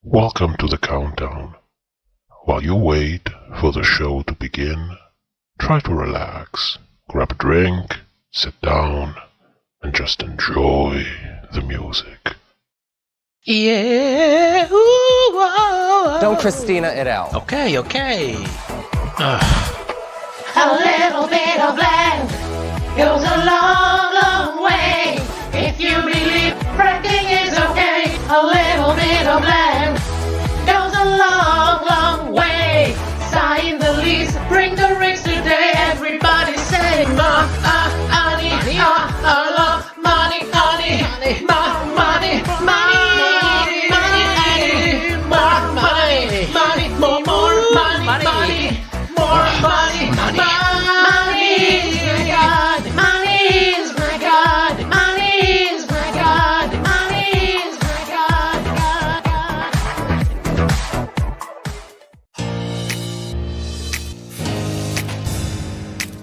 Welcome to the countdown. While you wait for the show to begin, try to relax, grab a drink, sit down, and just enjoy the music. Yeah. Ooh, whoa. Don't Christina it out. Okay. A little bit of land goes a long, long way. If you believe fracking is okay, a little bit of land goes a long, long way. Sign the lease, bring the rigs today. Everybody say money, love, money, money, money, more money.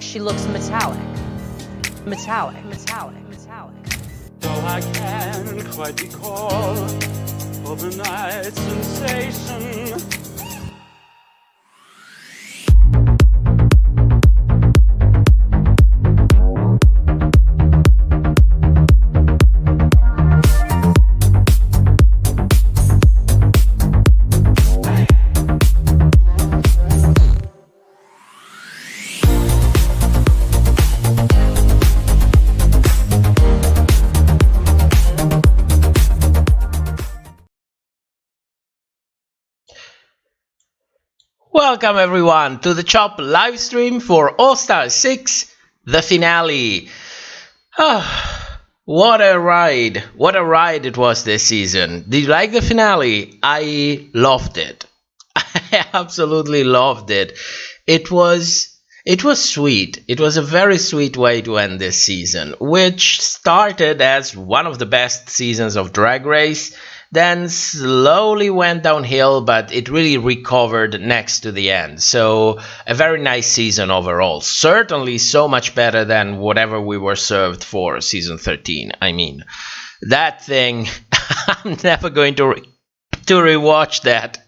She looks metallic. Though I can't quite recall overnight sensation. Welcome everyone to the Chop live stream for All Star 6, the finale. What a ride it was this season. Did you like the finale? I loved it. I absolutely loved it. It was sweet. It was a very sweet way to end this season, which started as one of the best seasons of Drag Race, then slowly went downhill, but it really recovered next to the end. So a very nice season overall. Certainly so much better than whatever we were served for season 13. I mean, that thing, I'm never going to rewatch that.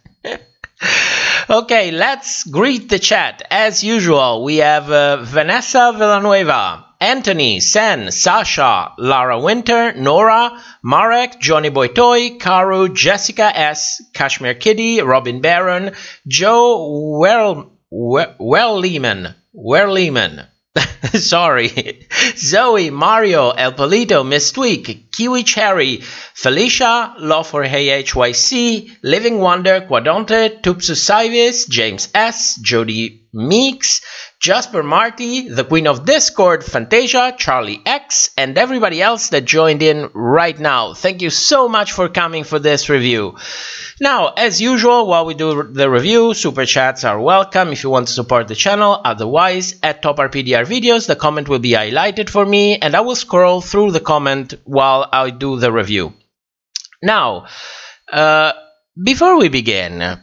Okay, let's greet the chat. As usual, we have Vanessa Villanueva, Anthony, Sen, Sasha, Lara Winter, Nora, Marek, Johnny Boy Toy, Karu, Jessica S, Kashmir Kitty, Robin Barron, Joe Lehman, sorry, Zoe, Mario, El Polito, Miss Tweak, Kiwi Cherry, Felicia, Love for HYC, Living Wonder, Quadonte, Tupsu Saivis, James S, Jody Meeks, Jasper Marty, the Queen of Discord, Fantasia, Charlie X, and everybody else that joined in right now. Thank you so much for coming for this review. Now, as usual, while we do the review, super chats are welcome if you want to support the channel. Otherwise, at Top RPDR videos, the comment will be highlighted for me, and I will scroll through the comment while I do the review. Now, before we begin,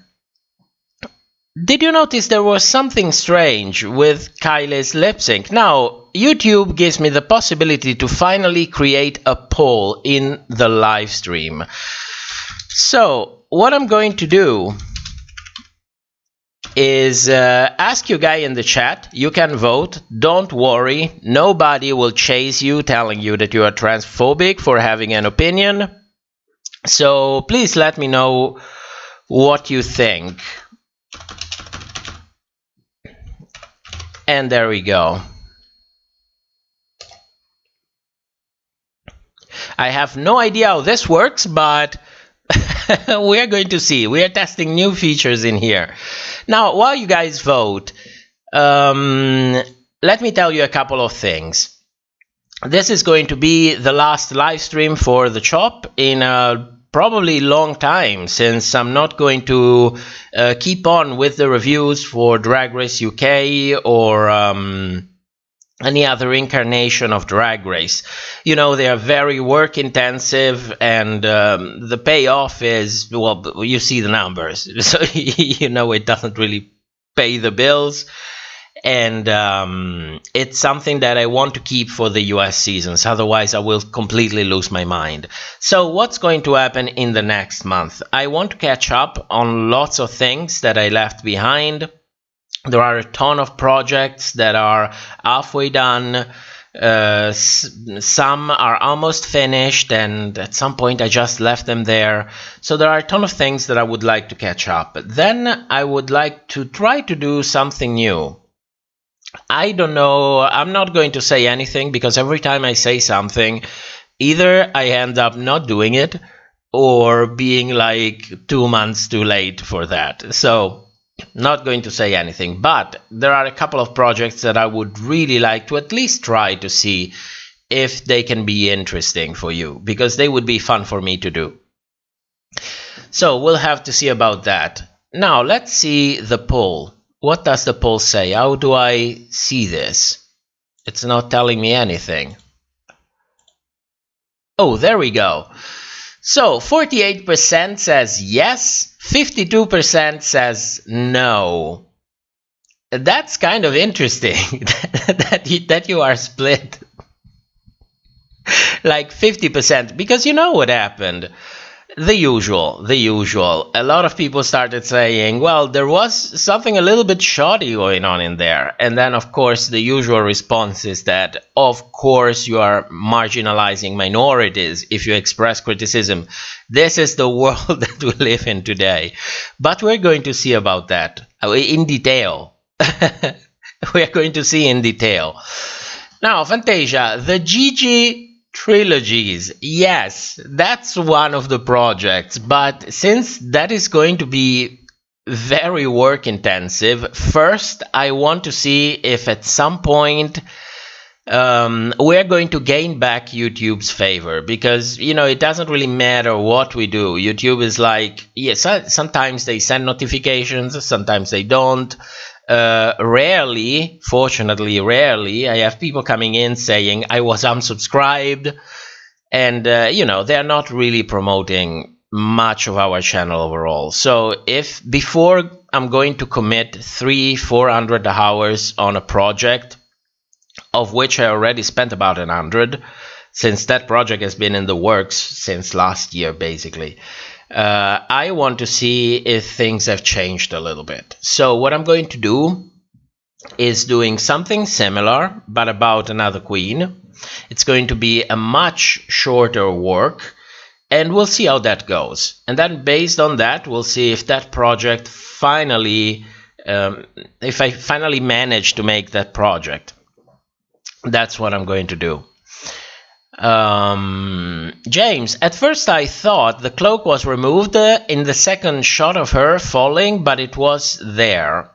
did you notice there was something strange with Kylie's lip sync? Now, YouTube gives me the possibility to finally create a poll in the live stream. So, what I'm going to do is ask you guys in the chat. You can vote. Don't worry. Nobody will chase you telling you that you are transphobic for having an opinion. So, please let me know what you think. And there we go. I have no idea how this works, but we are going to see. We are testing new features in here. Now, while you guys vote, let me tell you a couple of things. This is going to be the last live stream for the Chop in a probably long time, since I'm not going to keep on with the reviews for Drag Race UK or any other incarnation of Drag Race. You know, they are very work intensive, and the payoff is, well, you see the numbers, so you know it doesn't really pay the bills. And it's something that I want to keep for the US seasons. Otherwise, I will completely lose my mind. So what's going to happen in the next month? I want to catch up on lots of things that I left behind. There are a ton of projects that are halfway done. Some are almost finished, and at some point I just left them there. So there are a ton of things that I would like to catch up. Then I would like to try to do something new. I don't know, I'm not going to say anything, because every time I say something, either I end up not doing it or being like 2 months too late for that. So not going to say anything, but there are a couple of projects that I would really like to at least try to see if they can be interesting for you, because they would be fun for me to do. So we'll have to see about that. Now let's see the poll. What does the poll say? How do I see this? It's not telling me anything. Oh, there we go. So 48% says yes, 52% says no. That's kind of interesting that you are split like 50%, because you know what happened. The usual. A lot of people started saying, well, there was something a little bit shoddy going on in there. And then, of course, the usual response is that, of course, you are marginalizing minorities if you express criticism. This is the world that we live in today. But we're going to see about that in detail. We are going to see in detail. Now, Fantasia, the Gigi trilogies, yes, that's one of the projects, but since that is going to be very work intensive, first I want to see if at some point we're going to gain back YouTube's favor, because you know it doesn't really matter what we do. YouTube is like, yes, sometimes they send notifications, sometimes they don't. Fortunately rarely, I have people coming in saying I was unsubscribed, and you know, they're not really promoting much of our channel overall. So if before I'm going to commit 300-400 hours on a project, of which I already spent about 100, since that project has been in the works since last year basically, I want to see if things have changed a little bit. So what I'm going to do is doing something similar, but about another queen. It's going to be a much shorter work, and we'll see how that goes. And then based on that, we'll see if that project finally, if I finally manage to make that project. That's what I'm going to do. James, at first I thought the cloak was removed in the second shot of her falling, but it was there.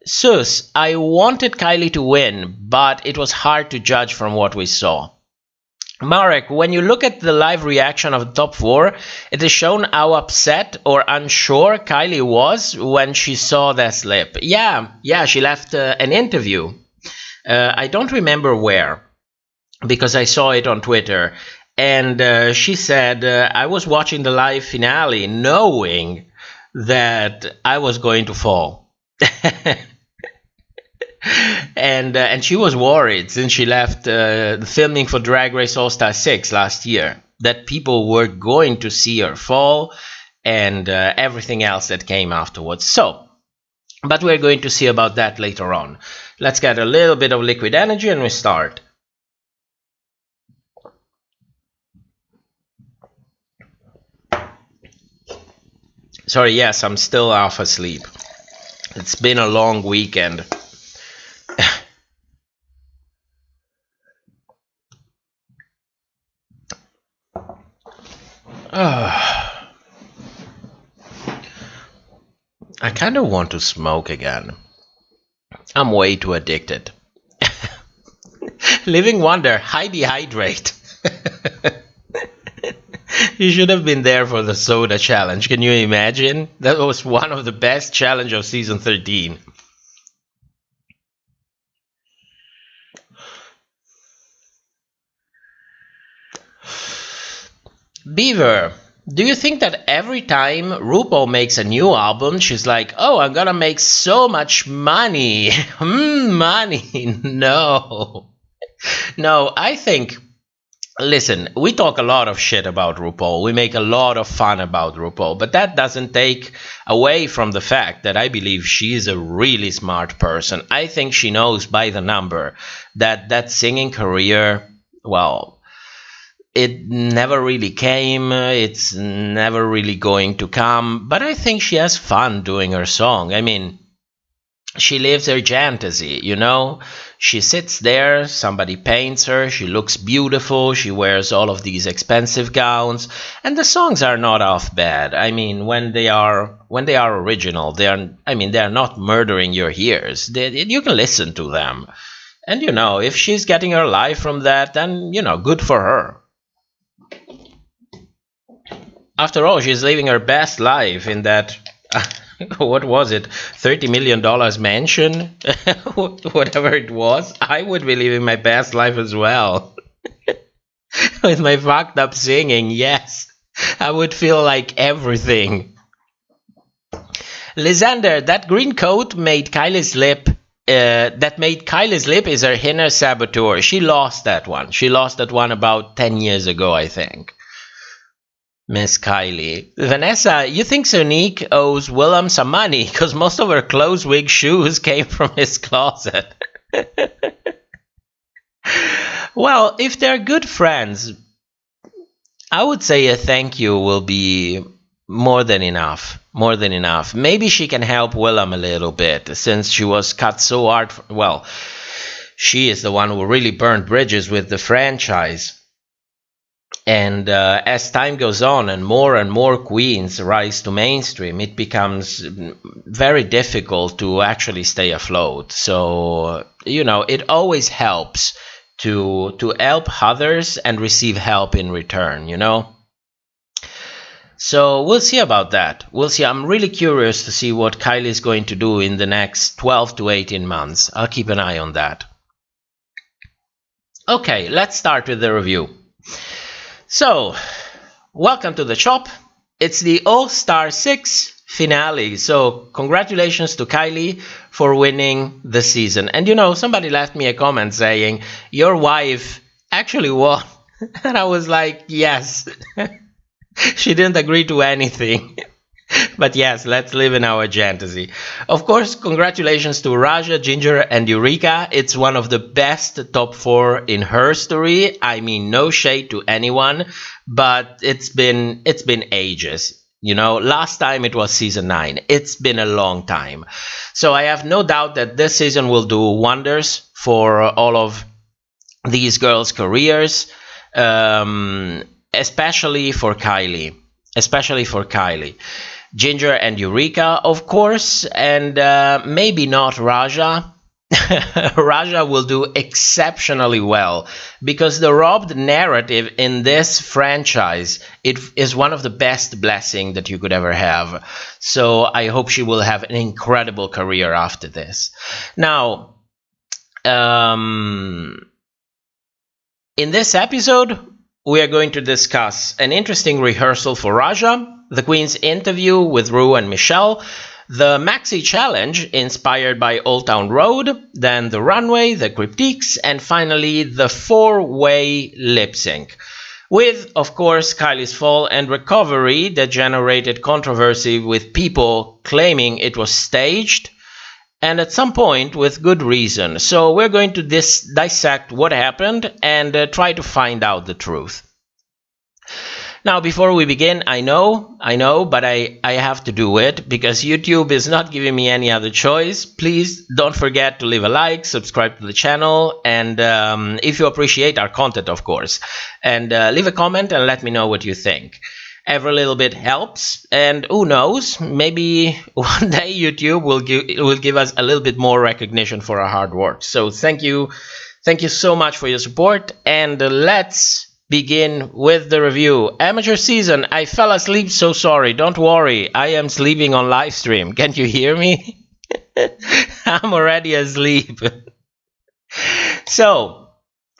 Sus, I wanted Kylie to win, but it was hard to judge from what we saw. Marek, when you look at the live reaction of the top 4, it is shown how upset or unsure Kylie was when she saw that slip. Yeah, she left an interview. I don't remember where, because I saw it on Twitter, and she said, I was watching the live finale knowing that I was going to fall. and she was worried since she left the filming for Drag Race All-Star 6 last year, that people were going to see her fall and everything else that came afterwards. So, but we're going to see about that later on. Let's get a little bit of liquid energy and we start. Sorry, yes, I'm still half asleep. It's been a long weekend. I kind of want to smoke again. I'm way too addicted. Living Wonder, I dehydrate. You should have been there for the soda challenge. Can you imagine? That was one of the best challenges of season 13. Beaver, Do you think that every time RuPaul makes a new album, she's like, oh, I'm gonna make so much money? Money. No. No, I think, listen, we talk a lot of shit about RuPaul. We make a lot of fun about RuPaul, but that doesn't take away from the fact that I believe she is a really smart person. I think she knows by the number that singing career, well, it never really came. It's never really going to come. But I think she has fun doing her song. I mean, she lives her fantasy, you know? She sits there, somebody paints her, she looks beautiful, she wears all of these expensive gowns, and the songs are not half bad. I mean, when they are original, they are not murdering your ears. You can listen to them. And you know, if she's getting her life from that, then, you know, good for her. After all, she's living her best life in that, what was it, $30 million mansion? Whatever it was. I would be living my best life as well. With my fucked up singing, yes. I would feel like everything. Lysander, that green coat made Kylie's lip. That made Kylie's lip is her inner saboteur. She lost that one. She lost that one about 10 years ago, I think. Miss Kylie. Vanessa, you think Sonique owes Willem some money because most of her clothes, wigs, shoes came from his closet. Well, if they're good friends, I would say a thank you will be more than enough. More than enough. Maybe she can help Willem a little bit since she was cut so hard. Well, she is the one who really burned bridges with the franchise. And as time goes on and more queens rise to mainstream, it becomes very difficult to actually stay afloat. So, you know, it always helps to help others and receive help in return, you know? So we'll see about that. We'll see. I'm really curious to see what Kylie is going to do in the next 12 to 18 months. I'll keep an eye on that. Okay, let's start with the review. So, welcome to the shop. It's the All-Star 6 finale. So, congratulations to Kylie for winning the season. And you know, somebody left me a comment saying, your wife actually won. And I was like, yes. She didn't agree to anything. But yes, let's live in our fantasy. Of course, congratulations to Raja, Ginger, and Eureka. It's one of the best top 4 in herstory. I mean, no shade to anyone, but it's been ages. You know, last time it was season 9. It's been a long time. So I have no doubt that this season will do wonders for all of these girls' careers, especially for Kylie. Ginger and Eureka, of course, and maybe not Raja. Raja will do exceptionally well because the robbed narrative in this franchise, it is one of the best blessings that you could ever have. So I hope she will have an incredible career after this. Now, in this episode, we are going to discuss an interesting rehearsal for Raja, the Queen's interview with Ru and Michelle, the Maxi Challenge inspired by Old Town Road, then the runway, the cryptiques, and finally the 4-way lip sync. With, of course, Kylie's fall and recovery that generated controversy with people claiming it was staged, and at some point with good reason. So we're going to dissect what happened and try to find out the truth. Now, before we begin, I know, but I have to do it because YouTube is not giving me any other choice. Please don't forget to leave a like, subscribe to the channel, and if you appreciate our content, of course, and leave a comment and let me know what you think. Every little bit helps, and who knows, maybe one day YouTube will give us a little bit more recognition for our hard work. So thank you so much for your support, and let's begin with the review. Amateur season. I fell asleep, so sorry. Don't worry. I am sleeping on Livestream. Can't you hear me? I'm already asleep. So,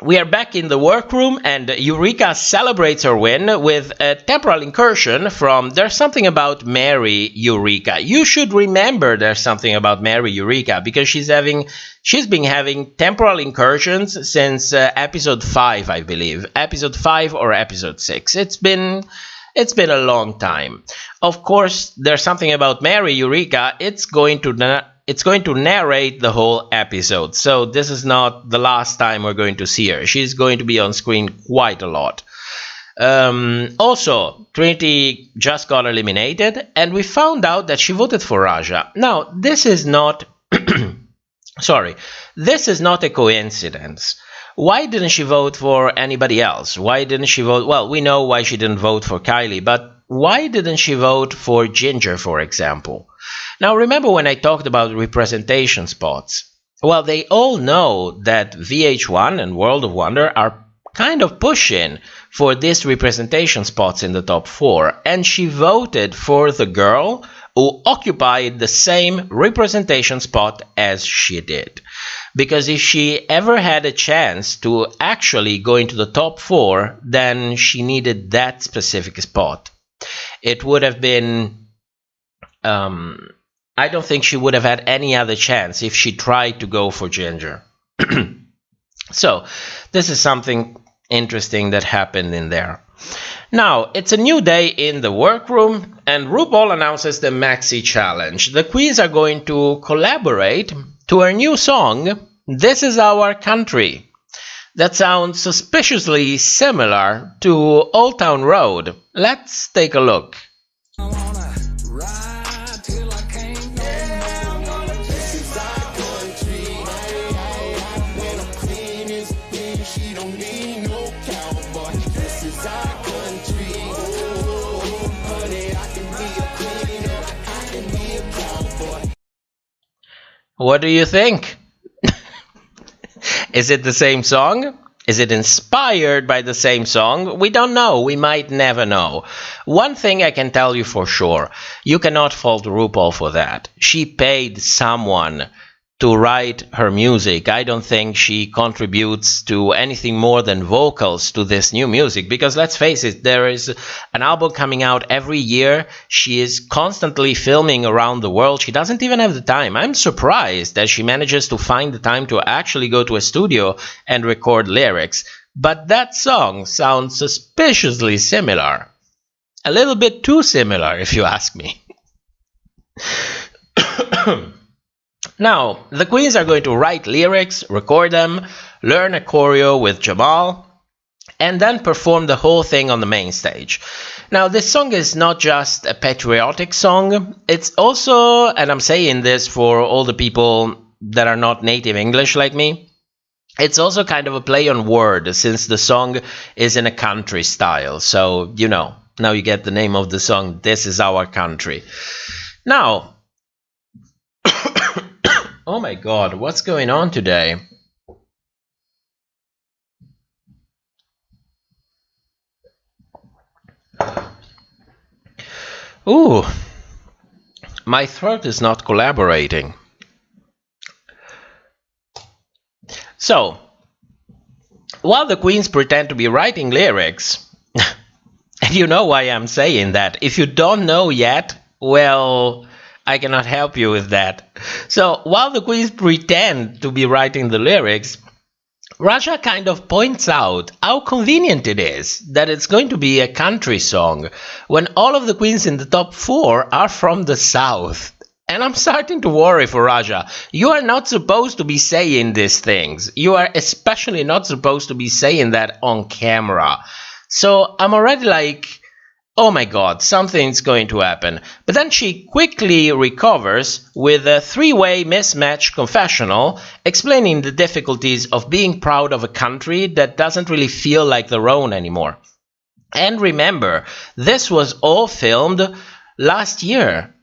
We are back in the workroom, and Eureka celebrates her win with a temporal incursion from There's Something About Mary Eureka. You should remember There's Something About Mary Eureka, because she's been having temporal incursions since episode 5, I believe. Episode 5 or episode 6. It's been a long time. Of course, There's Something About Mary Eureka. It's going to narrate the whole episode. So this is not the last time we're going to see her. She's going to be on screen quite a lot. Also, Trinity just got eliminated, and we found out that she voted for Raja. Now, this is not... Sorry. This is not a coincidence. Why didn't she vote for anybody else? Why didn't she vote... Well, we know why she didn't vote for Kylie, but why didn't she vote for Ginger, for example? Now, remember when I talked about representation spots? Well, they all know that VH1 and World of Wonder are kind of pushing for these representation spots in the top 4, and she voted for the girl who occupied the same representation spot as she did. Because if she ever had a chance to actually go into the top 4, then she needed that specific spot. It would have been... I don't think she would have had any other chance if she tried to go for Ginger. So, this is something interesting that happened in there. Now, it's a new day in the workroom, and RuPaul announces the Maxi Challenge. The queens are going to collaborate to her new song, This Is Our Country. That sounds suspiciously similar to Old Town Road. Let's take a look. What do you think? Is it the same song? Is it inspired by the same song? We don't know. We might never know. One thing I can tell you for sure. You cannot fault RuPaul for that. She paid someone to write her music. I don't think she contributes to anything more than vocals to this new music, because let's face it, there is an album coming out every year. She is constantly filming around the world. She doesn't even have the time. I'm surprised that she manages to find the time to actually go to a studio and record lyrics. But that song sounds suspiciously similar. A little bit too similar, if you ask me. Now, the queens are going to write lyrics, record them, learn a choreo with Jamal, and then perform the whole thing on the main stage. Now, this song is not just a patriotic song, it's also, and I'm saying this for all the people that are not native English like me, it's also kind of a play on word, since the song is in a country style. So, you know, now you get the name of the song, This Is Our Country. Now, oh my god, what's going on today? Ooh, my throat is not collaborating. So, while the queens pretend to be writing lyrics, and you know why I'm saying that. If you don't know yet, well, I cannot help you with that. So, while the queens pretend to be writing the lyrics, Raja kind of points out how convenient it is that it's going to be a country song when all of the queens in the top 4 are from the South. And I'm starting to worry for Raja. You are not supposed to be saying these things. You are especially not supposed to be saying that on camera. So I'm already like, oh my god, something's going to happen. But then she quickly recovers with a 3-way mismatch confessional, explaining the difficulties of being proud of a country that doesn't really feel like their own anymore. And remember, this was all filmed last year,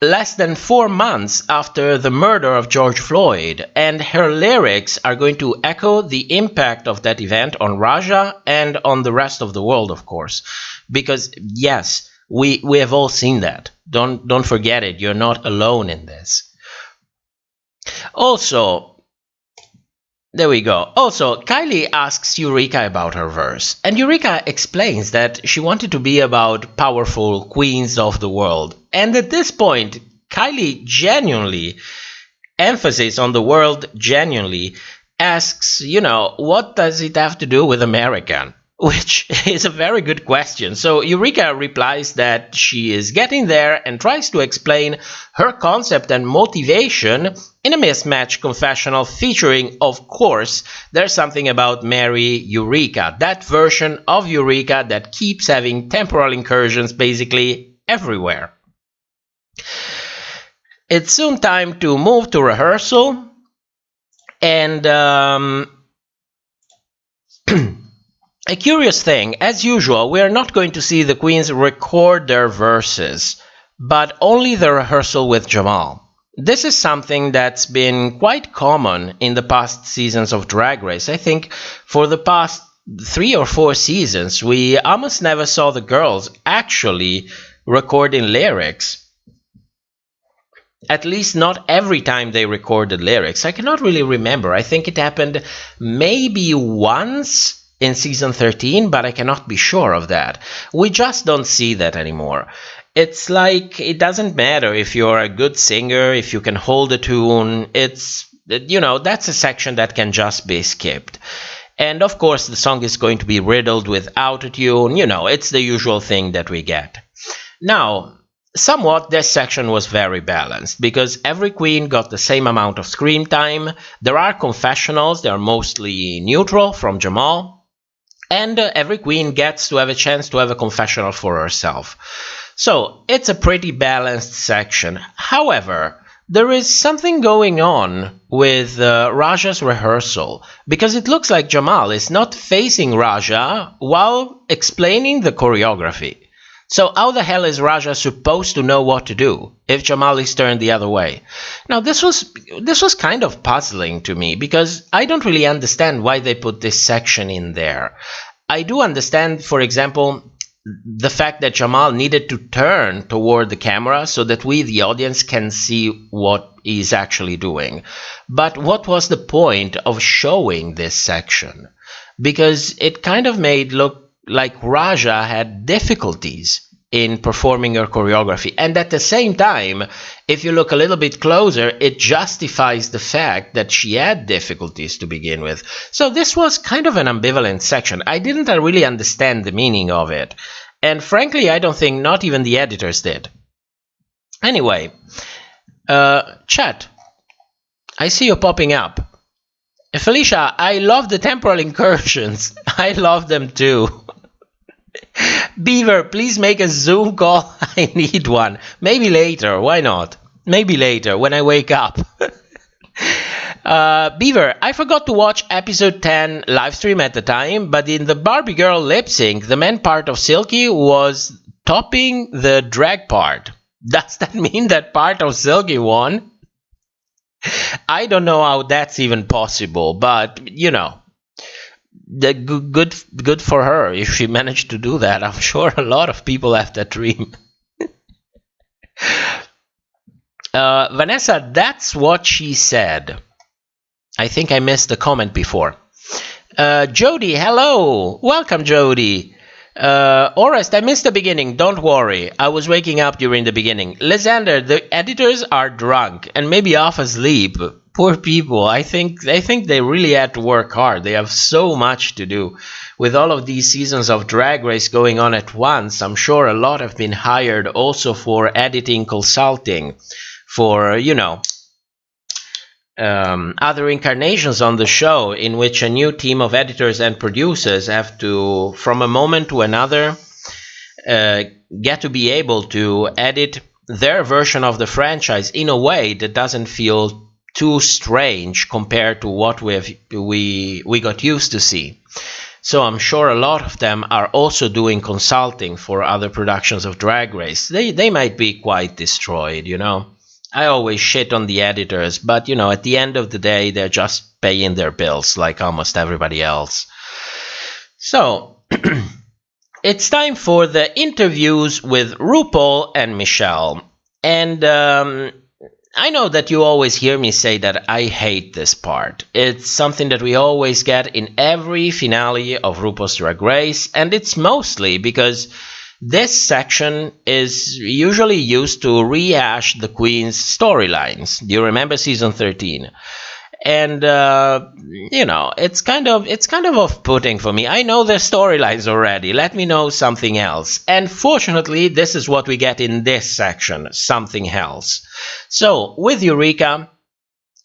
less than 4 months after the murder of George Floyd, and her lyrics are going to echo the impact of that event on Raja and on the rest of the world, of course. Because, yes, we have all seen that. Don't forget it. You're not alone in this. Also, There we go. Also, Kylie asks Eureka about her verse, and Eureka explains that she wanted to be about powerful queens of the world. And at this point, Kylie genuinely, emphasis on the world genuinely, asks, what does it have to do with American? Which is a very good question. So Eureka replies that she is getting there and tries to explain her concept and motivation in a mismatched confessional featuring, of course, There's Something About Mary Eureka, that version of Eureka that keeps having temporal incursions basically everywhere. It's soon time to move to rehearsal, and a curious thing, as usual, we are not going to see the queens record their verses, but only the rehearsal with Jamal. This is something that's been quite common in the past seasons of Drag Race. I think for the past 3 or 4 seasons, we almost never saw the girls actually recording lyrics. At least not every time they recorded lyrics. I cannot really remember. I think it happened maybe once in season 13, but I cannot be sure of that. We just don't see that anymore. It's like it doesn't matter if you're a good singer, if you can hold a tune. It's, that's a section that can just be skipped. And of course, the song is going to be riddled with autotune. It's the usual thing that we get. Now, somewhat, this section was very balanced because every queen got the same amount of screen time. There are confessionals, they are mostly neutral from Jamal. And every queen gets to have a chance to have a confessional for herself. So, it's a pretty balanced section. However, there is something going on with Raja's rehearsal, because it looks like Jamal is not facing Raja while explaining the choreography. So how the hell is Raja supposed to know what to do if Jamal is turned the other way? Now this was kind of puzzling to me because I don't really understand why they put this section in there. I do understand, for example, the fact that Jamal needed to turn toward the camera so that we, the audience, can see what he's actually doing. But what was the point of showing this section? Because it kind of made look like Raja had difficulties in performing her choreography. And at the same time, if you look a little bit closer, it justifies the fact that she had difficulties to begin with. So this was kind of an ambivalent section. I didn't really understand the meaning of it. And frankly, I don't think not even the editors did. Anyway, chat, I see you popping up. Felicia, I love the temporal incursions. I love them too. Beaver, please make a Zoom call. I need one. Maybe later. Why not? Maybe later when I wake up. Beaver, I forgot to watch episode 10 live stream at the time, but in the Barbie girl lip sync, the men part of Silky was topping the drag part. Does that mean that part of Silky won? I don't know how that's even possible, but the good for her if she managed to do that. I'm sure a lot of people have that dream. Vanessa, that's what she said. I think I missed the comment before. Jody, hello. Welcome, Jody. Orest, I missed the beginning. Don't worry. I was waking up during the beginning. Lysander, the editors are drunk and maybe half asleep. Poor people. I think they really had to work hard. They have so much to do. With all of these seasons of Drag Race going on at once, I'm sure a lot have been hired also for editing, consulting, for, other incarnations on the show in which a new team of editors and producers have to, from a moment to another, get to be able to edit their version of the franchise in a way that doesn't feel too strange compared to what we got used to see. So I'm sure a lot of them are also doing consulting for other productions of Drag Race. They might be quite destroyed, I always shit on the editors, but at the end of the day, they're just paying their bills like almost everybody else. So, it's time for the interviews with RuPaul and Michelle. And I know that you always hear me say that I hate this part. It's something that we always get in every finale of RuPaul's Drag Race, and it's mostly because this section is usually used to rehash the Queen's storylines. Do you remember season 13? And it's kind of off-putting for me. I know their storylines already. Let me know something else. And fortunately, this is what we get in this section, something else. So with Eureka,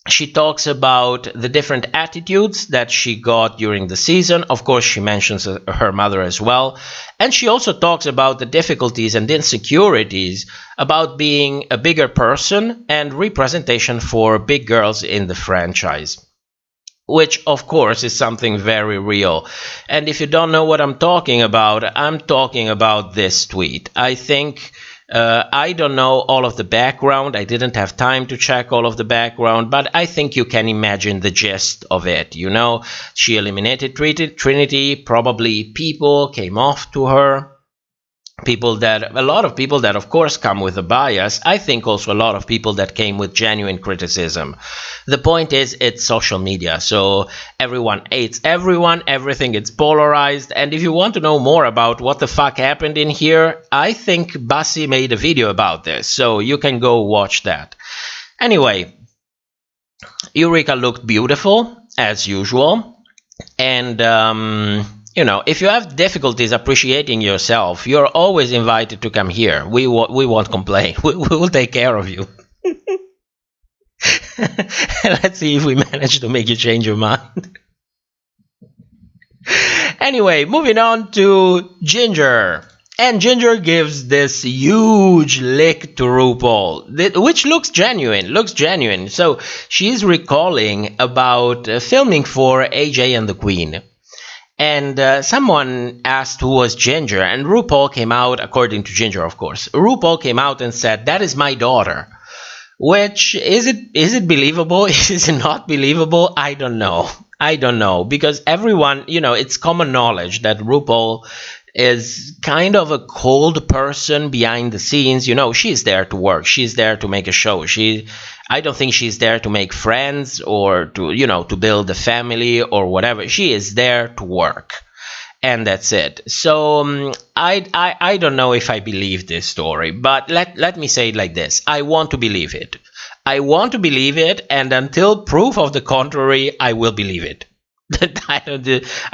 she talks about the different attitudes that she got during the season. Of course, she mentions her mother as well. And she also talks about the difficulties and insecurities about being a bigger person and representation for big girls in the franchise, which, of course, is something very real. And if you don't know what I'm talking about this tweet. I think... I don't know all of the background. I didn't have time to check all of the background, but I think you can imagine the gist of it. You know, she eliminated Trinity. Probably people came off to her. A lot of people that, of course, come with a bias. I think also a lot of people that came with genuine criticism. The point is, it's social media, so everyone hates everyone, everything is polarized, and if you want to know more about what the fuck happened in here, I think Bassi made a video about this, so you can go watch that. Anyway, Eureka looked beautiful, as usual, and if you have difficulties appreciating yourself, you're always invited to come here. We won't complain. We will take care of you. Let's see if we manage to make you change your mind. Anyway, moving on to Ginger. And Ginger gives this huge lick to RuPaul, which looks genuine. So she's recalling about filming for AJ and the Queen. And someone asked who was Ginger, and RuPaul came out, according to Ginger, of course. RuPaul came out and said, "That is my daughter." Which, is it believable? Is it not believable? I don't know. Because everyone, it's common knowledge that RuPaul is kind of a cold person behind the scenes. She's there to work. She's there to make a show. I don't think she's there to make friends or to build a family or whatever. She is there to work. And that's it. So I don't know if I believe this story, but let me say it like this. I want to believe it. And until proof of the contrary, I will believe it. I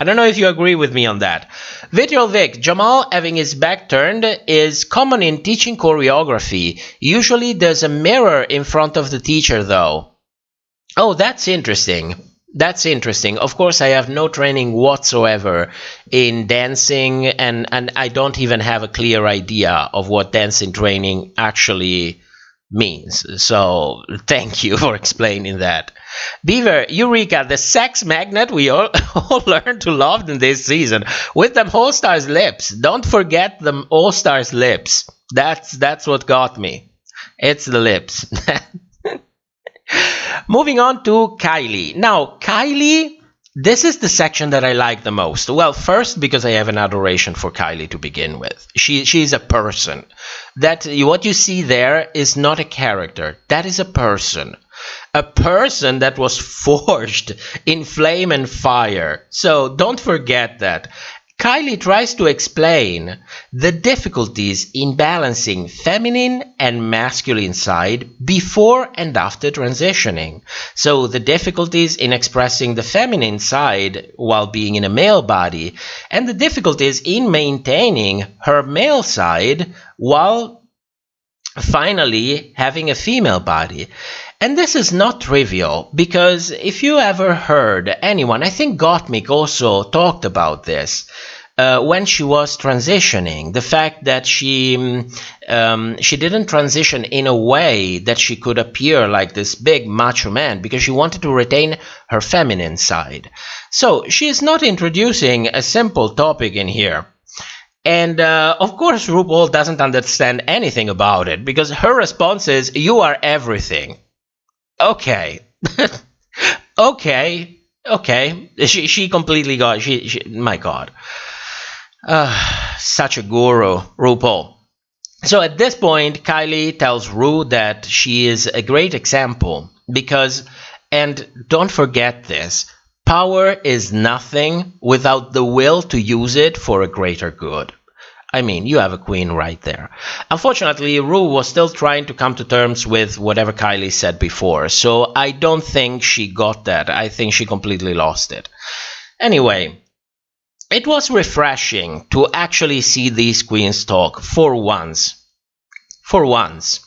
don't know if you agree with me on that. Vitriol Vic, Jamal having his back turned is common in teaching choreography. Usually there's a mirror in front of the teacher though. Oh, that's interesting. Of course, I have no training whatsoever in dancing, and I don't even have a clear idea of what dancing training actually means. So thank you for explaining that. Beaver, Eureka, the sex magnet we all learned to love in this season with them All-Stars lips. Don't forget them All-Stars lips. That's what got me. It's the lips. Moving on to Kylie. Now, Kylie, this is the section that I like the most. Well, first, because I have an adoration for Kylie to begin with. She's a person. What you see there is not a character. That is a person. A person that was forged in flame and fire. So don't forget that. Kylie tries to explain the difficulties in balancing feminine and masculine side before and after transitioning. So the difficulties in expressing the feminine side while being in a male body, and the difficulties in maintaining her male side while finally having a female body. And this is not trivial, because if you ever heard anyone, I think Gottmik also talked about this, when she was transitioning, the fact that she didn't transition in a way that she could appear like this big macho man, because she wanted to retain her feminine side. So she is not introducing a simple topic in here. And of course RuPaul doesn't understand anything about it, because her response is, "You are everything." Okay. okay. She completely got, my God. Such a guru, RuPaul. So at this point, Kylie tells Ru that she is a great example because, and don't forget this, power is nothing without the will to use it for a greater good. I mean, you have a queen right there. Unfortunately, Ru was still trying to come to terms with whatever Kylie said before, so I don't think she got that. I think she completely lost it. Anyway, it was refreshing to actually see these queens talk for once. For once.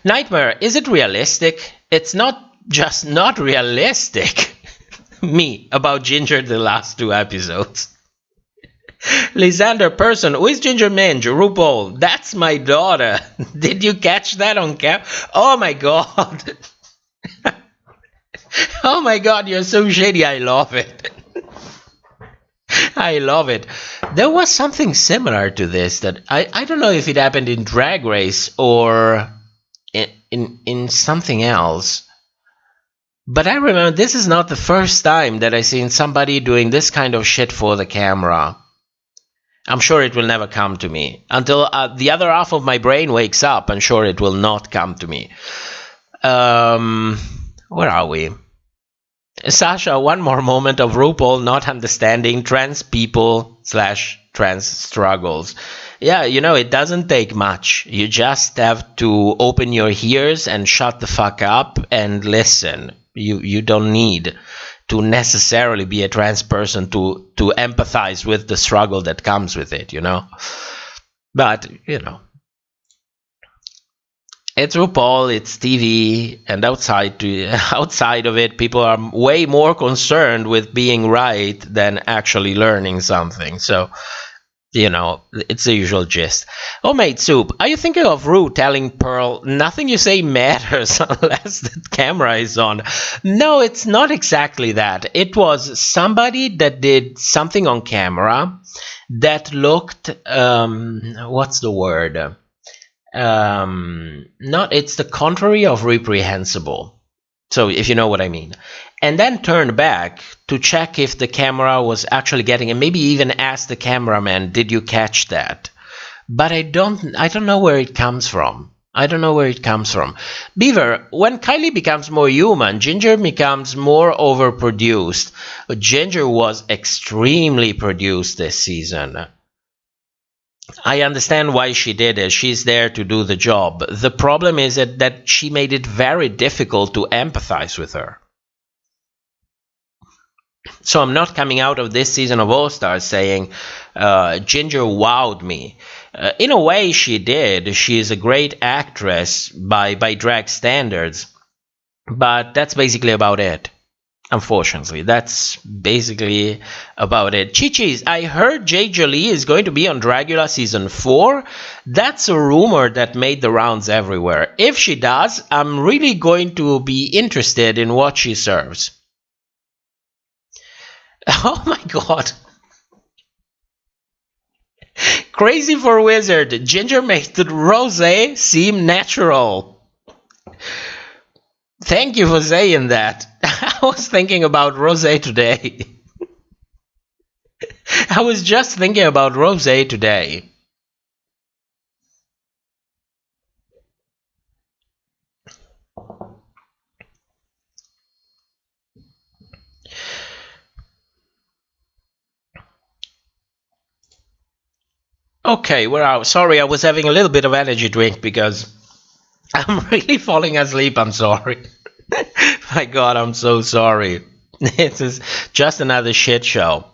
Nightmare, is it realistic? It's not just not realistic. Me, about Ginger the last 2 episodes. Lysander Person, who is Ginger Minge? RuPaul, that's my daughter. Did you catch that on camera? Oh my god. Oh my god, you're so shady. I love it. I love it. There was something similar to this that I don't know if it happened in Drag Race or in something else. But I remember this is not the first time that I've seen somebody doing this kind of shit for the camera. I'm sure it will never come to me. Until the other half of my brain wakes up, I'm sure it will not come to me. Where are we? Sasha, one more moment of RuPaul not understanding trans people / trans struggles. Yeah, you know, it doesn't take much. You just have to open your ears and shut the fuck up and listen. You don't need to necessarily be a trans person to empathize with the struggle that comes with it, you know. But, you know, it's RuPaul, it's TV, and outside of it, people are way more concerned with being right than actually learning something. So, you know, it's the usual gist. Homemade soup. Are you thinking of Ru telling Pearl, nothing you say matters unless the camera is on? No, it's not exactly that. It was somebody that did something on camera that looked, what's the word? It's the contrary of reprehensible. So if you know what I mean. And then turned back to check if the camera was actually getting, and maybe even ask the cameraman, did you catch that? But I don't know where it comes from. I don't know where it comes from. Beaver, when Kylie becomes more human, Ginger becomes more overproduced. Ginger was extremely produced this season. I understand why she did it. She's there to do the job. The problem is that she made it very difficult to empathize with her. So I'm not coming out of this season of All Stars saying Ginger wowed me. In a way, she did. She is a great actress by drag standards. But that's basically about it. Unfortunately, that's basically about it. Chi-Chi's, I heard Jay Jolie is going to be on Dragula season 4. That's a rumor that made the rounds everywhere. If she does, I'm really going to be interested in what she serves. Oh my god. Crazy for Wizard. Ginger made the rosé seem natural. Thank you for saying that. I was thinking about rosé today. I was just thinking about rosé today. Okay, sorry, I was having a little bit of energy drink because I'm really falling asleep. I'm sorry. My god, I'm so sorry. This is just another shit show.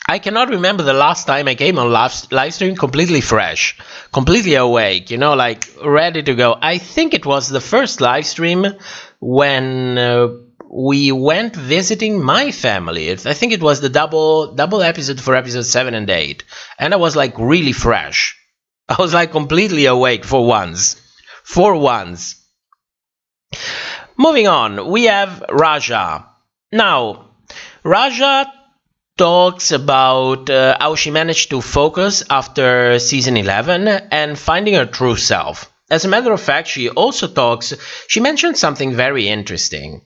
I cannot remember the last time I came on Livestream completely fresh, completely awake, you know, like ready to go. I think it was the first Livestream when we went visiting my family. I think it was the double episode for episode 7 and 8. And I was like really fresh. I was like completely awake for once. For once. Moving on, we have Raja. Now, Raja talks about how she managed to focus after season 11 and finding her true self. As a matter of fact, she mentioned something very interesting,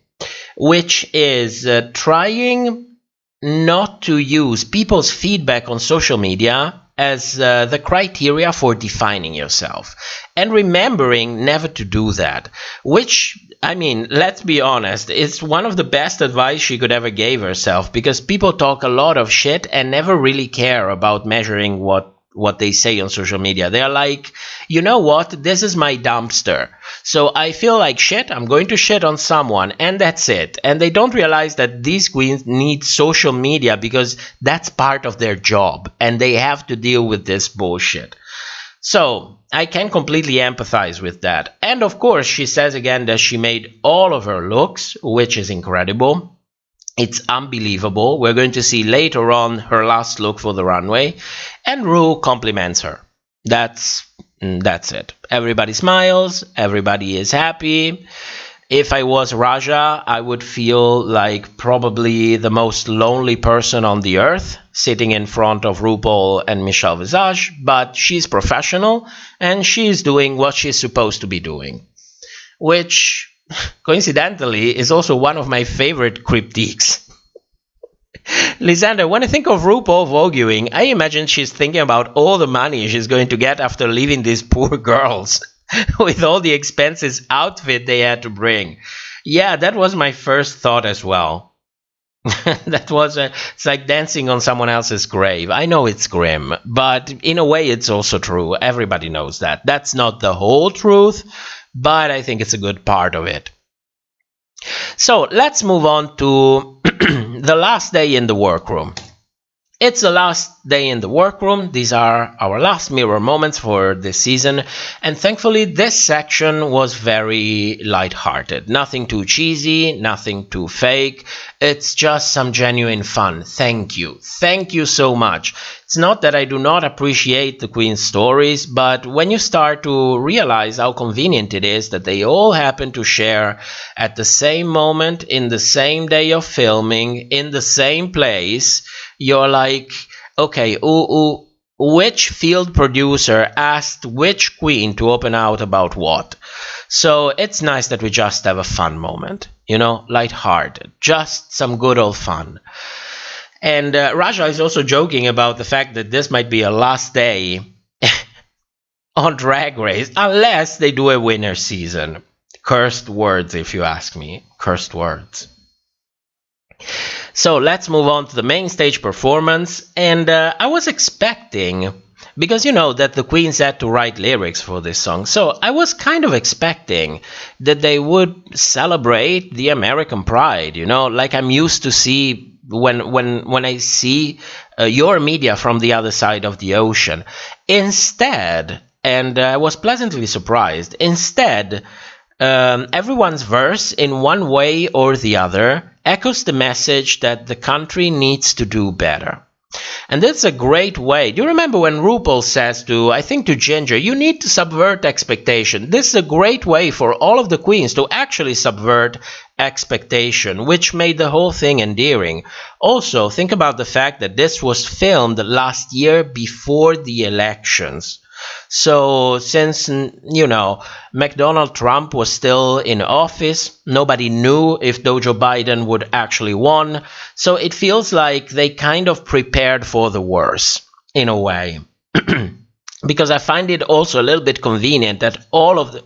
which is trying not to use people's feedback on social media as the criteria for defining yourself, and remembering never to do that, which, I mean, let's be honest, it's one of the best advice she could ever give herself, because people talk a lot of shit and never really care about measuring what they say on social media. They're like, you know what, this is my dumpster, so I feel like shit, I'm going to shit on someone, and that's it. And they don't realize that these queens need social media because that's part of their job, and they have to deal with this bullshit. So I can completely empathize with that. And of course, she says again that she made all of her looks, which is incredible. It's unbelievable. We're going to see later on her last look for the runway, and Ru compliments her. That's it. Everybody smiles, everybody is happy. If I was Raja, I would feel like probably the most lonely person on the earth, sitting in front of RuPaul and Michelle Visage, but she's professional and she's doing what she's supposed to be doing, which coincidentally is also one of my favorite critiques. Lysander, when I think of RuPaul voguing, I imagine she's thinking about all the money she's going to get after leaving these poor girls with all the expensive outfit they had to bring. Yeah, that was my first thought as well. It's like dancing on someone else's grave. I know it's grim, but in a way it's also true. Everybody knows that. That's not the whole truth, but I think it's a good part of it. So let's move on to the last day in the workroom. It's the last day in the workroom. These are our last mirror moments for this season. And thankfully, this section was very lighthearted. Nothing too cheesy, nothing too fake. It's just some genuine fun. Thank you. Thank you so much. It's not that I do not appreciate the Queen's stories, but when you start to realize how convenient it is that they all happen to share at the same moment, in the same day of filming, in the same place, you're like, okay, which field producer asked which queen to open out about what? So it's nice that we just have a fun moment, you know, lighthearted, just some good old fun. And Raja is also joking about the fact that this might be a last day on Drag Race, unless they do a winter season. Cursed words, if you ask me. Cursed words. So let's move on to the main stage performance. And I was expecting, because you know that the queens had to write lyrics for this song, so I was kind of expecting that they would celebrate the American pride, you know, like I'm used to see when I see your media from the other side of the ocean. Instead, and I was pleasantly surprised, instead, everyone's verse in one way or the other echoes the message that the country needs to do better. And that's a great way. Do you remember when RuPaul says to, I think to Ginger, you need to subvert expectation? This is a great way for all of the queens to actually subvert expectation, which made the whole thing endearing. Also, think about the fact that this was filmed last year before the elections. So since, you know, McDonald Trump was still in office, nobody knew if Joe Biden would actually win. So it feels like they kind of prepared for the worst, in a way. Because I find it also a little bit convenient that all of the...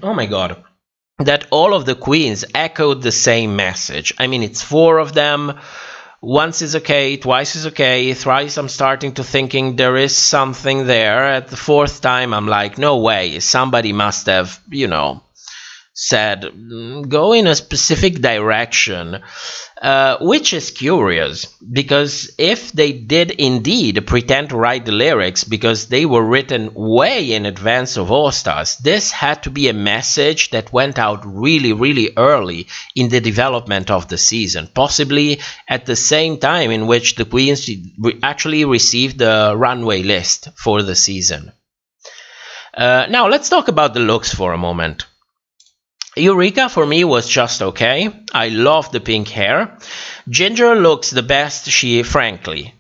oh my God. That all of the queens echoed the same message. I mean, it's 4 of them. Once is okay, twice is okay, thrice I'm starting to thinking there is something there. At the 4th time, I'm like, no way, somebody must have, you know, said, go in a specific direction, which is curious, because if they did indeed pretend to write the lyrics because they were written way in advance of All Stars, this had to be a message that went out really, really early in the development of the season, possibly at the same time in which the queens actually received the runway list for the season. Now, let's talk about the looks for a moment. Eureka for me was just okay. I love the pink hair. Ginger looks the best frankly,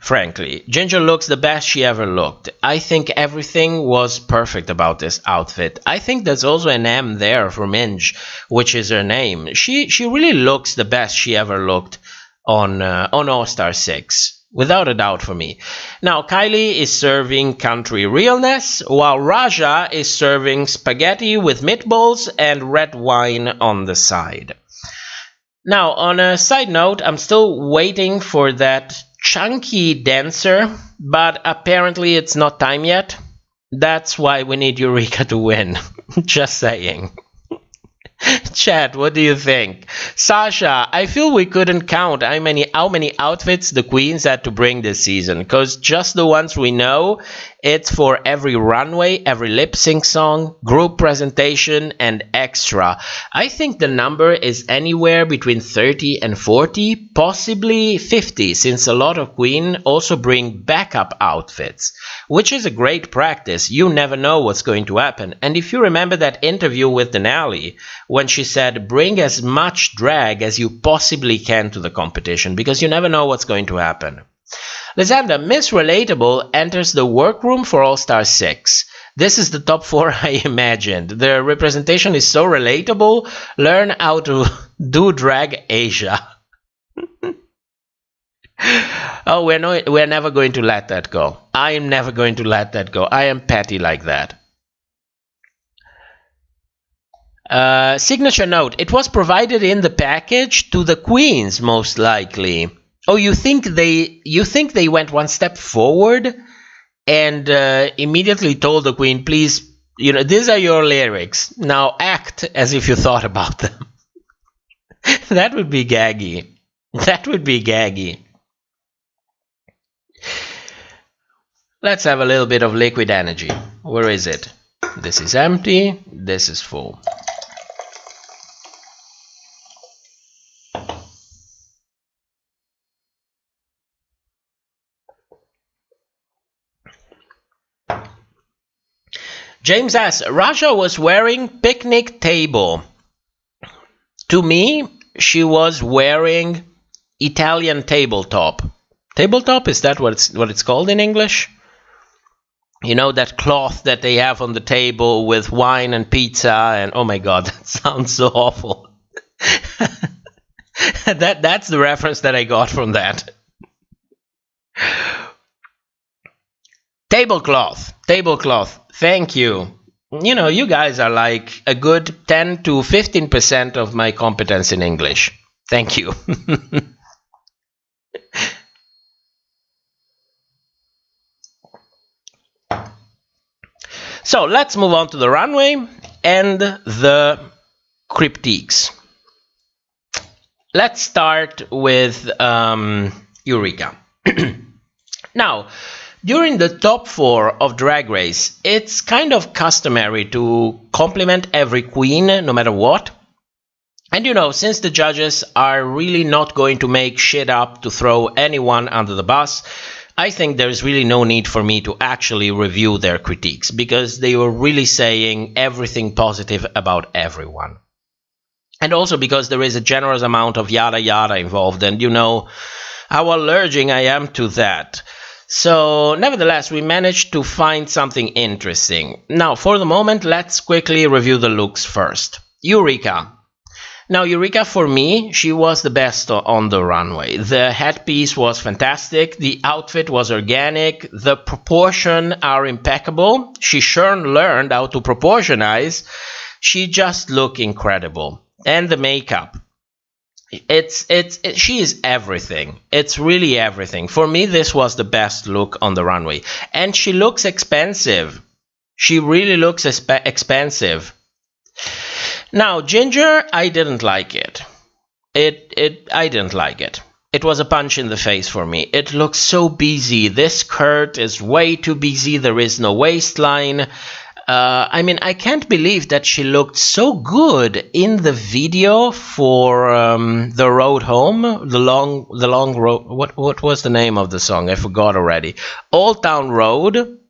Ginger looks the best she ever looked. I think everything was perfect about this outfit. I think there's also an M there for Minge, which is her name. She really looks the best she ever looked on All Star 6. Without a doubt for me. Now, Kylie is serving country realness, while Raja is serving spaghetti with meatballs and red wine on the side. Now, on a side note, I'm still waiting for that chunky dancer, but apparently it's not time yet. That's why we need Eureka to win. Just saying. Chat, what do you think? Sasha, I feel we couldn't count how many outfits the queens had to bring this season, because just the ones we know, it's for every runway, every lip sync song, group presentation, and extra. I think the number is anywhere between 30 and 40, possibly 50, since a lot of queens also bring backup outfits, which is a great practice. You never know what's going to happen. And if you remember that interview with Denali, when she said, bring as much drag as you possibly can to the competition, because you never know what's going to happen. Lysander, Miss Relatable enters the workroom for All-Star 6. This is the top 4 I imagined. The representation is so relatable. Learn how to do drag Asia. Oh, we're never going to let that go. I am never going to let that go. I am petty like that. Signature note. It was provided in the package to the queens, most likely. Oh, you think they went one step forward and immediately told the queen, please, these are your lyrics. Now act as if you thought about them. That would be gaggy. That would be gaggy. Let's have a little bit of liquid energy. Where is it? This is empty. This is full. James S. Raja was wearing picnic table. To me, she was wearing Italian tabletop. Tabletop, is that what it's called in English? You know, that cloth that they have on the table with wine and pizza and oh my god, that sounds so awful. That's the reference that I got from that. Tablecloth. Thank you. You guys are like a good 10 to 15% of my competence in English. Thank you. So let's move on to the runway and the critiques. Let's start with Eureka. Now, during the top 4 of Drag Race, it's kind of customary to compliment every queen, no matter what. And since the judges are really not going to make shit up to throw anyone under the bus, I think there's really no need for me to actually review their critiques, because they were really saying everything positive about everyone. And also because there is a generous amount of yada yada involved, and how allergic I am to that. So, nevertheless, we managed to find something interesting. Now, for the moment, let's quickly review the looks first. Eureka. Now, Eureka, for me, she was the best on the runway. The headpiece was fantastic. The outfit was organic. The proportions are impeccable. She sure learned how to proportionize. She just looked incredible. And the makeup. She is everything. It's really everything. For me, this was the best look on the runway. And she looks expensive. She really looks expensive. Now, Ginger, I didn't like it. I didn't like it. It was a punch in the face for me. It looks so busy. This skirt is way too busy. There is no waistline. I can't believe that she looked so good in the video for the road home, the long road. What was the name of the song? I forgot already. Old Town Road.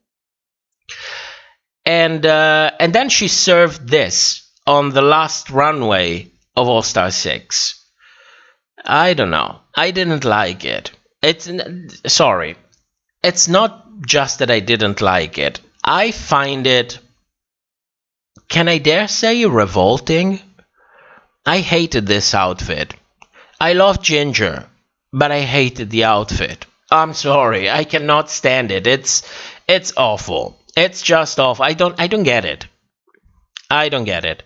And then she served this on the last runway of All Star 6. I don't know. I didn't like it. Sorry. It's not just that I didn't like it. I find it, can I dare say, revolting? I hated this outfit. I love Ginger, but I hated the outfit. I'm sorry, I cannot stand it. It's awful. It's just awful. I don't get it. I don't get it.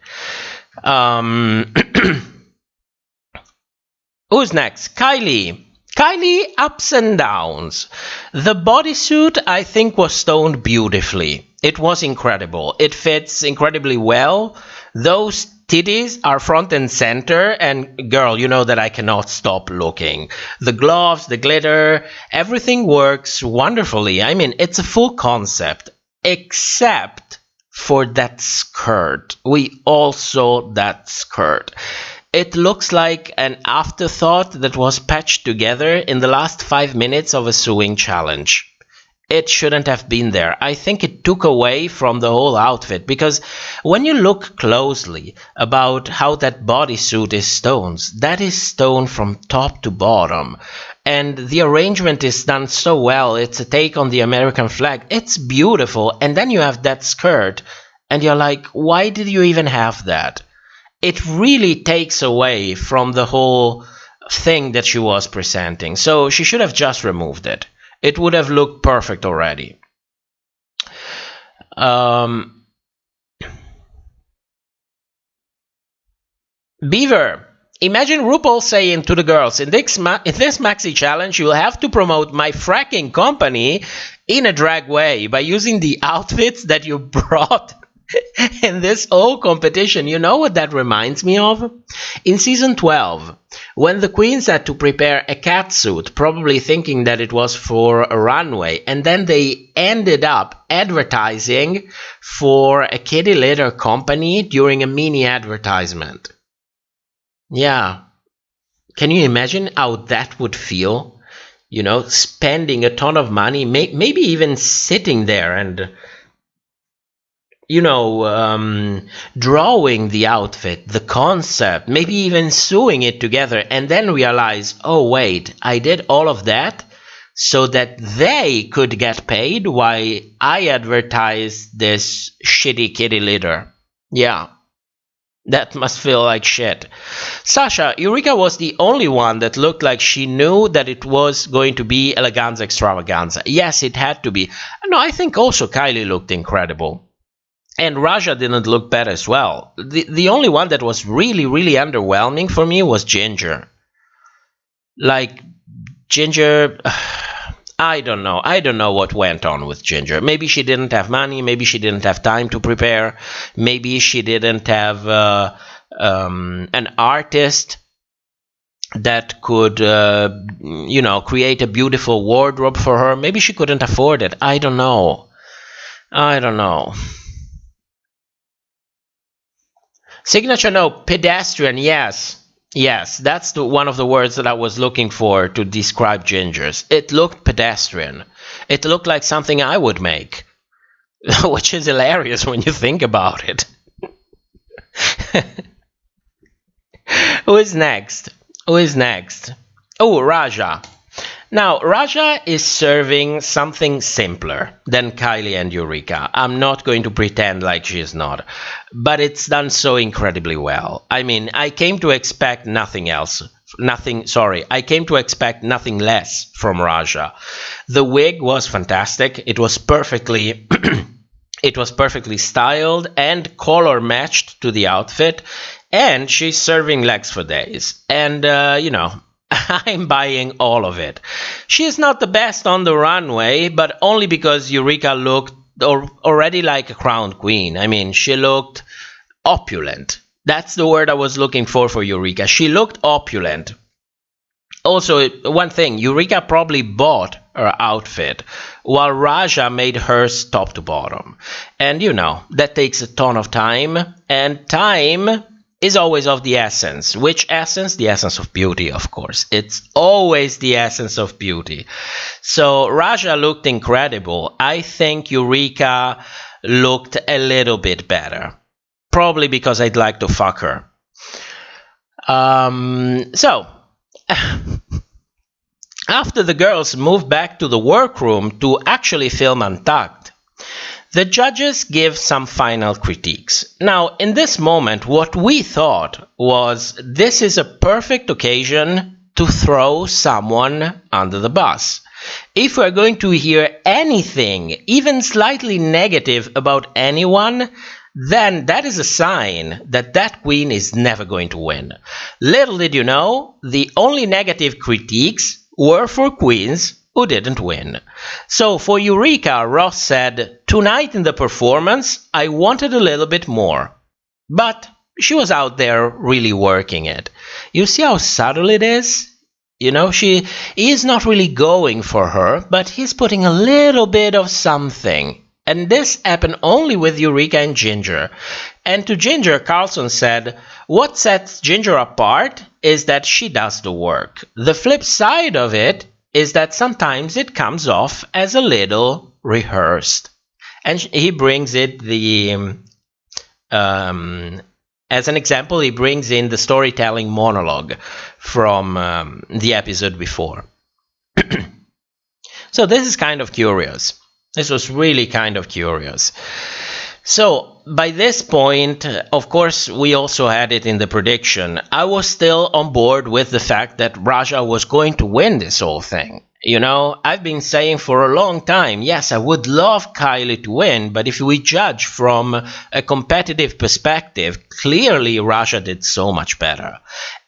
Who's next? Kylie. Kylie, ups and downs. The bodysuit, I think, was stoned beautifully. It was incredible. It fits incredibly well. Those titties are front and center, and girl, you know that I cannot stop looking. The gloves, the glitter, everything works wonderfully. I mean, it's a full concept, except for that skirt. We all saw that skirt. It looks like an afterthought that was patched together in the last 5 minutes of a sewing challenge. It shouldn't have been there. I think it took away from the whole outfit, because when you look closely about how that bodysuit is stoned, that is stoned from top to bottom. And the arrangement is done so well. It's a take on the American flag. It's beautiful. And then you have that skirt, and you're like, why did you even have that? It really takes away from the whole thing that she was presenting. So she should have just removed it. It would have looked perfect already. Beaver. Imagine RuPaul saying to the girls, in this maxi challenge, you'll have to promote my fracking company in a drag way by using the outfits that you brought in this whole competition. You know what that reminds me of? In season 12, when the queens had to prepare a cat suit, probably thinking that it was for a runway, and then they ended up advertising for a kitty litter company during a mini advertisement. Yeah. Can you imagine how that would feel? You know, spending a ton of money, maybe even sitting there and, you know, drawing the outfit, the concept, maybe even sewing it together, and then realize, oh wait, I did all of that so that they could get paid while I advertised this shitty kitty litter. Yeah, that must feel like shit. Sasha, Eureka was the only one that looked like she knew that it was going to be eleganza extravaganza. Yes, it had to be. No, I think also Kylie looked incredible. And Raja didn't look bad as well. The only one that was really, really underwhelming for me was Ginger. Like, Ginger, I don't know. I don't know what went on with Ginger. Maybe she didn't have money. Maybe she didn't have time to prepare. Maybe she didn't have an artist that could, you know, create a beautiful wardrobe for her. Maybe she couldn't afford it. I don't know. I don't know. Signature note, pedestrian, yes. Yes, that's one of the words that I was looking for to describe Ginger's. It looked pedestrian. It looked like something I would make, which is hilarious when you think about it. Who is next? Who is next? Oh, Raja. Now, Raja is serving something simpler than Kylie and Eureka. I'm not going to pretend like she's not, but it's done so incredibly well. I mean, I came to expect nothing else. I came to expect nothing less from Raja. The wig was fantastic. It was perfectly it was perfectly styled and color matched to the outfit, and she's serving legs for days. And you know, I'm buying all of it. She is not the best on the runway, but only because Eureka looked already like a crowned queen. I mean, she looked opulent. That's the word I was looking for Eureka. She looked opulent. Also, one thing, Eureka probably bought her outfit, while Raja made hers top to bottom. And you know, that takes a ton of time, and time is always of the essence. Which essence? The essence of beauty, of course. It's always the essence of beauty. So Raja looked incredible. I think Eureka looked a little bit better. Probably because I'd like to fuck her. So, after the girls moved back to the workroom to actually film Untucked, the judges give some final critiques. Now, in this moment, what we thought was this is a perfect occasion to throw someone under the bus. If we're going to hear anything, even slightly negative about anyone, then that is a sign that that queen is never going to win. Little did you know, the only negative critiques were for queens who didn't win. So for Eureka, Ross said, "Tonight in the performance, I wanted a little bit more." But she was out there really working it. You see how subtle it is? You know, he is not really going for her, but he's putting a little bit of something. And this happened only with Eureka and Ginger. And to Ginger, Carlson said, "What sets Ginger apart is that she does the work. The flip side of it is that sometimes it comes off as a little rehearsed." And he brings it as an example, he brings in the storytelling monologue from the episode before. So this is kind of curious. This was really kind of curious. So by this point, of course, we also had it in the prediction. I was still on board with the fact that Raja was going to win this whole thing. You know, I've been saying for a long time, yes, I would love Kylie to win, but if we judge from a competitive perspective, clearly Raja did so much better.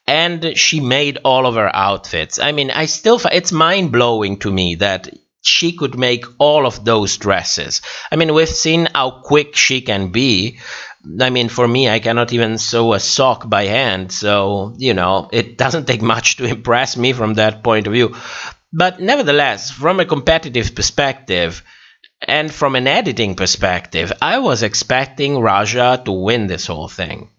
And she made all of her outfits. I mean, it's mind-blowing to me that she could make all of those dresses. I mean, we've seen how quick she can be. I mean, for me, I cannot even sew a sock by hand. So, you know, it doesn't take much to impress me from that point of view. But nevertheless, from a competitive perspective and from an editing perspective, I was expecting Raja to win this whole thing.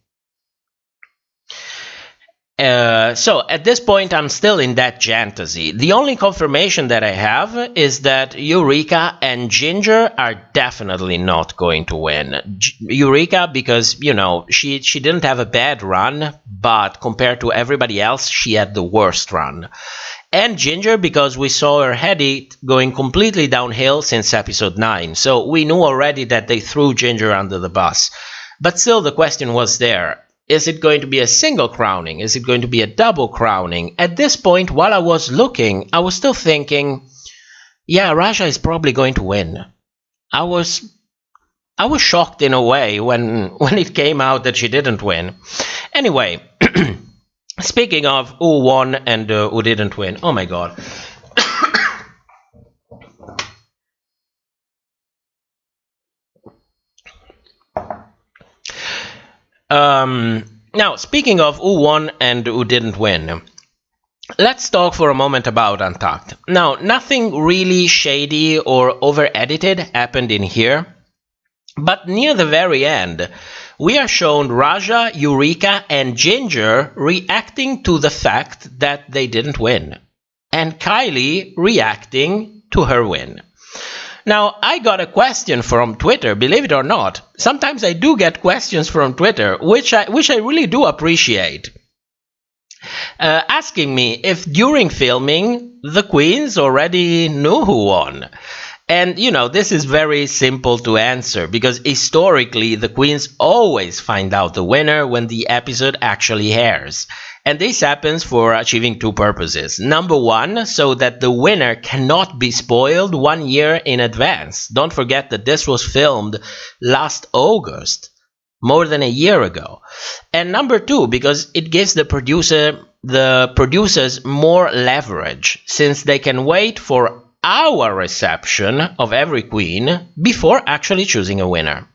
So at this point, I'm still in that fantasy. The only confirmation that I have is that Eureka and Ginger are definitely not going to win. Eureka, because, you know, she didn't have a bad run, but compared to everybody else, she had the worst run. And Ginger, because we saw her heady going completely downhill since episode 9. So we knew already that they threw Ginger under the bus. But still, the question was there. Is it going to be a single crowning? Is it going to be a double crowning? At this point, while I was looking, I was still thinking, yeah, Raja is probably going to win. I was shocked in a way when it came out that she didn't win. Anyway, speaking of who won and who didn't win, oh my god. Now, speaking of who won and who didn't win, let's talk for a moment about Untucked. Now, nothing really shady or over-edited happened in here, but near the very end, we are shown Raja, Eureka, and Ginger reacting to the fact that they didn't win, and Kylie reacting to her win. Now, I got a question from Twitter, believe it or not. Sometimes I do get questions from Twitter, which I really do appreciate. Asking me if during filming, the queens already knew who won. And, you know, this is very simple to answer, because historically, the queens always find out the winner when the episode actually airs. And this happens for achieving two purposes. Number one, so that the winner cannot be spoiled 1 year in advance. Don't forget that this was filmed last August, more than a year ago. And number two, because it gives the producers more leverage, since they can wait for our reception of every queen before actually choosing a winner.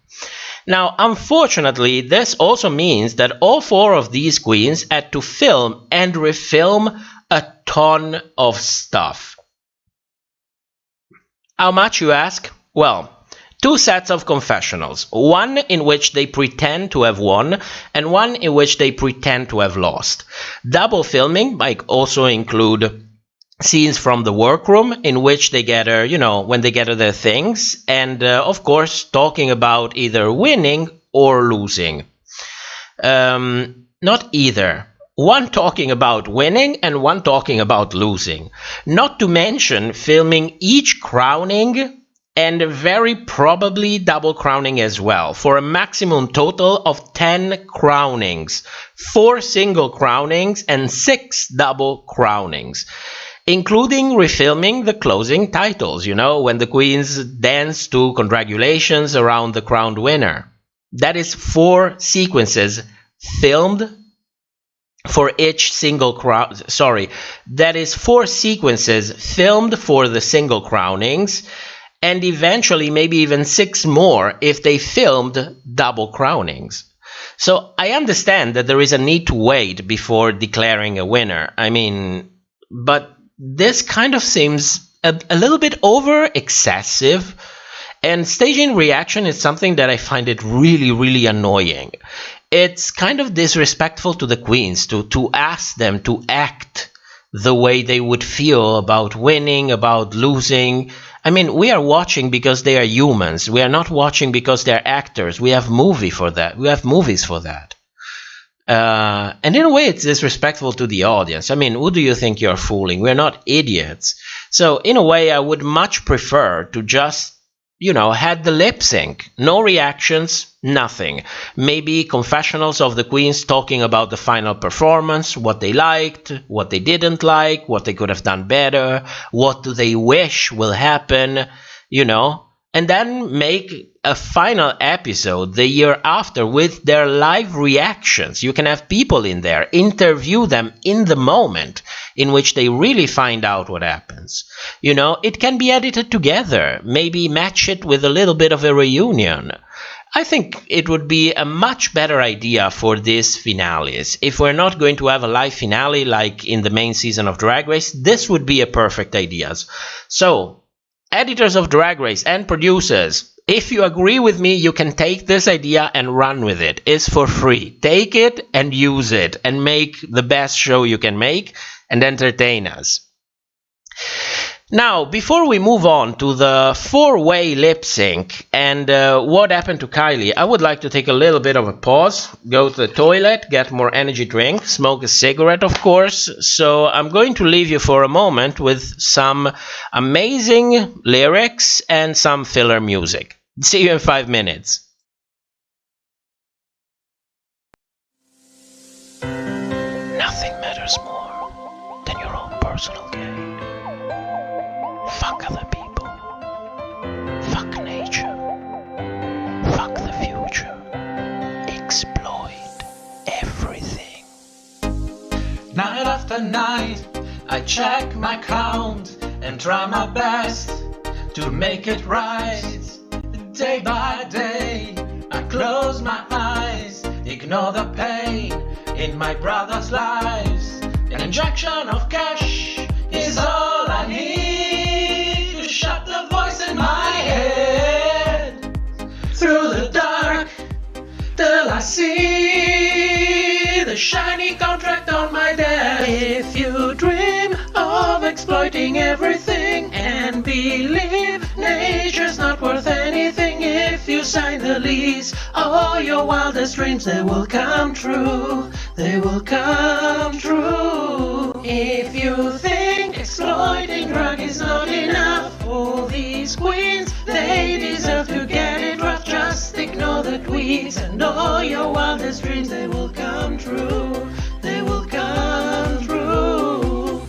Now, unfortunately, this also means that all 4 of these queens had to film and refilm a ton of stuff. How much, you ask? Well, 2 sets of confessionals, one in which they pretend to have won and one in which they pretend to have lost. Double filming might also include scenes from the workroom in which they gather, you know, when they gather their things, and of course talking about either winning or losing. Not either. One talking about winning and one talking about losing. Not to mention filming each crowning and very probably double crowning as well, for a maximum total of 10 crownings, 4 single crownings and 6 double crownings. including refilming the closing titles, when the queens dance to congratulations around the crowned winner. That is 4 sequences filmed for each single crown. That is 4 sequences filmed for the single crownings, and eventually maybe even 6 more if they filmed double crownings. So I understand that there is a need to wait before declaring a winner. But this kind of seems a little bit over excessive, and staging reaction is something that I find it really, really annoying. It's kind of disrespectful to the queens to ask them to act the way they would feel about winning, about losing. We are watching because they are humans. We are not watching because they're actors. We have movies for that. And in a way, it's disrespectful to the audience. Who do you think you're fooling? We're not idiots. So in a way, I would much prefer to just, had the lip sync. No reactions, nothing. Maybe confessionals of the queens talking about the final performance, what they liked, what they didn't like, what they could have done better, what do they wish will happen, and then make a final episode the year after with their live reactions. You can have people in there, interview them in the moment in which they really find out what happens. It can be edited together, maybe match it with a little bit of a reunion. I think it would be a much better idea for these finales. If we're not going to have a live finale like in the main season of Drag Race, this would be a perfect idea. So, editors of Drag Race and producers, if you agree with me, you can take this idea and run with it. It's for free. Take it and use it and make the best show you can make and entertain us. Now, before we move on to the 4-way lip sync and what happened to Kylie, I would like to take a little bit of a pause, go to the toilet, get more energy drink, smoke a cigarette, of course. So I'm going to leave you for a moment with some amazing lyrics and some filler music. See you in 5 minutes. Nothing matters more than your own personal gain. Fuck other people. Fuck nature. Fuck the future. Exploit everything. Night after night, I check my count and try my best to make it right. Day by day, I close my eyes, ignore the pain in my brother's lives. An injection of cash is all I need to shut the voice in my head. Through the dark, till I see the shiny contract on my desk. If you dream of exploiting everything and believe nature's not worth anything, if you sign the lease, all your wildest dreams, they will come true. They will come true. If you think exploiting drug is not enough, all these queens, they deserve to get it rough. Just ignore the tweets and all your wildest dreams, they will come true. They will come true.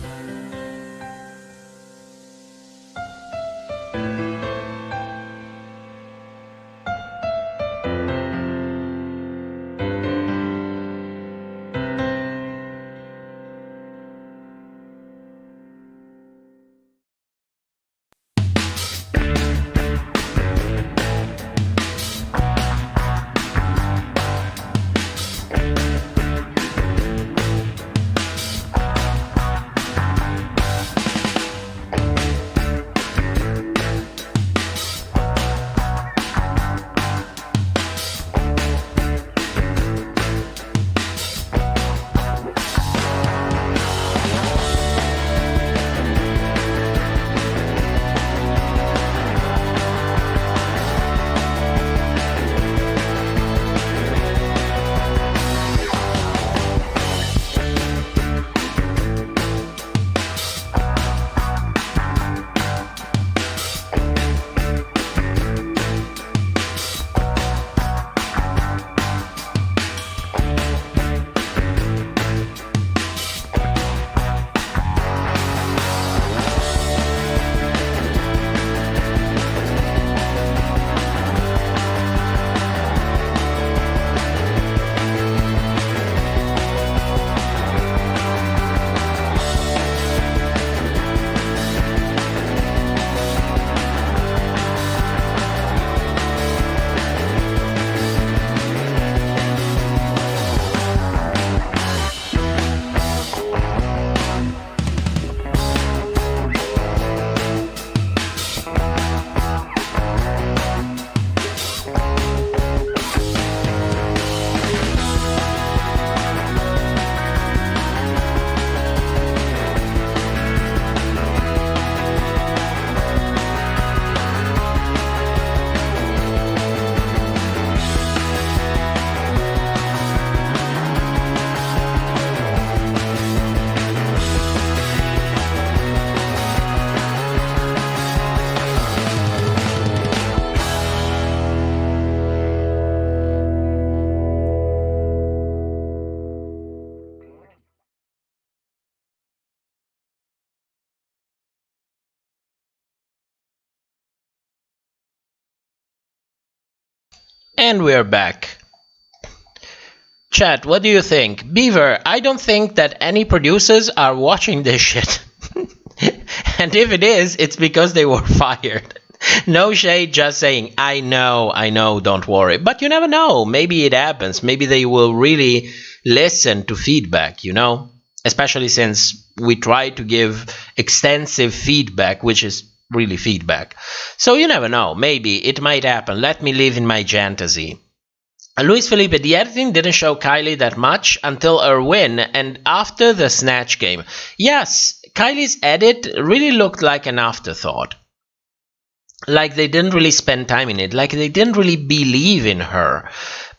And we're back. Chat, what do you think? Beaver, I don't think that any producers are watching this shit. And if it is, it's because they were fired. No shade, just saying, I know, don't worry. But you never know. Maybe it happens. Maybe they will really listen to feedback, you know? Especially since we try to give extensive feedback, which is really feedback. So you never know. Maybe it might happen. Let me live in my fantasy. Luis Felipe, the editing didn't show Kylie that much until her win and after the Snatch game. Yes, Kylie's edit really looked like an afterthought. Like they didn't really spend time in it. Like they didn't really believe in her.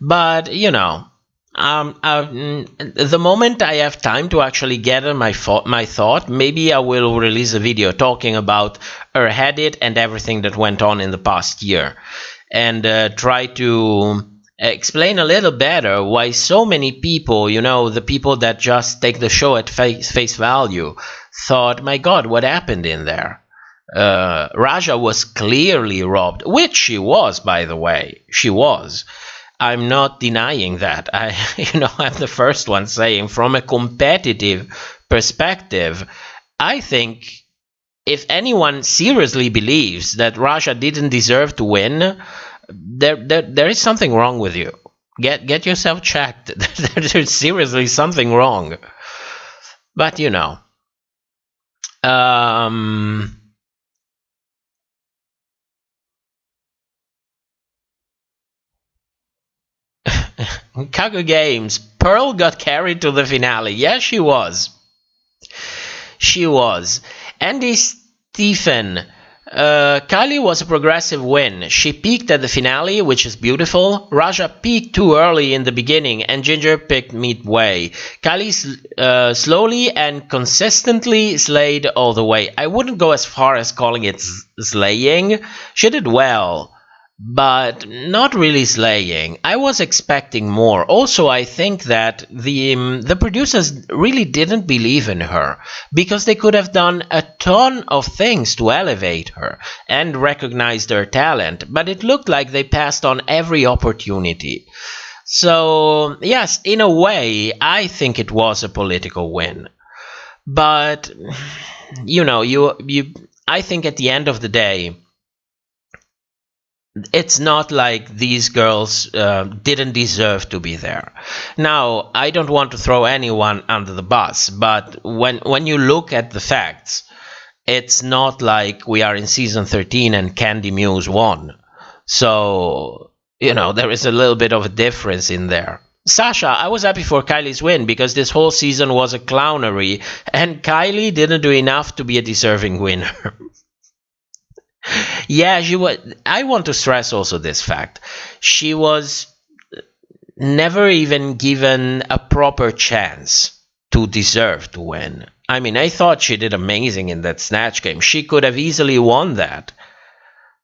But, you know, the moment I have time to actually gather my thought, maybe I will release a video talking about her edit and everything that went on in the past year. And try to explain a little better why so many people, you know, the people that just take the show at face value, thought, my God, what happened in there? Raja was clearly robbed, which she was, by the way. She was. I'm not denying that. I'm the first one saying, from a competitive perspective, I think if anyone seriously believes that Raja didn't deserve to win, there is something wrong with you. Get yourself checked. There's seriously something wrong. But you know, Kago Games, Pearl got carried to the finale. Yes, she was. She was. Andy Stephen, Kylie was a progressive win. She peaked at the finale, which is beautiful. Raja peaked too early in the beginning, and Ginger picked midway. Kylie slowly and consistently slayed all the way. I wouldn't go as far as calling it slaying. She did well, but not really slaying. I was expecting more. Also, I think that the producers really didn't believe in her, because they could have done a ton of things to elevate her and recognized her talent, but it looked like they passed on every opportunity. So, yes, in a way, I think it was a political win. But, you know, I think at the end of the day, it's not like these girls didn't deserve to be there. Now, I don't want to throw anyone under the bus, but when you look at the facts, it's not like we are in season 13 and Candy Muse won. So, you know, there is a little bit of a difference in there. Sasha, I was happy for Kylie's win because this whole season was a clownery, and Kylie didn't do enough to be a deserving winner. Yeah, she was. I want to stress also this fact. She was never even given a proper chance to deserve to win. I mean, I thought she did amazing in that Snatch game. She could have easily won that.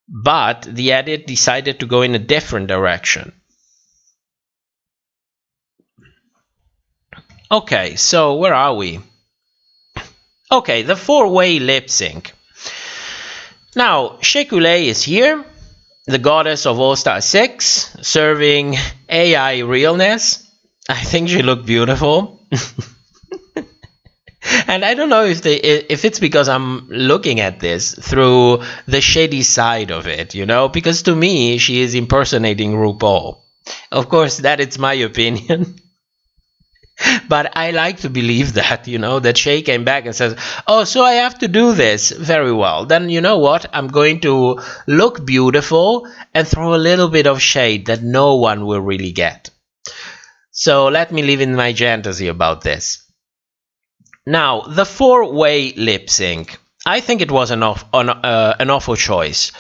But the edit decided to go in a different direction. Okay, so where are we? Okay, the four-way lip sync. Now, Shea Coulee is here, the goddess of All-Star 6, serving AI realness. I think she looked beautiful. And I don't know if it's because I'm looking at this through the shady side of it, you know, because to me, she is impersonating RuPaul. Of course, that is my opinion. But I like to believe that, you know, that Shea came back and says, oh, so I have to do this. Very well. Then you know what? I'm going to look beautiful and throw a little bit of shade that no one will really get. So let me live in my fantasy about this. Now, the four-way lip sync. I think it was an awful choice.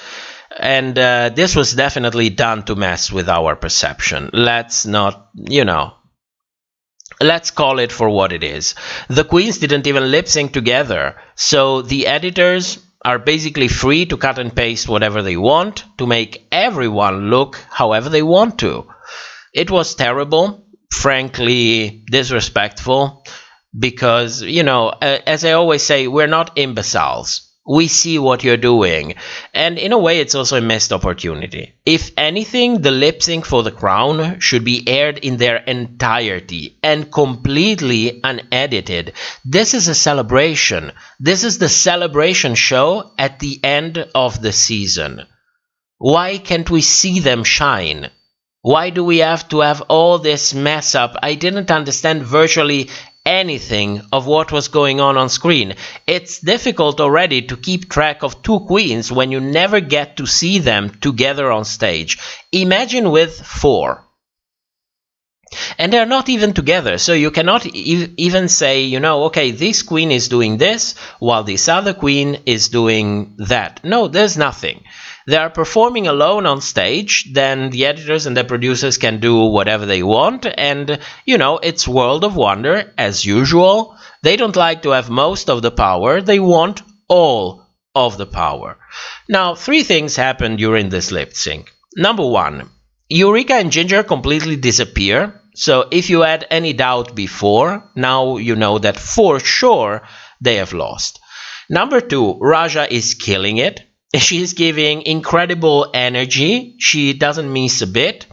And this was definitely done to mess with our perception. Let's not, you know, let's call it for what it is. The queens didn't even lip sync together, so the editors are basically free to cut and paste whatever they want to make everyone look however they want to. It was terrible, frankly disrespectful, because, you know, as I always say, we're not imbeciles. We see what you're doing. And in a way, it's also a missed opportunity. If anything, the lip sync for the crown should be aired in their entirety and completely unedited. This is a celebration. This is the celebration show at the end of the season. Why can't we see them shine? Why do we have to have all this mess up? I didn't understand virtually anything of what was going on screen. It's difficult already to keep track of two queens when you never get to see them together on stage. Imagine with 4. And they're not even together, so you cannot even say, you know, okay, this queen is doing this while this other queen is doing that. No, there's nothing. They are performing alone on stage, then the editors and the producers can do whatever they want, and, you know, it's World of Wonder, as usual. They don't like to have most of the power, they want all of the power. Now, 3 things happened during this lip sync. Number 1, Eureka and Ginger completely disappear, so if you had any doubt before, now you know that for sure they have lost. Number 2, Raja is killing it. She's giving incredible energy. She doesn't miss a bit.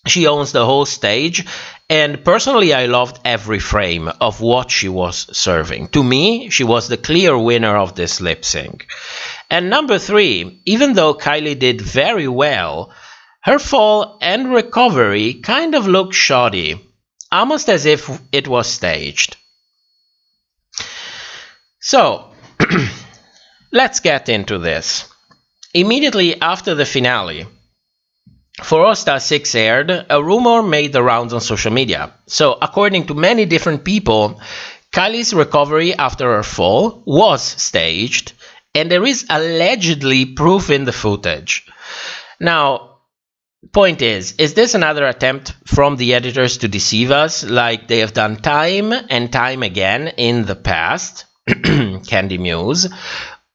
She owns the whole stage. And personally, I loved every frame of what she was serving. To me, she was the clear winner of this lip sync. And number 3, even though Kylie did very well, her fall and recovery kind of looked shoddy, almost as if it was staged. So, let's get into this. Immediately after the finale, for All Star 6 aired, a rumor made the rounds on social media. So, according to many different people, Kylie's recovery after her fall was staged, and there is allegedly proof in the footage. Now, point is this another attempt from the editors to deceive us, like they have done time and time again in the past? Candy Muse.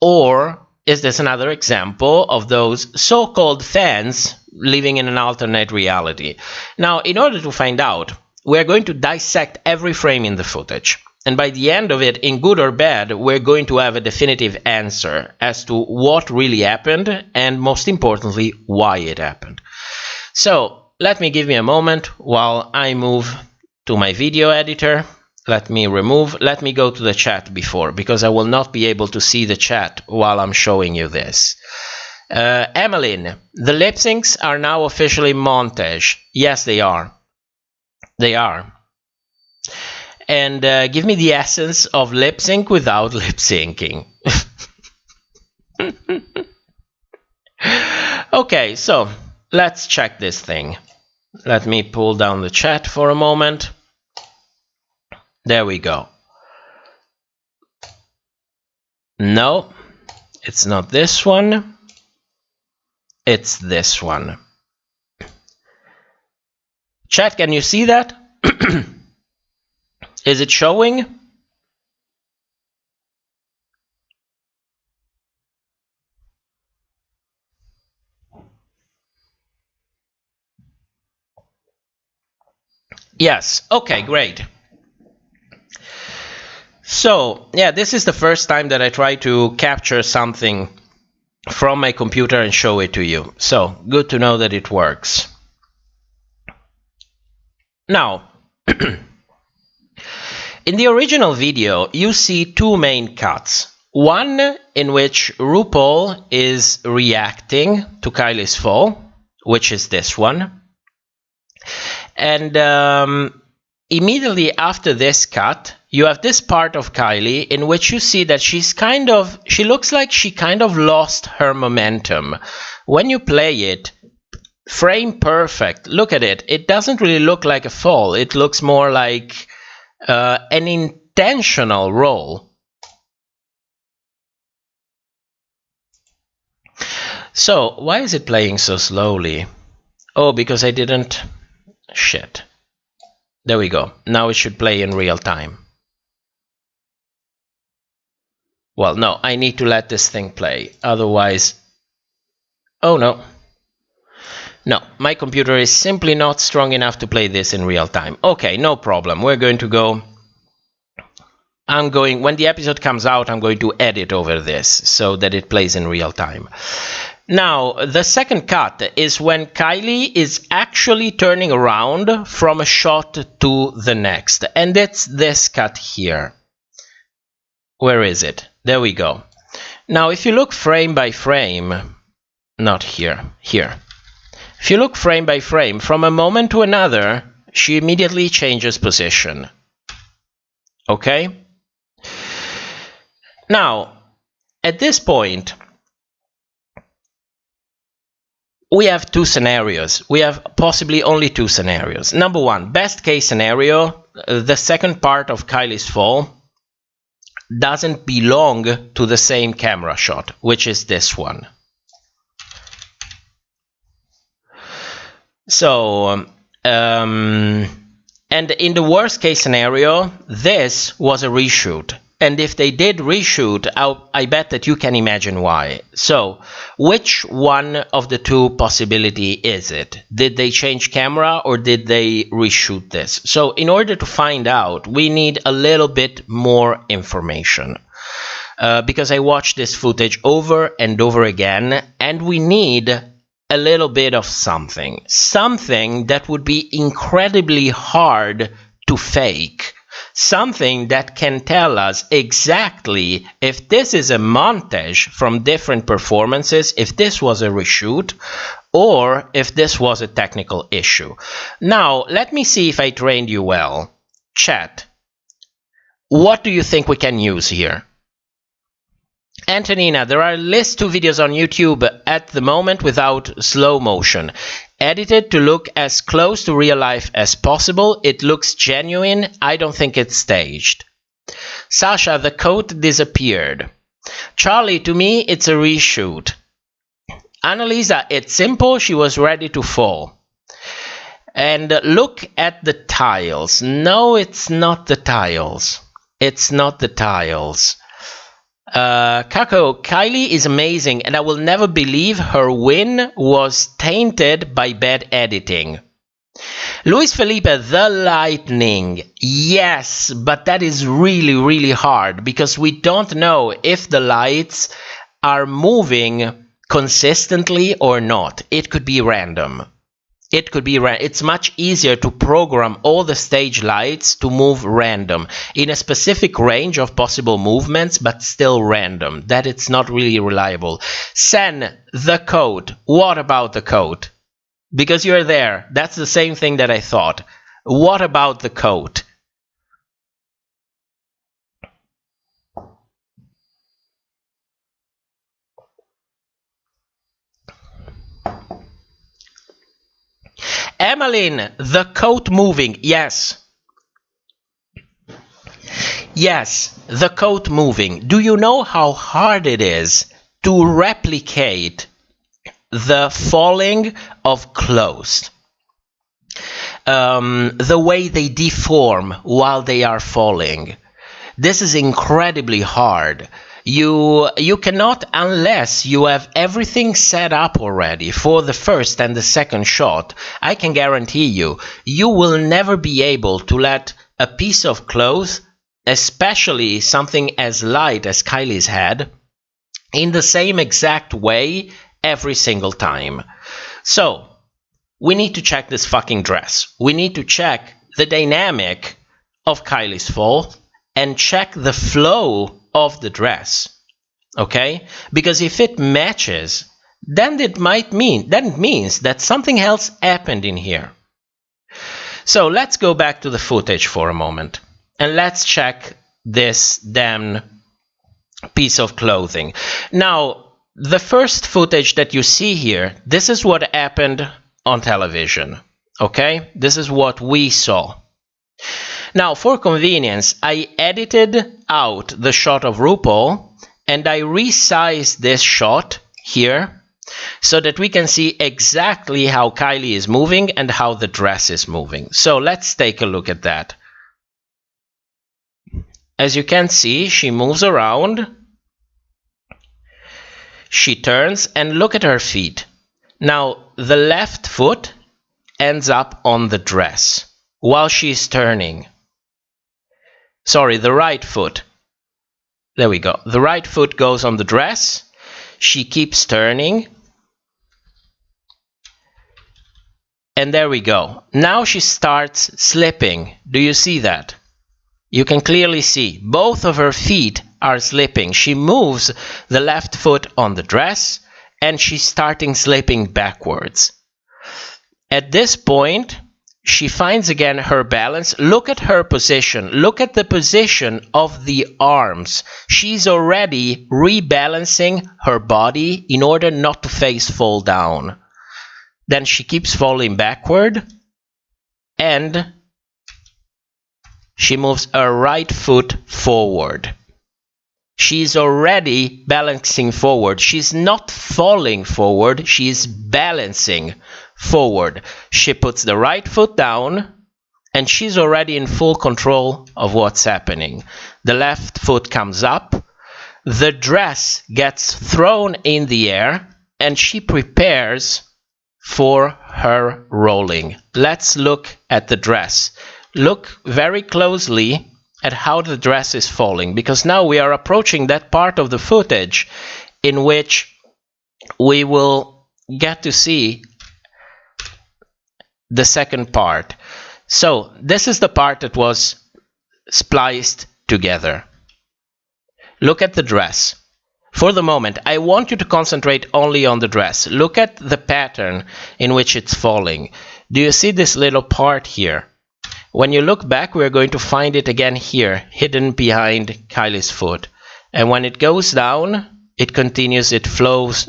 Or is this another example of those so-called fans living in an alternate reality? Now, in order to find out, we're going to dissect every frame in the footage. And by the end of it, in good or bad, we're going to have a definitive answer as to what really happened and, most importantly, why it happened. So, let me give me a moment while I move to my video editor. Let me go to the chat before, because I will not be able to see the chat while I'm showing you this. Emmeline, the lip syncs are now officially montage. Yes, they are. They are. And give me the essence of lip sync without lip syncing. Okay, so let's check this thing. Let me pull down the chat for a moment. There we go. No, it's not this one. It's this one. Chat, can you see that? Is it showing? Yes, okay, great. So, yeah, this is the first time that I try to capture something from my computer and show it to you. So, good to know that it works. Now, in the original video, you see 2 main cuts. One in which RuPaul is reacting to Kylie's fall, which is this one. And immediately after this cut, you have this part of Kylie in which you see that she looks like she kind of lost her momentum. When you play it, frame perfect, look at it. It doesn't really look like a fall. It looks more like an intentional roll. So, why is it playing so slowly? Oh, because I didn't... Shit. There we go. Now it should play in real time. Well, no, I need to let this thing play. Otherwise... Oh, no. No, my computer is simply not strong enough to play this in real time. Okay, no problem. We're going to go when the episode comes out, I'm going to edit over this so that it plays in real time. Now, the second cut is when Kylie is actually turning around from a shot to the next. And it's this cut here. Where is it? There we go. Now, if you look frame by frame, not here, here. If you look frame by frame, from a moment to another, she immediately changes position. Okay? Now, at this point, we have two scenarios. We have possibly only two scenarios. Number one, best case scenario, the second part of Kylie's fall doesn't belong to the same camera shot, which is this one. So, and in the worst case scenario, this was a reshoot. And if they did reshoot, I bet that you can imagine why. So, which one of the two possibility is it? Did they change camera or did they reshoot this? So, in order to find out, we need a little bit more information. Because I watched this footage over and over again, and we need a little bit of something. Something that would be incredibly hard to fake. Something that can tell us exactly if this is a montage from different performances, if this was a reshoot, or if this was a technical issue. Now, let me see if I trained you well. Chat, what do you think we can use here? Antonina, there are at least 2 videos on YouTube at the moment without slow motion. Edited to look as close to real life as possible. It looks genuine. I don't think it's staged. Sasha, the coat disappeared. Charlie, to me, it's a reshoot. Annalisa, it's simple. She was ready to fall. And look at the tiles. No, it's not the tiles. It's not the tiles. Kako, Kylie is amazing, and I will never believe her win was tainted by bad editing. Luis Felipe, the lightning. Yes, but that is really, really hard because we don't know if the lights are moving consistently or not. It could be random. It could be it's much easier to program all the stage lights to move random in a specific range of possible movements, but still random. That it's not really reliable. Sen, the coat. What about the coat? Because you're there. That's the same thing that I thought. What about the coat? Emmeline, the coat moving. Yes. Yes, the coat moving. Do you know how hard it is to replicate the falling of clothes? The way they deform while they are falling. This is incredibly hard. You cannot, unless you have everything set up already for the first and the second shot. I can guarantee you, you will never be able to let a piece of cloth, especially something as light as Kylie's head, in the same exact way every single time. So, we need to check this fucking dress. We need to check the dynamic of Kylie's fall and check the flow of the dress. Okay? Because if it matches, then it means that something else happened in here. So let's go back to the footage for a moment and let's check this damn piece of clothing. Now, the first footage that you see here, this is what happened on television. Okay? This is what we saw. Now, for convenience, I edited out the shot of RuPaul and I resized this shot here so that we can see exactly how Kylie is moving and how the dress is moving. So let's take a look at that. As you can see, she moves around, she turns, and look at her feet. Now, the left foot ends up on the dress while she's turning. Sorry, the right foot. There we go. The right foot goes on the dress. She keeps turning. And there we go. Now she starts slipping. Do you see that? You can clearly see both of her feet are slipping. She moves the left foot on the dress and she's starting slipping backwards. At this point, she finds again her balance. Look at her position. Look at the position of the arms. She's already rebalancing her body in order not to face fall down. Then she keeps falling backward and she moves her right foot forward. She's already balancing forward. She's not falling forward. She's balancing forward. She puts the right foot down and she's already in full control of what's happening. The left foot comes up. The dress gets thrown in the air and she prepares for her rolling. Let's look at the dress. Look very closely at how the dress is falling, because now we are approaching that part of the footage in which we will get to see the second part. So this is the part that was spliced together. Look at the dress. For the moment, I want you to concentrate only on the dress. Look at the pattern in which it's falling. Do you see this little part here? When you look back, we're going to find it again here, hidden behind Kylie's foot. And when it goes down, it continues, it flows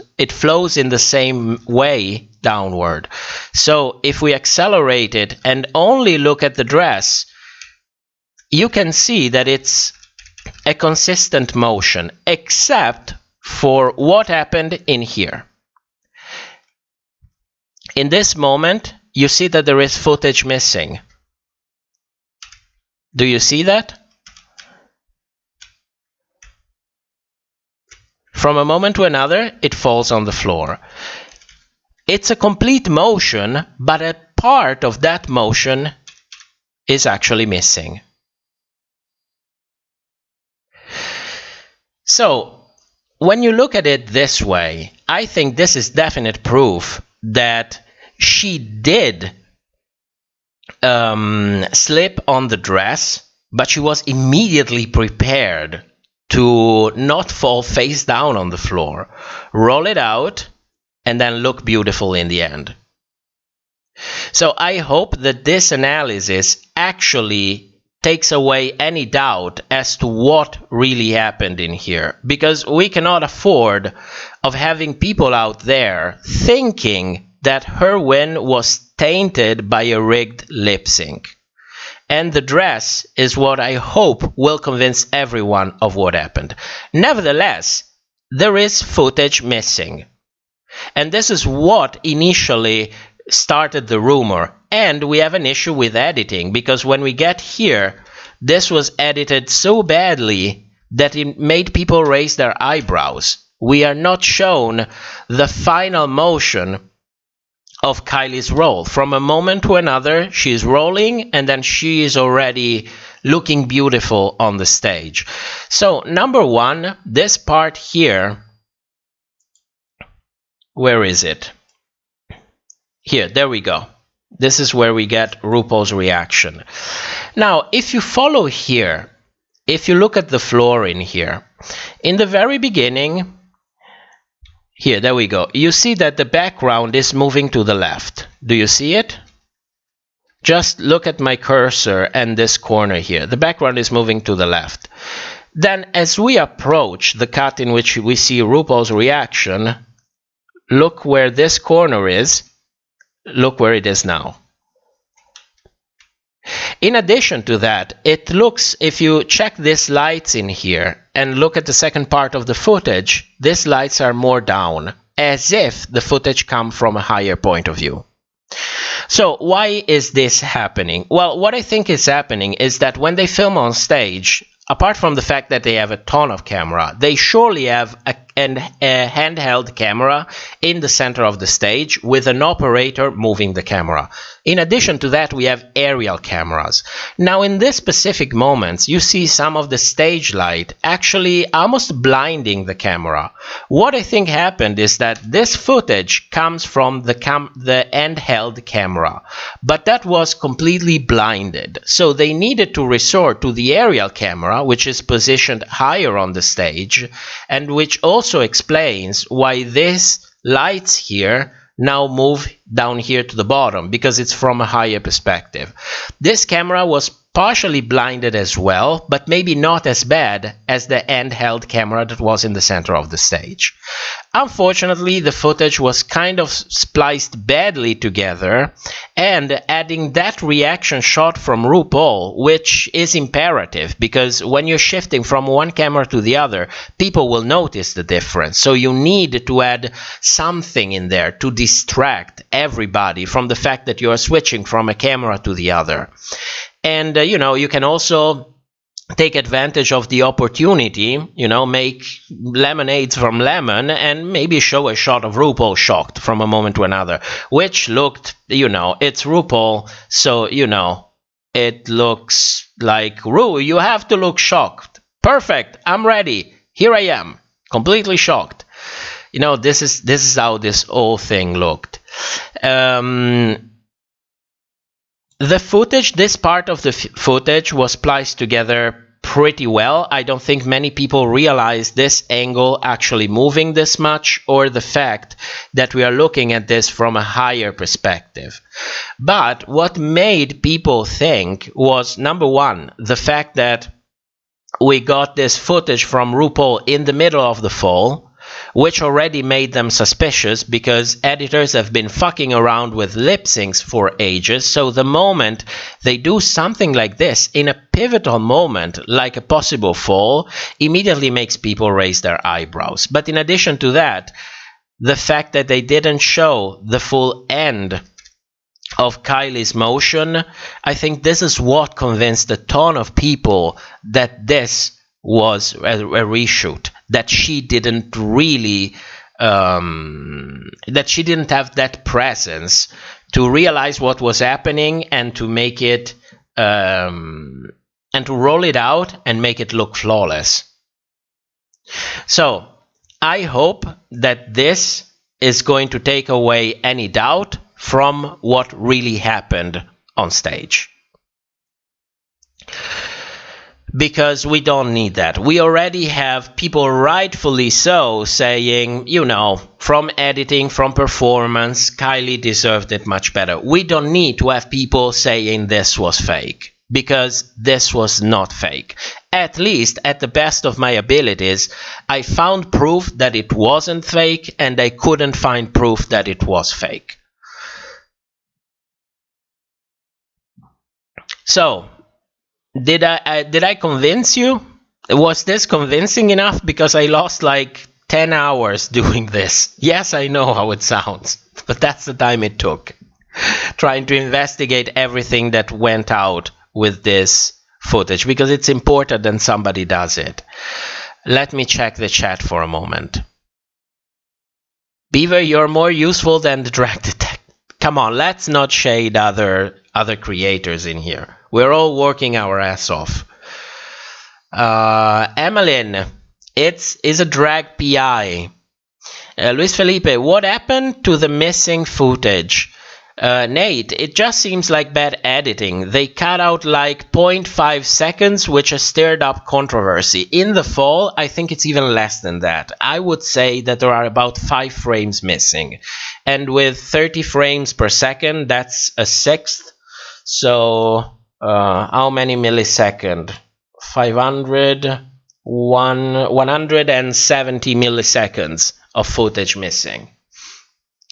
in the same way downward. So if we accelerate it and only look at the dress, you can see that it's a consistent motion, except for what happened in here. In this moment, you see that there is footage missing. Do you see that? From a moment to another, it falls on the floor. It's a complete motion, but a part of that motion is actually missing. So, when you look at it this way, I think this is definite proof that she did slip on the dress, but she was immediately prepared to not fall face down on the floor, roll it out, and then look beautiful in the end. So I hope that this analysis actually takes away any doubt as to what really happened in here, because we cannot afford of having people out there thinking that her win was tainted by a rigged lip sync. And the dress is what I hope will convince everyone of what happened. Nevertheless, there is footage missing. And this is what initially started the rumor. And we have an issue with editing, because when we get here, this was edited so badly that it made people raise their eyebrows. We are not shown the final motion of Kylie's roll. From a moment to another, she's rolling and then she is already looking beautiful on the stage. So, number one, this part here, where is it? Here, there we go. This is where we get RuPaul's reaction. Now, if you follow here, if you look at the floor in here, in the very beginning, here, there we go. You see that the background is moving to the left. Do you see it? Just look at my cursor and this corner here. The background is moving to the left. Then, as we approach the cut in which we see RuPaul's reaction, look where this corner is. Look where it is now. In addition to that, it looks, if you check these lights in here and look at the second part of the footage, these lights are more down, as if the footage come from a higher point of view. So why is this happening? Well, what I think is happening is that when they film on stage, apart from the fact that they have a ton of camera, they surely have handheld camera in the center of the stage with an operator moving the camera. In addition to that, we have aerial cameras. Now, in this specific moments, you see some of the stage light actually almost blinding the camera. What I think happened is that this footage comes from the handheld camera, but that was completely blinded. So they needed to resort to the aerial camera, which is positioned higher on the stage, and which also explains why these lights here now move down here to the bottom, because it's from a higher perspective. This camera was partially blinded as well, but maybe not as bad as the handheld camera that was in the center of the stage. Unfortunately, the footage was kind of spliced badly together, and adding that reaction shot from RuPaul, which is imperative, because when you're shifting from one camera to the other, people will notice the difference. So you need to add something in there to distract everybody from the fact that you are switching from a camera to the other. And, you can also take advantage of the opportunity, make lemonades from lemon and maybe show a shot of RuPaul shocked from a moment to another, which looked, it's RuPaul, so, it looks like, Ru, you have to look shocked. Perfect, I'm ready. Here I am, completely shocked. This is how this whole thing looked. The footage, this part of the footage was spliced together pretty well. I don't think many people realize this angle actually moving this much, or the fact that we are looking at this from a higher perspective. But what made people think was, number one, the fact that we got this footage from RuPaul in the middle of the fall, which already made them suspicious because editors have been fucking around with lip syncs for ages. So the moment they do something like this in a pivotal moment, like a possible fall, immediately makes people raise their eyebrows. But in addition to that, the fact that they didn't show the full end of Kylie's motion, I think this is what convinced a ton of people that this was a reshoot, that she didn't really that she didn't have that presence to realize what was happening and to make it and to roll it out and make it look flawless. So I hope that this is going to take away any doubt from what really happened on stage, because we don't need that. We already have people, rightfully so, saying, from editing, from performance, Kylie deserved it much better. We don't need to have people saying this was fake, because this was not fake. At least, at the best of my abilities, I found proof that it wasn't fake, and I couldn't find proof that it was fake. So, did I convince you? Was this convincing enough? Because I lost like 10 hours doing this. Yes, I know how it sounds, but that's the time it took, trying to investigate everything that went out with this footage, because it's important that somebody does it. Let me check the chat for a moment. Beaver, you're more useful than the drag detective. Come on, let's not shade other creators in here. We're all working our ass off. Emmeline, is a drag PI. Luis Felipe, what happened to the missing footage? Nate, it just seems like bad editing. They cut out like 0.5 seconds, which has stirred up controversy. In the fall, I think it's even less than that. I would say that there are about 5 frames missing. And with 30 frames per second, that's a sixth. So, how many milliseconds? 170 milliseconds of footage missing.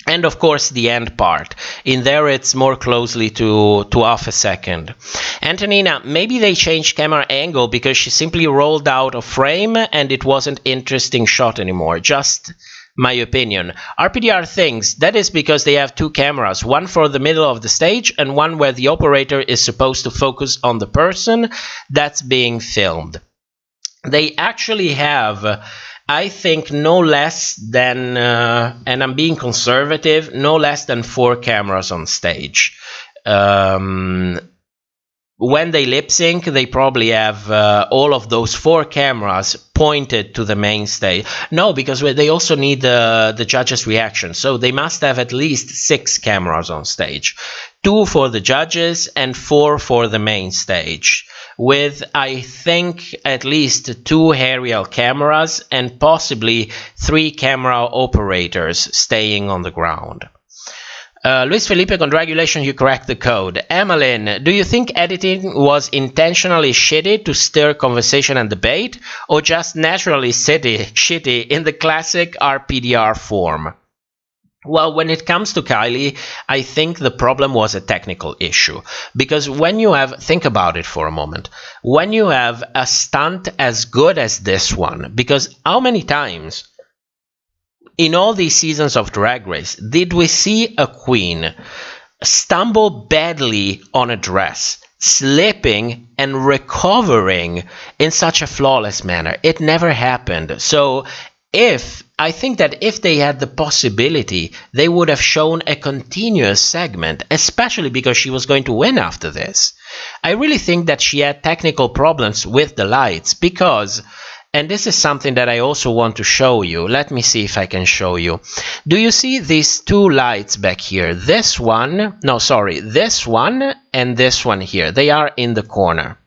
And of course the end part. In there it's more closely to half a second. Antonina, maybe they changed camera angle because she simply rolled out a frame and it wasn't interesting shot anymore. Just my opinion. RPDR thinks that is because they have 2 cameras, one for the middle of the stage and one where the operator is supposed to focus on the person that's being filmed. They actually have I think no less than, and I'm being conservative, no less than 4 cameras on stage. When they lip sync, they probably have all of those 4 cameras pointed to the main stage. No, because they also need the judges' reaction. So they must have at least 6 cameras on stage. 2 for the judges and 4 for the main stage. With, I think, at least 2 aerial cameras and possibly 3 camera operators staying on the ground. Luis Felipe, congratulations, you cracked the code. Emmeline, do you think editing was intentionally shitty to stir conversation and debate, or just naturally shitty in the classic RPDR form? Well, when it comes to Kylie, I think the problem was a technical issue. Because when you have, think about it for a moment, when you have a stunt as good as this one, because how many times in all these seasons of Drag Race did we see a queen stumble badly on a dress, slipping and recovering in such a flawless manner? It never happened. So I think that if they had the possibility, they would have shown a continuous segment, especially because she was going to win after this. I really think that she had technical problems with the lights because, and this is something that I also want to show you. Let me see if I can show you. Do you see these 2 lights back here? This one and this one here. They are in the corner.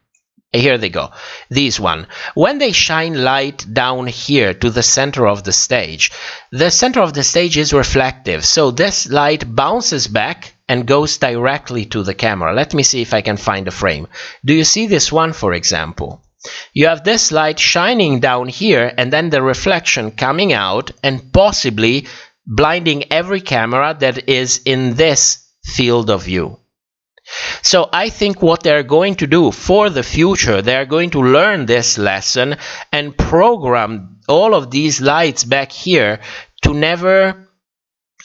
Here they go. These one. When they shine light down here to the center of the stage is reflective. So this light bounces back and goes directly to the camera. Let me see if I can find a frame. Do you see this one, for example? You have this light shining down here and then the reflection coming out and possibly blinding every camera that is in this field of view. So I think what they're going to do for the future, they're going to learn this lesson and program all of these lights back here to never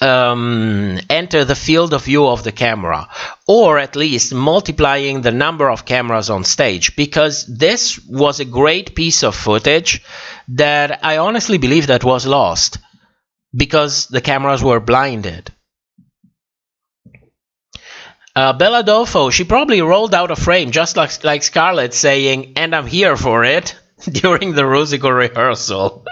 enter the field of view of the camera, or at least multiplying the number of cameras on stage, because this was a great piece of footage that I honestly believe that was lost because the cameras were blinded. Bella Dolfo, she probably rolled out a frame just like Scarlett saying, "And I'm here for it," during the Rusical rehearsal.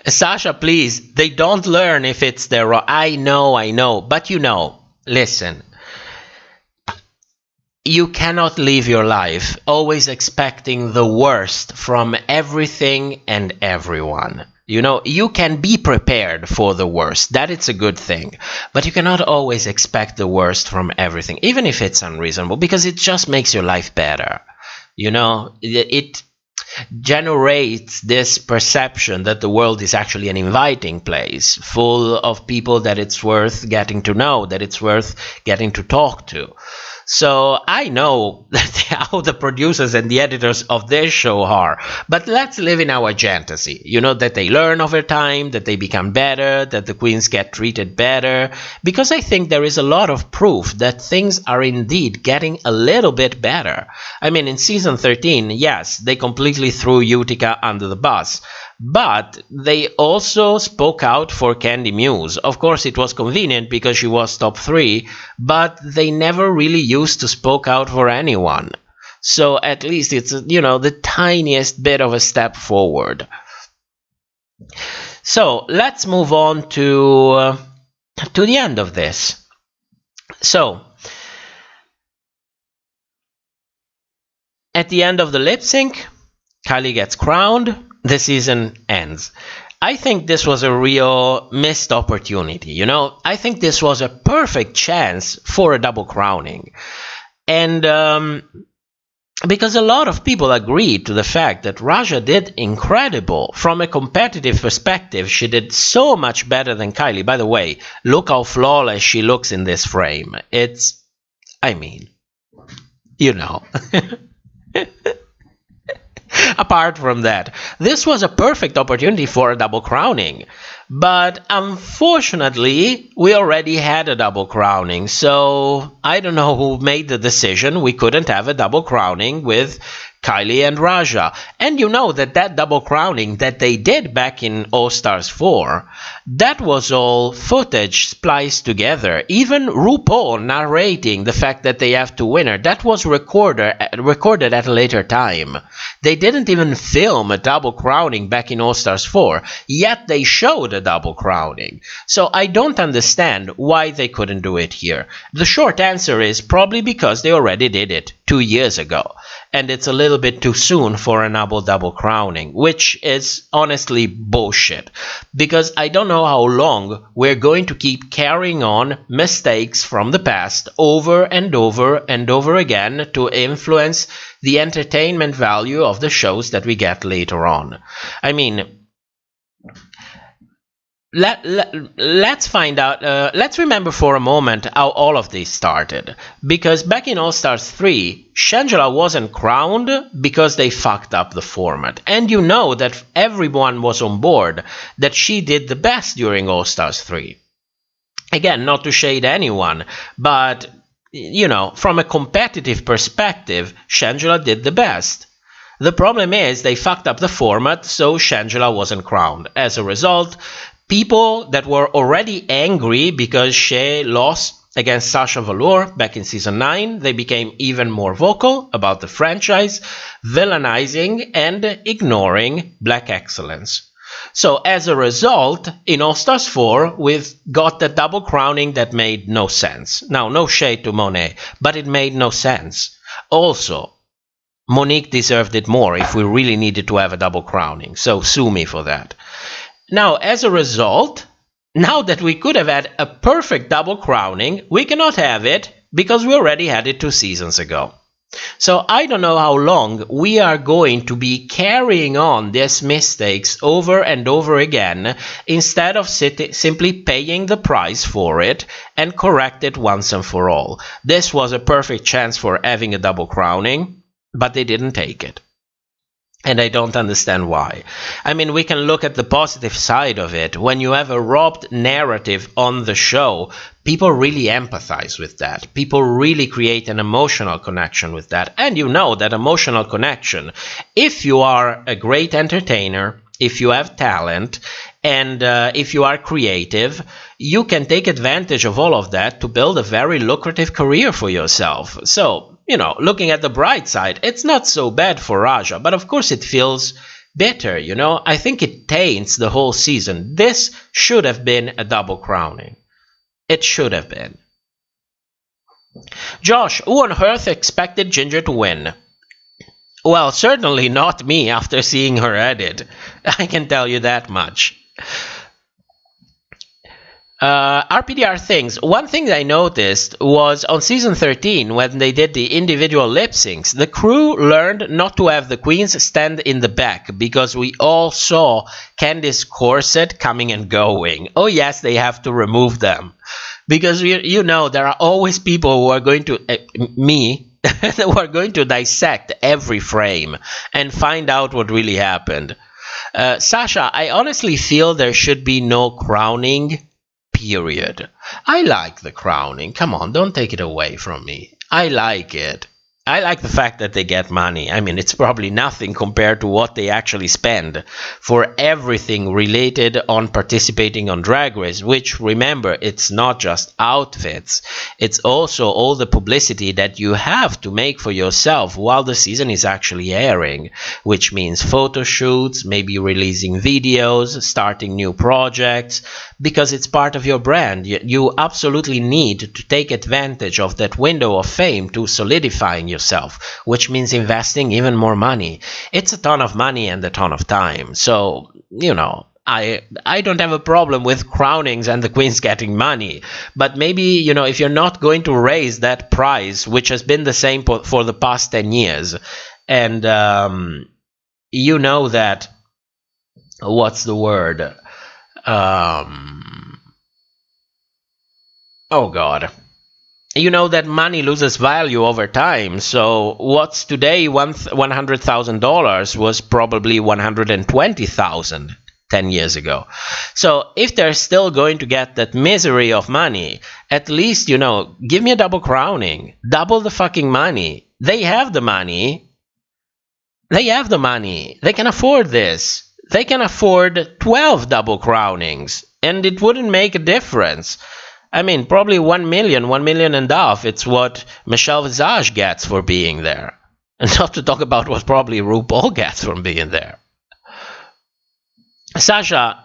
Sasha, please, they don't learn if it's their wrong. I know, but listen, you cannot live your life always expecting the worst from everything and everyone. You can be prepared for the worst. That it's a good thing. But you cannot always expect the worst from everything, even if it's unreasonable, because it just makes your life better. It generates this perception that the world is actually an inviting place, full of people that it's worth getting to know, that it's worth getting to talk to. So I know how the producers and the editors of this show are, but let's live in our fantasy. That they learn over time, that they become better, that the queens get treated better, because I think there is a lot of proof that things are indeed getting a little bit better. I mean, in season 13, yes, they completely threw Utica under the bus, but they also spoke out for Candy Muse. Of course, it was convenient because she was top 3, but they never really used to spoke out for anyone. So at least it's, the tiniest bit of a step forward. So let's move on to the end of this. So at the end of the lip sync, Kylie gets crowned. The season ends. I think this was a real missed opportunity. I think this was a perfect chance for a double crowning. And because a lot of people agreed to the fact that Raja did incredible. From a competitive perspective, she did so much better than Kylie. By the way, look how flawless she looks in this frame. Apart from that, this was a perfect opportunity for a double crowning. But unfortunately, we already had a double crowning. So I don't know who made the decision. We couldn't have a double crowning with Kylie and Raja. And you know that double crowning that they did back in All Stars 4, that was all footage spliced together. Even RuPaul narrating the fact that they have two winners, that was recorded at a later time. They didn't even film a double crowning back in All Stars 4, yet they showed a double crowning. So I don't understand why they couldn't do it here. The short answer is probably because they already did it 2 years ago, and it's a little bit too soon for a double crowning, which is honestly bullshit, because I don't know how long we're going to keep carrying on mistakes from the past over and over and over again to influence the entertainment value of the shows that we get later on. I mean, let's find out, let's remember for a moment how all of this started. Because back in All Stars 3, Shangela wasn't crowned because they fucked up the format. And you know that everyone was on board that she did the best during All Stars 3. Again, not to shade anyone, but, you know, from a competitive perspective, Shangela did the best. The problem is they fucked up the format, so Shangela wasn't crowned. As a result, people that were already angry because she lost against Sasha Velour back in season 9, they became even more vocal about the franchise, villainizing and ignoring Black excellence. So as a result, in All Stars 4, we've got the double crowning that made no sense. Now, no shade to Monet, but it made no sense. Also, Monique deserved it more if we really needed to have a double crowning, so sue me for that. Now, as a result, now that we could have had a perfect double crowning, we cannot have it because we already had it 2 seasons ago. So I don't know how long we are going to be carrying on these mistakes over and over again instead of simply paying the price for it and correct it once and for all. This was a perfect chance for having a double crowning, but they didn't take it. And I don't understand why. I mean, we can look at the positive side of it. When you have a robbed narrative on the show, people really empathize with that. People really create an emotional connection with that. And you know that emotional connection, if you are a great entertainer, if you have talent, and if you are creative, you can take advantage of all of that to build a very lucrative career for yourself. So, you know, looking at the bright side, it's not so bad for Raja, but of course it feels bitter, you know. I think it taints the whole season. This should have been a double crowning. It should have been. Josh, who on earth expected Ginger to win? Well, certainly not me after seeing her edit. I can tell you that much. RPDR things. One thing that I noticed was on season 13, when they did the individual lip syncs, the crew learned not to have the queens stand in the back because we all saw Candice's corset coming and going. Oh yes, they have to remove them. Because you know, there are always people who are going to, who are going to dissect every frame and find out what really happened. Sasha, I honestly feel there should be no crowning. Period. I like the crowning. Come on, don't take it away from me. I like it. I like the fact that they get money. I mean, it's probably nothing compared to what they actually spend for everything related on participating on Drag Race, which, remember, it's not just outfits. It's also all the publicity that you have to make for yourself while the season is actually airing, which means photo shoots, maybe releasing videos, starting new projects, because it's part of your brand. You absolutely need to take advantage of that window of fame to solidifying yourself, which means investing even more money. It's a ton of money and a ton of time. So, you know, I don't have a problem with crownings and the queens getting money. But maybe, you know, if you're not going to raise that price, which has been the same for the past 10 years, and you know that, what's the word? Oh God. You know that money loses value over time. So what's today $100,000 was probably $120,000 10 years ago. So if they're still going to get that misery of money, at least, you know, give me a double crowning. Double the fucking money. They have the money. They have the money. They can afford this. They can afford 12 double crownings, and it wouldn't make a difference. I mean, probably 1 million, 1 million and a half. It's what Michelle Visage gets for being there. And not to talk about what probably RuPaul gets from being there. Sasha,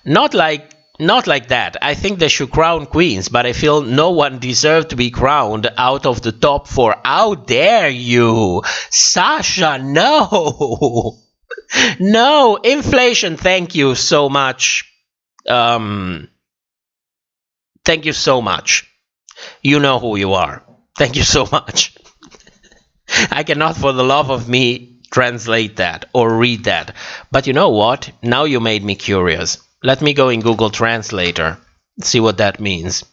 not like that. I think they should crown queens, but I feel no one deserved to be crowned out of the top 4. How dare you? Sasha, no! No! Inflation, thank you so much. Thank you so much. You know who you are. Thank you so much. I cannot for the love of me translate that or read that. But you know what? Now you made me curious. Let me go in Google Translator. See what that means.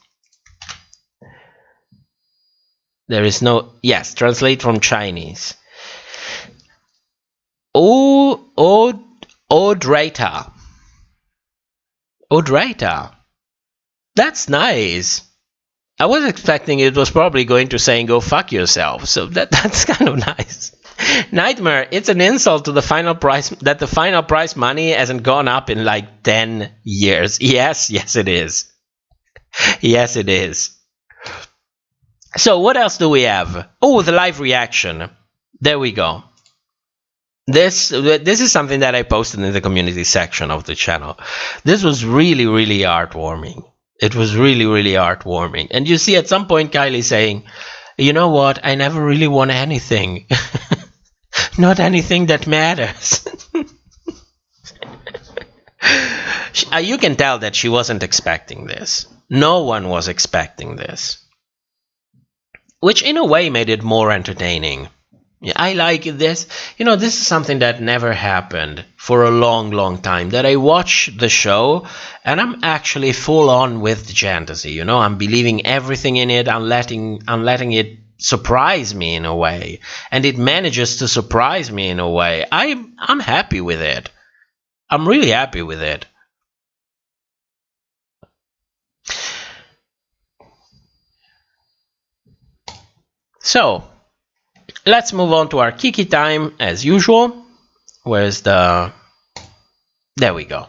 There is no... Yes, translate from Chinese. Odrata. Odrata. That's nice. I was expecting it was probably going to say go fuck yourself. So that's kind of nice. Nightmare, it's an insult to the final price that the final price money hasn't gone up in like 10 years. Yes, it is. Yes, it is. So what else do we have? Oh, the live reaction. There we go. This is something that I posted in the community section of the channel. This was really, really heartwarming. It was really, really heartwarming. And you see at some point Kylie saying, you know what, I never really won anything. Not anything that matters. You can tell that she wasn't expecting this. No one was expecting this. Which in a way made it more entertaining. Yeah, I like this. You know, this is something that never happened for a long, long time. That I watch the show and I'm actually full on with the fantasy. You know, I'm believing everything in it. I'm letting it surprise me in a way, and it manages to surprise me in a way. I'm happy with it. I'm really happy with it. So let's move on to our Kiki time as usual. Where's the... There we go.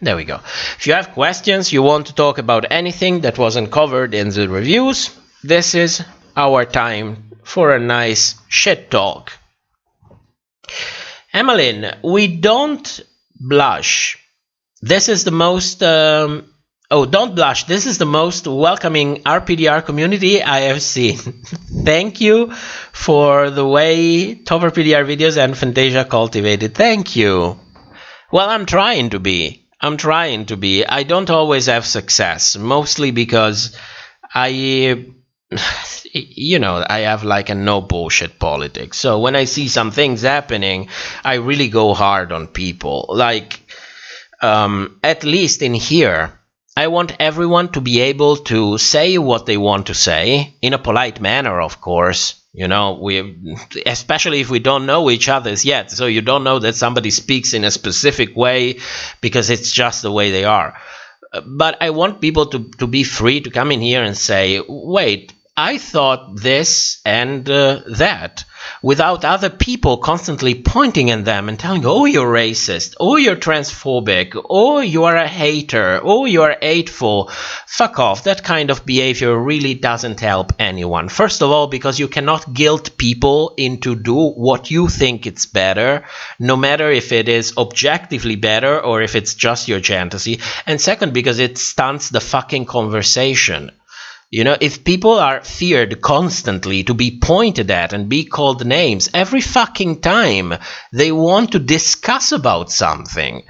There we go. If you have questions, you want to talk about anything that wasn't covered in the reviews, this is our time for a nice shit talk. Emmeline, we don't blush. This is the most... don't blush. This is the most welcoming RPDR community I have seen. Thank you for the way top RPDR videos and Fantasia cultivated. Thank you. Well, I'm trying to be. I don't always have success, mostly because I have like a no bullshit politics. So when I see some things happening, I really go hard on people. Like, at least in here, I want everyone to be able to say what they want to say in a polite manner, of course. You know, especially if we don't know each other's yet. So you don't know that somebody speaks in a specific way because it's just the way they are. But I want people to be free to come in here and say, wait, I thought this and that, without other people constantly pointing at them and telling, oh, you're racist, oh, you're transphobic, oh, you are a hater, oh, you are hateful. Fuck off. That kind of behavior really doesn't help anyone. First of all, because you cannot guilt people into do what you think it's better, no matter if it is objectively better or if it's just your fantasy. And second, because it stunts the fucking conversation. You know, if people are feared constantly to be pointed at and be called names every fucking time they want to discuss about something,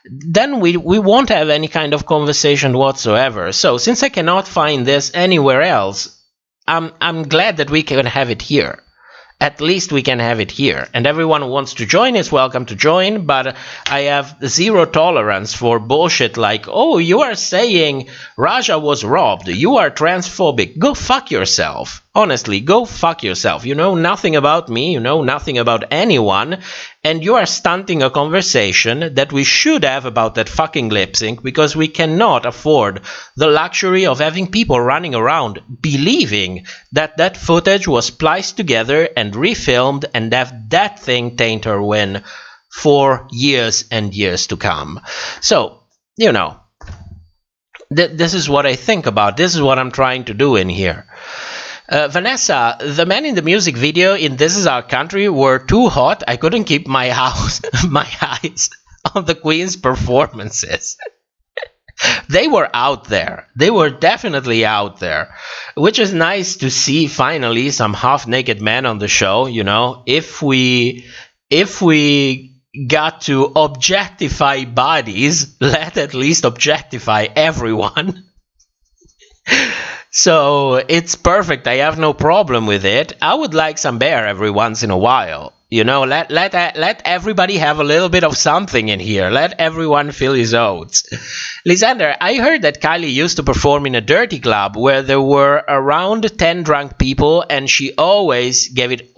then we won't have any kind of conversation whatsoever. So since I cannot find this anywhere else, I'm glad that we can have it here. At least we can have it here. And everyone who wants to join is welcome to join, but I have zero tolerance for bullshit like, oh, you are saying Raja was robbed, you are transphobic, go fuck yourself. Honestly, go fuck yourself. You know nothing about me, you know nothing about anyone, and you are stunting a conversation that we should have about that fucking lip sync, because we cannot afford the luxury of having people running around believing that that footage was spliced together and refilmed and have that thing taint her win for years and years to come. So, you know, this is what I think about. This is what I'm trying to do in here. Vanessa, the men in the music video in This Is Our Country were too hot. I couldn't keep my eyes on the Queen's performances. They were out there. They were definitely out there, which is nice to see finally some half-naked men on the show. You know, if we got to objectify bodies, let at least objectify everyone. So it's perfect. I have no problem with it. I would like some bear every once in a while. You know, let everybody have a little bit of something in here. Let everyone feel his oats. Lysander, I heard that Kylie used to perform in a dirty club where there were around 10 drunk people, and she always gave it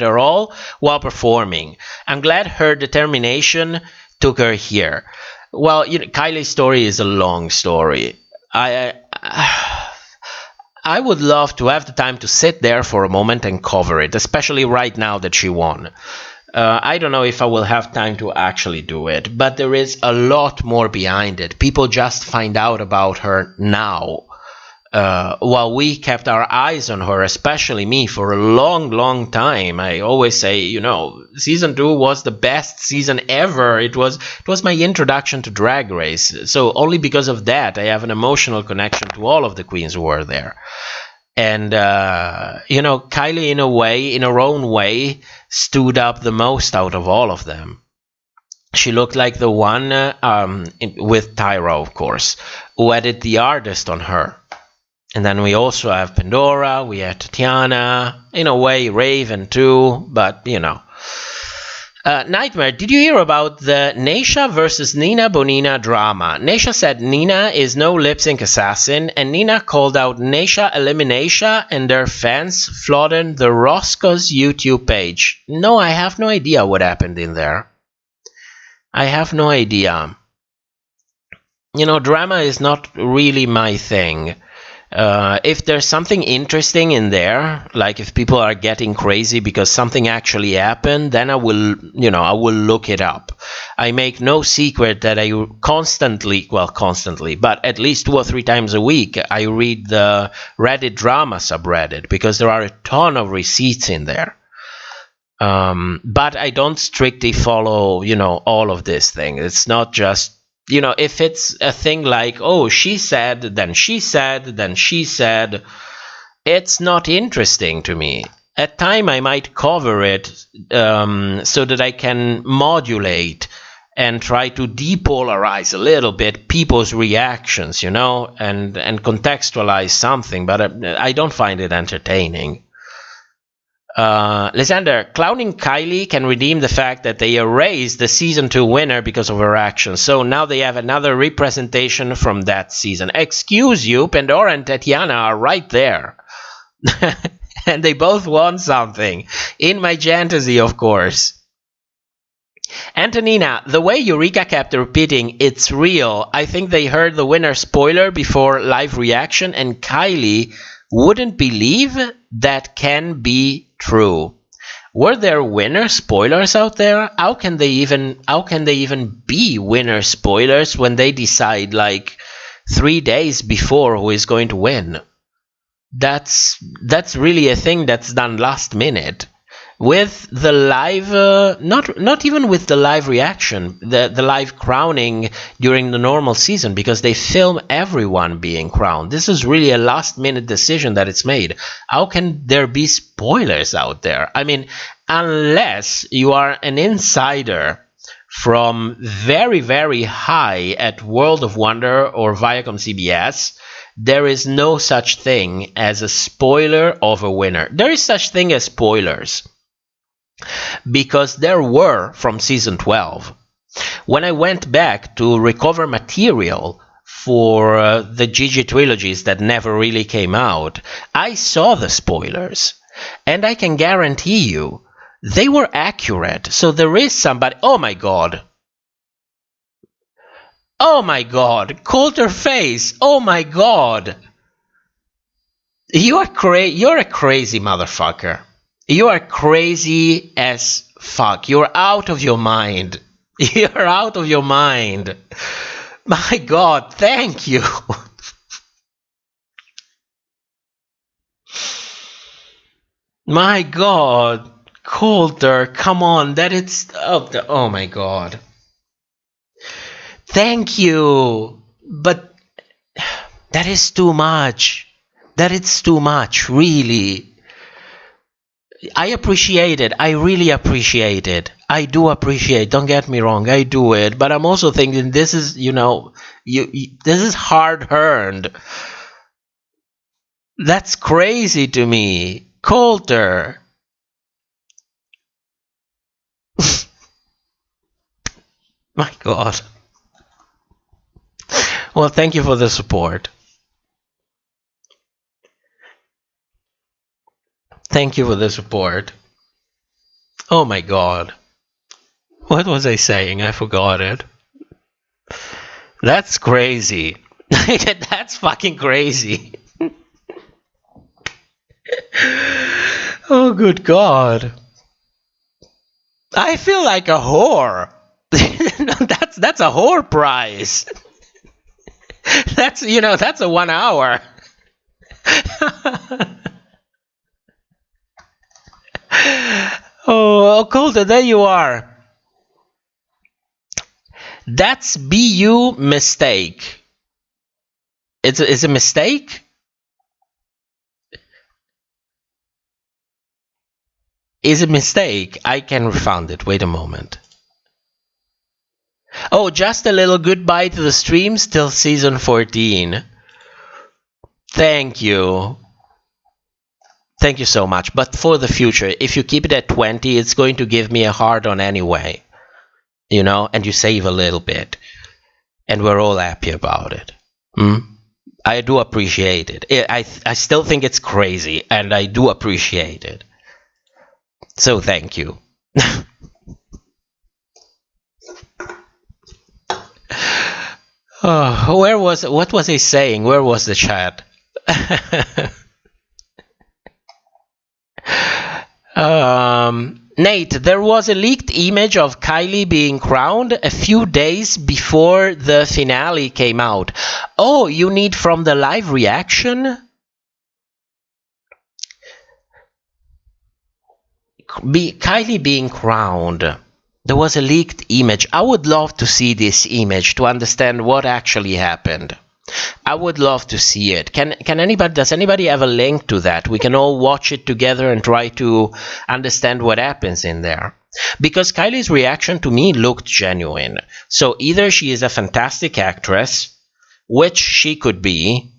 her all while performing. I'm glad her determination took her here. Well, you know, Kylie's story is a long story. I would love to have the time to sit there for a moment and cover it, especially right now that she won. I don't know if I will have time to actually do it, but there is a lot more behind it. People just find out about her now, while we kept our eyes on her, especially me, for a long, long time. I always say, you know, season 2 was the best season ever. It was my introduction to Drag Race. So only because of that, I have an emotional connection to all of the queens who were there. And, you know, Kylie, in a way, in her own way, stood up the most out of all of them. She looked like the one, with Tyra, of course, who added the artist on her. And then we also have Pandora, we have Tatiana, in a way Raven too, but you know. Nightmare, did you hear about the Naysha versus Nina Bonina drama? Naysha said Nina is no lip sync assassin, and Nina called out Naysha Elimination and their fans flooding the Roscoe's YouTube page. No, I have no idea what happened in there. I have no idea. You know, drama is not really my thing. If there's something interesting in there, like if people are getting crazy because something actually happened, then I will look it up. I make no secret that I constantly, but at least 2 or 3 times a week, I read the Reddit drama subreddit, because there are a ton of receipts in there. But I don't strictly follow, you know, all of this thing. It's not just, you know, if it's a thing like, oh, she said, then she said, then she said, it's not interesting to me. At time I might cover it so that I can modulate and try to depolarize a little bit people's reactions, you know, and contextualize something, but I don't find it entertaining. Lysander, clowning Kylie can redeem the fact that they erased the season 2 winner because of her actions. So now they have another representation from that season. Excuse you, Pandora and Tatiana are right there. And they both won something. In my fantasy, of course. Antonina, the way Eureka kept repeating, it's real, I think they heard the winner spoiler before live reaction, and Kylie wouldn't believe that can be true. Were there winner spoilers out there? How can they even be winner spoilers when they decide like 3 days before who is going to win? That's really a thing that's done last minute. With the live, not even with the live reaction, the live crowning during the normal season, because they film everyone being crowned. This is really a last minute decision that it's made. How can there be spoilers out there? I mean, unless you are an insider from very, very high at World of Wonder or Viacom CBS, there is no such thing as a spoiler of a winner. There is such thing as spoilers, because there were from season 12. When I went back to recover material for the Gigi trilogies that never really came out, I saw the spoilers, and I can guarantee you they were accurate. So there is somebody. Oh my god. Oh my god. Coulter face. Oh my god. You're a crazy motherfucker. You are crazy as fuck. You're out of your mind. You're out of your mind. My god, thank you. My god, Coulter, come on, oh my god. Thank you. But that is too much. That is too much, really. I appreciate it. I really appreciate it. I do appreciate. Don't get me wrong. I do it. But I'm also thinking this is, this is hard earned. That's crazy to me, Coulter. My God. Well, thank you for the support. Thank you for the support. Oh my god. What was I saying? I forgot it. That's crazy. That's fucking crazy. Oh, good god. I feel like a whore. That's a whore prize. That's a 1 hour. Oh, Coulter, there you are. That's BU mistake. It's a mistake? Is a mistake. I can refund it. Wait a moment. Oh, just a little goodbye to the streams till season 14. Thank you. Thank you so much. But for the future, if you keep it at 20, it's going to give me a hard-on anyway. And you save a little bit. And we're all happy about it. I do appreciate it. I still think it's crazy, and I do appreciate it. So thank you. Oh, what was he saying? Where was the chat? Nate, there was a leaked image of Kylie being crowned a few days before the finale came out. Oh, you need from the live reaction? Kylie being crowned. There was a leaked image. I would love to see this image to understand what actually happened. I would love to see it. Does anybody have a link to that? We can all watch it together and try to understand what happens in there. Because Kylie's reaction to me looked genuine. So either she is a fantastic actress, which she could be,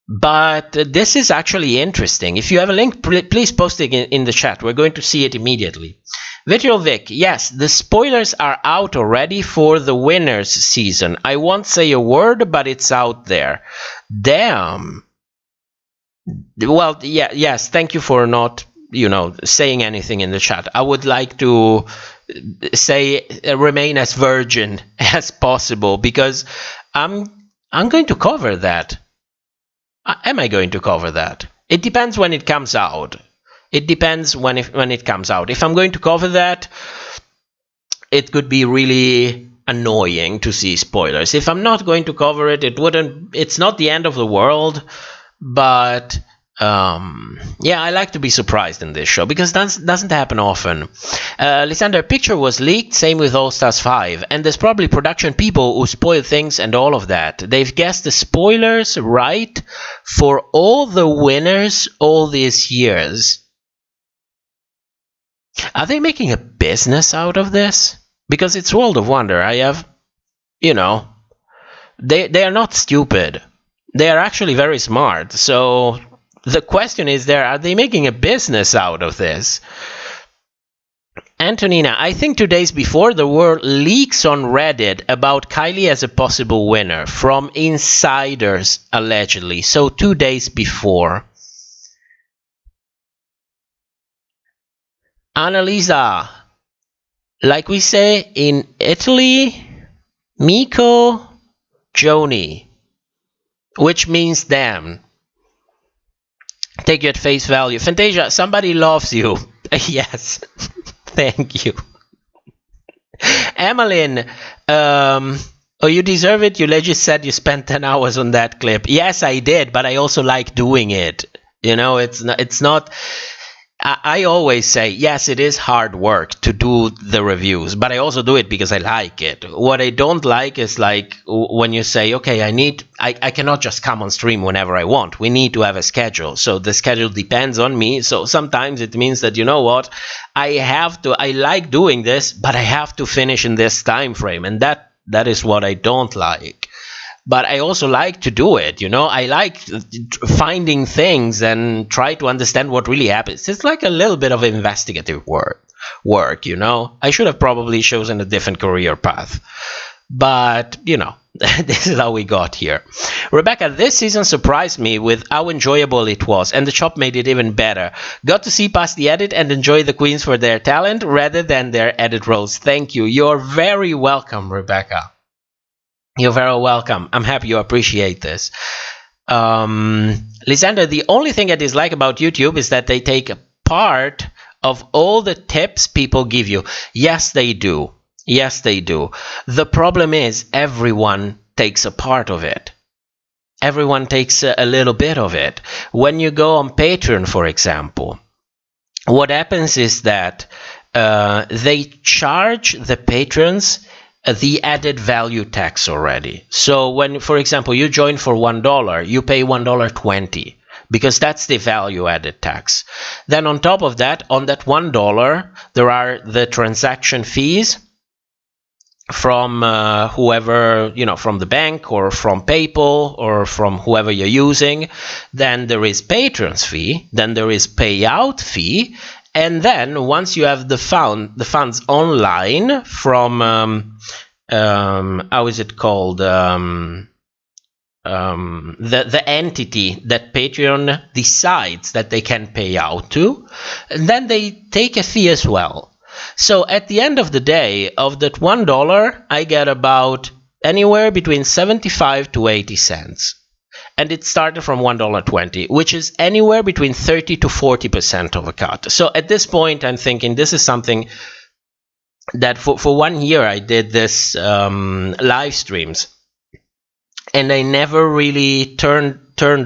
but this is actually interesting. If you have a link, please post it in the chat. We're going to see it immediately. Vitriol Vic, yes, the spoilers are out already for the winners season. I won't say a word, but it's out there. Damn. Well, yeah, yes, thank you for not, saying anything in the chat. I would like to remain as virgin as possible, because I'm going to cover that. Am I going to cover that? It depends when it comes out. It depends when it comes out. If I'm going to cover that, it could be really annoying to see spoilers. If I'm not going to cover it, it's not the end of the world, but yeah, I like to be surprised in this show because that doesn't happen often. Lysander, picture was leaked, same with All Stars 5, and there's probably production people who spoil things and all of that. They've guessed the spoilers right for all the winners all these years. Are they making a business out of this? Because it's World of Wonder. I have, they are not stupid. They are actually very smart. So the question is are they making a business out of this? Antonina, I think 2 days before there were leaks on Reddit about Kylie as a possible winner from insiders, allegedly. So 2 days before. Annalisa, like we say in Italy, Miko Joni, which means damn. Take you at face value. Fantasia, somebody loves you. Yes. Thank you. Emmeline, oh, you deserve it. You just said you spent 10 hours on that clip. Yes, I did, but I also like doing it. You know, it's not. I always say, yes, it is hard work to do the reviews, but I also do it because I like it. What I don't like is like when you say, okay, I cannot just come on stream whenever I want. We need to have a schedule. So the schedule depends on me. So sometimes it means that, you know what, I like doing this, but I have to finish in this time frame. And that is what I don't like. But I also like to do it, you know. I like finding things and try to understand what really happens. It's like a little bit of investigative work, you know. I should have probably chosen a different career path. But, you know, this is how we got here. Rebecca, this season surprised me with how enjoyable it was, and the shop made it even better. Got to see past the edit and enjoy the queens for their talent rather than their edit roles. Thank you. You're very welcome, Rebecca. You're very welcome. I'm happy you appreciate this. Lysander, the only thing I dislike about YouTube is that they take a part of all the tips people give you. Yes, they do. Yes, they do. The problem is everyone takes a part of it. Everyone takes a little bit of it. When you go on Patreon, for example, what happens is that they charge the patrons the added value tax already. So when, for example, you join for $1, you pay $1.20 because that's the value added tax. Then on top of that, on that $1, there are the transaction fees from whoever, you know, from the bank or from PayPal or from whoever you're using. Then there is patrons fee. Then there is payout fee. And then once you have the funds online from how is it called, the entity that Patreon decides that they can pay out to, and then they take a fee as well. So at the end of the day, of that $1, I get about anywhere between 75 to 80 cents. And it started from $1.20, which is anywhere between 30 to 40% of a cut. So at this point, I'm thinking this is something that for 1 year I did this live streams, and I never really turned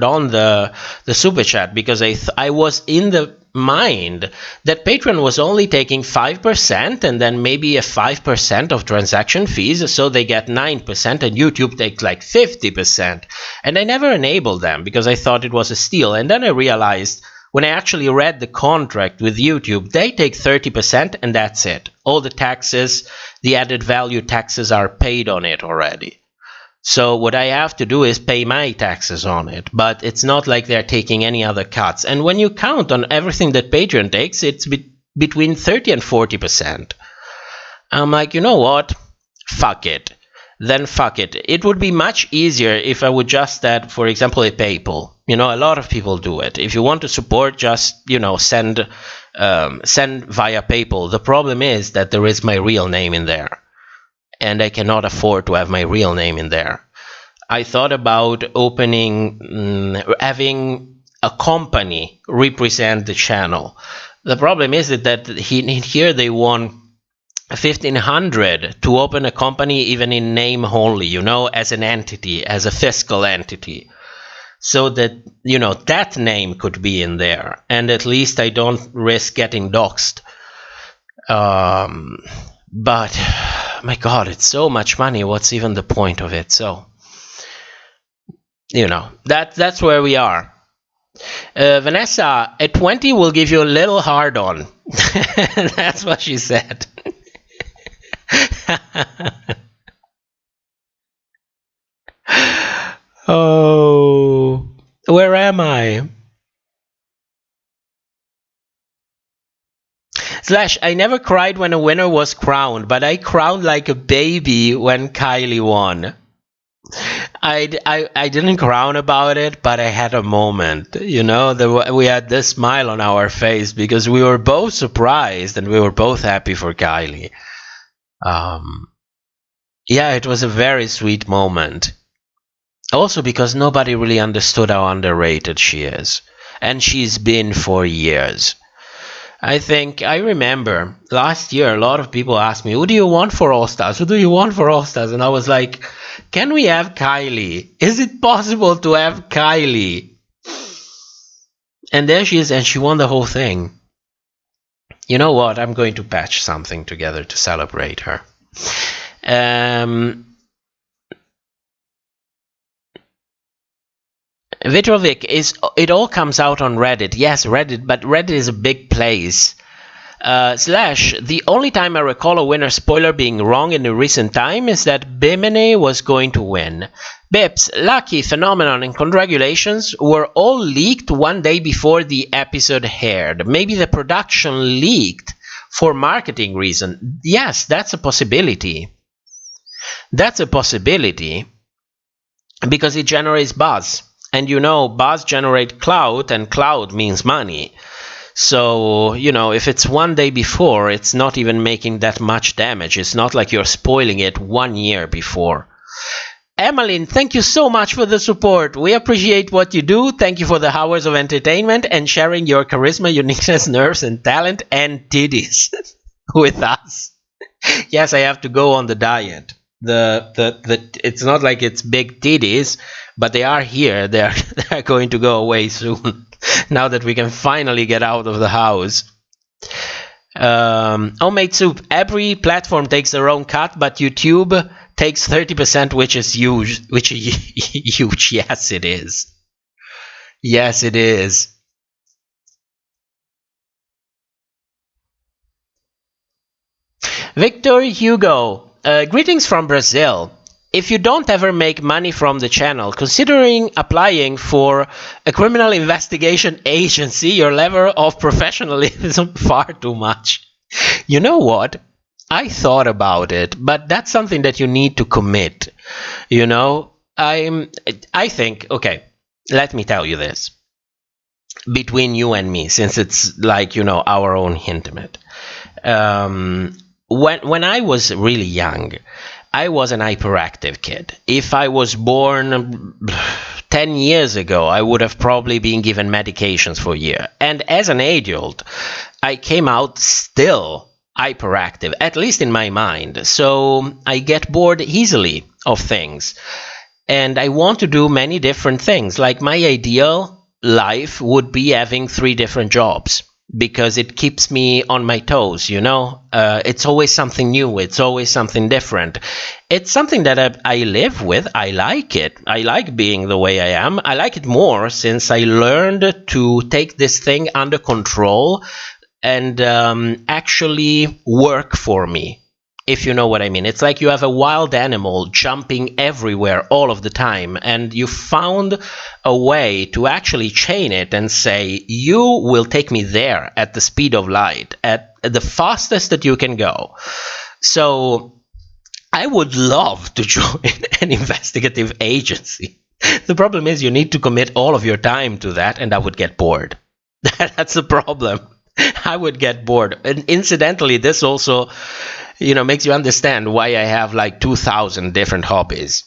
on the super chat because I was in the mind that Patreon was only taking 5% and then maybe a 5% of transaction fees, so they get 9% and YouTube takes like 50%. And I never enabled them because I thought it was a steal. And then I realized when I actually read the contract with YouTube, they take 30% and that's it. All the taxes, the added value taxes are paid on it already. So what I have to do is pay my taxes on it, but it's not like they're taking any other cuts. And when you count on everything that Patreon takes, it's between 30 and 40%. I'm like, you know what? Fuck it. Then fuck it. It would be much easier if I would just add, for example, a PayPal. You know, a lot of people do it. If you want to support, just, you know, send via PayPal. The problem is that there is my real name in there. And I cannot afford to have my real name in there. I thought about having a company represent the channel. The problem is that here they want $1,500 to open a company, even in name only, you know, as an entity, as a fiscal entity. So that, you know, that name could be in there. And at least I don't risk getting doxxed. But my God, it's so much money. What's even the point of it? So, you know, that's where we are. Vanessa, at 20, we'll give you a little hard on. That's what she said. Oh, where am I? Slash, I never cried when a winner was crowned, but I crowned like a baby when Kylie won. I didn't crown about it, but I had a moment. You know, we had this smile on our face because we were both surprised and we were both happy for Kylie. Yeah, it was a very sweet moment. Also because nobody really understood how underrated she is. And she's been for years. I remember last year a lot of people asked me, who do you want for All Stars? Who do you want for All Stars? And I was like, can we have Kylie? Is it possible to have Kylie? And there she is, and she won the whole thing. You know what? I'm going to patch something together to celebrate her. Vitrovic, it all comes out on Reddit. Yes, Reddit, but Reddit is a big place. Slash, the only time I recall a winner spoiler being wrong in the recent time is that Bimini was going to win. Bips, Lucky, Phenomenon, and Congratulations were all leaked one day before the episode aired. Maybe the production leaked for marketing reason. Yes, that's a possibility. That's a possibility because it generates buzz. And you know, buzz generates clout, and clout means money. So, you know, if it's one day before, it's not even making that much damage. It's not like you're spoiling it 1 year before. Emmeline, thank you so much for the support. We appreciate what you do. Thank you for the hours of entertainment and sharing your charisma, uniqueness, nerves, and talent and titties with us. Yes, I have to go on the diet. It's not like it's big titties, but they are here. They're going to go away soon. Now that we can finally get out of the house. Homemade soup. Every platform takes their own cut, but YouTube takes 30%, which is huge. Which is huge. Yes, it is. Yes, it is. Victor Hugo. Greetings from Brazil. If you don't ever make money from the channel, considering applying for a criminal investigation agency, your level of professionalism far too much. You know what? I thought about it, but that's something that you need to commit. You know, I think, okay, let me tell you this. Between you and me, since it's like, you know, our own intimate. When I was really young, I was an hyperactive kid. If I was born 10 years ago, I would have probably been given medications for a year. And as an adult, I came out still hyperactive, at least in my mind. So I get bored easily of things. And I want to do many different things. Like my ideal life would be having 3 different jobs. Because it keeps me on my toes, you know. It's always something new. It's always something different. It's something that I live with. I like it. I like being the way I am. I like it more since I learned to take this thing under control and actually work for me, if you know what I mean. It's like you have a wild animal jumping everywhere all of the time, and you found a way to actually chain it and say, you will take me there at the speed of light, at the fastest that you can go. So I would love to join an investigative agency. The problem is you need to commit all of your time to that, and I would get bored. That's the problem. I would get bored. And incidentally, this also, you know, makes you understand why I have like 2,000 different hobbies.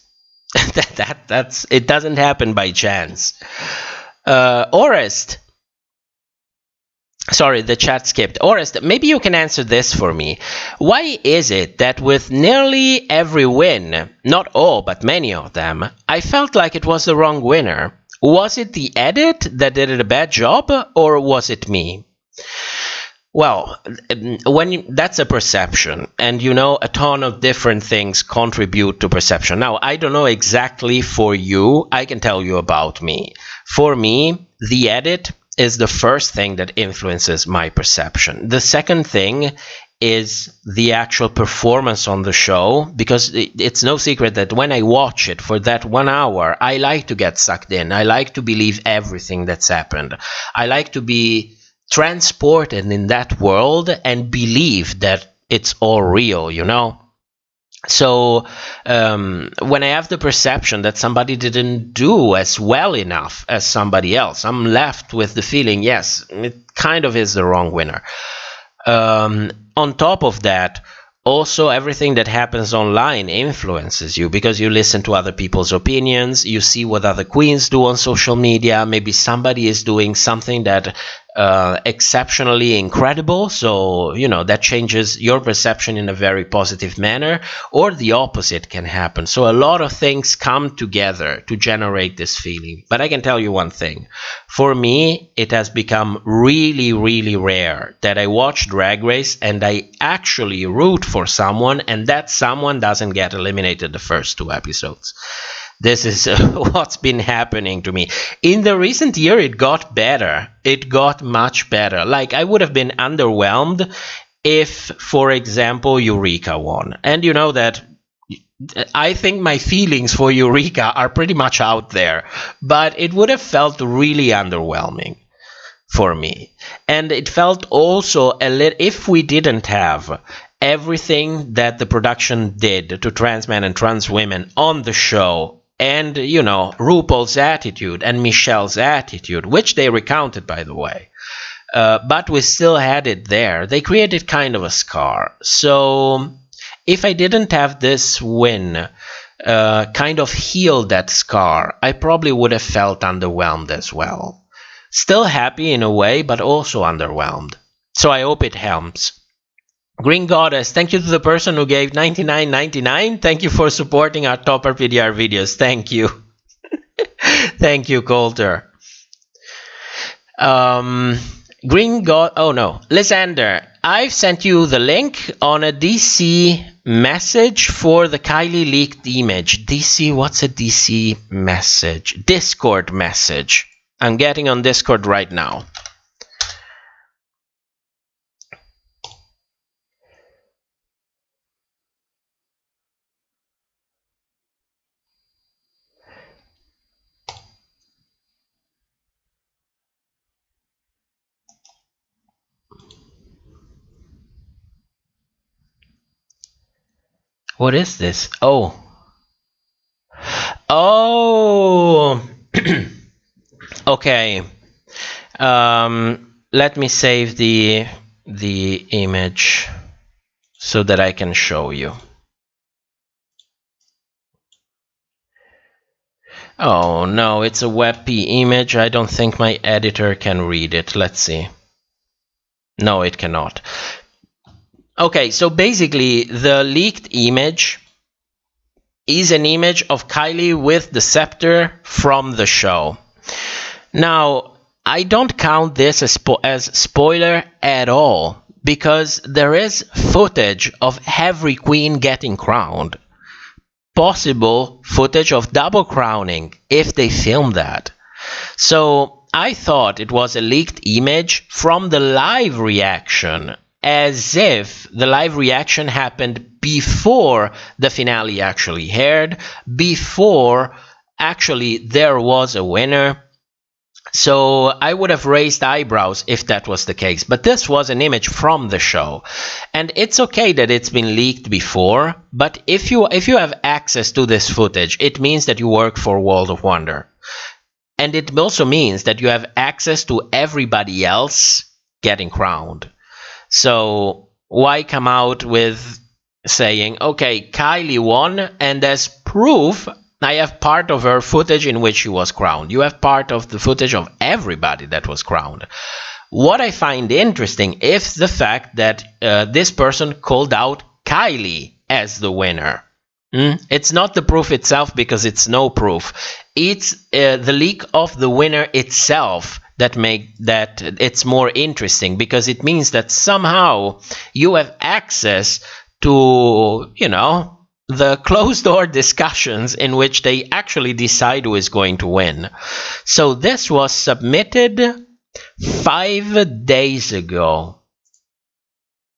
That's it doesn't happen by chance. Orest. Sorry, the chat skipped. Orest, maybe you can answer this for me. Why is it that with nearly every win, not all, but many of them, I felt like it was the wrong winner? Was it the edit that did a bad job, or was it me? Well, that's a perception, and you know, a ton of different things contribute to perception. Now, I don't know exactly for you. I can tell you about me. For me, the edit is the first thing that influences my perception. The second thing is the actual performance on the show, because it's no secret that when I watch it for that 1 hour, I like to get sucked in. I like to believe everything that's happened. I like to be transported in that world and believe that it's all real, you know? So when I have the perception that somebody didn't do as well enough as somebody else, I'm left with the feeling, yes, it kind of is the wrong winner. On top of that, also everything that happens online influences you because you listen to other people's opinions, you see what other queens do on social media, maybe somebody is doing something that exceptionally incredible, so you know that changes your perception in a very positive manner, or the opposite can happen. So a lot of things come together to generate this feeling. But I can tell you one thing, for me it has become really, really rare that I watch Drag Race and I actually root for someone and that someone doesn't get eliminated the first 2 episodes. This is what's been happening to me. In the recent year, it got better. It got much better. Like, I would have been underwhelmed if, for example, Eureka won. And you know that I think my feelings for Eureka are pretty much out there. But it would have felt really underwhelming for me. And it felt also a little, if we didn't have everything that the production did to trans men and trans women on the show, and, you know, RuPaul's attitude and Michelle's attitude, which they recounted, by the way, but we still had it there. They created kind of a scar. So if I didn't have this win kind of heal that scar, I probably would have felt underwhelmed as well. Still happy in a way, but also underwhelmed. So I hope it helps. Green Goddess, thank you to the person who gave $99.99. Thank you for supporting our top RPDR videos. Thank you. Thank you, Coulter. Green God, oh no, Lysander, I've sent you the link on a DC message for the Kylie leaked image. DC, what's a DC message? Discord message. I'm getting on Discord right now. What is this? Oh. Oh. Okay. Let me save the image so that I can show you. Oh no, it's a WebP image. I don't think my editor can read it. Let's see. No, it cannot. Okay, so basically the leaked image is an image of Kylie with the scepter from the show. Now, I don't count this as spoiler at all, because there is footage of every queen getting crowned. Possible footage of double crowning if they filmed that. So I thought it was a leaked image from the live reaction, as if the live reaction happened before the finale actually aired, before actually there was a winner. So I would have raised eyebrows if that was the case. But this was an image from the show. And it's okay that it's been leaked before, but if you have access to this footage, it means that you work for World of Wonder. And it also means that you have access to everybody else getting crowned. So why come out with saying, okay, Kylie won, and as proof, I have part of her footage in which she was crowned. You have part of the footage of everybody that was crowned. What I find interesting is the fact that this person called out Kylie as the winner. It's not the proof itself, because it's no proof. It's the leak of the winner itself that make that it's more interesting, because it means that somehow you have access to, you know, the closed door discussions in which they actually decide who is going to win. So this was submitted 5 days ago.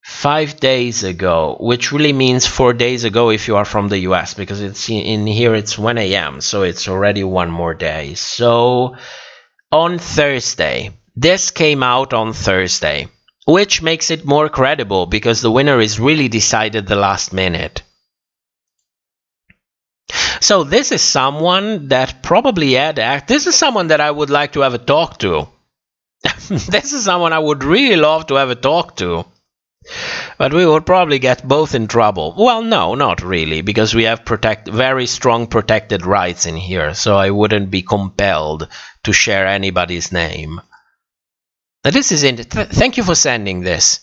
5 days ago, which really means 4 days ago if you are from the U.S., because it's in here it's 1 a.m. so it's already one more day. So on Thursday, This came out on Thursday, which makes it more credible because the winner is really decided the last minute. So this is someone that probably this is someone that I would like to have a talk to. This is someone I would really love to have a talk to. But we would probably get both in trouble. Well, no, not really, because we have very strong protected rights in here, so I wouldn't be compelled to share anybody's name. But this is thank you for sending this.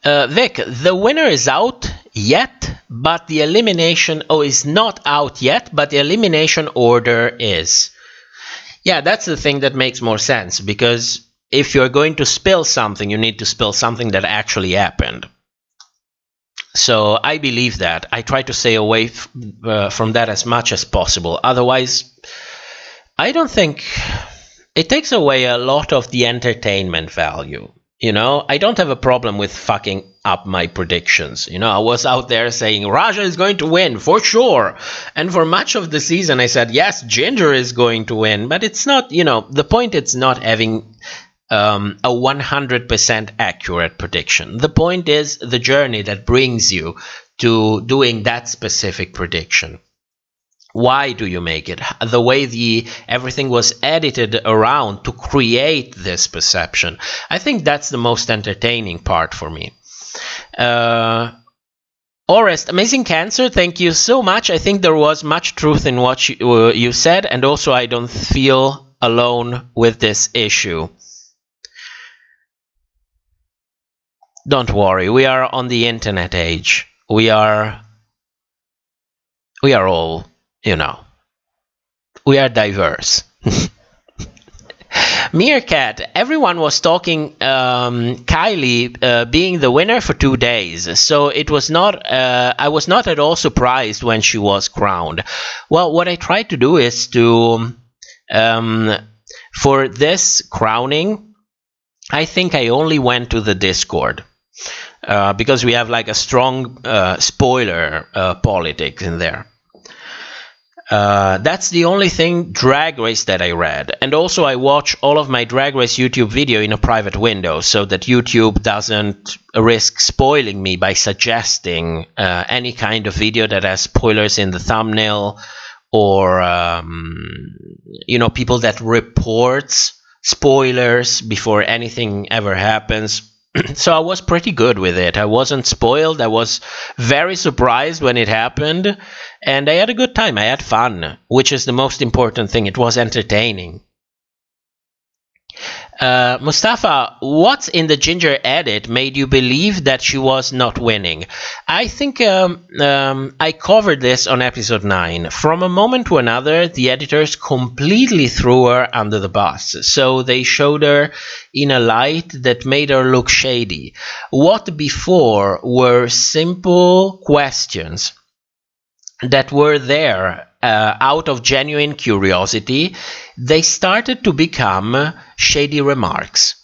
Vic, the winner is out yet, but the elimination is not out yet, but the elimination order is. Yeah, that's the thing that makes more sense, because if you're going to spill something, you need to spill something that actually happened. So I believe that. I try to stay away from that as much as possible. Otherwise, I don't think it takes away a lot of the entertainment value. You know, I don't have a problem with fucking up my predictions. You know, I was out there saying Raja is going to win for sure. And for much of the season, I said, yes, Ginger is going to win. But it's not, you know, the point is not having a 100% accurate prediction. The point is the journey that brings you to doing that specific prediction. Why do you make it? The way everything was edited around to create this perception. I think that's the most entertaining part for me. Orest, Amazing Cancer, thank you so much. I think there was much truth in what you said, and also I don't feel alone with this issue. Don't worry, we are on the internet age. We are all, you know, we are diverse. Meerkat, everyone was talking Kylie being the winner for 2 days, so it was not. I was not at all surprised when she was crowned. Well, what I tried to do is to, for this crowning, I think I only went to the Discord. Because we have like a strong spoiler politics in there. That's the only thing Drag Race that I read. And also I watch all of my Drag Race YouTube video in a private window so that YouTube doesn't risk spoiling me by suggesting any kind of video that has spoilers in the thumbnail, or you know, people that reports spoilers before anything ever happens. So I was pretty good with it. I wasn't spoiled. I was very surprised when it happened. And I had a good time. I had fun, which is the most important thing. It was entertaining. Mustafa, what's in the Ginger edit made you believe that she was not winning? I think I covered this on episode 9. From a moment to another, the editors completely threw her under the bus. So they showed her in a light that made her look shady. What before were simple questions that were there out of genuine curiosity, they started to become shady remarks.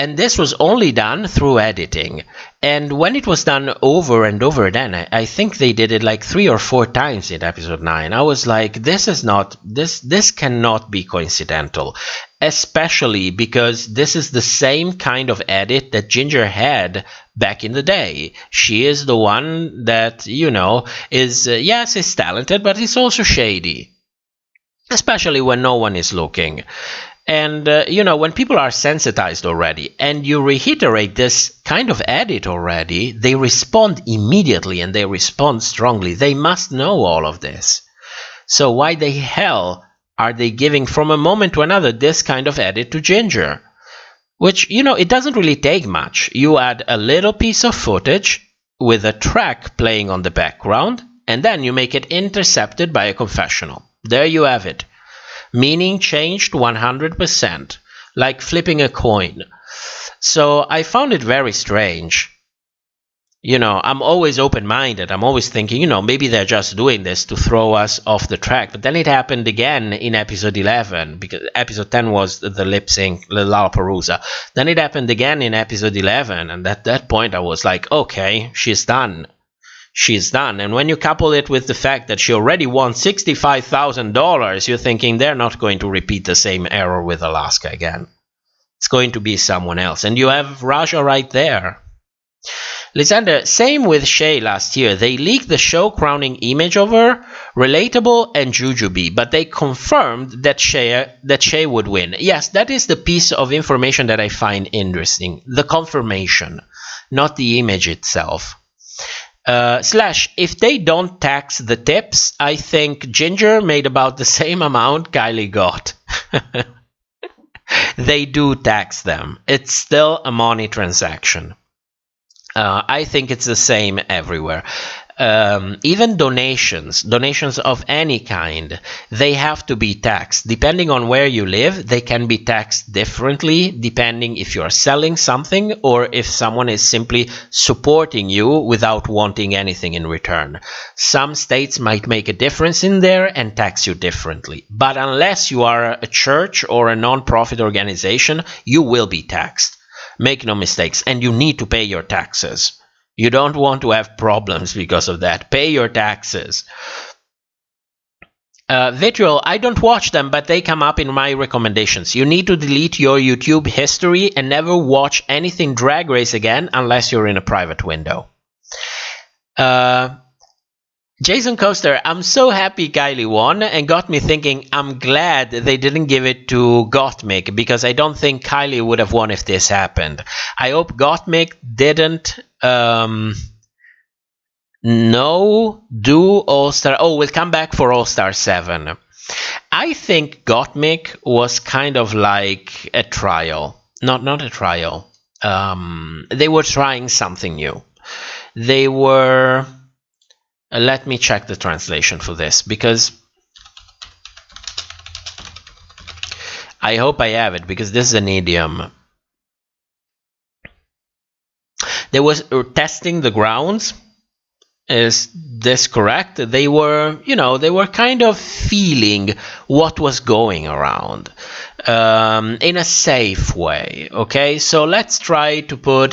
And this was only done through editing. And when it was done over and over again, I think they did it like 3 or 4 times in episode 9. I was like, this cannot be coincidental. Especially because this is the same kind of edit that Ginger had back in the day. She is the one that, you know, is, yes, is talented, but is also shady. Especially when no one is looking. And, you know, when people are sensitized already and you reiterate this kind of edit already, they respond immediately and they respond strongly. They must know all of this. So why the hell are they giving from a moment to another this kind of edit to Ginger? Which, you know, it doesn't really take much. You add a little piece of footage with a track playing on the background, and then you make it intercepted by a confessional. There you have it. Meaning changed 100%, like flipping a coin. So I found it very strange. I'm always open-minded. I'm always thinking, maybe they're just doing this to throw us off the track. But then it happened again in episode 11, because episode 10 was the lip sync, the Lollapalooza. Then it happened again in episode 11, and at that point I was like, okay, she's done. She's done. And when you couple it with the fact that she already won $65,000, you're thinking they're not going to repeat the same error with Alaska again. It's going to be someone else. And you have Raja right there. Lysander, same with Shay last year. They leaked the show crowning image of her, relatable and jujube, but they confirmed that Shay would win. Yes, that is the piece of information that I find interesting. The confirmation, not the image itself. Slash, if they don't tax the tips, I think Ginger made about the same amount Kylie got. They do tax them. It's still a money transaction. I think it's the same everywhere. Even donations of any kind, they have to be taxed. Depending on where you live, they can be taxed differently, depending if you're selling something or if someone is simply supporting you without wanting anything in return. Some states might make a difference in there and tax you differently. But unless you are a church or a non-profit organization, you will be taxed. Make no mistakes, and you need to pay your taxes. You don't want to have problems because of that. Pay your taxes. Vitriol, I don't watch them, but they come up in my recommendations. You need to delete your YouTube history and never watch anything Drag Race again unless you're in a private window. Jason Coaster, I'm so happy Kylie won and got me thinking I'm glad they didn't give it to Gottmik, because I don't think Kylie would have won if this happened. I hope Gottmik didn't do All-Star. Oh, we'll come back for All-Star 7. I think Gottmik was kind of like a trial. Not a trial. They were trying something new. They were... let me check the translation for this, because I hope I have it, because this is an idiom. They were testing the grounds. Is this correct? They were, they were kind of feeling what was going around in a safe way. Okay, so let's try to put,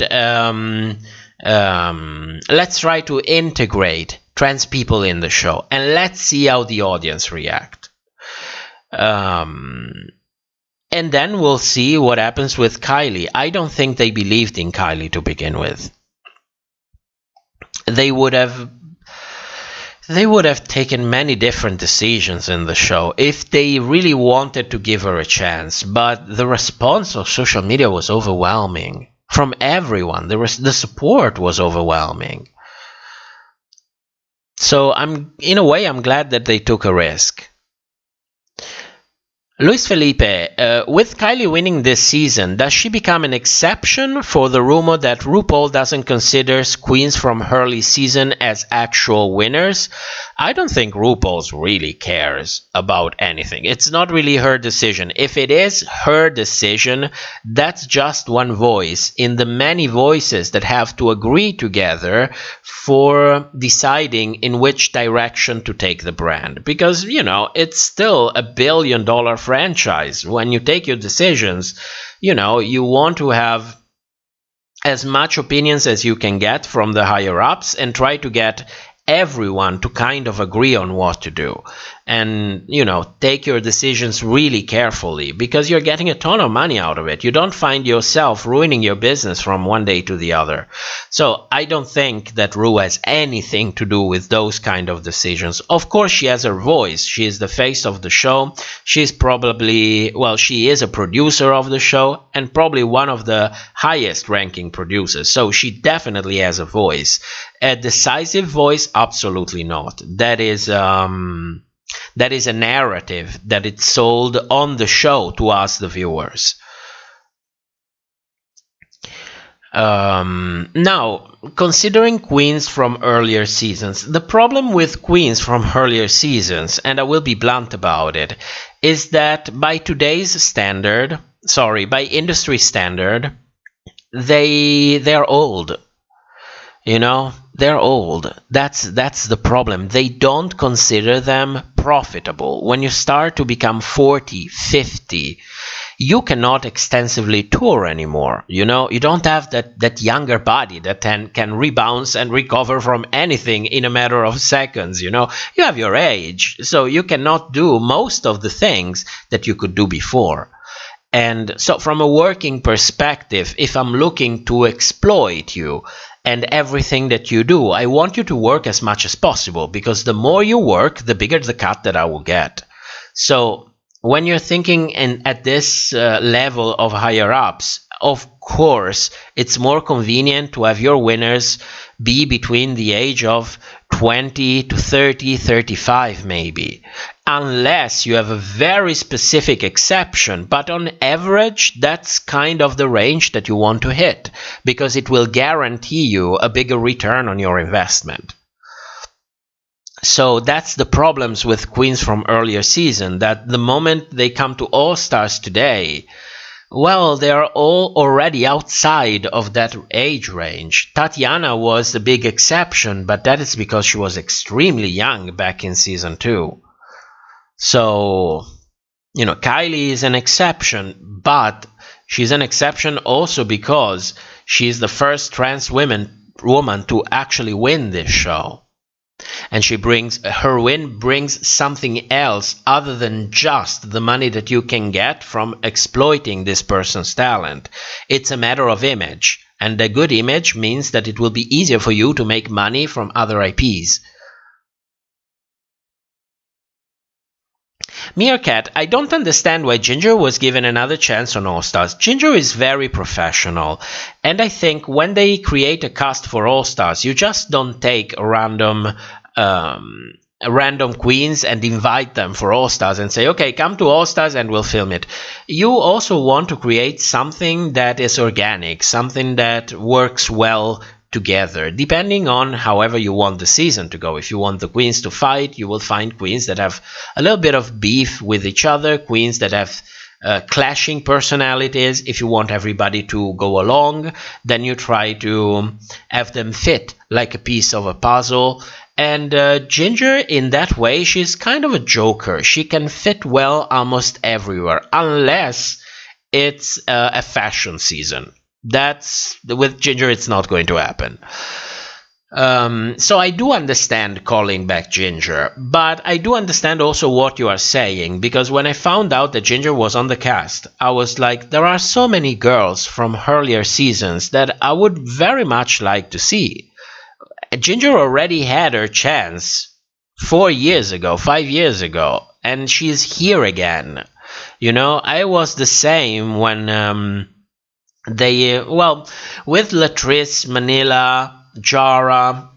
let's try to integrate trans people in the show, and let's see how the audience react. And then we'll see what happens with Kylie. I don't think they believed in Kylie to begin with. They would have taken many different decisions in the show if they really wanted to give her a chance, but the response of social media was overwhelming from everyone. The support was overwhelming. So in a way, I'm glad that they took a risk. Luis Felipe, with Kylie winning this season, does she become an exception for the rumor that RuPaul doesn't consider queens from early season as actual winners? I don't think RuPaul's really cares about anything. It's not really her decision. If it is her decision, that's just one voice in the many voices that have to agree together for deciding in which direction to take the brand. Because, it's still $1 billion franchise. When you take your decisions, you want to have as much opinions as you can get from the higher ups and try to get everyone to kind of agree on what to do, and take your decisions really carefully, because you're getting a ton of money out of it. You don't find yourself ruining your business from one day to the other. So I don't think that Ru has anything to do with those kind of decisions. Of course, she has her voice. She is the face of the show. She's probably, she is a producer of the show and probably one of the highest ranking producers, so she definitely has a voice. A decisive voice? Absolutely not. That is a narrative that it's sold on the show to us, the viewers. Now, considering queens from earlier seasons, the problem with queens from earlier seasons, and I will be blunt about it, is that by today's standard, by industry standard, they are old. You know, they're old. That's the problem. They don't consider them profitable. When you start to become 40, 50, you cannot extensively tour anymore. You know, you don't have that younger body that can rebound and recover from anything in a matter of seconds. You know, you have your age, so you cannot do most of the things that you could do before. And so from a working perspective, if I'm looking to exploit you and everything that you do, I want you to work as much as possible, because the more you work, the bigger the cut that I will get. So when you're thinking at this level of higher ups, of course, it's more convenient to have your winners be between the age of 20 to 30, 35 maybe, unless you have a very specific exception. But on average, that's kind of the range that you want to hit, because it will guarantee you a bigger return on your investment. So that's the problems with queens from earlier season, that the moment they come to All Stars today, well, they are all already outside of that age range. Tatiana was the big exception, but that is because she was extremely young back in season 2. So, you know, Kylie is an exception, but she's an exception also because she's the first trans woman to actually win this show. And her win brings something else other than just the money that you can get from exploiting this person's talent. It's a matter of image, and a good image means that it will be easier for you to make money from other IPs. Meerkat, I don't understand why Ginger was given another chance on All Stars. Ginger is very professional, and I think when they create a cast for All Stars, you just don't take random queens and invite them for All Stars and say, okay, come to All Stars and we'll film it. You also want to create something that is organic, something that works well together, depending on however you want the season to go. If you want the queens to fight, you will find queens that have a little bit of beef with each other, queens that have clashing personalities. If you want everybody to go along, then you try to have them fit like a piece of a puzzle. And Ginger, in that way, she's kind of a joker. She can fit well almost everywhere, unless it's a fashion season. That's with Ginger, it's not going to happen. So I do understand calling back Ginger, but I do understand also what you are saying, because when I found out that Ginger was on the cast, I was like, there are so many girls from earlier seasons that I would very much like to see. Ginger already had her chance 4 years ago, 5 years ago, and she's here again. You know, I was the same when with Latrice, Manila, Jara,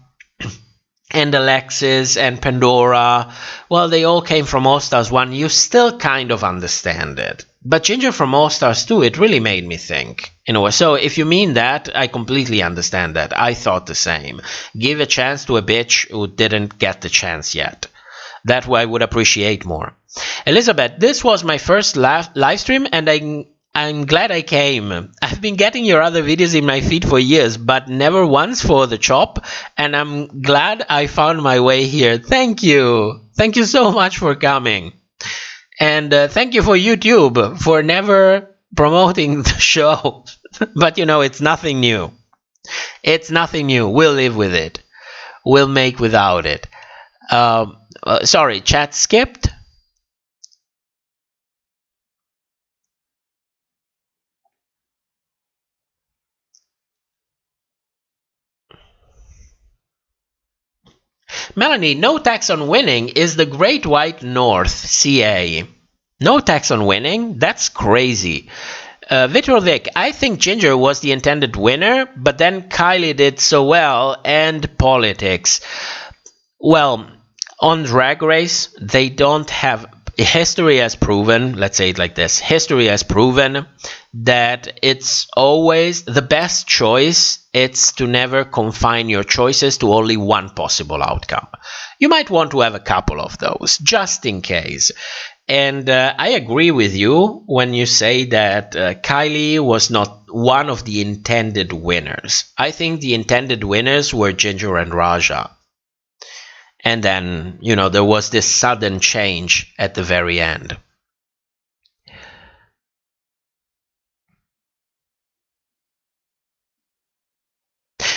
and Alexis and Pandora, well, they all came from All Stars 1. You still kind of understand it. But Ginger from All Stars 2, it really made me think, in a way. So if you mean that, I completely understand that. I thought the same. Give a chance to a bitch who didn't get the chance yet. That way I would appreciate more. Elizabeth, this was my first live stream, and I'm glad I came. I've been getting your other videos in my feed for years, but never once for the chop, and I'm glad I found my way here. Thank you. Thank you so much for coming. And thank you for YouTube for never promoting the show. But you know, it's nothing new. It's nothing new. We'll live with it. We'll make without it. Sorry, chat skipped. Melanie, no tax on winning is the Great White North, CA. No tax on winning? That's crazy. Vitrovic, I think Ginger was the intended winner, but then Kylie did so well, and politics. Well, on Drag Race, they don't have... History has proven, let's say it like this, history has proven that it's always the best choice. It's to never confine your choices to only one possible outcome. You might want to have a couple of those, just in case. And I agree with you when you say that Kylie was not one of the intended winners. I think the intended winners were Ginger and Raja. And then, you know, there was this sudden change at the very end.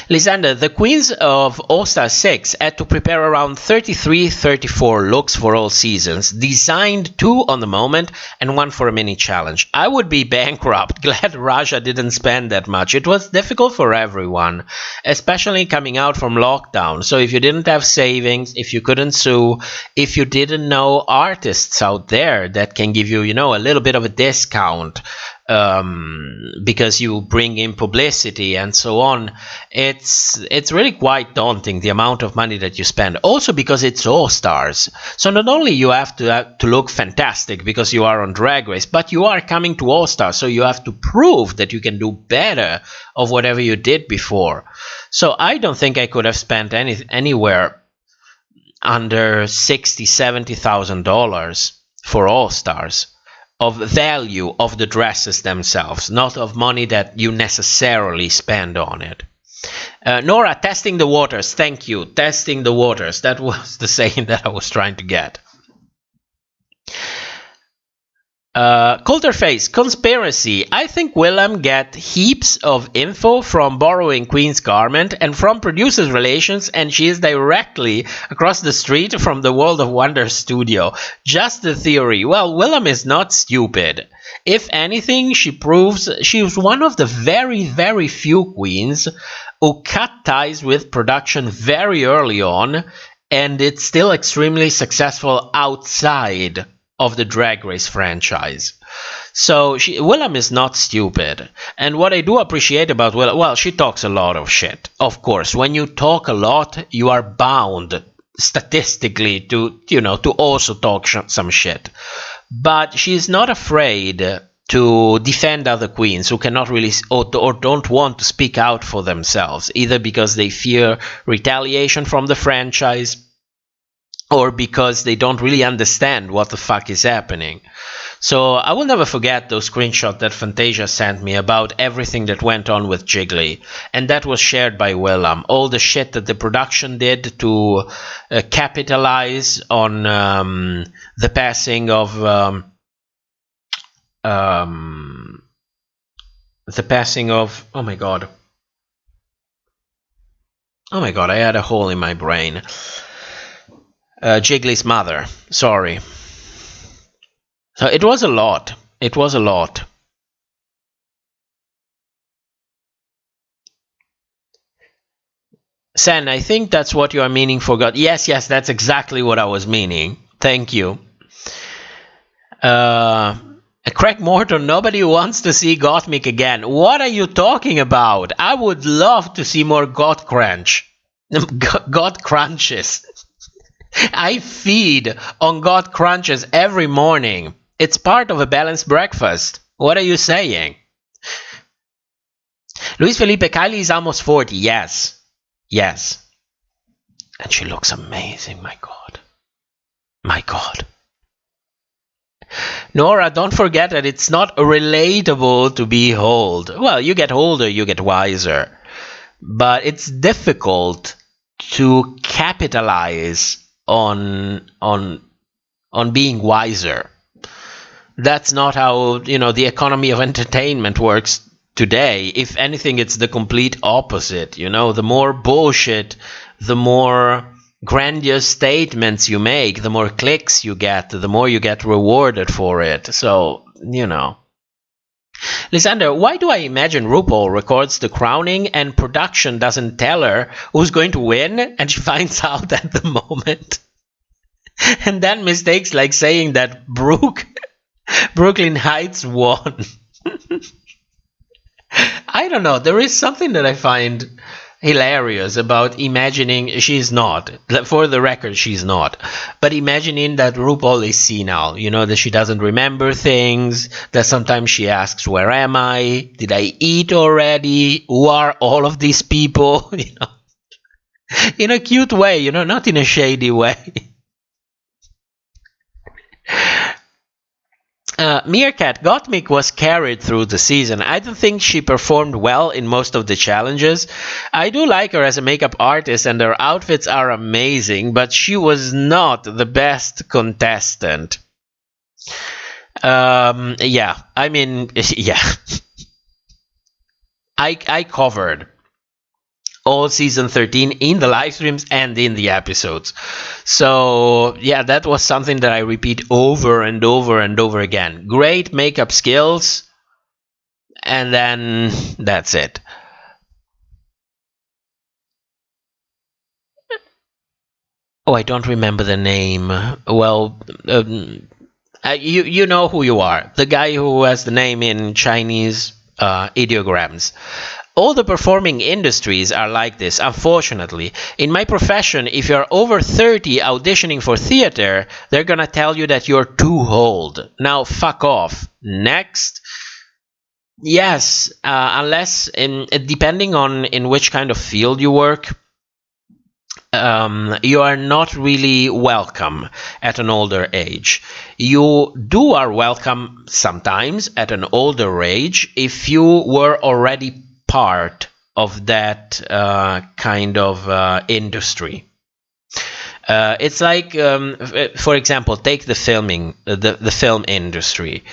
Lysander, the queens of All-Star 6 had to prepare around 33-34 looks for all seasons, designed 2 on the moment and 1 for a mini challenge. I would be bankrupt. Glad Raja didn't spend that much. It was difficult for everyone, especially coming out from lockdown. So if you didn't have savings, if you couldn't sue, if you didn't know artists out there that can give you, you know, a little bit of a discount, because you bring in publicity and so on, it's really quite daunting, the amount of money that you spend. Also because it's All Stars, so not only you have to look fantastic because you are on Drag Race, but you are coming to All Stars, so you have to prove that you can do better of whatever you did before. So I don't think I could have spent anywhere under $60,000-$70,000 for All Stars. Of value of the dresses themselves, not of money that you necessarily spend on it. Nora, testing the waters. Thank you. Testing the waters. That was the saying that I was trying to get. Coulterface, conspiracy. I think Willem get heaps of info from borrowing Queen's garment and from producers' relations, and she is directly across the street from the World of Wonder studio. Just the theory. Well, Willem is not stupid. If anything, she proves she was one of the very, very few queens who cut ties with production very early on, and it's still extremely successful outside of the Drag Race franchise. So Willem is not stupid. And what I do appreciate about Willem, well, she talks a lot of shit. Of course, when you talk a lot, you are bound statistically to, you know, to also talk some shit. But she's not afraid to defend other queens who cannot really or don't want to speak out for themselves, either because they fear retaliation from the franchise or because they don't really understand what the fuck is happening. So I will never forget those screenshots that Fantasia sent me about everything that went on with Jiggly. And that was shared by Willem. All the shit that the production did to capitalize on the passing of... oh my god. Oh my god, I had a hole in my brain. Jiggly's mother. Sorry. So it was a lot. It was a lot. Sen, I think that's what you are meaning for God. Yes, that's exactly what I was meaning. Thank you. Craig Morton, nobody wants to see Gottmik again. What are you talking about? I would love to see more God Crunch. God Crunches. I feed on God Crunches every morning. It's part of a balanced breakfast. What are you saying? Luis Felipe, Kylie is almost 40. Yes. Yes. And she looks amazing. My God. My God. Nora, don't forget that it's not relatable to be old. Well, you get older, you get wiser. But it's difficult to capitalize on being wiser. That's not how, you know, the economy of entertainment works today. If anything, it's the complete opposite. You know, the more bullshit, the more grandiose statements you make, the more clicks you get, the more you get rewarded for it. So, you know. Lysander, why do I imagine RuPaul records the crowning and production doesn't tell her who's going to win and she finds out at the moment? And then mistakes like saying that Brooklyn Heights won. I don't know. There is something that I find hilarious about imagining she's not. For the record, she's not. But imagining that RuPaul is senile, that she doesn't remember things, that sometimes she asks, where am I? Did I eat already? Who are all of these people? In a cute way, not in a shady way. Meerkat Gottmik was carried through the season. I don't think she performed well in most of the challenges. I do like her as a makeup artist and her outfits are amazing, but she was not the best contestant. Yeah. I covered all season 13 in the live streams and in the episodes. So yeah, that was something that I repeat over and over and over again. Great makeup skills, and then that's it. Oh, I don't remember the name. Well, you know who you are. The guy who has the name in Chinese ideograms. All the performing industries are like this, unfortunately. In my profession, if you're over 30 auditioning for theater, they're gonna tell you that you're too old. Now, fuck off. Next. Yes, unless, depending on in which kind of field you work, you are not really welcome at an older age. You are welcome sometimes at an older age if you were already part of that kind of industry. It's like, for example, take the film industry.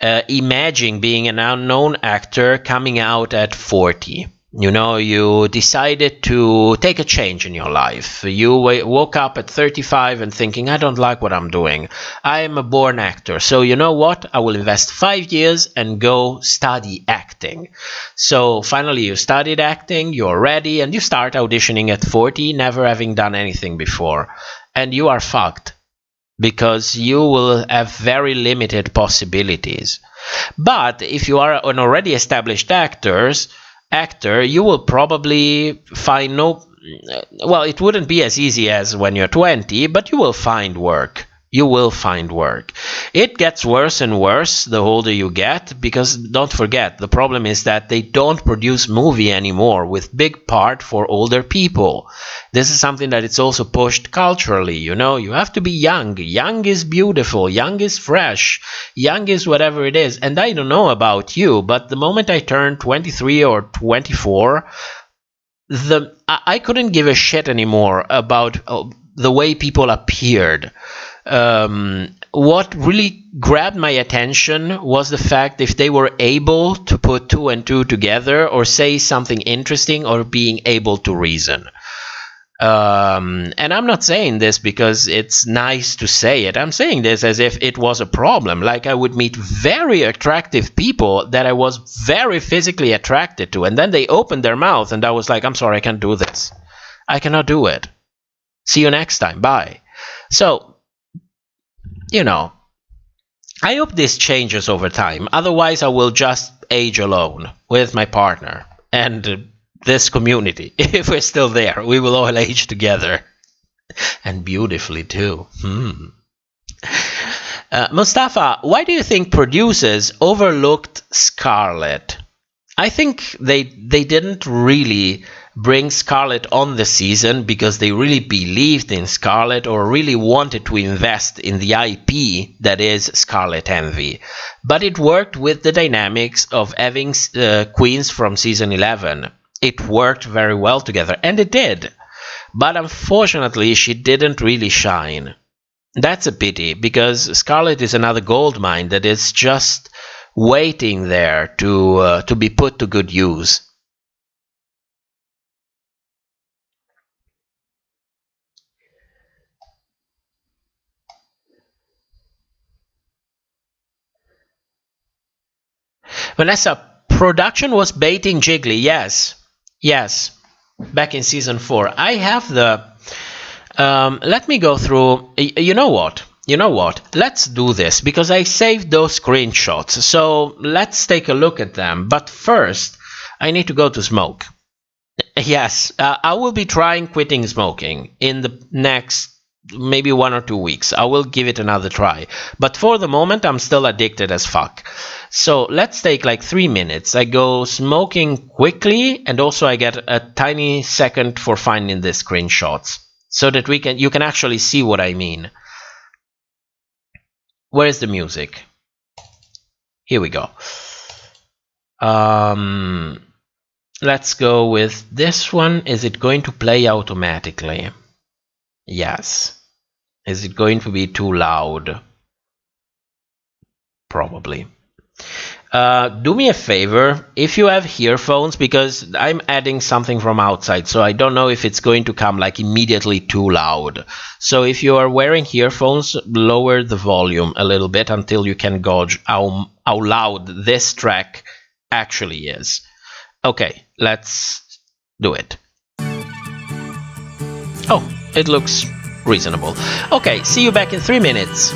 Imagine being an unknown actor coming out at 40. You decided to take a change in your life. You woke up at 35 and thinking, I don't like what I'm doing. I am a born actor. So you know what? I will invest 5 years and go study acting. So finally you studied acting, you're ready, and you start auditioning at 40, never having done anything before. And you are fucked, because you will have very limited possibilities. But if you are an already established actor, you will probably find well, it wouldn't be as easy as when you're 20, but you will find work. You will find work. It gets worse and worse the older you get, because don't forget, the problem is that they don't produce movie anymore with big part for older people. This is something that it's also pushed culturally, you have to be young. Young is beautiful, young is fresh, young is whatever it is. And I don't know about you, but the moment I turned 23 or 24, I couldn't give a shit anymore about the way people appeared. What really grabbed my attention was the fact if they were able to put 2 and 2 together, or say something interesting, or being able to reason. And I'm not saying this because it's nice to say it. I'm saying this as if it was a problem. Like, I would meet very attractive people that I was very physically attracted to, and then they opened their mouth and I was like, I'm sorry, I can't do this. I cannot do it. See you next time. Bye. So, I hope this changes over time. Otherwise, I will just age alone with my partner and this community. If we're still there, we will all age together. And beautifully, too. Mustafa, why do you think producers overlooked Scarlett? I think they didn't really bring Scarlett on the season because they really believed in Scarlett, or really wanted to invest in the IP that is Scarlet Envy. But it worked with the dynamics of having queens from season 11. It worked very well together, and it did. But unfortunately, she didn't really shine. That's a pity, because Scarlett is another gold mine that is just waiting there to be put to good use. Vanessa, production was baiting Jiggly. Yes, back in season 4. I have the let me go through. You know what, let's do this, because I saved those screenshots, so let's take a look at them. But first I need to go to smoke. Yes, I will be trying quitting smoking in the next maybe 1 or 2 weeks. I will give it another try. But for the moment, I'm still addicted as fuck. So let's take like 3 minutes. I go smoking quickly, and also I get a tiny second for finding the screenshots so that you can actually see what I mean. Where is the music? Here we go. Let's go with this one. Is it going to play automatically? Yes. Is it going to be too loud? Probably. Do me a favor, if you have earphones, because I'm adding something from outside, so I don't know if it's going to come like immediately too loud. So if you are wearing earphones, lower the volume a little bit until you can gauge how loud this track actually is. Okay, let's do it. Oh, it looks reasonable. Okay, see you back in 3 minutes.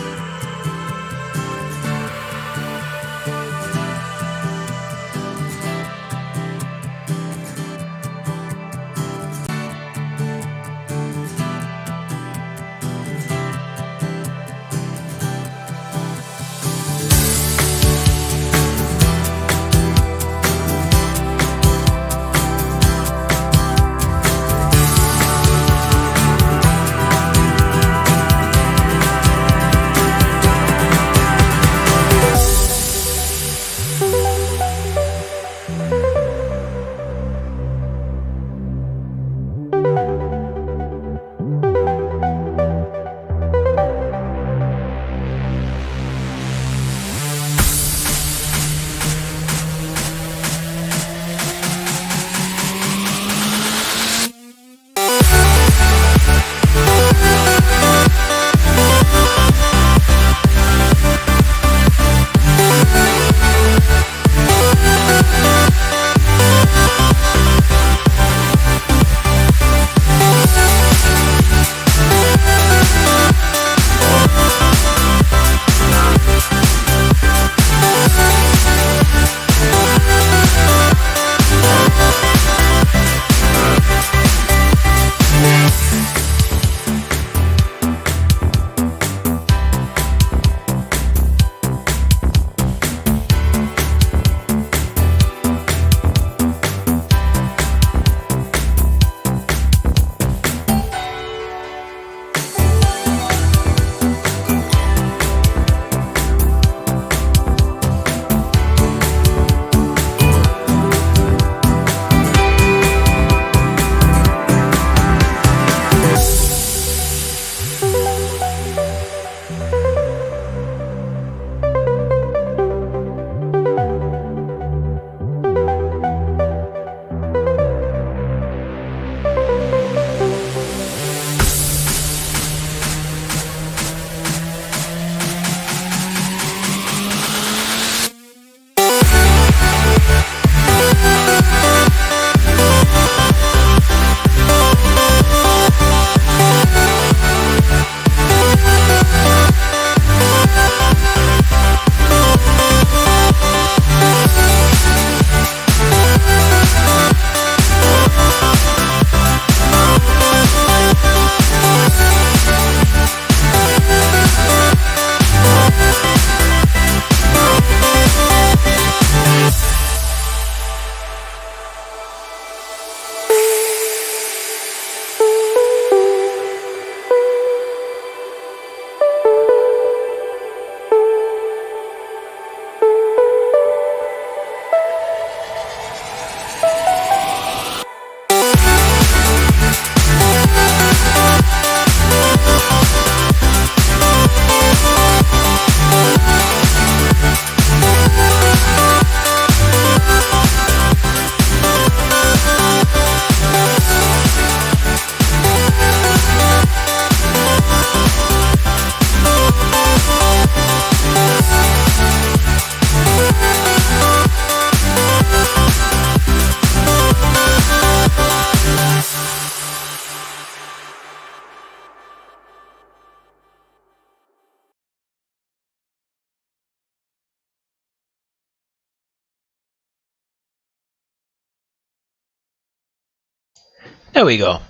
There we go.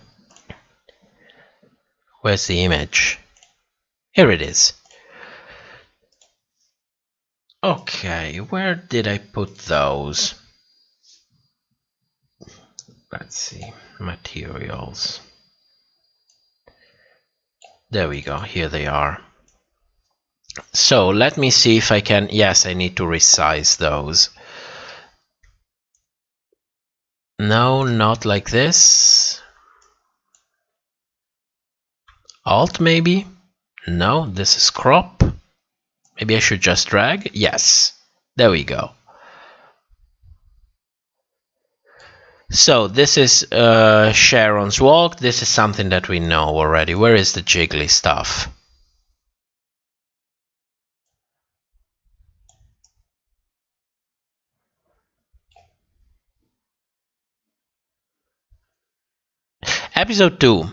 Where's the image? Here it is. Okay, where did I put those? Let's see. Materials. There we go. Here they are. So let me see if I can. Yes, I need to resize those. No, not like this. Alt maybe? No, this is crop. Maybe I should just drag. Yes, there we go. So this is Sharon's walk. This is something that we know already. Where is the jiggly stuff? Episode 2.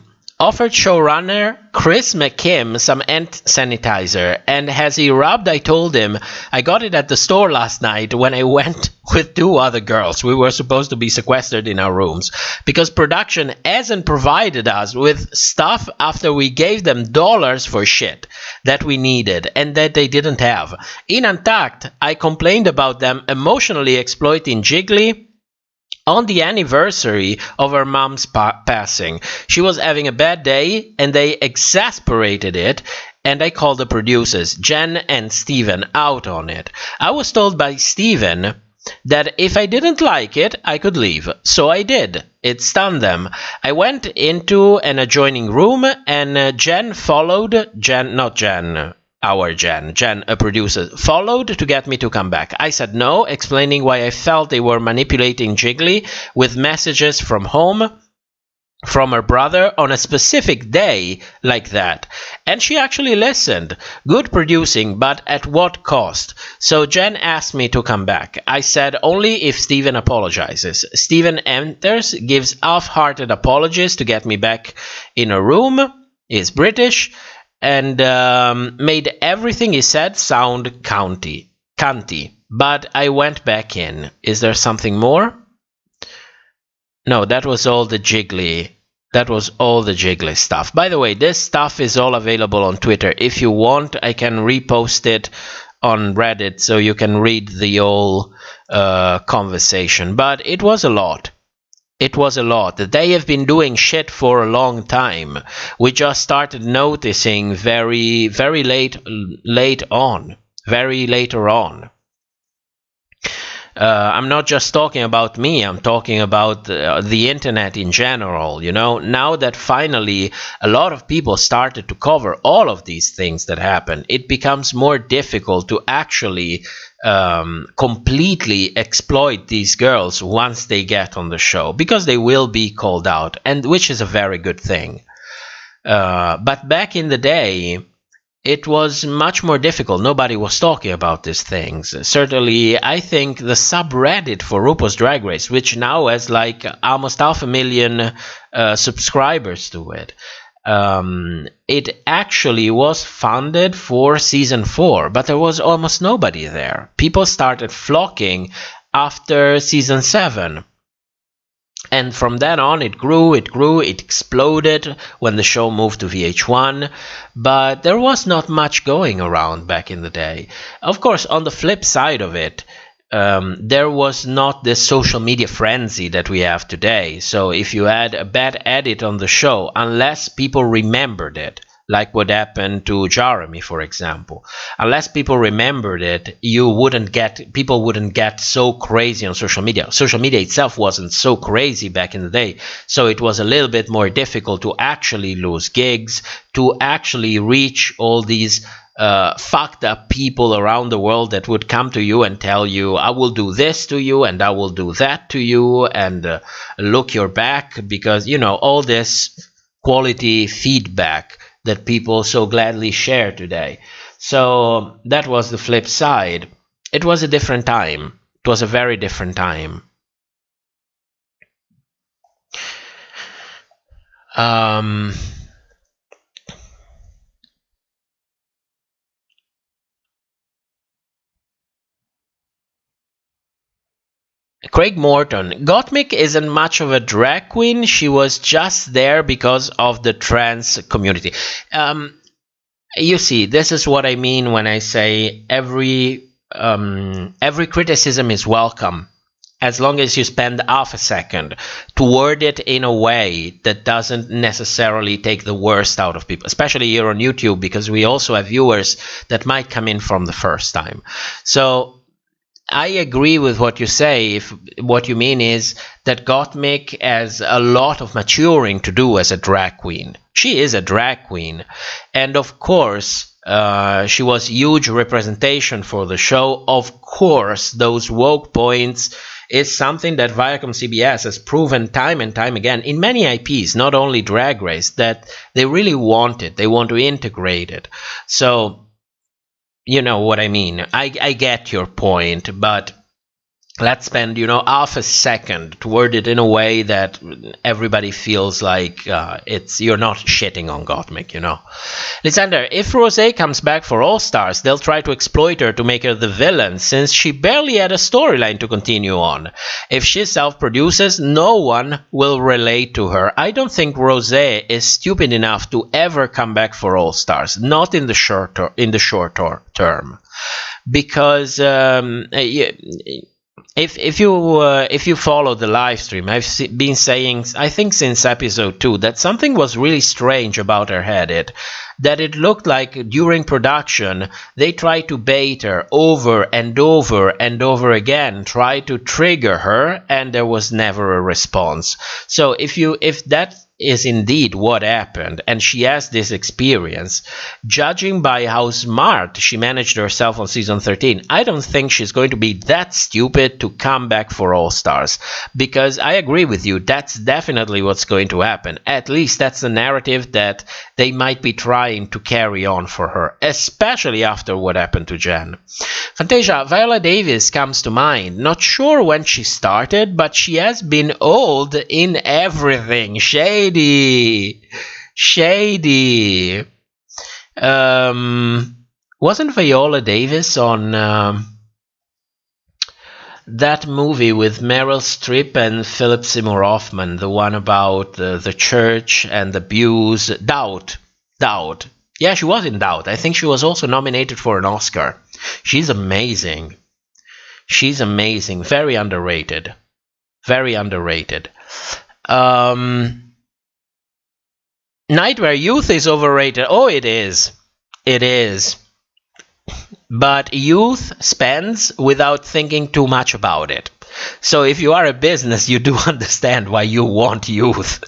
Offered showrunner Chris McKim some ant sanitizer, and as he rubbed, I told him I got it at the store last night when I went with 2 other girls. We were supposed to be sequestered in our rooms because production hasn't provided us with stuff after we gave them dollars for shit that we needed and that they didn't have. In Untucked, I complained about them emotionally exploiting Jiggly on the anniversary of her mom's passing. She was having a bad day and they exasperated it, and I called the producers, Jen and Steven, out on it. I was told by Steven that if I didn't like it, I could leave. So I did. It stunned them. I went into an adjoining room and Jen followed. Jen, a producer, followed to get me to come back. I said no, explaining why I felt they were manipulating Jiggly with messages from home, from her brother, on a specific day like that. And she actually listened. Good producing, but at what cost? So Jen asked me to come back. I said only if Steven apologizes. Steven enters, gives half-hearted apologies to get me back in a room. He's British. And made everything he said sound cunty. But I went back in. Is there something more? No, that was all the jiggly. That was all the jiggly stuff. By the way, this stuff is all available on Twitter. If you want, I can repost it on Reddit so you can read the whole conversation. But it was a lot. It was a lot. They have been doing shit for a long time. We just started noticing very later on. I'm not just talking about me. I'm talking about the internet in general. You know, now that finally a lot of people started to cover all of these things that happen, it becomes more difficult to actually completely exploit these girls once they get on the show, because they will be called out, and which is a very good thing. But back in the day, it was much more difficult. Nobody was talking about these things. Certainly, I think the subreddit for RuPaul's Drag Race, which now has like almost 500,000 subscribers to it, it actually was funded for season 4, but there was almost nobody there. People started flocking after season 7. And from then on, it grew, it exploded when the show moved to VH1. But there was not much going around back in the day. Of course, on the flip side of it, there was not this social media frenzy that we have today. So if you had a bad edit on the show, unless people remembered it, like what happened to Jeremy, for example, unless people remembered it, people wouldn't get so crazy on social media. Social media itself wasn't so crazy back in the day, so it was a little bit more difficult to actually lose gigs, to actually reach all these fucked up people around the world that would come to you and tell you, I will do this to you and I will do that to you, and look your back, because, you know, all this quality feedback that people so gladly share today. So that was the flip side. It was a different time. It was a very different time. Craig Morton. Gottmik isn't much of a drag queen. She was just there because of the trans community. You see, this is what I mean when I say every criticism is welcome, as long as you spend half a second to word it in a way that doesn't necessarily take the worst out of people, especially here on YouTube, because we also have viewers that might come in from the first time. So I agree with what you say if what you mean is that Gottmik has a lot of maturing to do as a drag queen. She is a drag queen. And of course, she was huge representation for the show. Of course, those woke points is something that Viacom CBS has proven time and time again in many IPs, not only Drag Race, that they really want it. They want to integrate it. So, you know what I mean. I get your point, but let's spend, half a second to word it in a way that everybody feels like you're not shitting on Gottmik, Lysander, if Rosé comes back for All Stars, they'll try to exploit her to make her the villain, since she barely had a storyline to continue on. If she self-produces, no one will relate to her. I don't think Rosé is stupid enough to ever come back for All Stars, not in the short term, because If you follow the live stream, I've been saying, I think since episode 2, that something was really strange about her head. That it looked like during production they tried to bait her over and over and over again, try to trigger her, and there was never a response. So if that is indeed what happened, and she has this experience, judging by how smart she managed herself on season 13, I don't think she's going to be that stupid to come back for All Stars, because I agree with you, that's definitely what's going to happen. At least that's the narrative that they might be trying to carry on for her, especially after what happened to Jen. Fantasia, Viola Davis comes to mind. Not sure when she started, but she has been old in everything. Shady. Wasn't Viola Davis on that movie with Meryl Streep and Philip Seymour Hoffman, the one about the church and the abuse? Doubt. Yeah, she was in Doubt. I think she was also nominated for an Oscar. She's amazing. Very underrated. Nightmare Youth is overrated. Oh, it is. But youth spends without thinking too much about it. So if you are a business, you do understand why you want youth.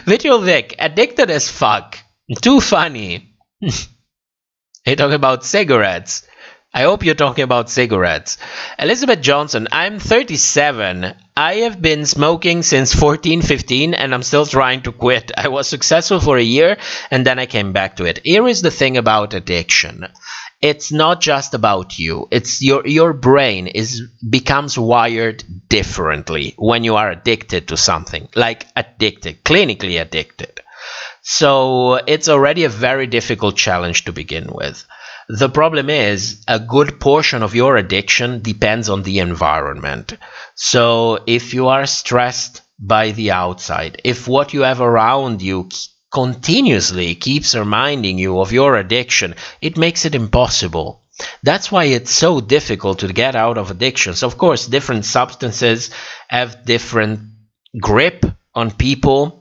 Visual Vic, addicted as fuck. Too funny. You talking about cigarettes. I hope you're talking about cigarettes. Elizabeth Johnson, I'm 37. I have been smoking since 14, 15, and I'm still trying to quit. I was successful for a year, and then I came back to it. Here is the thing about addiction. It's not just about you. It's your brain becomes wired differently when you are addicted to something. Like addicted, clinically addicted. So it's already a very difficult challenge to begin with. The problem is a good portion of your addiction depends on the environment. So if you are stressed by the outside, if what you have around you continuously keeps reminding you of your addiction, it makes it impossible. That's why it's so difficult to get out of addictions. Of course, different substances have different grip on people.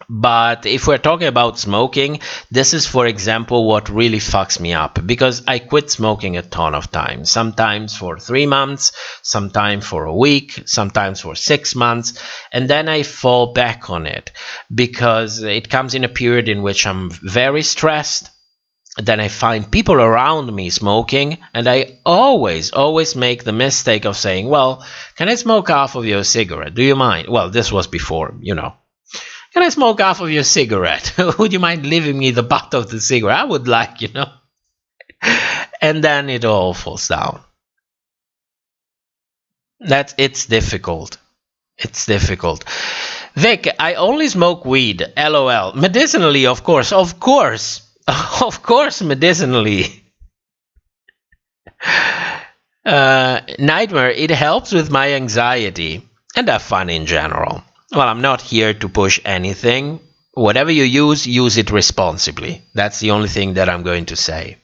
But if we're talking about smoking, this is, for example, what really fucks me up, because I quit smoking a ton of times, sometimes for 3 months, sometimes for a week, sometimes for 6 months, and then I fall back on it because it comes in a period in which I'm very stressed. Then I find people around me smoking, and I always make the mistake of saying, well, can I smoke half of your cigarette? Do you mind? Well, this was before, Can I smoke half of your cigarette? Would you mind leaving me the butt of the cigarette? I would like, And then it all falls down. It's difficult. Vic, I only smoke weed. LOL. Medicinally, of course. Of course, medicinally. Nightmare, it helps with my anxiety and have fun in general. Well, I'm not here to push anything. Whatever you use it responsibly. That's the only thing that I'm going to say.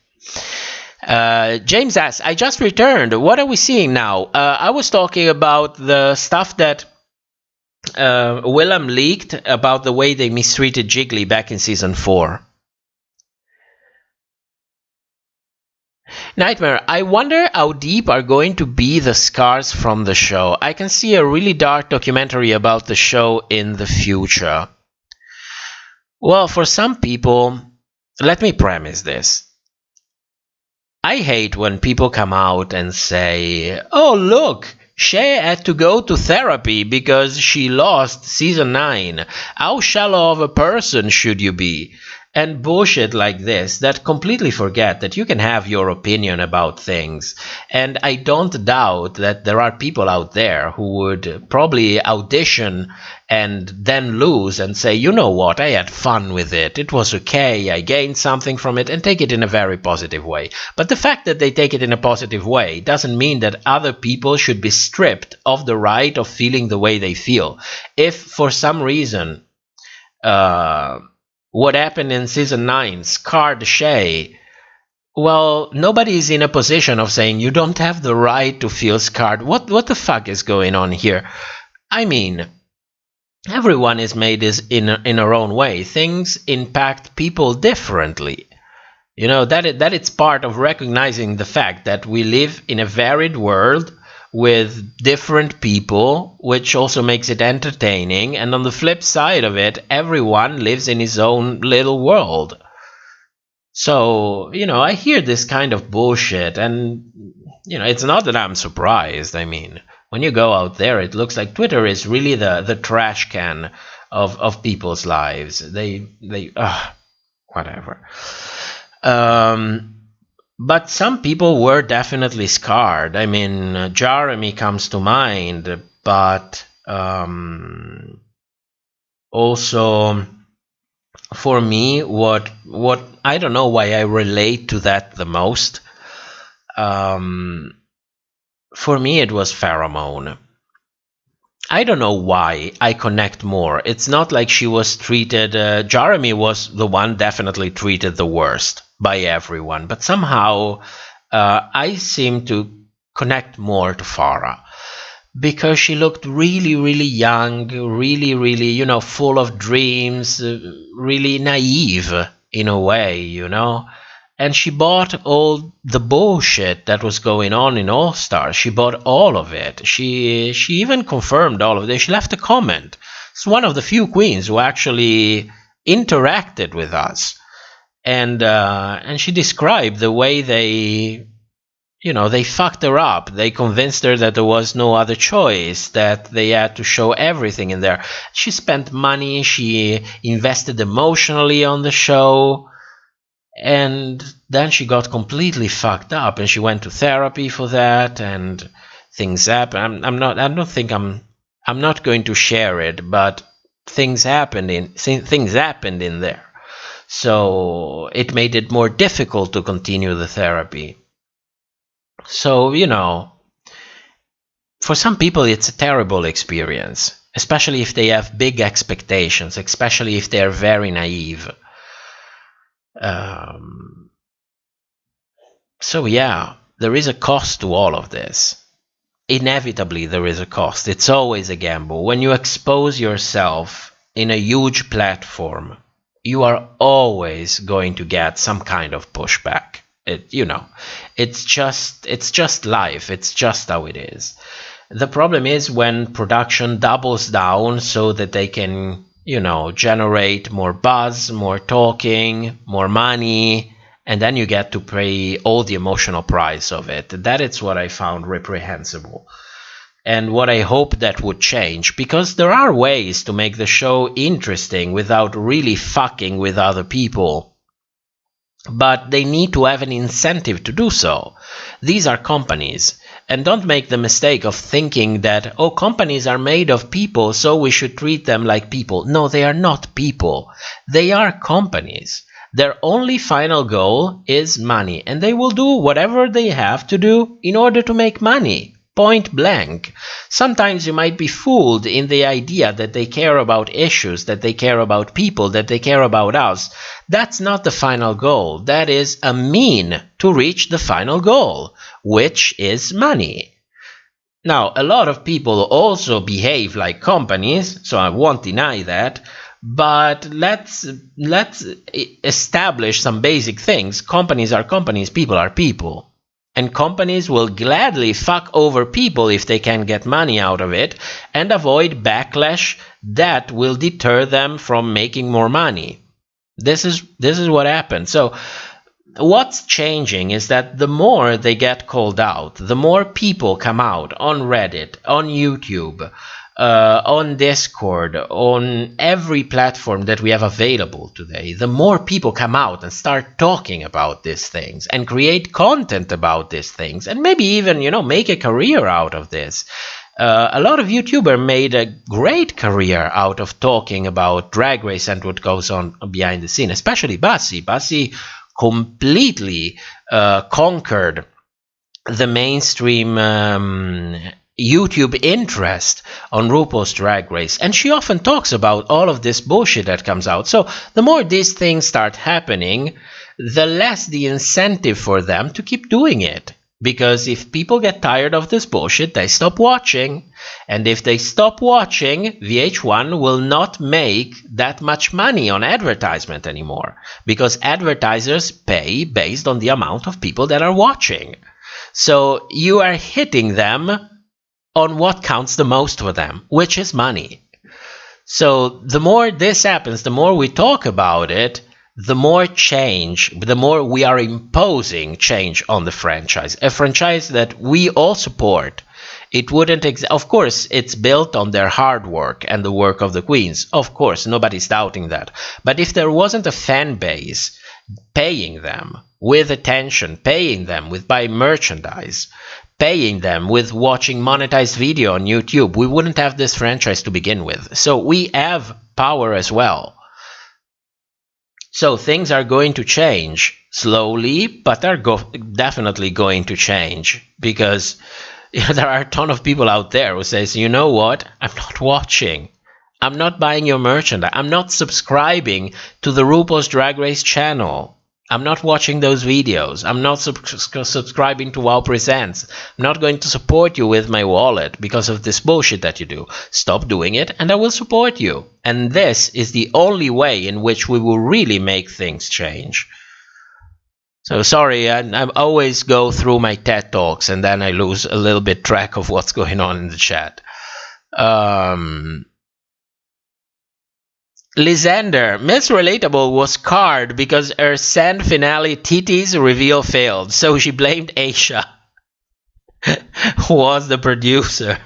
James asks, I just returned. What are we seeing now? I was talking about the stuff that Willem leaked about the way they mistreated Jiggly back in season 4. Nightmare, I wonder how deep are going to be the scars from the show. I can see a really dark documentary about the show in the future. Well, for some people, let me premise this. I hate when people come out and say, oh, look, Shay had to go to therapy because she lost season 9. How shallow of a person should you be? And bullshit like this that completely forget that you can have your opinion about things. And I don't doubt that there are people out there who would probably audition and then lose and say, you know what, I had fun with it. It was okay. I gained something from it, and take it in a very positive way. But the fact that they take it in a positive way doesn't mean that other people should be stripped of the right of feeling the way they feel. If for some reason, what happened in season 9 scarred Shay, well, nobody is in a position of saying you don't have the right to feel scarred. What the fuck is going on here? I mean, everyone is made in their own way. Things impact people differently. You know, that it's part of recognizing the fact that we live in a varied world with different people, which also makes it entertaining. And on the flip side of it, everyone lives in his own little world. So, you know, I hear this kind of bullshit, and, you know, it's not that I'm surprised. I mean, when you go out there, it looks like Twitter is really the trash can of people's lives. Whatever. But some people were definitely scarred. I mean, Jeremy comes to mind, but also for me, what I don't know why I relate to that the most. For me, it was Pheromone. I don't know why I connect more. It's not like she was treated. Jeremy was the one definitely treated the worst by everyone, but somehow I seem to connect more to Farah because she looked really, really young, really, really, you know, full of dreams, really naive in a way, you know. And she bought all the bullshit that was going on in All Stars. She bought all of it. She even confirmed all of it. She left a comment. It's one of the few queens who actually interacted with us. And she described the way they fucked her up. They convinced her that there was no other choice, that they had to show everything in there. She spent money. She invested emotionally on the show. And then she got completely fucked up, and she went to therapy for that, and things happened. I'm not going to share it, but things happened in there. So it made it more difficult to continue the therapy. So, you know, for some people it's a terrible experience, especially if they have big expectations, especially if they're very naive. So yeah, there is a cost to all of this. Inevitably, there is a cost. It's always a gamble. When you expose yourself in a huge platform, you are always going to get some kind of pushback. It's just life. It's just how it is. The problem is when production doubles down so that they can, generate more buzz, more talking, more money, and then you get to pay all the emotional price of it. That is what I found reprehensible. And what I hope that would change, because there are ways to make the show interesting without really fucking with other people. But they need to have an incentive to do so. These are companies. And don't make the mistake of thinking that, companies are made of people, so we should treat them like people. No, they are not people. They are companies. Their only final goal is money, and they will do whatever they have to do in order to make money. Point blank. Sometimes you might be fooled in the idea that they care about issues, that they care about people, that they care about us. That's not the final goal. That is a mean to reach the final goal, which is money. Now, a lot of people also behave like companies, so I won't deny that, but let's establish some basic things. Companies are companies, people are people. And companies will gladly fuck over people if they can get money out of it and avoid backlash that will deter them from making more money. This is what happens. So what's changing is that the more they get called out, the more people come out on Reddit, on YouTube, on Discord, on every platform that we have available today, the more people come out and start talking about these things and create content about these things and maybe even, make a career out of this. A lot of YouTubers made a great career out of talking about Drag Race and what goes on behind the scene, especially Bassi. Bassi completely conquered the mainstream YouTube interest on RuPaul's Drag Race, and she often talks about all of this bullshit that comes out. So the more these things start happening, the less the incentive for them to keep doing it. Because if people get tired of this bullshit, they stop watching. And if they stop watching, VH1 will not make that much money on advertisement anymore. Because advertisers pay based on the amount of people that are watching. So you are hitting them on what counts the most for them, which is money. So the more this happens, the more we talk about it, the more change, the more we are imposing change on the franchise. A franchise that we all support. It wouldn't of course, it's built on their hard work and the work of the queens. Of course, nobody's doubting that. But if there wasn't a fan base paying them with attention, paying them with buying merchandise, paying them with watching monetized video on YouTube, we wouldn't have this franchise to begin with. So we have power as well. So things are going to change slowly, but are definitely going to change, because there are a ton of people out there who says, you know what, I'm not watching. I'm not buying your merchandise. I'm not subscribing to the RuPaul's Drag Race channel. I'm not watching those videos. I'm not subscribing to WoW Presents. I'm not going to support you with my wallet because of this bullshit that you do. Stop doing it and I will support you. And this is the only way in which we will really make things change. So sorry, I always go through my TED Talks and then I lose a little bit track of what's going on in the chat. Lysander, Miss Relatable was scarred because her Sand finale titties reveal failed, so she blamed Aisha, who was the producer.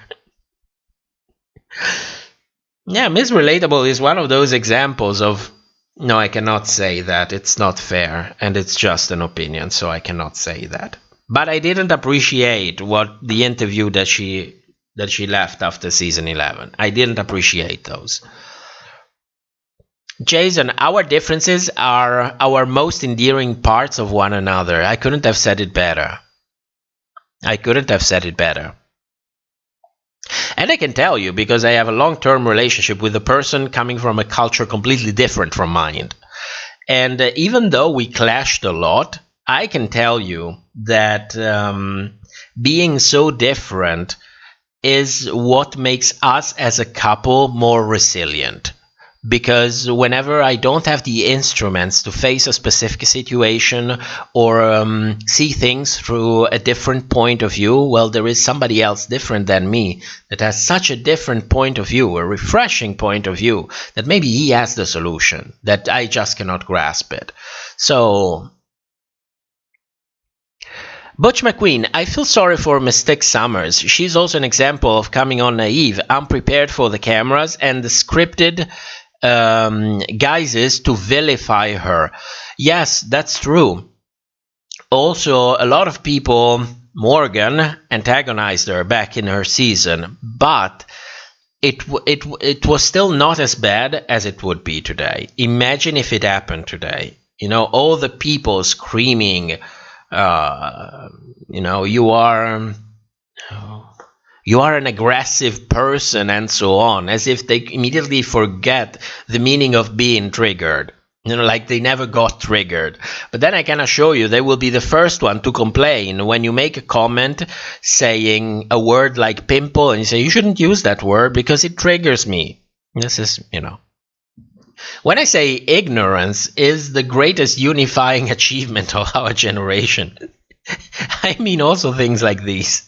Yeah, Miss Relatable is one of those examples of, no, I cannot say that, it's not fair, and it's just an opinion, so I cannot say that. But I didn't appreciate what the interview that she left after season 11. I didn't appreciate those. Jason, our differences are our most endearing parts of one another. I couldn't have said it better. I couldn't have said it better. And I can tell you, because I have a long-term relationship with a person coming from a culture completely different from mine. And even though we clashed a lot, I can tell you that being so different is what makes us as a couple more resilient. Because whenever I don't have the instruments to face a specific situation or see things through a different point of view, well, there is somebody else different than me that has such a different point of view, a refreshing point of view, that maybe he has the solution, that I just cannot grasp it. So, Butch McQueen, I feel sorry for Mystique Summers. She's also an example of coming on naive, unprepared for the cameras and the scripted guises to vilify her. Yes, that's true. Also, a lot of people, Morgan, antagonized her back in her season, but it was still not as bad as it would be today. Imagine if it happened today. You know, all the people screaming, you know, you are an aggressive person and so on, as if they immediately forget the meaning of being triggered. You know, like they never got triggered. But then I can assure you they will be the first one to complain when you make a comment saying a word like pimple and you say, you shouldn't use that word because it triggers me. This is, you know. When I say ignorance is the greatest unifying achievement of our generation, I mean also things like these.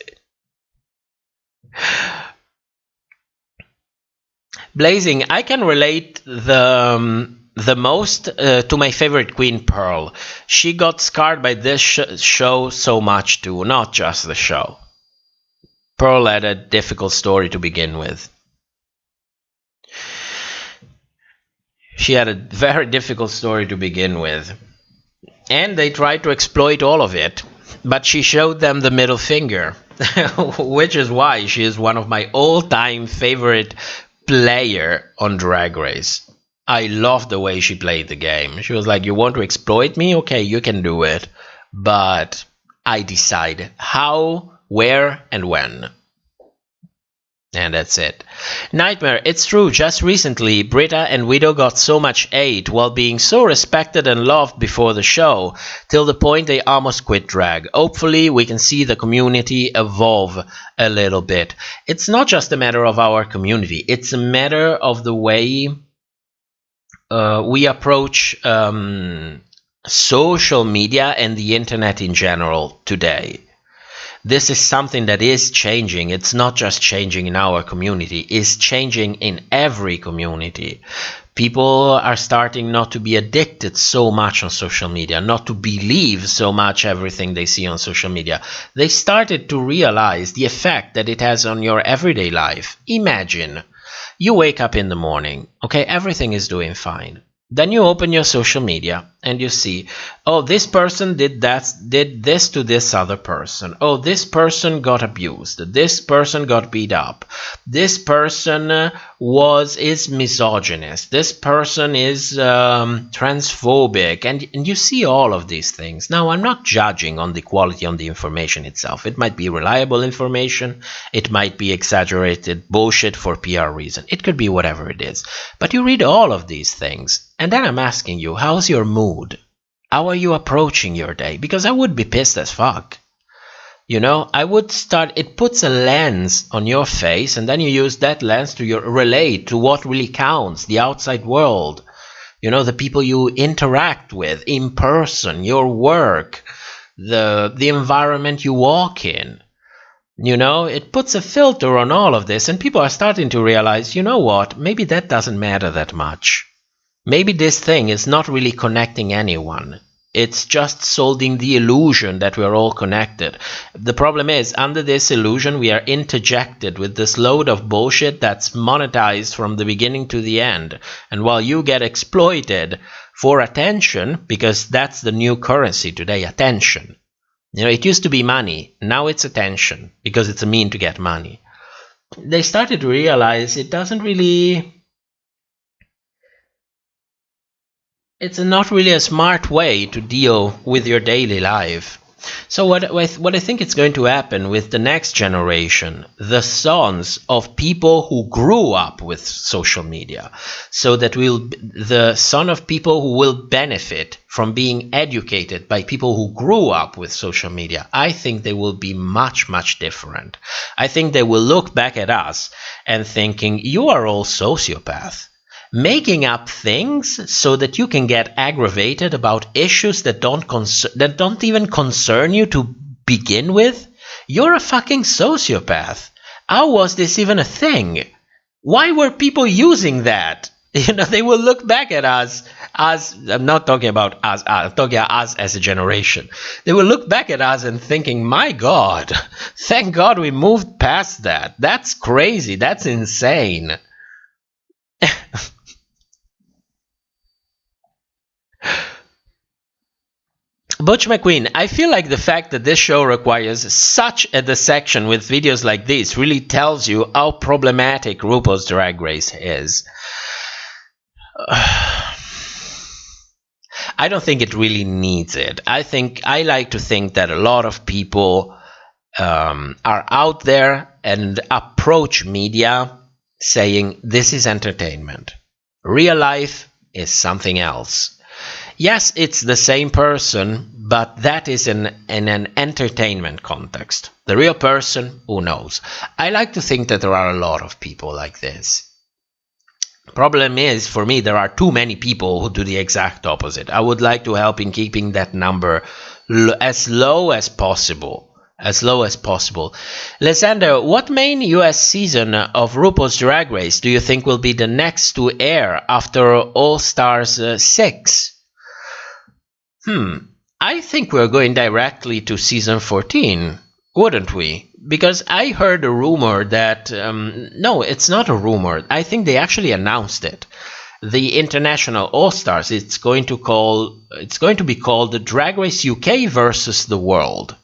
Blazing, I can relate the most to my favorite queen, Pearl. She got scarred by this show so much too, not just the show. Pearl had a difficult story to begin with. She had a very difficult story to begin with. And they tried to exploit all of it. But she showed them the middle finger. Which is why she is one of my all-time favorite player on Drag Race. I love the way she played the game. She was like, you want to exploit me? Okay, you can do it. But I decide how, where, and when. And that's it. Nightmare, it's true, just recently, Britta and Widow got so much hate while being so respected and loved before the show, till the point they almost quit drag. Hopefully, we can see the community evolve a little bit. It's not just a matter of our community, it's a matter of the way we approach social media and the internet in general today. This is something that is changing. It's not just changing in our community. It's changing in every community. People are starting not to be addicted so much on social media, not to believe so much everything they see on social media. They started to realize the effect that it has on your everyday life. Imagine, you wake up in the morning, okay, everything is doing fine. Then you open your social media and you see, oh, this person did this to this other person. Oh, this person got abused. This person got beat up. This person is misogynist. This person is transphobic. And you see all of these things. Now, I'm not judging on the quality on the information itself. It might be reliable information. It might be exaggerated bullshit for PR reason. It could be whatever it is. But you read all of these things. And then I'm asking you, how's your mood? How are you approaching your day? Because I would be pissed as fuck. You know, I would start, it puts a lens on your face, and then you use that lens to relate to what really counts, the outside world. You know, the people you interact with in person, your work, the environment you walk in. You know, it puts a filter on all of this, and people are starting to realize, you know what, maybe that doesn't matter that much. Maybe this thing is not really connecting anyone. It's just solding the illusion that we're all connected. The problem is, under this illusion, we are interjected with this load of bullshit that's monetized from the beginning to the end. And while you get exploited for attention, because that's the new currency today, attention. You know, it used to be money. Now it's attention, because it's a mean to get money. They started to realize it doesn't really... It's not really a smart way to deal with your daily life. So what I think is going to happen with the next generation, the sons of people who grew up with social media, so that the son of people who will benefit from being educated by people who grew up with social media, I think they will be much, much different. I think they will look back at us and thinking, you are all sociopaths. Making up things so that you can get aggravated about issues that don't even concern you to begin with? You're a fucking sociopath. How was this even a thing? Why were people using that? You know, they will look back at us as, I'm not talking about us, I'm talking about us as a generation. They will look back at us and thinking, my God, thank God we moved past that. That's crazy. That's insane. Butch McQueen, I feel like the fact that this show requires such a dissection with videos like this really tells you how problematic RuPaul's Drag Race is. I don't think it really needs it. I like to think that a lot of people are out there and approach media saying this is entertainment. Real life is something else. Yes, it's the same person, but that is in an entertainment context. The real person, who knows? I like to think that there are a lot of people like this. Problem is, for me, there are too many people who do the exact opposite. I would like to help in keeping that number as low as possible. As low as possible. Lysander, what main U.S. season of RuPaul's Drag Race do you think will be the next to air after All Stars 6? I think we're going directly to season 14, wouldn't we? Because I heard a rumor that no, it's not a rumor. I think they actually announced it. The International All Stars. It's going to be called the Drag Race UK versus the World.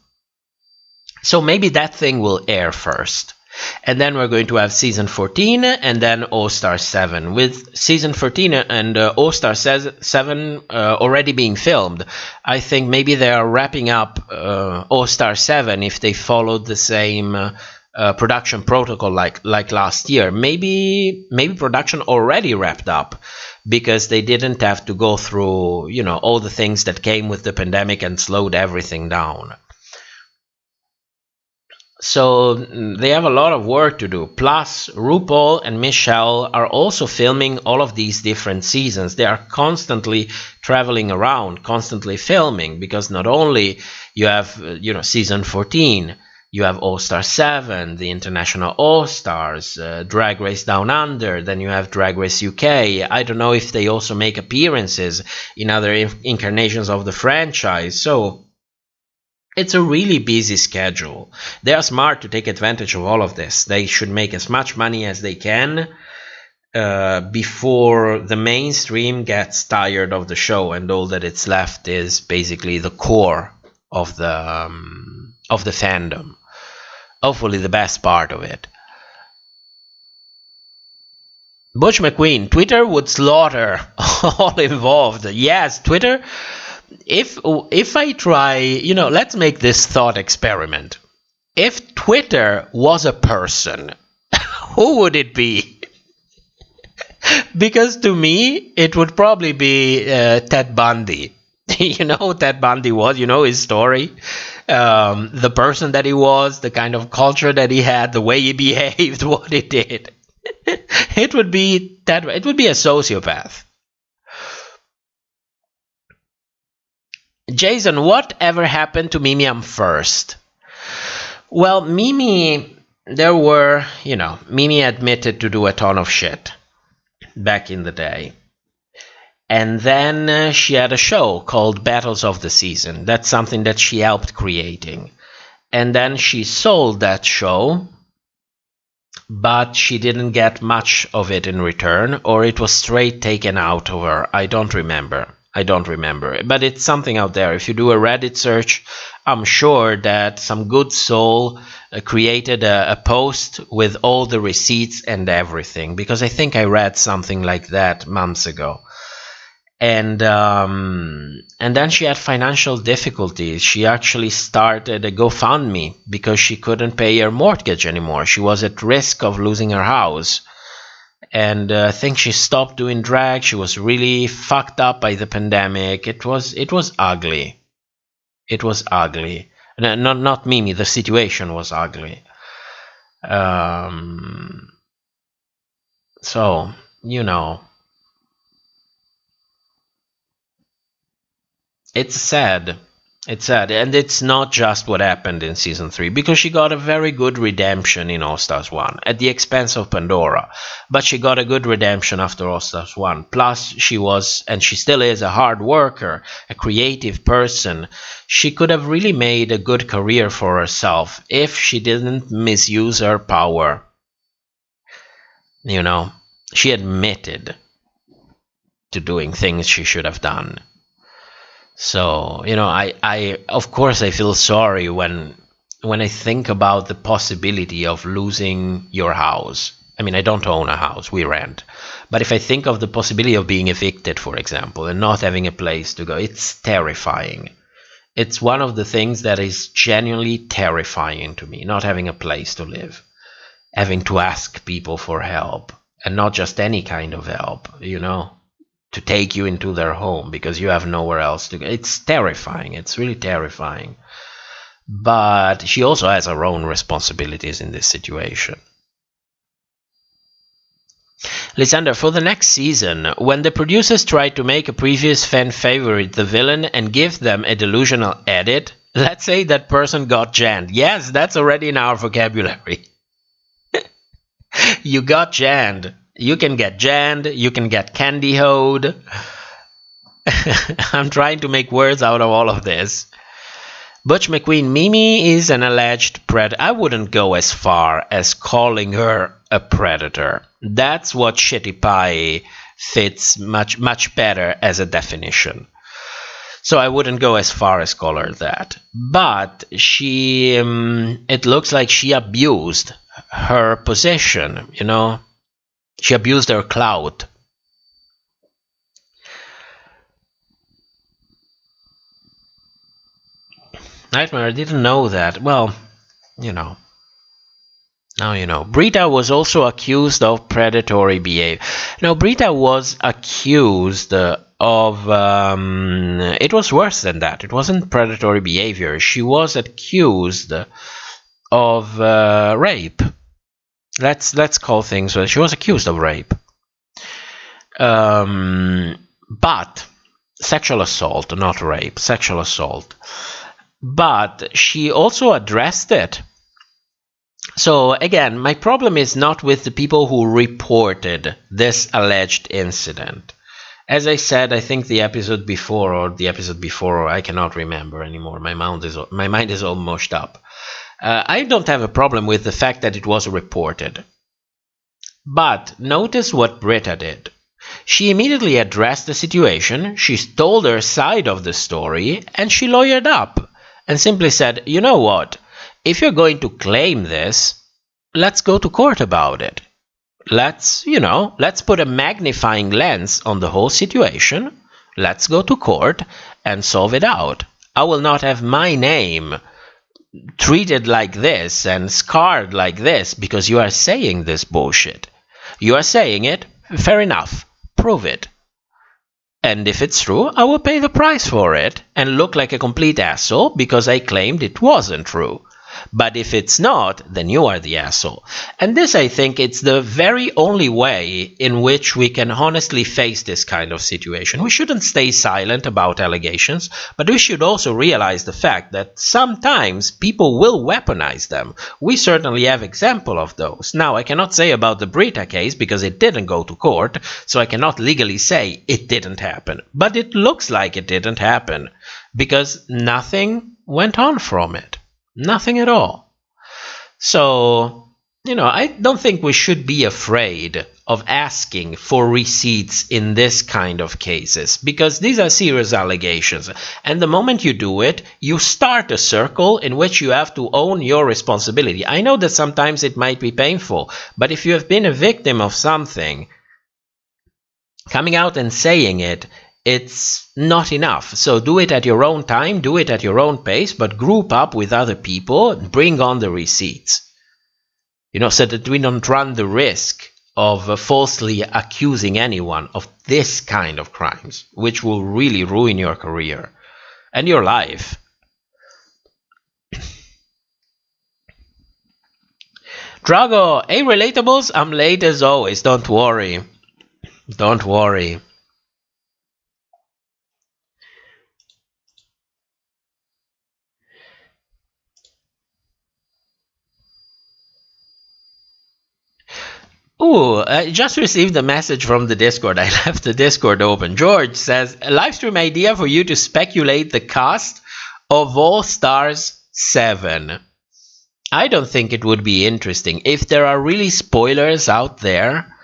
So maybe that thing will air first. And then we're going to have season 14 and then All Star 7. With season 14 and All Star 7 already being filmed, I think maybe they are wrapping up All Star 7 if they followed the same production protocol like last year. Maybe production already wrapped up because they didn't have to go through, you know, all the things that came with the pandemic and slowed everything down. So they have a lot of work to do. Plus, RuPaul and Michelle are also filming all of these different seasons. They are constantly traveling around, constantly filming, because not only you have, you know, season 14, you have All Star 7, the International All Stars, Drag Race Down Under, then you have Drag Race UK. I don't know if they also make appearances in other incarnations of the franchise. So it's a really busy schedule. They are smart to take advantage of all of this. They should make as much money as they can before the mainstream gets tired of the show and all that it's left is basically the core of the fandom. Hopefully the best part of it. Butch McQueen, Twitter would slaughter all involved. Yes, Twitter. If I try, you know, let's make this thought experiment. If Twitter was a person, who would it be? Because to me, it would probably be Ted Bundy. You know who Ted Bundy was? You know his story? The person that he was, the kind of culture that he had, the way he behaved, what he did. It would be Ted. It would be a sociopath. Jason, whatever happened to Mimi I'm First? Well, Mimi, Mimi admitted to do a ton of shit back in the day. And then she had a show called Battles of the Season. That's something that she helped creating. And then she sold that show, but she didn't get much of it in return, or it was straight taken out of her. I don't remember. But it's something out there. If you do a Reddit search, I'm sure that some good soul created a post with all the receipts and everything, because I think I read something like that months ago. And then she had financial difficulties. She actually started a GoFundMe because she couldn't pay her mortgage anymore. She was at risk of losing her house. And I think she stopped doing drag. She was really fucked up by the pandemic. It was ugly. It was ugly. Not Mimi. The situation was ugly. So, you know, it's sad. It's sad. And it's not just what happened in season 3, because she got a very good redemption in All Stars 1 at the expense of Pandora. But she got a good redemption after All Stars 1. Plus, she was, and she still is, a hard worker, a creative person. She could have really made a good career for herself if she didn't misuse her power. You know, she admitted to doing things she should have done. So, you know, I of course I feel sorry when I think about the possibility of losing your house I mean, I don't own a house, we rent. But if I think of the possibility of being evicted, for example, and not having a place to go, it's terrifying. It's one of the things that is genuinely terrifying to me, not having a place to live, having to ask people for help, and not just any kind of help, you know, to take you into their home because you have nowhere else to go. It's terrifying. It's really terrifying. But she also has her own responsibilities in this situation. Lysander, for the next season, when the producers try to make a previous fan favorite the villain and give them a delusional edit, let's say that person got janned. Yes, that's already in our vocabulary. You got janned. You can get janned. You can get candy-hoed. I'm trying to make words out of all of this. Butch McQueen, Mimi is an alleged predator. I wouldn't go as far as calling her a predator. That's what Shitty Pie fits much better as a definition. So I wouldn't go as far as call her that. But she, it looks like she abused her position, you know. She abused her clout. Nightmare, I didn't know that. Well, you know. Now you know. Brita was also accused of predatory behavior. No, Brita was accused of... it was worse than that. It wasn't predatory behavior. She was accused of rape. Let's call things... She was accused of rape. But sexual assault, not rape. Sexual assault. But she also addressed it. So again, my problem is not with the people who reported this alleged incident. As I said, I think the episode before, or I cannot remember anymore. My mind is all mushed up. I don't have a problem with the fact that it was reported. But notice what Britta did. She immediately addressed the situation, she told her side of the story, and she lawyered up. And simply said, you know what, if you're going to claim this, let's go to court about it. Let's put a magnifying lens on the whole situation. Let's go to court and solve it out. I will not have my name treated like this and scarred like this because you are saying this bullshit. You are saying it, fair enough, prove it. And if it's true, I will pay the price for it and look like a complete asshole because I claimed it wasn't true. But if it's not, then you are the asshole. And this, I think, it's the very only way in which we can honestly face this kind of situation. We shouldn't stay silent about allegations, but we should also realize the fact that sometimes people will weaponize them. We certainly have example of those. Now, I cannot say about the Brita case because it didn't go to court, so I cannot legally say it didn't happen. But it looks like it didn't happen because nothing went on from it. Nothing at all. So, I don't think we should be afraid of asking for receipts in this kind of cases, because these are serious allegations. And the moment you do it, you start a circle in which you have to own your responsibility. I know that sometimes it might be painful, but if you have been a victim of something, coming out and saying it, it's not enough. So do it at your own time, do it at your own pace, but group up with other people and bring on the receipts. So that we don't run the risk of falsely accusing anyone of this kind of crimes, which will really ruin your career and your life. Drago, hey relatables, I'm late as always, don't worry. Don't worry. Ooh, I just received a message from the Discord. I left the Discord open. George says, a live stream idea for you to speculate the cast of All Stars 7. I don't think it would be interesting. If there are really spoilers out there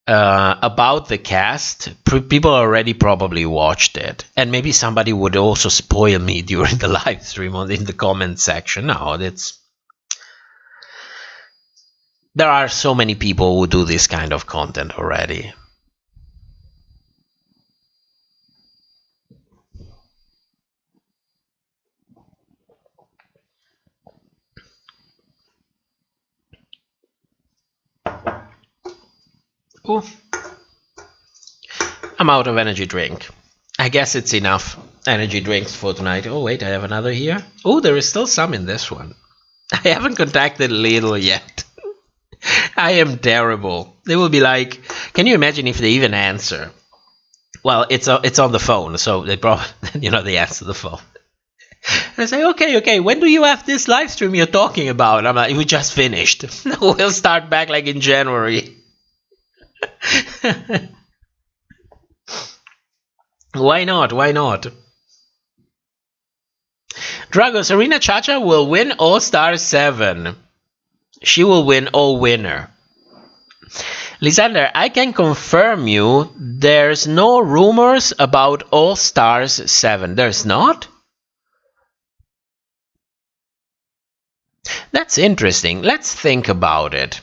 about the cast, people already probably watched it. And maybe somebody would also spoil me during the live stream or in the comment section. No, There are so many people who do this kind of content already. Ooh. I'm out of energy drink. I guess it's enough energy drinks for tonight. Oh, wait, I have another here. Oh, there is still some in this one. I haven't contacted Lidl yet. I am terrible. They will be like, can you imagine if they even answer? Well, it's on the phone, so they probably, they answer the phone. And I say, okay, when do you have this live stream you're talking about? I'm like, we just finished. We'll start back like in January. Why not? Drago, Serena Chacha will win All Star 7. She will win All Winner. Lysander, I can confirm you there's no rumors about All Stars 7. There's not? That's interesting. Let's think about it.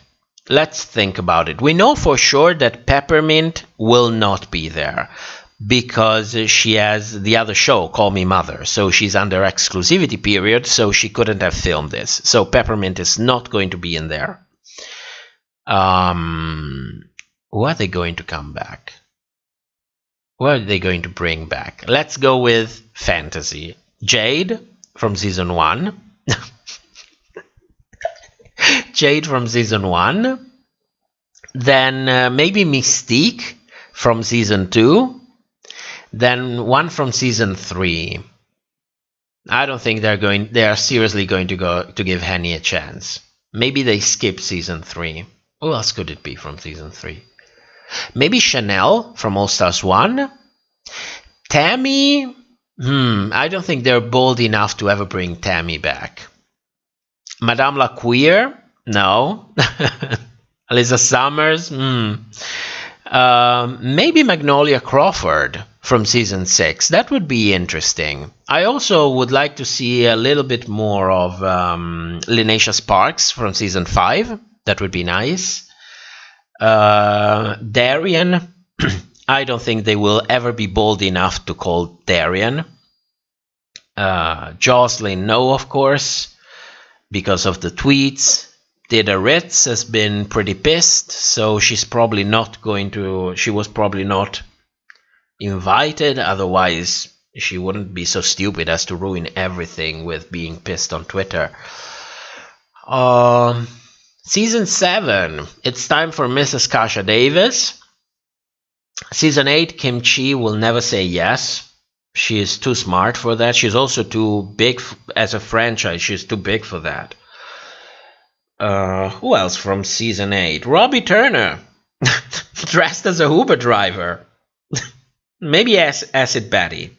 We know for sure that Peppermint will not be there, because she has the other show, Call Me Mother, so she's under exclusivity period, so she couldn't have filmed this. So Peppermint is not going to be in there. Who are they going to come back? What are they going to bring back? Let's go with fantasy. Jade from season 1. Jade from season 1. Then maybe Mystique from season 2. Then one from season 3. I don't think they are seriously going to give Henny a chance. Maybe they skip season 3. Who else could it be from season 3? Maybe Chanel from All Stars 1. Tammy. I don't think they're bold enough to ever bring Tammy back. Madame La Queer. No. Alyssa Summers. Maybe Magnolia Crawford from season 6. That would be interesting. I also would like to see a little bit more of Linecia Sparks from season 5. That would be nice. Darian. I don't think they will ever be bold enough to call Darian. Jocelyn, no, of course, because of the tweets. Dida Ritz has been pretty pissed, so she was probably not invited, otherwise she wouldn't be so stupid as to ruin everything with being pissed on Twitter. Season 7, it's time for Mrs. Kasha Davis. Season 8, Kim Chi will never say yes. She is too smart for that. She's also too big as a franchise. She's too big for that. Who else from season 8? Robbie Turner, dressed as a Uber driver. Maybe Acid Betty.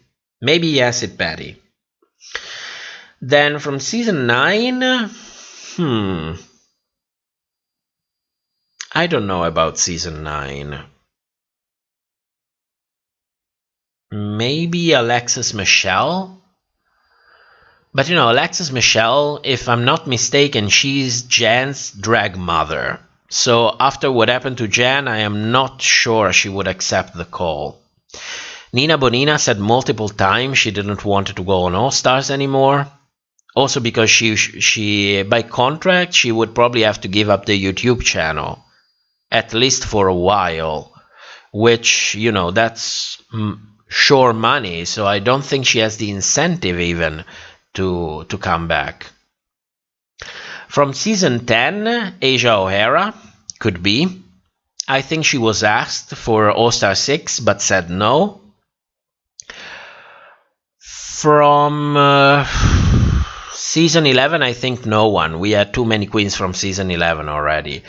Then from season 9, I don't know about season 9. Maybe Alexis Michelle? But Alexis Michelle, if I'm not mistaken, she's Jan's drag mother. So after what happened to Jan, I am not sure she would accept the call. Nina Bonina said multiple times she didn't want to go on All Stars anymore. Also because she by contract, she would probably have to give up the YouTube channel. At least for a while. Which, that's sure money. So I don't think she has the incentive even to come back. From season 10, Asia O'Hara could be. I think she was asked for All Star 6 but said no. From season 11, I think no one. We had too many queens from season 11 already.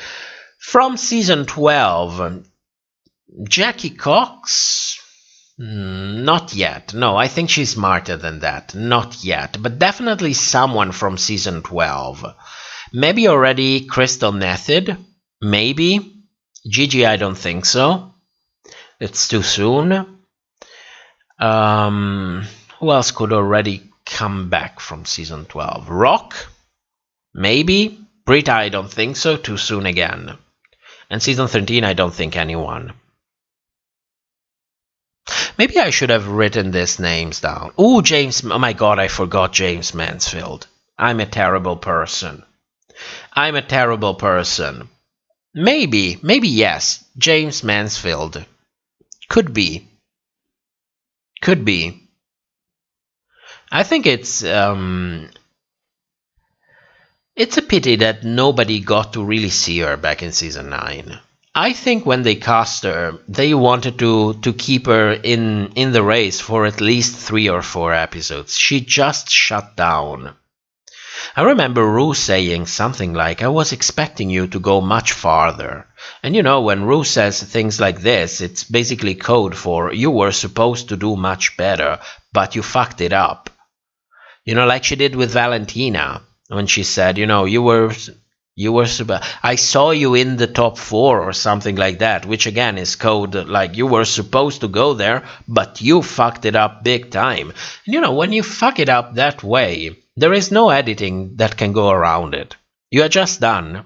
From season 12, Jackie Cox. Not yet. No, I think she's smarter than that. Not yet. But definitely someone from season 12. Maybe already Crystal Method. Maybe. Gigi, I don't think so. It's too soon. Who else could already come back from season 12? Rock? Maybe. Brita, I don't think so. Too soon again. And season 13, I don't think anyone. Maybe I should have written these names down. Ooh, James. Oh my god, I forgot James Mansfield. I'm a terrible person. I'm a terrible person. Maybe yes. James Mansfield. Could be. Could be. I think it's a pity that nobody got to really see her back in season 9. I think when they cast her, they wanted to keep her in the race for at least 3 or 4 episodes. She just shut down. I remember Ru saying something like, I was expecting you to go much farther. And you know, when Ru says things like this, it's basically code for you were supposed to do much better, but you fucked it up. You know, like she did with Valentina, when she said, you know, I saw you in the top 4 or something like that, which again is code like you were supposed to go there, but you fucked it up big time. And you know, when you fuck it up that way, there is no editing that can go around it. You are just done.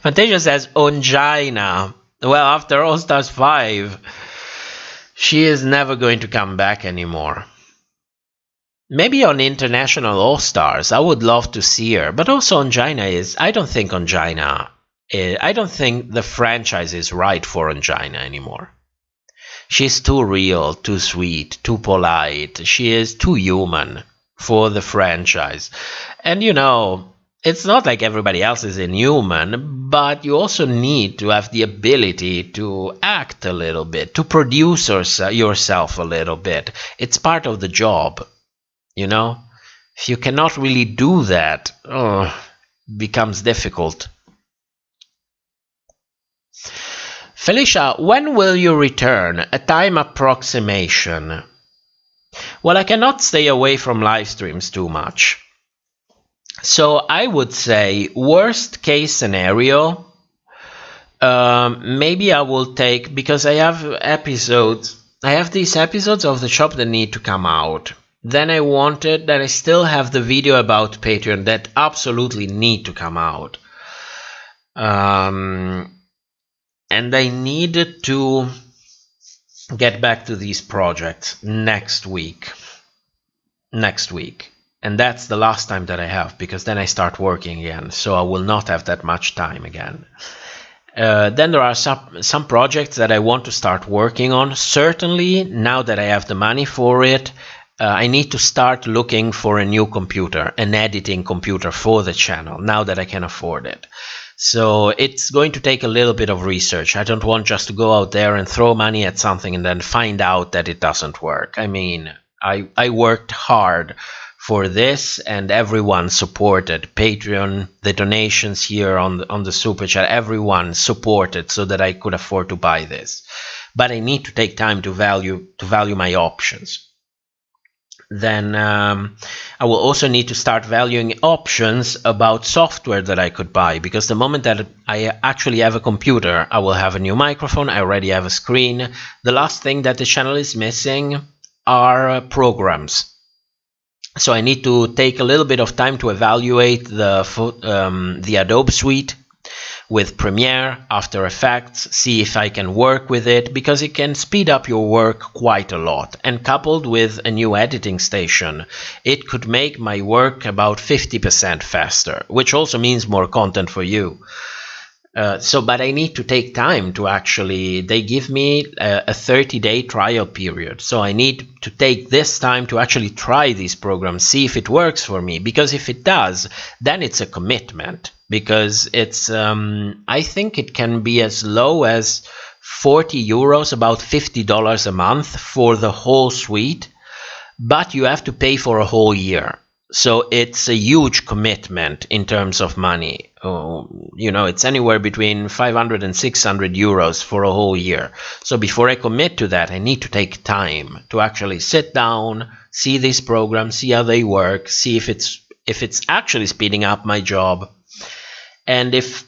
Fantasia says, Ongina. Well, after All Stars 5, she is never going to come back anymore. Maybe on International All Stars, I would love to see her. But also Ongina is, I don't think the franchise is right for Ongina anymore. She's too real, too sweet, too polite. She is too human for the franchise. And you know, it's not like everybody else is inhuman, but you also need to have the ability to act a little bit, to produce yourself a little bit. It's part of the job. You know, if you cannot really do that, it becomes difficult. Felicia, when will you return? A time approximation. Well, I cannot stay away from live streams too much. So I would say worst case scenario, maybe I will take, because I have these episodes of the shop that need to come out. Then I still have the video about Patreon that absolutely need to come out. And I needed to get back to these projects next week. And that's the last time that I have, because then I start working again. So I will not have that much time again. Then there are some projects that I want to start working on. Certainly, now that I have the money for it, I need to start looking for a new computer, an editing computer for the channel, now that I can afford it. So it's going to take a little bit of research. I don't want just to go out there and throw money at something and then find out that it doesn't work. I mean, I worked hard for this and everyone supported. Patreon, the donations here on the Super Chat, everyone supported so that I could afford to buy this. But I need to take time to value my options. Then I will also need to start valuing options about software that I could buy, because the moment that I actually have a computer, I will have a new microphone, I already have a screen. The last thing that the channel is missing are programs. So I need to take a little bit of time to evaluate the Adobe suite with Premiere, After Effects, see if I can work with it, because it can speed up your work quite a lot. And coupled with a new editing station, it could make my work about 50% faster, which also means more content for you. But I need to take time to actually, they give me a 30-day trial period. So I need to take this time to actually try these programs, see if it works for me. Because if it does, then it's a commitment. Because it's, I think it can be as low as 40 euros, about $50 a month for the whole suite. But you have to pay for a whole year. So it's a huge commitment in terms of money. You know, it's anywhere between 500 and 600 euros for a whole year. So before I commit to that, I need to take time to actually sit down, see these programs, see how they work, see if it's actually speeding up my job. And if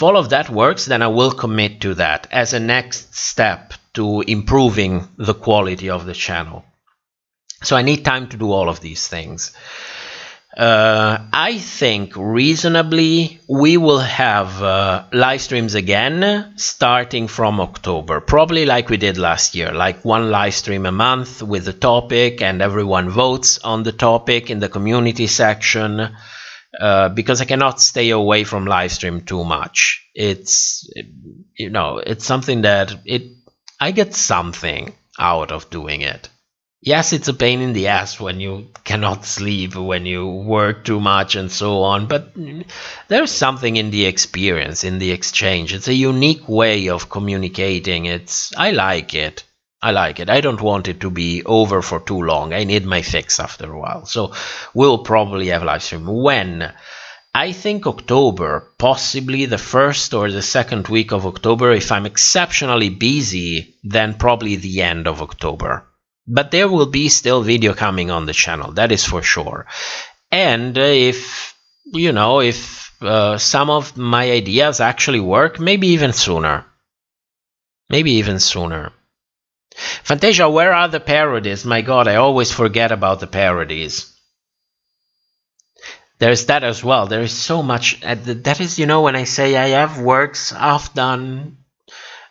all of that works, then I will commit to that as a next step to improving the quality of the channel. So I need time to do all of these things. I think reasonably we will have live streams again starting from October, probably like we did last year, like one live stream a month with a topic and everyone votes on the topic in the community section, because I cannot stay away from live stream too much. It's, you know, it's something that I get something out of doing it. Yes, it's a pain in the ass when you cannot sleep, when you work too much and so on, but there's something in the experience, in the exchange. It's a unique way of communicating. I like it. I like it. I don't want it to be over for too long. I need my fix after a while. So we'll probably have live stream. When? I think October, possibly the first or the second week of October. If I'm exceptionally busy, then probably the end of October. But there will be still video coming on the channel, that is for sure. And if, you know, if some of my ideas actually work, maybe even sooner. Maybe even sooner. Fantasia, where are the parodies? My god, I always forget about the parodies. There's that as well. There is so much. That is, you know, when I say I have works half done,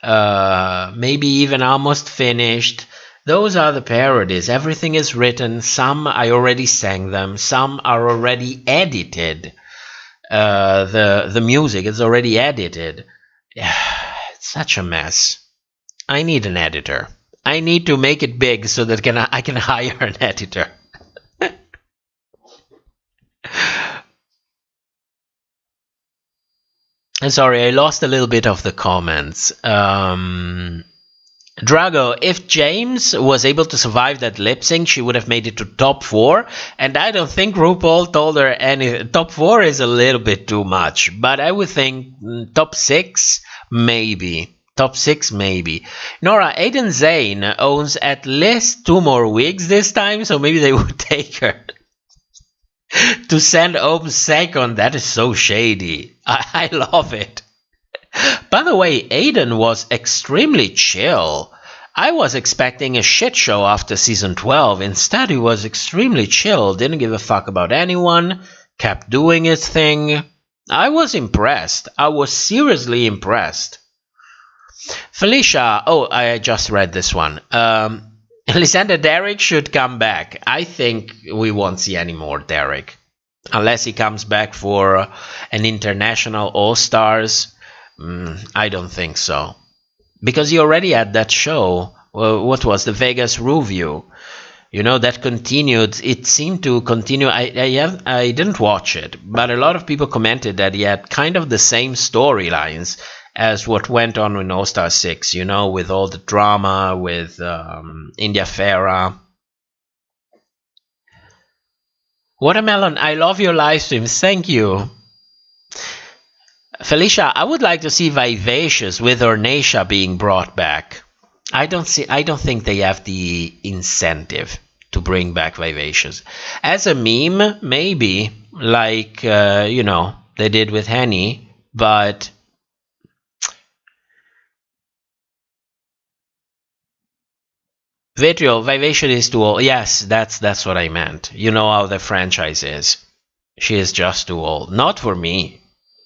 maybe even almost finished. Those are the parodies. Everything is written. Some I already sang them. Some are already edited. The music is already edited. It's such a mess. I need an editor. I need to make it big so that I can hire an editor. Sorry, I lost a little bit of the comments. Drago, if James was able to survive that lip sync, she would have made it to top 4. And I don't think RuPaul told her any. Top 4 is a little bit too much. But I would think top 6, maybe. Top 6, maybe. Nora, Aiden Zane owns at least 2 more wigs this time, so maybe they would take her. To send home second, that is so shady. I love it. By the way, Aiden was extremely chill. I was expecting a shit show after season 12. Instead, he was extremely chill, didn't give a fuck about anyone, kept doing his thing. I was impressed. I was seriously impressed. Felicia, oh, I just read this one. Lysander Derrick should come back. I think we won't see any more Derrick. Unless he comes back for an international All-Stars. I don't think so. Because he already had that show. What was the Vegas Review? You know, that continued. It seemed to continue. I didn't watch it. But a lot of people commented that he had kind of the same storylines as what went on in All-Star 6, you know, with all the drama, with India Farah. Watermelon, I love your live streams. Thank you. Felicia, I would like to see Vivacious with Ornacia being brought back. I don't think they have the incentive to bring back Vivacious. As a meme, maybe, like, you know, they did with Henny, but Vitriol, Vivacious is too old. Yes, that's what I meant. You know how the franchise is. She is just too old. Not for me.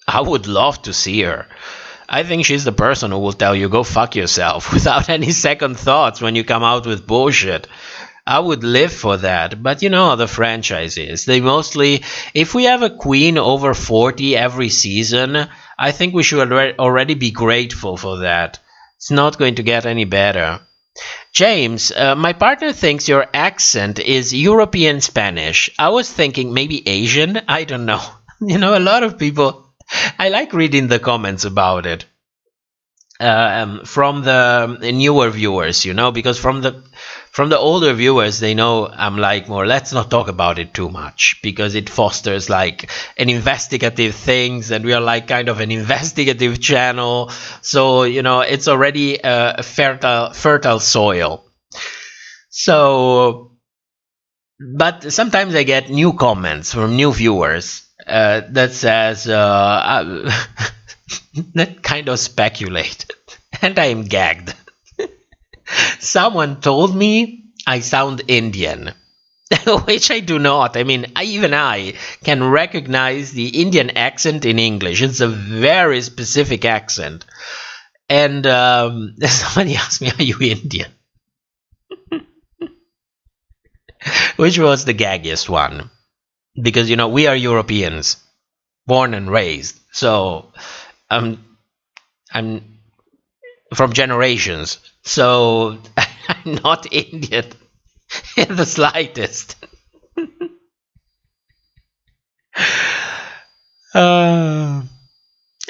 I would love to see her. I think she's the person who will tell you, go fuck yourself, without any second thoughts when you come out with bullshit. I would live for that. But you know how the franchise is. They mostly, if we have a queen over 40 every season, I think we should already be grateful for that. It's not going to get any better. James, my partner thinks your accent is European Spanish. I was thinking maybe Asian. I don't know. You know, a lot of people... I like reading the comments about it from the newer viewers, you know, because from the older viewers, they know I'm like more, let's not talk about it too much, because it fosters like an investigative things, and we are like kind of an investigative channel. So, you know, it's already a fertile soil. So, but sometimes I get new comments from new viewers. That says that kind of speculate, and I am gagged. Someone told me I sound Indian. Which I do not. I mean, even I can recognize the Indian accent in English. It's a very specific accent. And somebody asked me, are you Indian? Which was the gaggiest one. Because, we are Europeans, born and raised. So I'm from generations. So I'm not Indian in the slightest.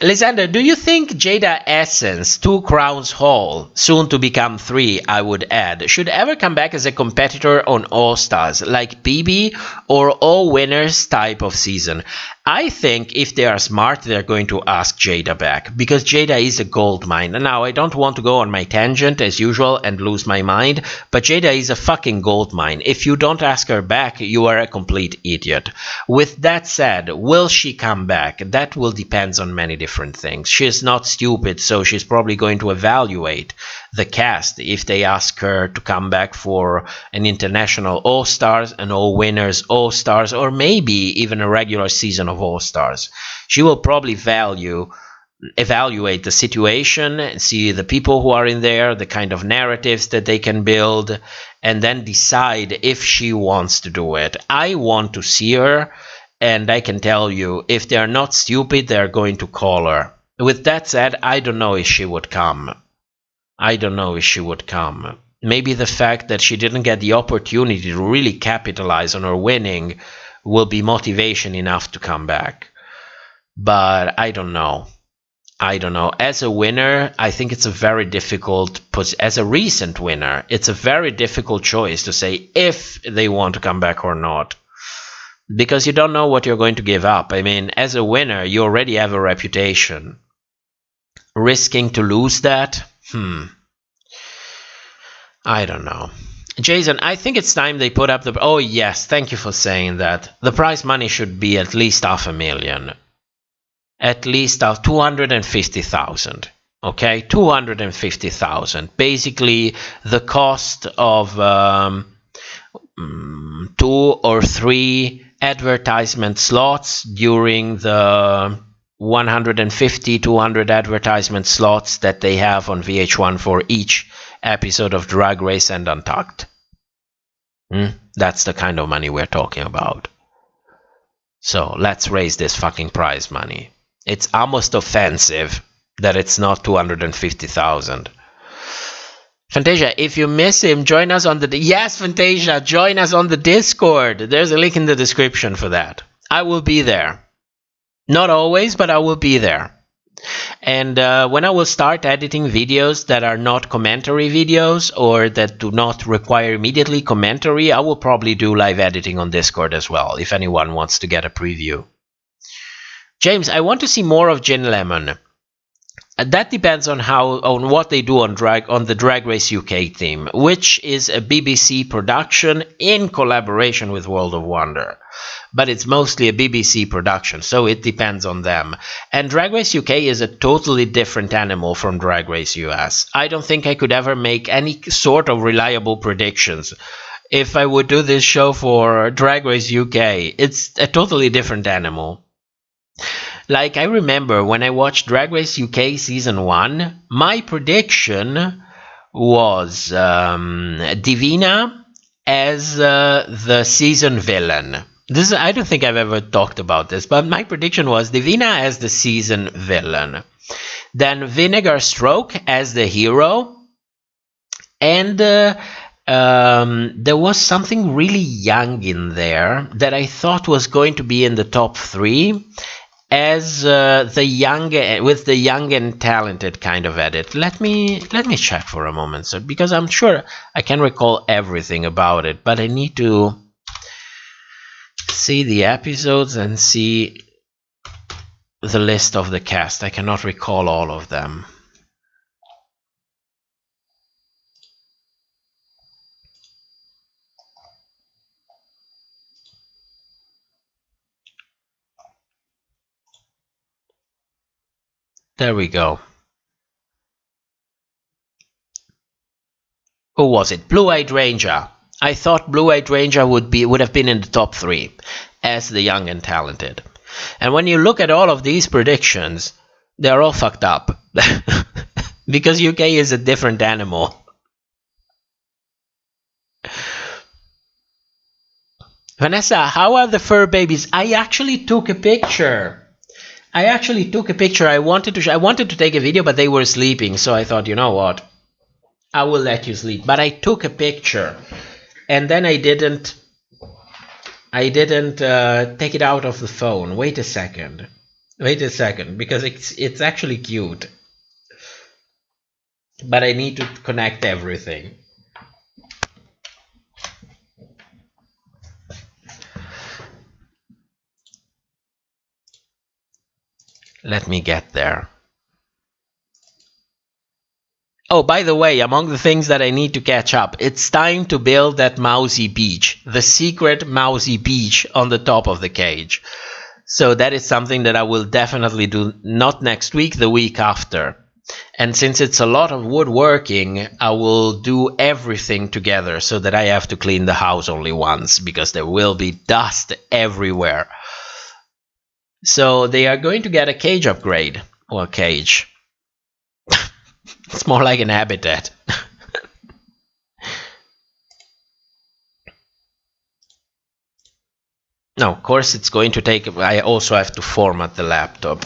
Lysander, do you think Jada Essence, 2 Crowns Hall, soon to become 3, I would add, should ever come back as a competitor on All Stars, like BB or All Winners type of season? I think if they are smart, they're going to ask Jada back, because Jada is a gold mine. Now, I don't want to go on my tangent as usual and lose my mind, but Jada is a fucking gold mine. If you don't ask her back, you are a complete idiot. With that said, will she come back? That will depend on many different things. She's not stupid, so she's probably going to evaluate the cast if they ask her to come back for an international All-Stars, an All-Winners All-Stars, or maybe even a regular season of All-Stars. She will probably evaluate the situation, see the people who are in there, the kind of narratives that they can build, and then decide if she wants to do it. I want to see her, and I can tell you, if they're not stupid, they're going to call her. With that said, I don't know if she would come. Maybe the fact that she didn't get the opportunity to really capitalize on her winning will be motivation enough to come back. But I don't know. As a winner, I think it's a very difficult, as a recent winner, it's a very difficult choice to say if they want to come back or not. Because you don't know what you're going to give up. I mean, as a winner, you already have a reputation. Risking to lose that? I don't know. Jason, I think it's time they put up the... Oh, yes, thank you for saying that. The prize money should be at least $500,000. At least 250,000. Okay, 250,000. Basically, the cost of 2 or 3 advertisement slots during the 150, 200 advertisement slots that they have on VH1 for each episode of Drag Race and Untucked. That's the kind of money we're talking about. So let's raise this fucking prize money. It's almost offensive that it's not 250,000. Fantasia, if you miss him, join us on the... Yes, Fantasia, join us on the Discord. There's a link in the description for that. I will be there. Not always, but I will be there. And when I will start editing videos that are not commentary videos or that do not require immediately commentary, I will probably do live editing on Discord as well, if anyone wants to get a preview. James, I want to see more of Gin Lemon. That depends on what they do on the Drag Race UK theme, which is a BBC production in collaboration with World of Wonder. But it's mostly a BBC production, so it depends on them. And Drag Race UK is a totally different animal from Drag Race US. I don't think I could ever make any sort of reliable predictions. If I would do this show for Drag Race UK, it's a totally different animal. Like, I remember when I watched Drag Race UK Season 1, my prediction was Divina as the season villain. I don't think I've ever talked about this, but my prediction was Divina as the season villain. Then Vinegar Stroke as the hero. And there was something really young in there that I thought was going to be in the top 3. As with the young and talented kind of edit. Let me check for a moment, because I'm sure I can recall everything about it, but I need to see the episodes and see the list of the cast. I cannot recall all of them. There we go. Who was it? Blue-Eyed Ranger. I thought Blue Hydrangea would have been in the top 3 as the young and talented. And when you look at all of these predictions, they're all fucked up. Because UK is a different animal. Vanessa, how are the fur babies? I actually took a picture. I wanted to take a video, but they were sleeping, so I thought, you know what? I will let you sleep. But I took a picture, and then I didn't take it out of the phone. Wait a second, because it's actually cute. But I need to connect everything. Let me get there. Oh, by the way, among the things that I need to catch up, it's time to build that mousy beach, the secret mousy beach on the top of the cage. So that is something that I will definitely do, not next week, the week after. And since it's a lot of woodworking, I will do everything together so that I have to clean the house only once, because there will be dust everywhere. So they are going to get a cage upgrade. Or cage. It's more like an habitat. No, of course it's going to take... I also have to format the laptop.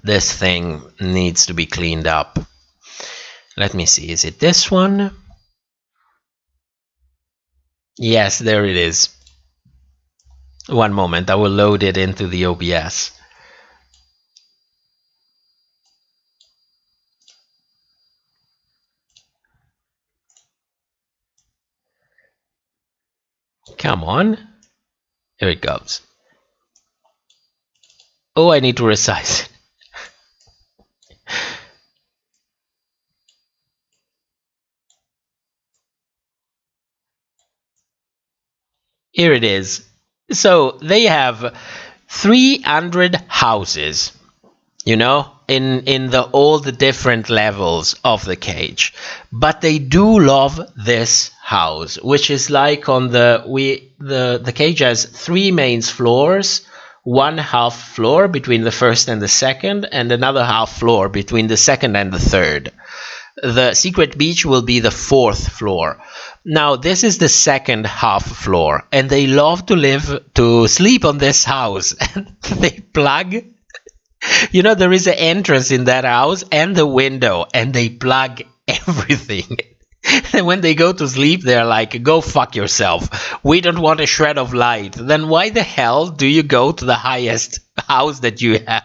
This thing needs to be cleaned up. Let me see. Is it this one? Yes, there it is. One moment, I will load it into the OBS. Come on. Here it goes. Oh, I need to resize it. Here it is. So they have 300 houses, you know, in all the different levels of the cage. But they do love this house, which is like on the cage has 3 main floors, 1/2 floor between the first and the second, and another half floor between the second and the third. The secret beach will be the 4th floor. Now this is the second half floor, and they love to sleep on this house. And they plug, you know, there is an entrance in that house and the window, and they plug everything. And when they go to sleep, they're like, go fuck yourself. We don't want a shred of light. Then why the hell do you go to the highest house that you have?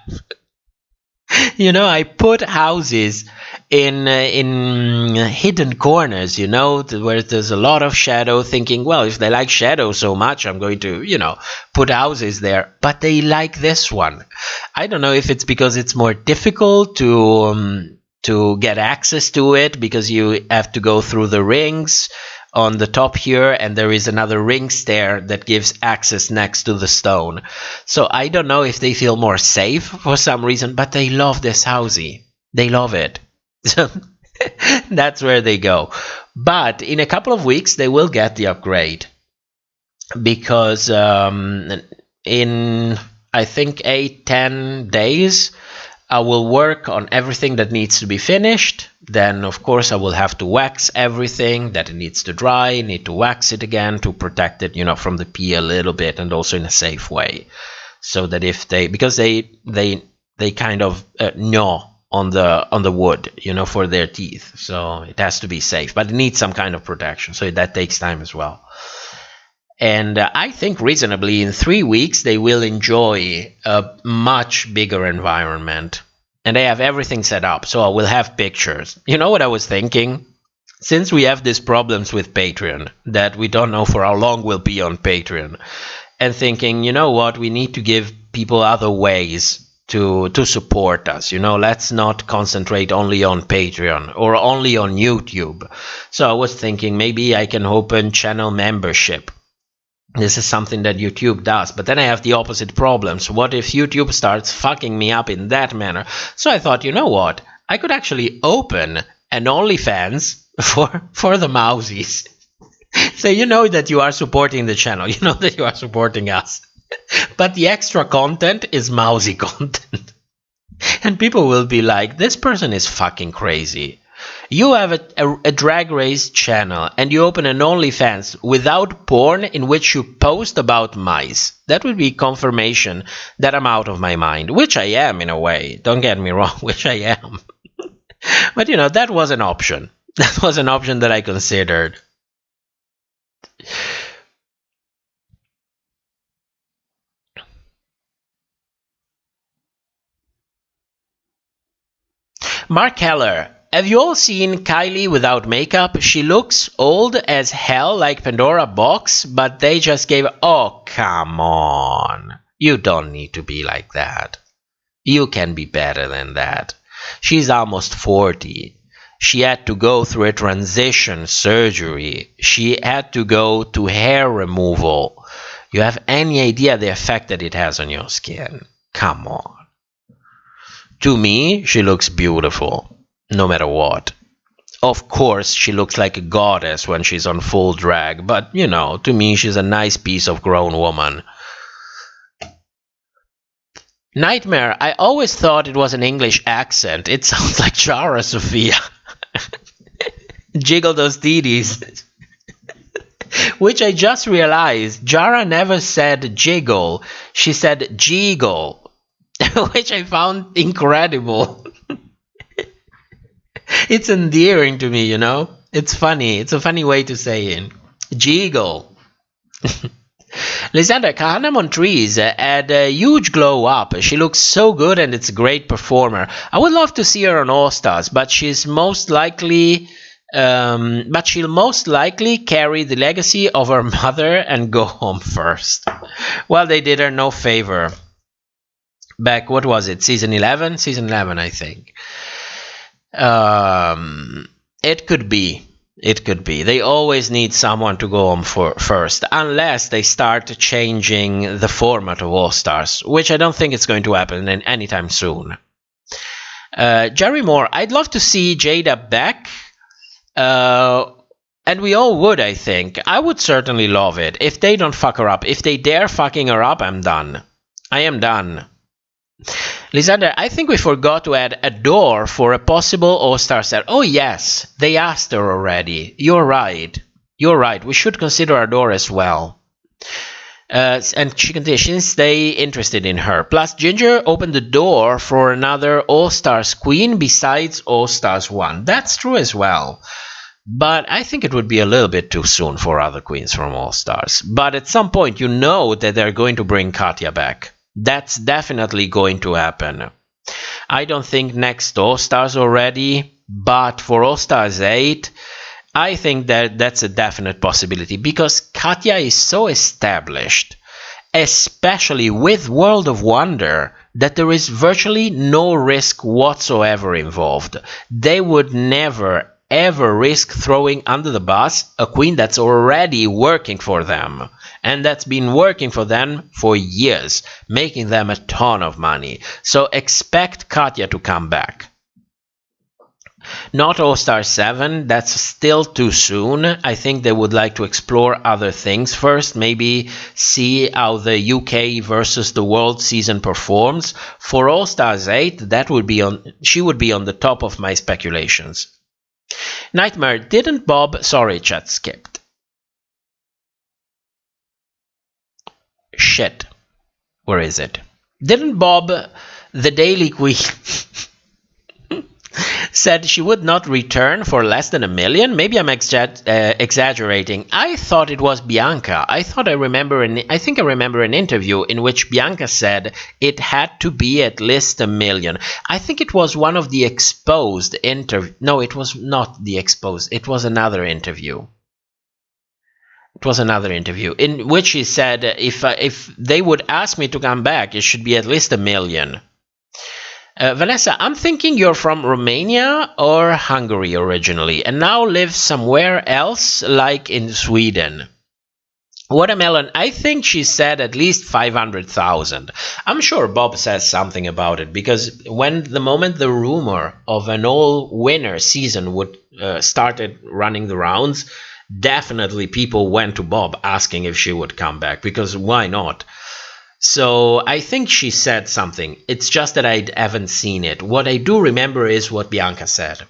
You know, I put houses in hidden corners, you know, where there's a lot of shadow, thinking, well, if they like shadow so much, I'm going to, you know, put houses there. But they like this one. I don't know if it's because it's more difficult to get access to it, because you have to go through the rings on the top here, and there is another ring stair that gives access next to the stone. So I don't know if they feel more safe for some reason, but they love this housey. They love it. So that's where they go. But in a couple of weeks, they will get the upgrade, because in, I think, 8-10 days, I will work on everything that needs to be finished. Then, of course, I will have to wax everything that it needs to dry. Need to wax it again to protect it, you know, from the pee a little bit, and also in a safe way, so that if they, because they kind of gnaw on the wood, you know, for their teeth, so it has to be safe. But it needs some kind of protection, so that takes time as well. And I think reasonably in 3 weeks they will enjoy a much bigger environment. And they have everything set up, so I will have pictures. You know what I was thinking? Since we have these problems with Patreon, that we don't know for how long we'll be on Patreon, and thinking, you know what, we need to give people other ways to support us. You know, let's not concentrate only on Patreon or only on YouTube. So I was thinking maybe I can open channel membership. This is something that YouTube does, but then I have the opposite problems. What if YouTube starts fucking me up in that manner? So I thought, you know what? I could actually open an OnlyFans for the mousies. So you know that you are supporting the channel. You know that you are supporting us. But the extra content is mousy content. And people will be like, this person is fucking crazy. You have a drag race channel and you open an OnlyFans without porn in which you post about mice. That would be confirmation that I'm out of my mind, which I am in a way. Don't get me wrong, which I am. But you know, that was an option. That was an option that I considered. Mark Keller. Have you all seen Kylie without makeup? She looks old as hell, like Pandora Box, but they just gave... Oh, come on. You don't need to be like that. You can be better than that. She's almost 40. She had to go through a transition surgery. She had to go to hair removal. You have any idea the effect that it has on your skin? Come on. To me, she looks beautiful. No matter what. Of course, she looks like a goddess when she's on full drag, but, you know, to me, she's a nice piece of grown woman. Nightmare, I always thought it was an English accent. It sounds like Jara Sophia. Jiggle those titties. Which I just realized, Jara never said jiggle. She said jiggle. Which I found incredible. It's endearing to me, you know? It's funny. It's a funny way to say it. Jiggle. Lysandra Kahana Montrese had a huge glow up. She looks so good and it's a great performer. I would love to see her on All Stars, but she'll most likely carry the legacy of her mother and go home first. Well, they did her no favor. Back, what was it? Season 11? Season 11, I think. It could be. It could be. They always need someone to go home first, unless they start changing the format of All Stars, which I don't think it's going to happen anytime soon. Jerry Moore, I'd love to see Jada back, and we all would, I think. I would certainly love it if they don't fuck her up. If they dare fucking her up, I'm done. I am done. Lysander, I think we forgot to add a door for a possible All-Star set. Oh, yes. They asked her already. You're right. You're right. We should consider a door as well. And she continues, stay interested in her. Plus, Ginger opened the door for another All-Stars queen besides All-Stars 1. That's true as well. But I think it would be a little bit too soon for other queens from All-Stars. But at some point, you know that they're going to bring Katya back. That's definitely going to happen. I don't think next All-Stars already, but for All-Stars 8, I think that that's a definite possibility because Katya is so established, especially with World of Wonder, that there is virtually no risk whatsoever involved. They would never ever risk throwing under the bus a queen that's already working for them. And that's been working for them for years, making them a ton of money. So expect Katya to come back. Not All-Star 7, that's still too soon. I think they would like to explore other things first. Maybe see how the UK versus the world season performs. For All-Stars 8, that would be she would be on the top of my speculations. Nightmare, didn't Bob... Sorry, chat skipped. Shit. Where is it? Didn't Bob, the Daily Queen, said she would not return for less than $1 million? Maybe I'm exaggerating. I thought it was Bianca. I think I remember an interview in which Bianca said it had to be at least $1 million. I think it was one of the exposed interview. No, it was not the exposed. It was another interview. It was another interview in which he said if they would ask me to come back, it should be at least $1 million. Vanessa, I'm thinking you're from Romania or Hungary originally, and now live somewhere else, like in Sweden. Watermelon, I think she said at least 500,000. I'm sure Bob says something about it, because the moment the rumor of an all-winner season would started running the rounds, definitely people went to Bob asking if she would come back, because why not? So I think she said something. It's just that I haven't seen it. What I do remember is what Bianca said.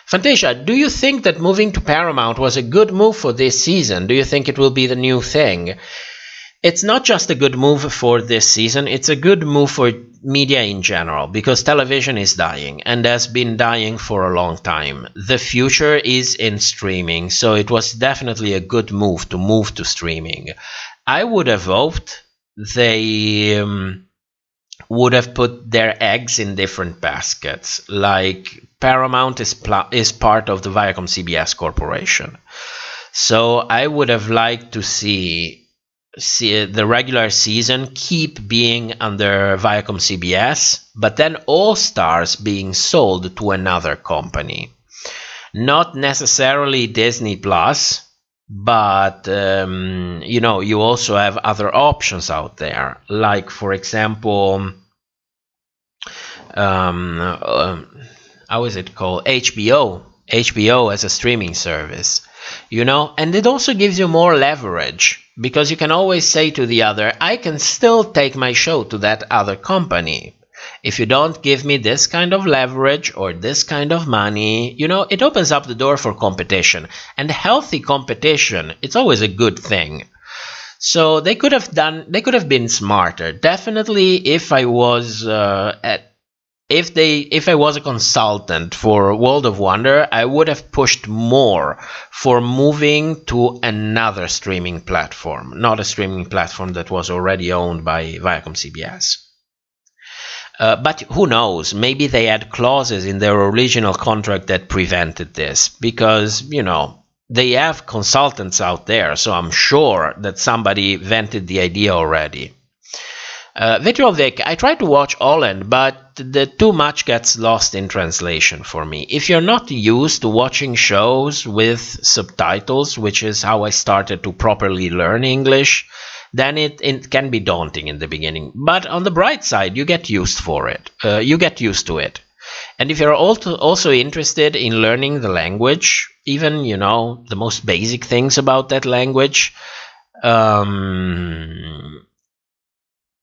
Fantasia, do you think that moving to Paramount was a good move for this season? Do you think it will be the new thing? It's not just a good move for this season, it's a good move for media in general, because television is dying and has been dying for a long time. The future is in streaming, so it was definitely a good move to streaming. I would have hoped they would have put their eggs in different baskets. Like Paramount is part of the Viacom CBS corporation, so I would have liked to see the regular season keep being under Viacom CBS, but then All Stars being sold to another company, not necessarily Disney Plus, but you also have other options out there, like for example, how is it called, HBO as a streaming service, and it also gives you more leverage, because you can always say to the other, I can still take my show to that other company. If you don't give me this kind of leverage or this kind of money, it opens up the door for competition. And healthy competition, it's always a good thing. So they could have been smarter. Definitely, if I was if I was a consultant for World of Wonder, I would have pushed more for moving to another streaming platform, not a streaming platform that was already owned by Viacom CBS. But who knows? Maybe they had clauses in their original contract that prevented this, because, they have consultants out there, so I'm sure that somebody vented the idea already. Vitriol Vic, I tried to watch Holland, but the too much gets lost in translation for me. If you're not used to watching shows with subtitles, which is how I started to properly learn English, then it can be daunting in the beginning. But on the bright side, you get used to it. And if you're also interested in learning the language, even, the most basic things about that language,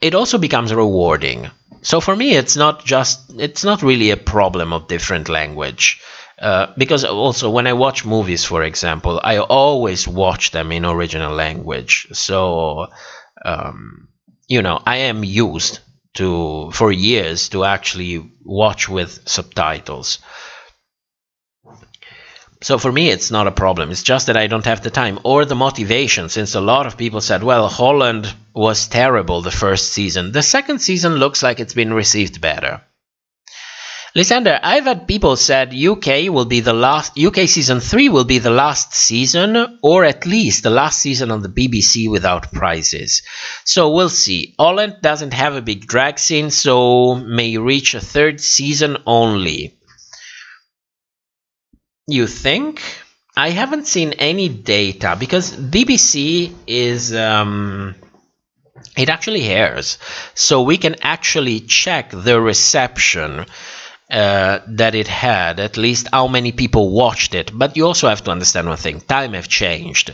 it also becomes rewarding. So for me, it's not really a problem of different language. Because also when I watch movies, for example, I always watch them in original language. So, I am used for years to actually watch with subtitles. So for me, it's not a problem. It's just that I don't have the time or the motivation, since a lot of people said, well, Holland was terrible the first season. The second season looks like it's been received better. Lysander, I've had people said UK season 3 will be the last season, or at least the last season on the BBC without prizes. So we'll see. Holland doesn't have a big drag scene, so may reach a third season only. You think? I haven't seen any data, because BBC is it actually airs, so we can actually check the reception that it had, at least how many people watched it. But you also have to understand one thing: time have changed.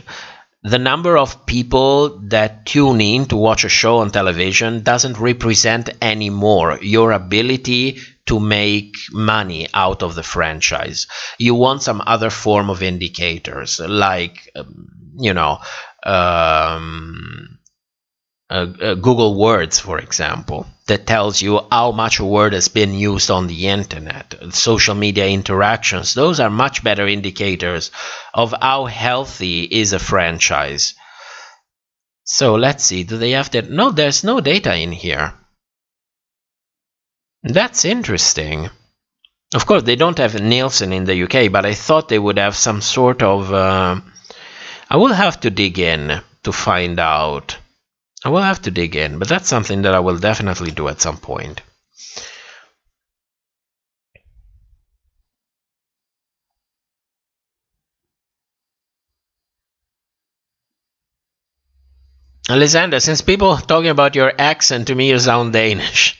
The number of people that tune in to watch a show on television doesn't represent anymore your ability to make money out of the franchise. You want some other form of indicators, like Google Words, for example, that tells you how much a word has been used on the internet. Social media interactions, those are much better indicators of how healthy is a franchise. So let's see, do they have that? No, there's no data in here. That's interesting. Of course, they don't have Nielsen in the UK, but I thought they would have some sort of... I will have to dig in to find out. I will have to dig in, but that's something that I will definitely do at some point. Alexander, since people are talking about your accent, to me you sound Danish.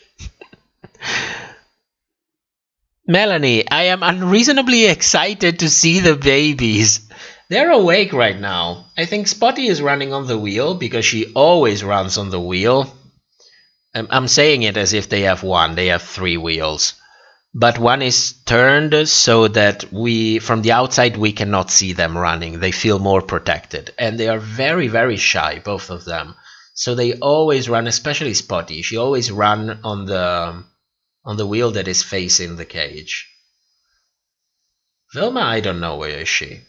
Melanie, I am unreasonably excited to see the babies. They're awake right now. I think Spotty is running on the wheel because she always runs on the wheel. I'm saying it as if they have one. They have 3 wheels. But one is turned so that from the outside, we cannot see them running. They feel more protected. And they are very, very shy, both of them. So they always run, especially Spotty. She always run on the wheel that is facing the cage. Vilma, I don't know, where is she?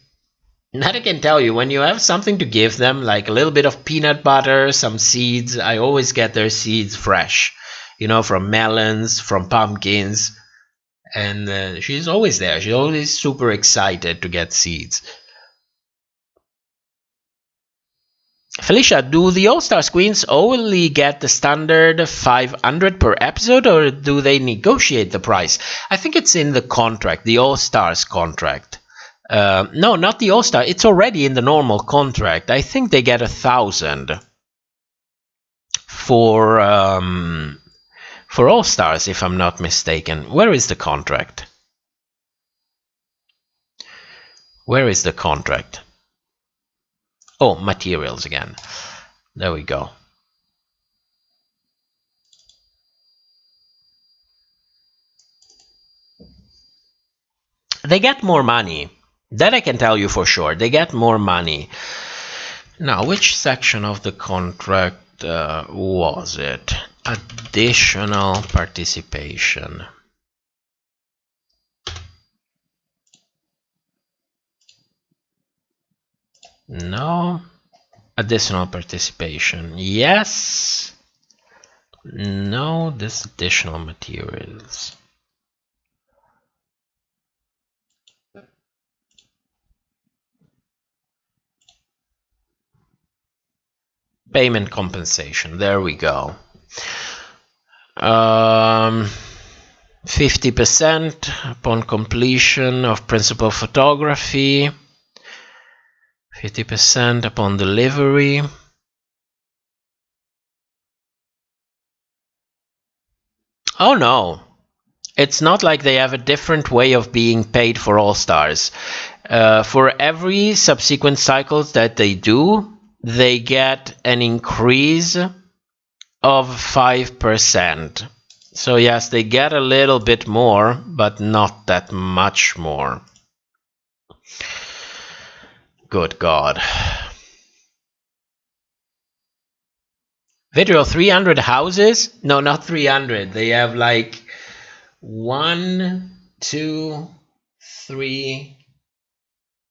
That I can tell you, when you have something to give them, like a little bit of peanut butter, some seeds, I always get their seeds fresh. You know, from melons, from pumpkins. And she's always there. She's always super excited to get seeds. Felicia, do the All-Stars Queens only get the standard 500 per episode, or do they negotiate the price? I think it's in the contract, the All-Stars contract. No, not the All-Star. It's already in the normal contract. I think they get 1,000 for All-Stars, if I'm not mistaken. Where is the contract? Where is the contract? Oh, materials again. There we go. They get more money. That I can tell you for sure. They get more money. Now, which section of the contract was it? Additional participation. No. Additional participation. Yes. No, this additional materials. Payment compensation. There we go. 50% upon completion of principal photography. 50% upon delivery. Oh no, it's not like they have a different way of being paid for All-Stars. For every subsequent cycles that they do, they get an increase of 5%. So yes, they get a little bit more, but not that much more. Good God. Video 300 houses? No, not 300. They have like 1, 2, 3,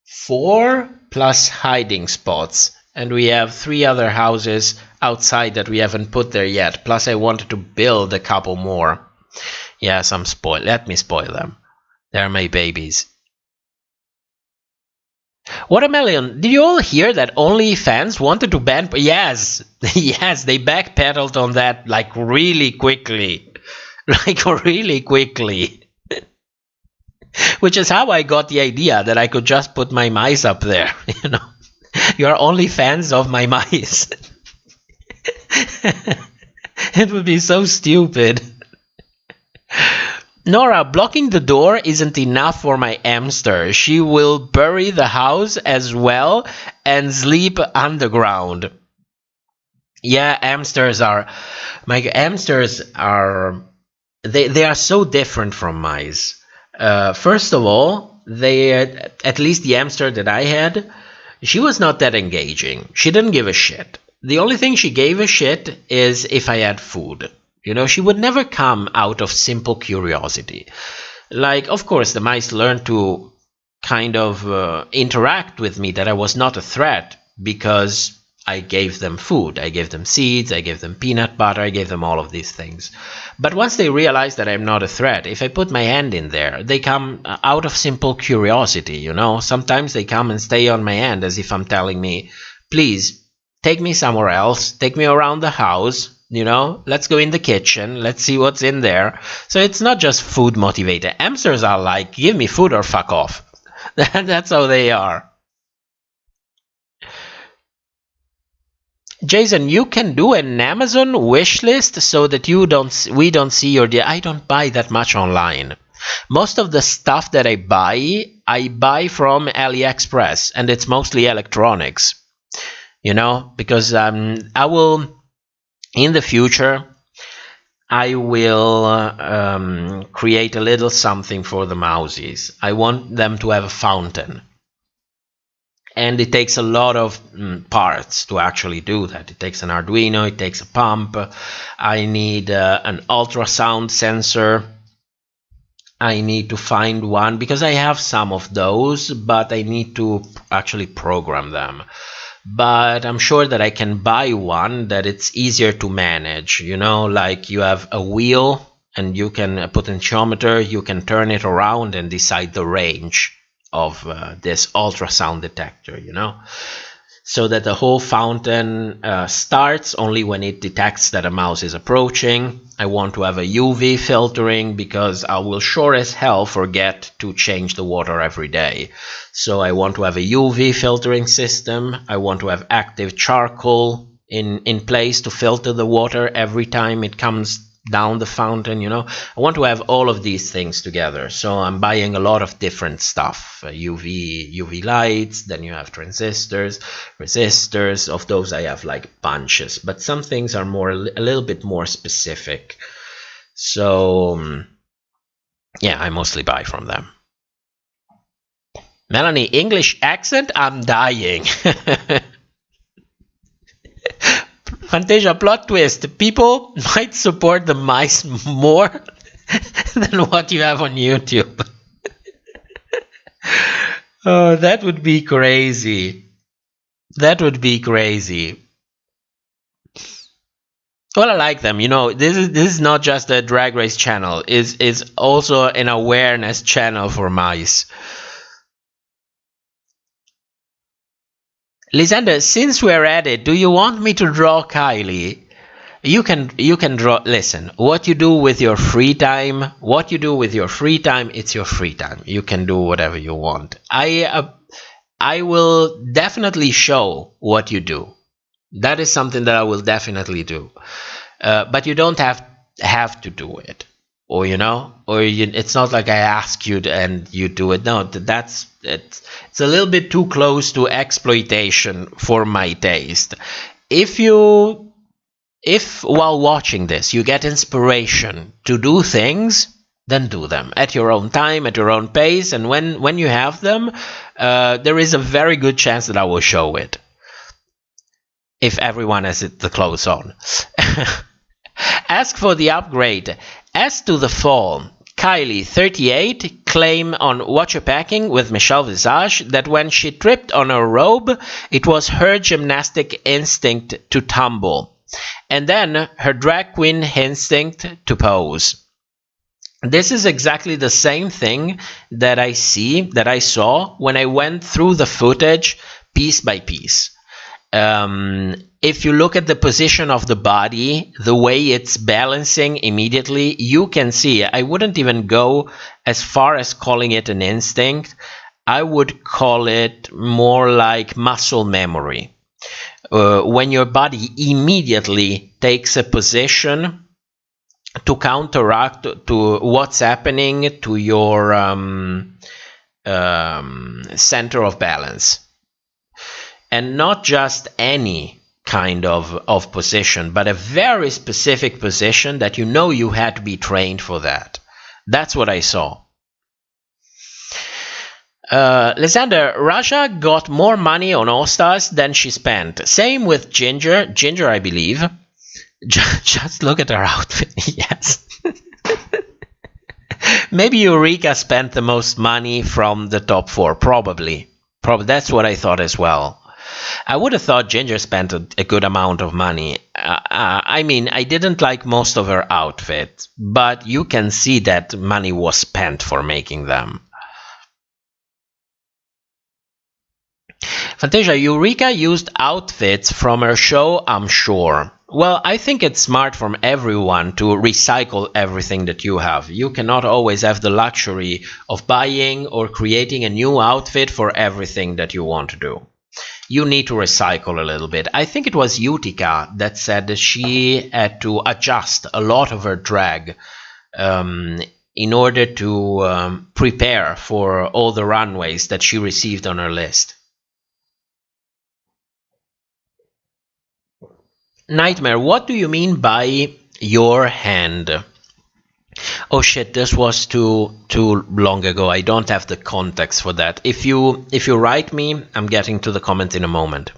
4 plus hiding spots. And we have 3 other houses outside that we haven't put there yet. Plus I wanted to build a couple more. Yes, I'm spoiled. Let me spoil them. They're my babies. Watermelon, did you all hear that OnlyFans wanted to ban? Yes, yes, they backpedaled on that like really quickly. Like really quickly. Which is how I got the idea that I could just put my mice up there, you know. You're only fans of my mice. It would be so stupid. Nora, blocking the door isn't enough for my hamster. She will bury the house as well and sleep underground. Yeah, hamsters are... My hamsters are... They are so different from mice. First of all, they... At least the hamster that I had, she was not that engaging. She didn't give a shit. The only thing she gave a shit is if I had food. You know, she would never come out of simple curiosity. Like, of course, the mice learned to kind of interact with me, that I was not a threat, because I gave them food. I gave them seeds, I gave them peanut butter, I gave them all of these things. But once they realize that I'm not a threat, if I put my hand in there, they come out of simple curiosity, you know. Sometimes they come and stay on my hand as if I'm telling me, please, take me somewhere else, take me around the house. You know, let's go in the kitchen. Let's see what's in there. So it's not just food motivated. Hamsters are like, give me food or fuck off. That's how they are. Jason, you can do an Amazon wish list so that we don't see your... I don't buy that much online. Most of the stuff that I buy from AliExpress, and it's mostly electronics, you know, because I will, in the future, I will create a little something for the mousies. I want them to have a fountain. And it takes a lot of parts to actually do that. It takes an Arduino, it takes a pump. I need an ultrasound sensor. I need to find one because I have some of those, but I need to actually program them. But I'm sure that I can buy one that it's easier to manage. You know, like you have a wheel and you can put a potentiometer, you can turn it around and decide the range of this ultrasound detector, you know, so that the whole fountain starts only when it detects that a mouse is approaching. I want to have a UV filtering because I will sure as hell forget to change the water every day. So I want to have a UV filtering system. I want to have active charcoal in place to filter the water every time it comes down the fountain, you know. I want to have all of these things together. So I'm buying a lot of different stuff, UV lights, then you have transistors, resistors. Of those I have like bunches, but some things are more a little bit more specific. So yeah, I mostly buy from them. Melanie, English accent? I'm dying. Fantasia, plot twist. People might support the mice more than what you have on YouTube. Oh, that would be crazy. That would be crazy. Well, I like them. You know, this is not just a drag race channel. It's also an awareness channel for mice. Lysander, since we're at it, do you want me to draw Kylie? You can draw. Listen, what you do with your free time, it's your free time. You can do whatever you want. I will definitely show what you do. That is something that I will definitely do. But you don't have to do it. Or, you know, it's not like I ask you and you do it. No, it's a little bit too close to exploitation for my taste. If while watching this you get inspiration to do things, then do them at your own time, at your own pace, and when you have them, there is a very good chance that I will show it. If everyone has the clothes on. Ask for the upgrade. As to the fall, Kylie, 38, claim on Watch Your Packing with Michelle Visage that when she tripped on her robe, it was her gymnastic instinct to tumble, and then her drag queen instinct to pose. This is exactly the same thing that I saw when I went through the footage piece by piece. If you look at the position of the body, the way it's balancing immediately, you can see. I wouldn't even go as far as calling it an instinct. I would call it more like muscle memory. When your body immediately takes a position to counteract to what's happening to your center of balance. And not just any kind of position, but a very specific position that you know you had to be trained for that. That's what I saw. Lysander, Raja got more money on All Stars than she spent. Same with Ginger. Ginger, I believe. Just look at her outfit. Yes. Maybe Eureka spent the most money from the top 4. Probably. That's what I thought as well. I would have thought Ginger spent a good amount of money. I mean, I didn't like most of her outfits, but you can see that money was spent for making them. Fantasia, Eureka used outfits from her show, I'm sure. Well, I think it's smart from everyone to recycle everything that you have. You cannot always have the luxury of buying or creating a new outfit for everything that you want to do. You need to recycle a little bit. I think it was Utica that said that she had to adjust a lot of her drag in order to prepare for all the runways that she received on her list. Nightmare, what do you mean by your hand? Oh shit, this was too long ago. I don't have the context for that. If you write me, I'm getting to the comment in a moment.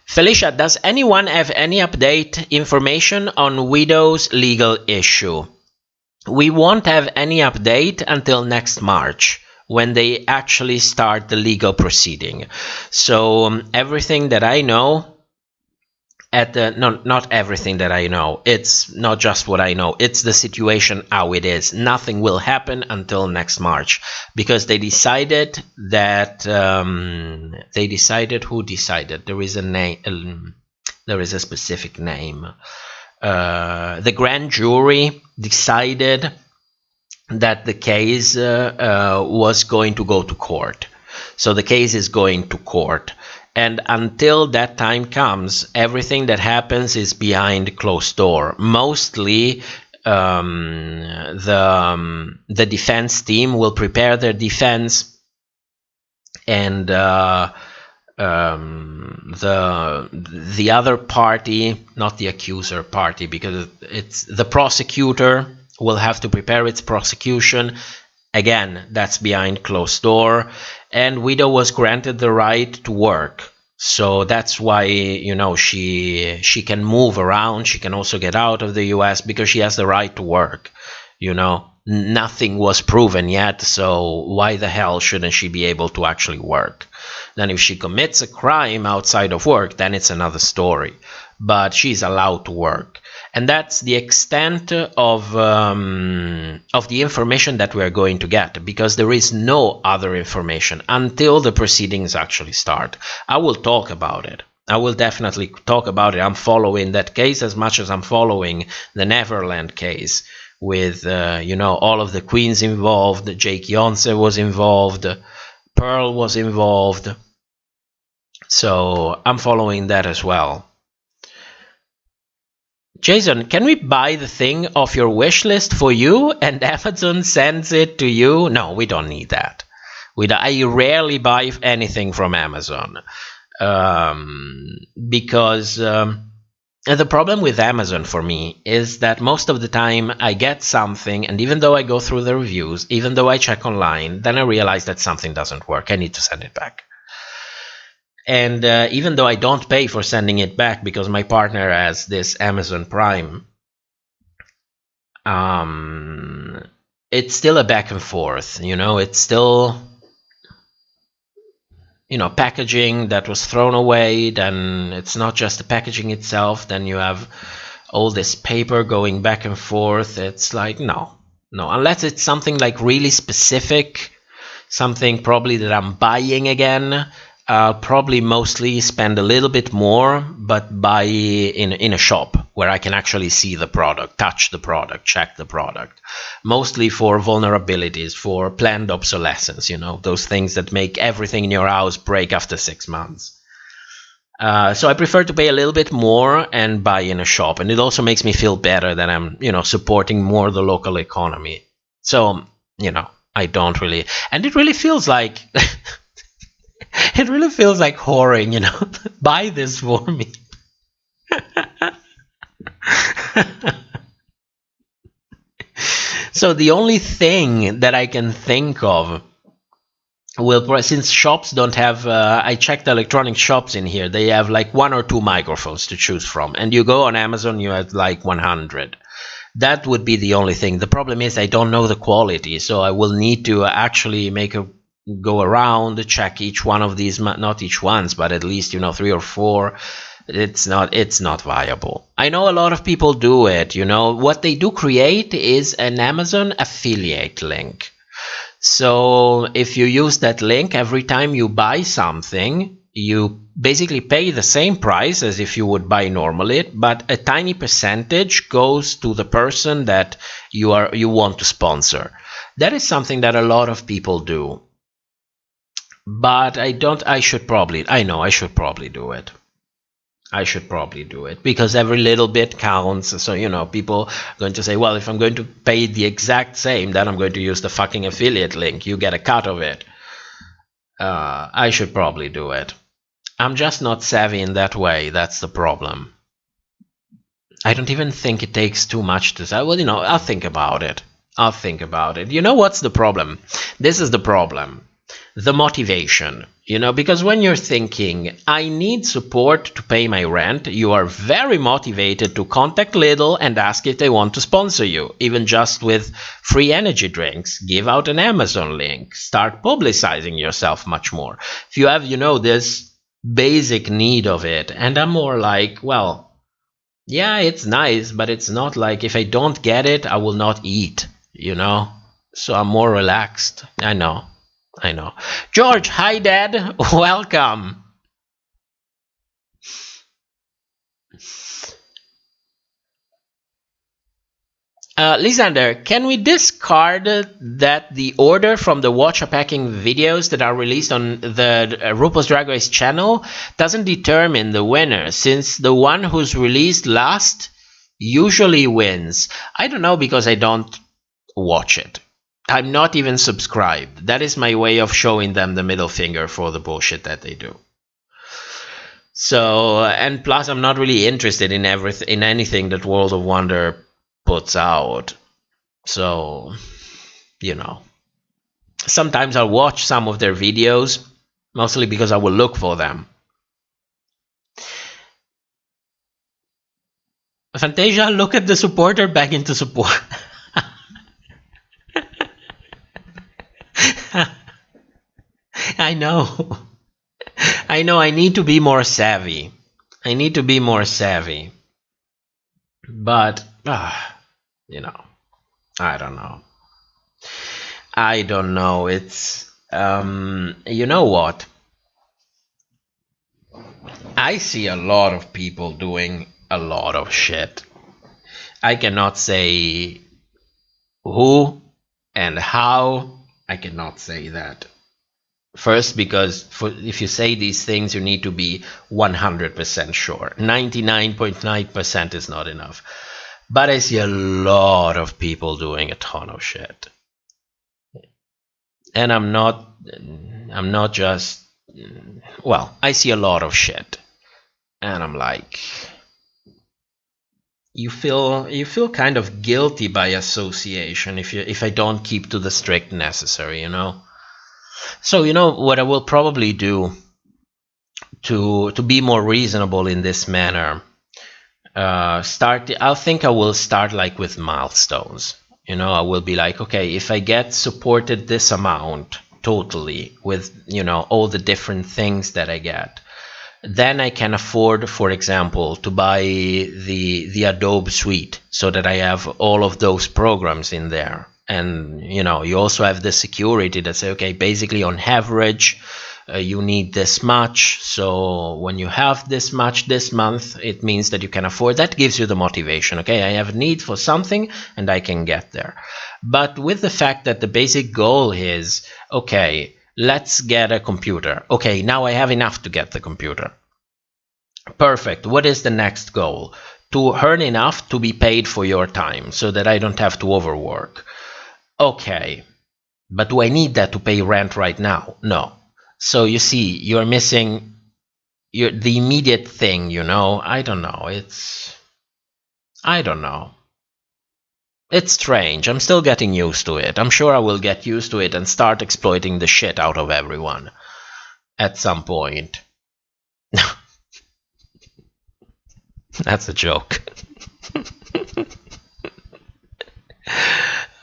Felicia, does anyone have any update information on Widow's legal issue? We won't have any update until next March, when they actually start the legal proceeding. So everything that I know, no, not everything that I know. It's not just what I know. It's the situation how it is. Nothing will happen until next March, because they decided that who decided? There is a name. There is a specific name. The grand jury decided that the case was going to go to court. So the case is going to court. And until that time comes, everything that happens is behind closed door. Mostly, the defense team will prepare their defense, and the other party, not the accuser party, because it's the prosecutor, will have to prepare its prosecution. Again, that's behind closed door, and Widow was granted the right to work. So that's why, you know, she can move around. She can also get out of the U.S. because she has the right to work. You know, nothing was proven yet, so why the hell shouldn't she be able to actually work? Then if she commits a crime outside of work, then it's another story. But she's allowed to work. And that's the extent of the information that we are going to get, because there is no other information until the proceedings actually start. I will talk about it. I will definitely talk about it. I'm following that case as much as I'm following the Neverland case with, you know, all of the queens involved. Jake Yonce was involved. Pearl was involved. So I'm following that as well. Jason, can we buy the thing off your wish list for you and Amazon sends it to you? No, we don't need that. I rarely buy anything from Amazon because the problem with Amazon for me is that most of the time I get something, and even though I go through the reviews, even though I check online, then I realize that something doesn't work. I need to send it back. And even though I don't pay for sending it back because my partner has this Amazon Prime, it's still a back and forth, you know, it's still, you know, packaging that was thrown away. Then it's not just the packaging itself. Then you have all this paper going back and forth. It's like, no, unless it's something like really specific, something probably that I'm buying again. I'll probably mostly spend a little bit more, but buy in a shop where I can actually see the product, touch the product, check the product. Mostly for vulnerabilities, for planned obsolescence, you know, those things that make everything in your house break after 6 months. So I prefer to pay a little bit more and buy in a shop. And it also makes me feel better that I'm, you know, supporting more the local economy. So, you know, I don't really, and it really feels like... It really feels like whoring, you know. Buy this for me. So the only thing that I can think of will, since shops don't have, I checked electronic shops in here, they have like 1 or 2 microphones to choose from. And you go on Amazon, you have like 100. That would be the only thing. The problem is I don't know the quality, so I will need to actually go around, check each one of these, not each ones, but at least, you know, 3 or 4. It's not viable. I know a lot of people do it, you know. What they do create is an Amazon affiliate link. So if you use that link, every time you buy something, you basically pay the same price as if you would buy normally, but a tiny percentage goes to the person that you want to sponsor. That is something that a lot of people do. But I should probably do it. I should probably do it because every little bit counts. So, you know, people are going to say, well, if I'm going to pay the exact same, then I'm going to use the fucking affiliate link. You get a cut of it. I should probably do it. I'm just not savvy in that way. That's the problem. I don't even think it takes too much to say. Well, you know, I'll think about it. I'll think about it. You know what's the problem? This is the problem. The motivation, you know, because when you're thinking, I need support to pay my rent, you are very motivated to contact Lidl and ask if they want to sponsor you, even just with free energy drinks. Give out an Amazon link. Start publicizing yourself much more. If you have, you know, this basic need of it. And I'm more like, well, yeah, it's nice, but it's not like if I don't get it, I will not eat, you know? So I'm more relaxed. I know. George, hi, Dad. Welcome. Lysander, can we discard that the order from the watch packing videos that are released on the RuPaul's Drag Race channel doesn't determine the winner, since the one who's released last usually wins? I don't know because I don't watch it. I'm not even subscribed. That is my way of showing them the middle finger for the bullshit that they do. So, and plus I'm not really interested in anything that World of Wonder puts out. So, you know, sometimes I'll watch some of their videos, mostly because I will look for them. Fantasia, look at the supporter back into support. I know. I need to be more savvy. But, you know, I don't know. It's, you know what? I see a lot of people doing a lot of shit. I cannot say who and how. I cannot say that. First, because if you say these things, you need to be 100% sure. 99.9% is not enough. But I see a lot of people doing a ton of shit. And I'm not just, well, I see a lot of shit. And I'm like, you feel kind of guilty by association if I don't keep to the strict necessary, you know? So, you know, what I will probably do to be more reasonable in this manner, I think I will start like with milestones. You know, I will be like, okay, if I get supported this amount totally with, you know, all the different things that I get, then I can afford, for example, to buy the Adobe suite so that I have all of those programs in there. And, you know, you also have the security that say, okay, basically on average, you need this much. So when you have this much this month, it means that you can afford. That gives you the motivation. Okay, I have a need for something and I can get there. But with the fact that the basic goal is, okay, let's get a computer. Okay, now I have enough to get the computer. Perfect. What is the next goal? To earn enough to be paid for your time so that I don't have to overwork. Okay, but do I need that to pay rent right now? No. So you see, you're missing the immediate thing, you know? I don't know. It's strange. I'm still getting used to it. I'm sure I will get used to it and start exploiting the shit out of everyone at some point. That's a joke.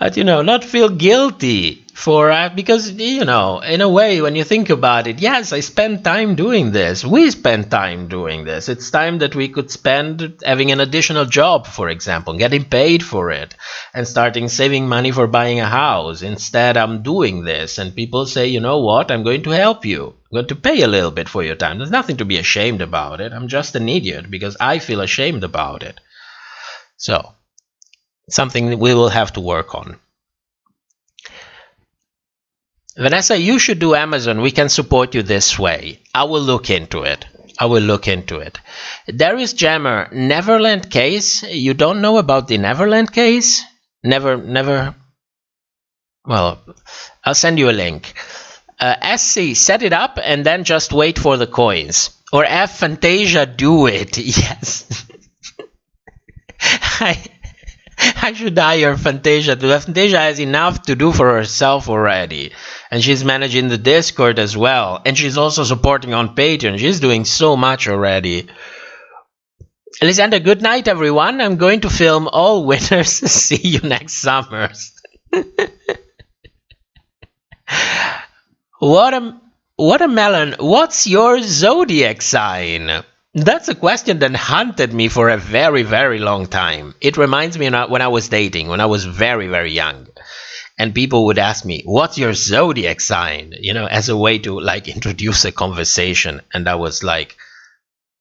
But, you know, not feel guilty for because, you know, in a way, when you think about it, yes, I spend time doing this. We spend time doing this. It's time that we could spend having an additional job, for example, getting paid for it and starting saving money for buying a house. Instead, I'm doing this and people say, you know what, I'm going to help you. I'm going to pay a little bit for your time. There's nothing to be ashamed about it. I'm just an idiot because I feel ashamed about it. So, something that we will have to work on. Vanessa, you should do Amazon. We can support you this way. I will look into it. I will look into it. Darius Jammer, Neverland case. You don't know about the Neverland case? Never. Well, I'll send you a link. SC, set it up and then just wait for the coins. Or F Fantasia, do it. Yes. I should hire Fantasia. Fantasia has enough to do for herself already. And she's managing the Discord as well. And she's also supporting on Patreon. She's doing so much already. Alexander, good night, everyone. I'm going to film all winners. See you next summer. Watermelon, what's your zodiac sign? That's a question that hunted me for a very, very long time. It reminds me when I was dating, when I was very, very young. And people would ask me, what's your zodiac sign? You know, as a way to like introduce a conversation. And I was like,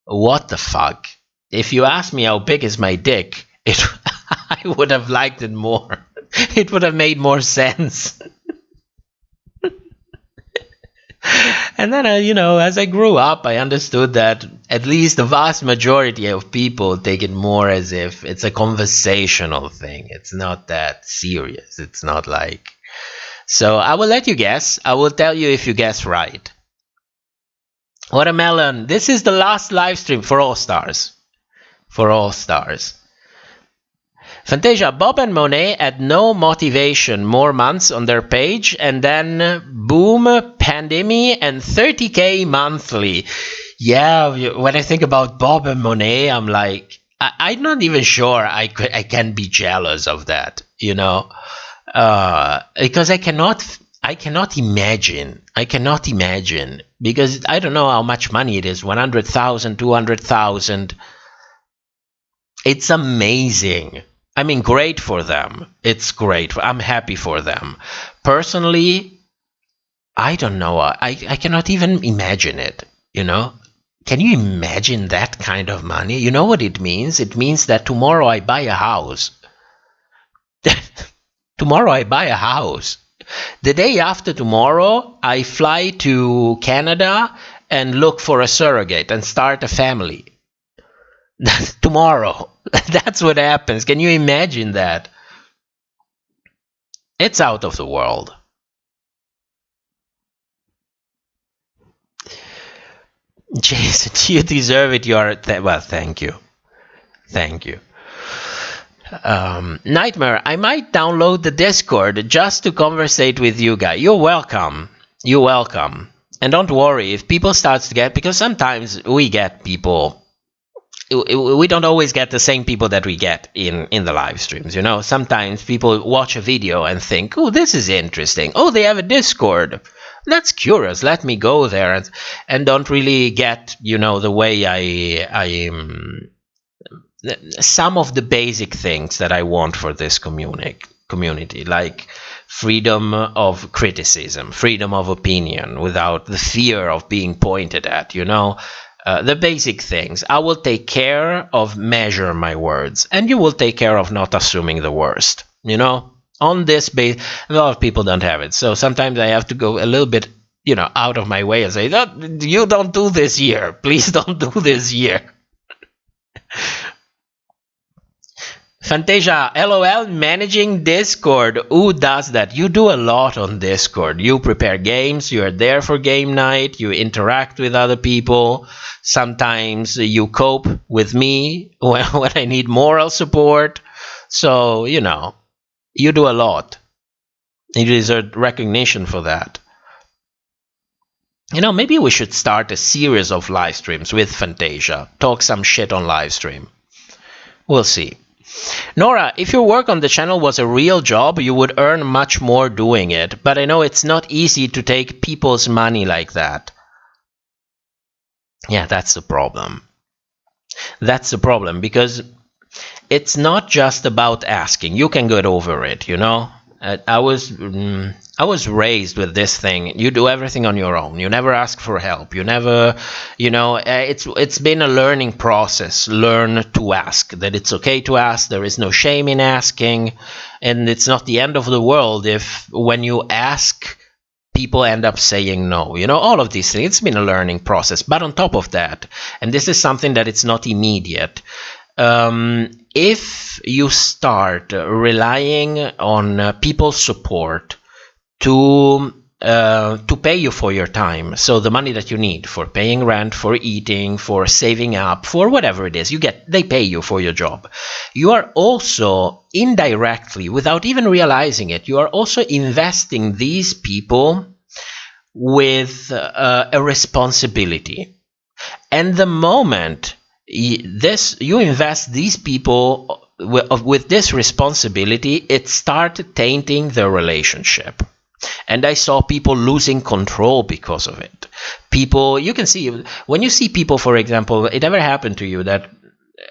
what the fuck? If you asked me how big is my dick, I would have liked it more. It would have made more sense. And then, you know, as I grew up, I understood that at least the vast majority of people take it more as if it's a conversational thing. It's not that serious. It's not like... So I will let you guess. I will tell you if you guess right. Watermelon, this is the last live stream for All Stars. For All Stars. Fantasia, Bob and Monet had no motivation, more months on their page, and then boom, pandemic and 30k monthly. Yeah, when I think about Bob and Monet, I'm like, I'm not even sure I can be jealous of that, you know, because I cannot imagine, because I don't know how much money it is, 100,000, 200,000. It's amazing. I mean, great for them. It's great. I'm happy for them. Personally, I don't know. I cannot even imagine it, you know? Can you imagine that kind of money? You know what it means? It means that tomorrow I buy a house. Tomorrow I buy a house. The day after tomorrow, I fly to Canada and look for a surrogate and start a family. Tomorrow. That's what happens. Can you imagine that? It's out of the world. Jason, you deserve it. Well, thank you. Thank you. Nightmare, I might download the Discord just to conversate with you guys. You're welcome. You're welcome. And don't worry if people start to get, because sometimes we get people. We don't always get the same people that we get in the live streams, you know. Sometimes people watch a video and think, oh, this is interesting. Oh, they have a Discord. That's curious. Let me go there. And don't really get, you know, the way I some of the basic things that I want for this community, like freedom of criticism, freedom of opinion without the fear of being pointed at, you know. The basic things. I will take care of measure my words, and you will take care of not assuming the worst. You know, on this base, a lot of people don't have it. So sometimes I have to go a little bit, you know, out of my way and say, no, you don't do this here. Please don't do this here. Fantasia, LOL, managing Discord. Who does that? You do a lot on Discord. You prepare games. You are there for game night. You interact with other people. Sometimes you cope with me when I need moral support. So, you know, you do a lot. You deserve recognition for that. You know, maybe we should start a series of live streams with Fantasia. Talk some shit on live stream. We'll see. Nora, if your work on the channel was a real job, you would earn much more doing it. But I know it's not easy to take people's money like that. Yeah, that's the problem. That's the problem, because it's not just about asking. You can get over it, you know. I was raised with this thing. You do everything on your own. You never ask for help. You never, you know, it's been a learning process. Learn to ask, that it's okay to ask. There is no shame in asking. And it's not the end of the world if when you ask people end up saying no. You know, all of these things. It's been a learning process. But on top of that, and this is something that it's not immediate, if you start relying on people's support to pay you for your time, so the money that you need for paying rent, for eating, for saving up, for whatever it is, they pay you for your job. You are also indirectly, without even realizing it, you are also investing these people with a responsibility. And the moment you invest these people with this responsibility, it starts tainting the relationship. And I saw people losing control because of it. People, you can see, when you see people, for example, it ever happened to you that,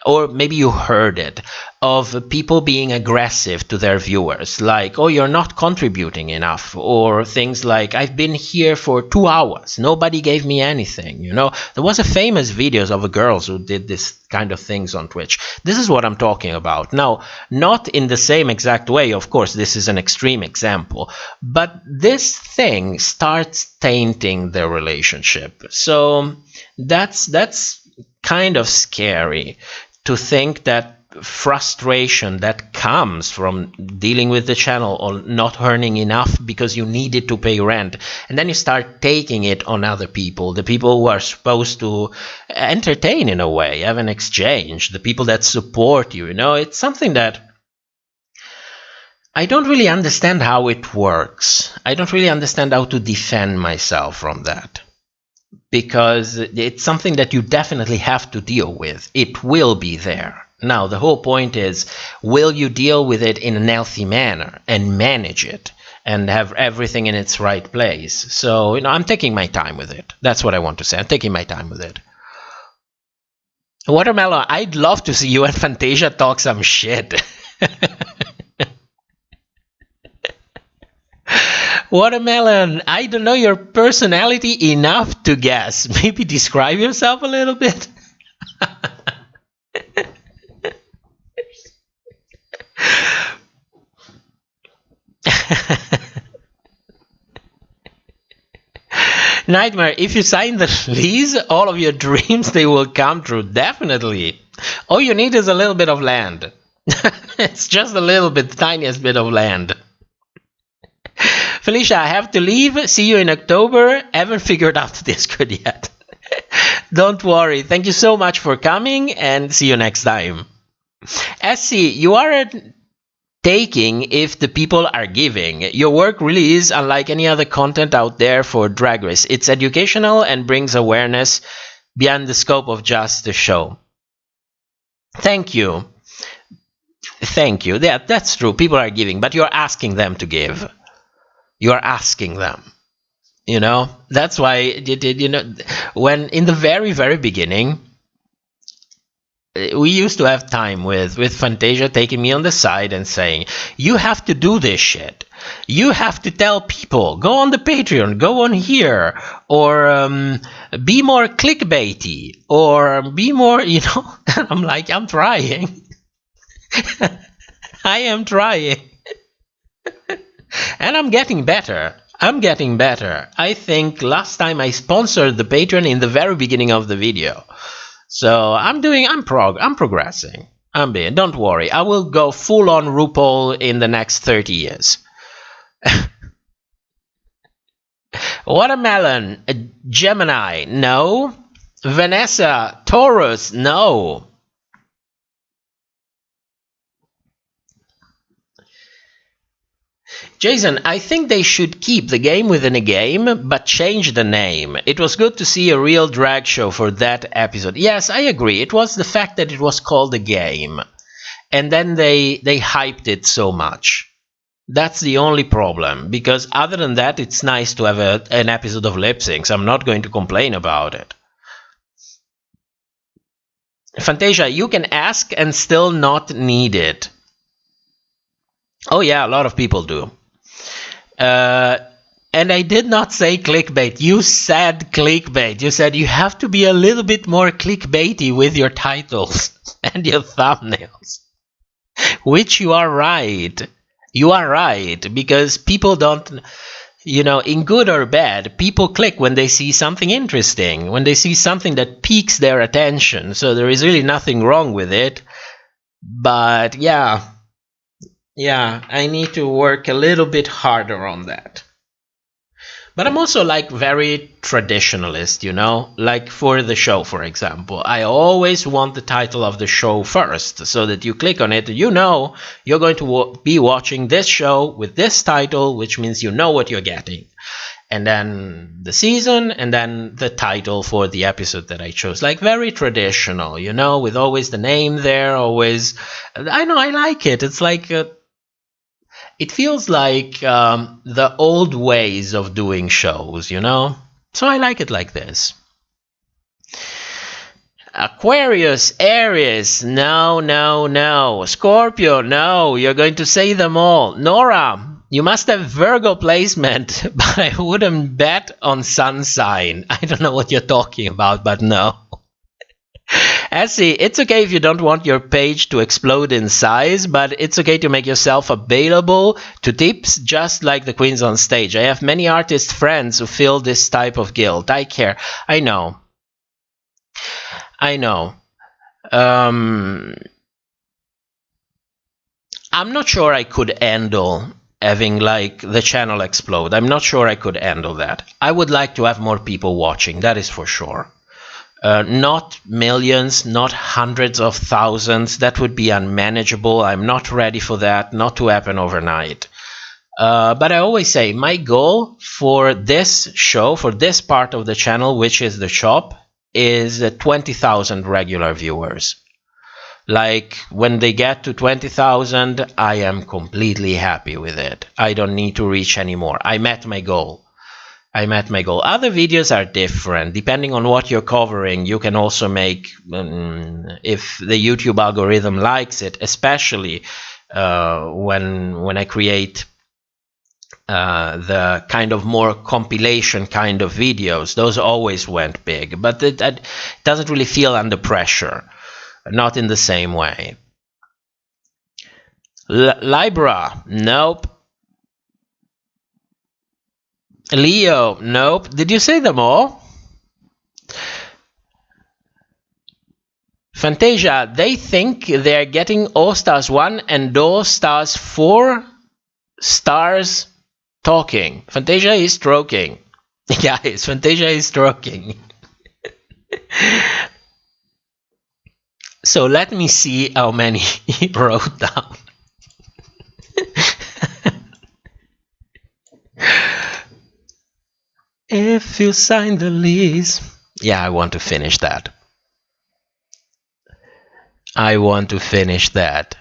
or maybe you heard it, of people being aggressive to their viewers, like, oh, you're not contributing enough, or things like, I've been here for 2 hours, nobody gave me anything, you know. There was a famous videos of girls who did this kind of things on Twitch. This is what I'm talking about. Now, not in the same exact way, of course, this is an extreme example, but this thing starts tainting the relationship. So that's kind of scary to think that frustration that comes from dealing with the channel or not earning enough because you needed to pay rent, and then you start taking it on other people, the people who are supposed to entertain in a way, have an exchange, the people that support you, you know. It's something that I don't really understand how it works. I don't really understand how to defend myself from that, because it's something that you definitely have to deal with. It will be there. Now, the whole point is, will you deal with it in a healthy manner and manage it and have everything in its right place? So, you know, I'm taking my time with it. That's what I want to say. I'm taking my time with it. Watermelon, I'd love to see you and Fantasia talk some shit. Watermelon, I don't know your personality enough to guess. Maybe describe yourself a little bit. Nightmare, if you sign the lease, all of your dreams, they will come true. Definitely. All you need is a little bit of land. It's just a little bit, the tiniest bit of land. Felicia, I have to leave. See you in October. Haven't figured out the Discord yet. Don't worry. Thank you so much for coming, and see you next time. SC, you aren't taking if the people are giving. Your work really is unlike any other content out there for Drag Race. It's educational and brings awareness beyond the scope of just the show. Thank you. Thank you. Yeah, that's true. People are giving, but you're asking them to give. You're asking them. You know, that's why, you know, when in the very, very beginning, we used to have time with Fantasia taking me on the side and saying, you have to do this shit. You have to tell people, go on the Patreon, go on here, or be more clickbaity, or be more, you know. And I'm like, I'm trying. I am trying. And I'm getting better. I'm getting better. I think last time I sponsored the Patreon in the very beginning of the video. So I'm progressing. Don't worry. I will go full on RuPaul in the next 30 years. Watermelon, Gemini, no. Vanessa, Taurus, no. Jason, I think they should keep the game within a game, but change the name. It was good to see a real drag show for that episode. Yes, I agree. It was the fact that it was called a game. And then they hyped it so much. That's the only problem. Because other than that, it's nice to have an episode of lip syncs. I'm not going to complain about it. Fantasia, you can ask and still not need it. Oh yeah, a lot of people do. And I did not say clickbait. You said clickbait. You said you have to be a little bit more clickbaity with your titles and your thumbnails. Which you are right. You are right, because people don't... You know, in good or bad, people click when they see something interesting, when they see something that piques their attention. So there is really nothing wrong with it. But yeah, I need to work a little bit harder on that. But I'm also like very traditionalist, you know, like for the show, for example. I always want the title of the show first, so that you click on it, you know, you're going to be watching this show with this title, which means you know what you're getting. And then the season, and then the title for the episode that I chose. Like very traditional, you know, with always the name there, always. I know, I like it. It's like it feels like the old ways of doing shows, you know? So I like it like this. Aquarius, Aries, no. Scorpio, no. You're going to say them all. Nora, you must have Virgo placement, but I wouldn't bet on sun sign. I don't know what you're talking about, but no. Essie, it's okay if you don't want your page to explode in size, but it's okay to make yourself available to tips just like the queens on stage. I have many artist friends who feel this type of guilt. I care. I know. I'm not sure I could handle having like the channel explode. I'm not sure I could handle that. I would like to have more people watching, that is for sure. Not millions, not hundreds of thousands. That would be unmanageable. I'm not ready for that, not to happen overnight. But I always say my goal for this show, for this part of the channel, which is the shop, is 20,000 regular viewers. Like when they get to 20,000, I am completely happy with it. I don't need to reach anymore. I met my goal. Other videos are different. Depending on what you're covering, you can also make, if the YouTube algorithm likes it, especially when I create the kind of more compilation kind of videos. Those always went big, but it doesn't really feel under pressure. Not in the same way. Libra, nope. Leo, nope. Did you say them all? Fantasia, they think they're getting All Stars 1 and All Stars 4 stars talking. Fantasia is stroking. Guys, Fantasia is stroking. So let me see how many he wrote down. If you sign the lease. Yeah, I want to finish that. I want to finish that.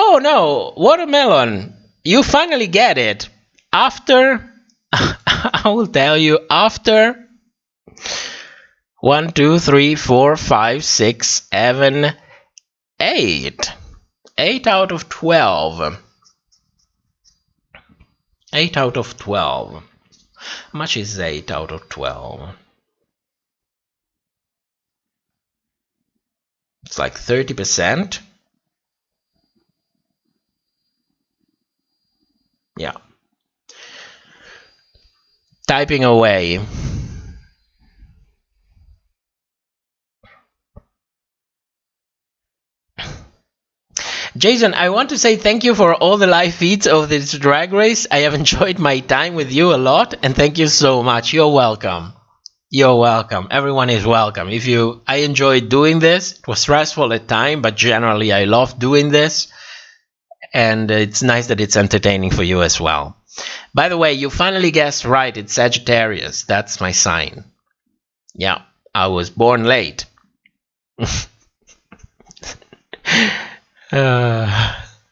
Oh no, watermelon! You finally get it. After, I will tell you, after 1, 2, 3, 4, 5, 6, 7, 8. 8 out of 12. 8 out of 12. How much is 8 out of 12? It's like 30%. Yeah. Typing away. Jason, I want to say thank you for all the live feeds of this drag race. I have enjoyed my time with you a lot, and thank you so much. You're welcome. You're welcome. Everyone is welcome. I enjoyed doing this. It was stressful at times, but generally I love doing this. And it's nice that it's entertaining for you as well. By the way, you finally guessed right. It's Sagittarius. That's my sign. Yeah, I was born late.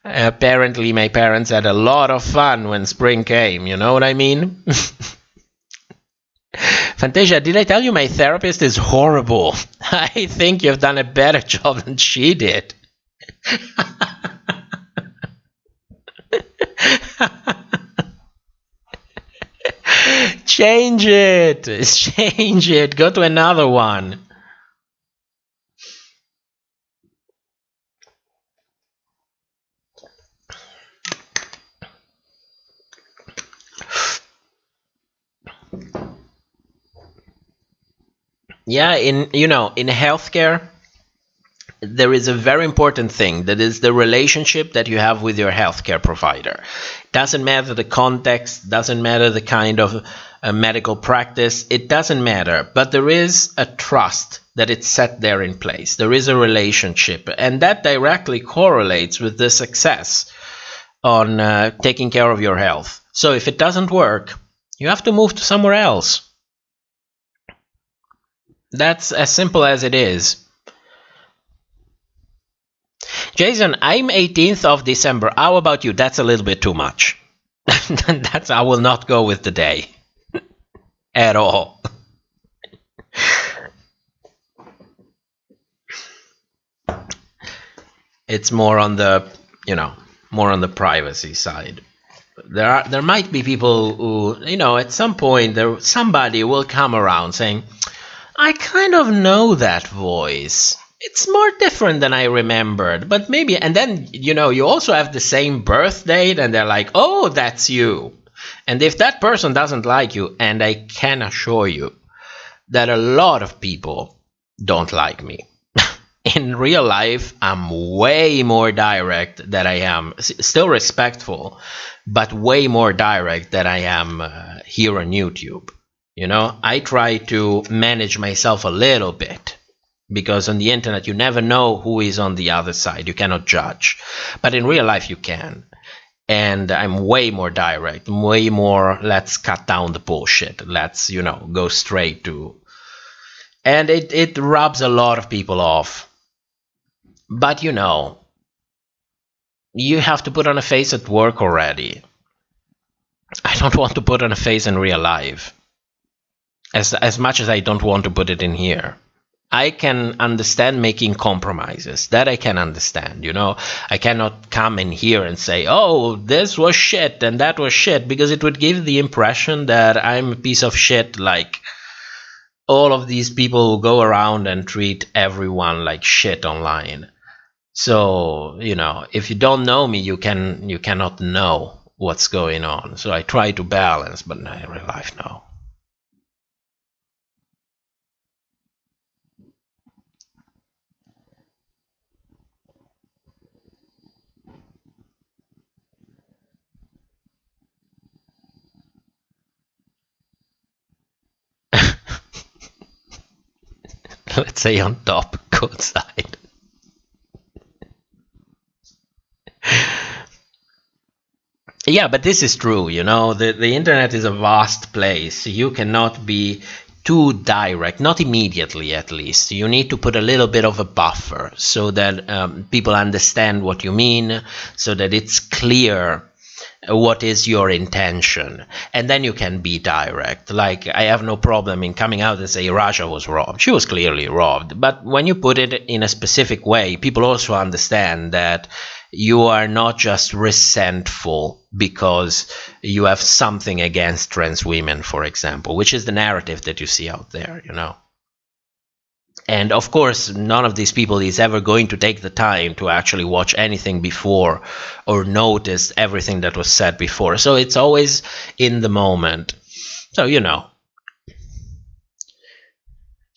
Apparently my parents had a lot of fun when spring came, you know what I mean? Fantasia, did I tell you my therapist is horrible? I think you've done a better job than she did. Change it, go to another one. Yeah, in healthcare, there is a very important thing that is the relationship that you have with your healthcare provider. Doesn't matter the context, doesn't matter the kind of medical practice, it doesn't matter. But there is a trust that it's set there in place. There is a relationship, and that directly correlates with the success on taking care of your health. So if it doesn't work, you have to move to somewhere else. That's as simple as it is. Jason, I'm 18th of December. How about you? That's a little bit too much. I will not go with the day. At all. It's more on the, privacy side. There might be people who, at some point, somebody will come around saying, I kind of know that voice. It's more different than I remembered, but maybe, and then, you also have the same birth date, and they're like, oh, that's you. And if that person doesn't like you, and I can assure you that a lot of people don't like me. In real life, I'm way more direct than I am, still respectful, but way more direct than I am here on YouTube. I try to manage myself a little bit because on the internet, you never know who is on the other side. You cannot judge. But in real life, you can. And I'm way more direct, way more, let's cut down the bullshit. Let's, go straight to. And it rubs a lot of people off. But, you have to put on a face at work already. I don't want to put on a face in real life. As much as I don't want to put it in here. I can understand making compromises. That I can understand, I cannot come in here and say, oh, this was shit and that was shit, because it would give the impression that I'm a piece of shit, like all of these people who go around and treat everyone like shit online. So, if you don't know me, you cannot know what's going on. So I try to balance, but in real life, no. Let's say on top, good side. Yeah, but this is true, the internet is a vast place. You cannot be too direct, not immediately at least. You need to put a little bit of a buffer so that people understand what you mean, so that it's clear what is your intention, and then you can be direct. Like, I have no problem in coming out and say Russia was robbed. She was clearly robbed, but when you put it in a specific way, people also understand that you are not just resentful because you have something against trans women, for example, which is the narrative that you see out there, And of course, none of these people is ever going to take the time to actually watch anything before or notice everything that was said before. So it's always in the moment. So,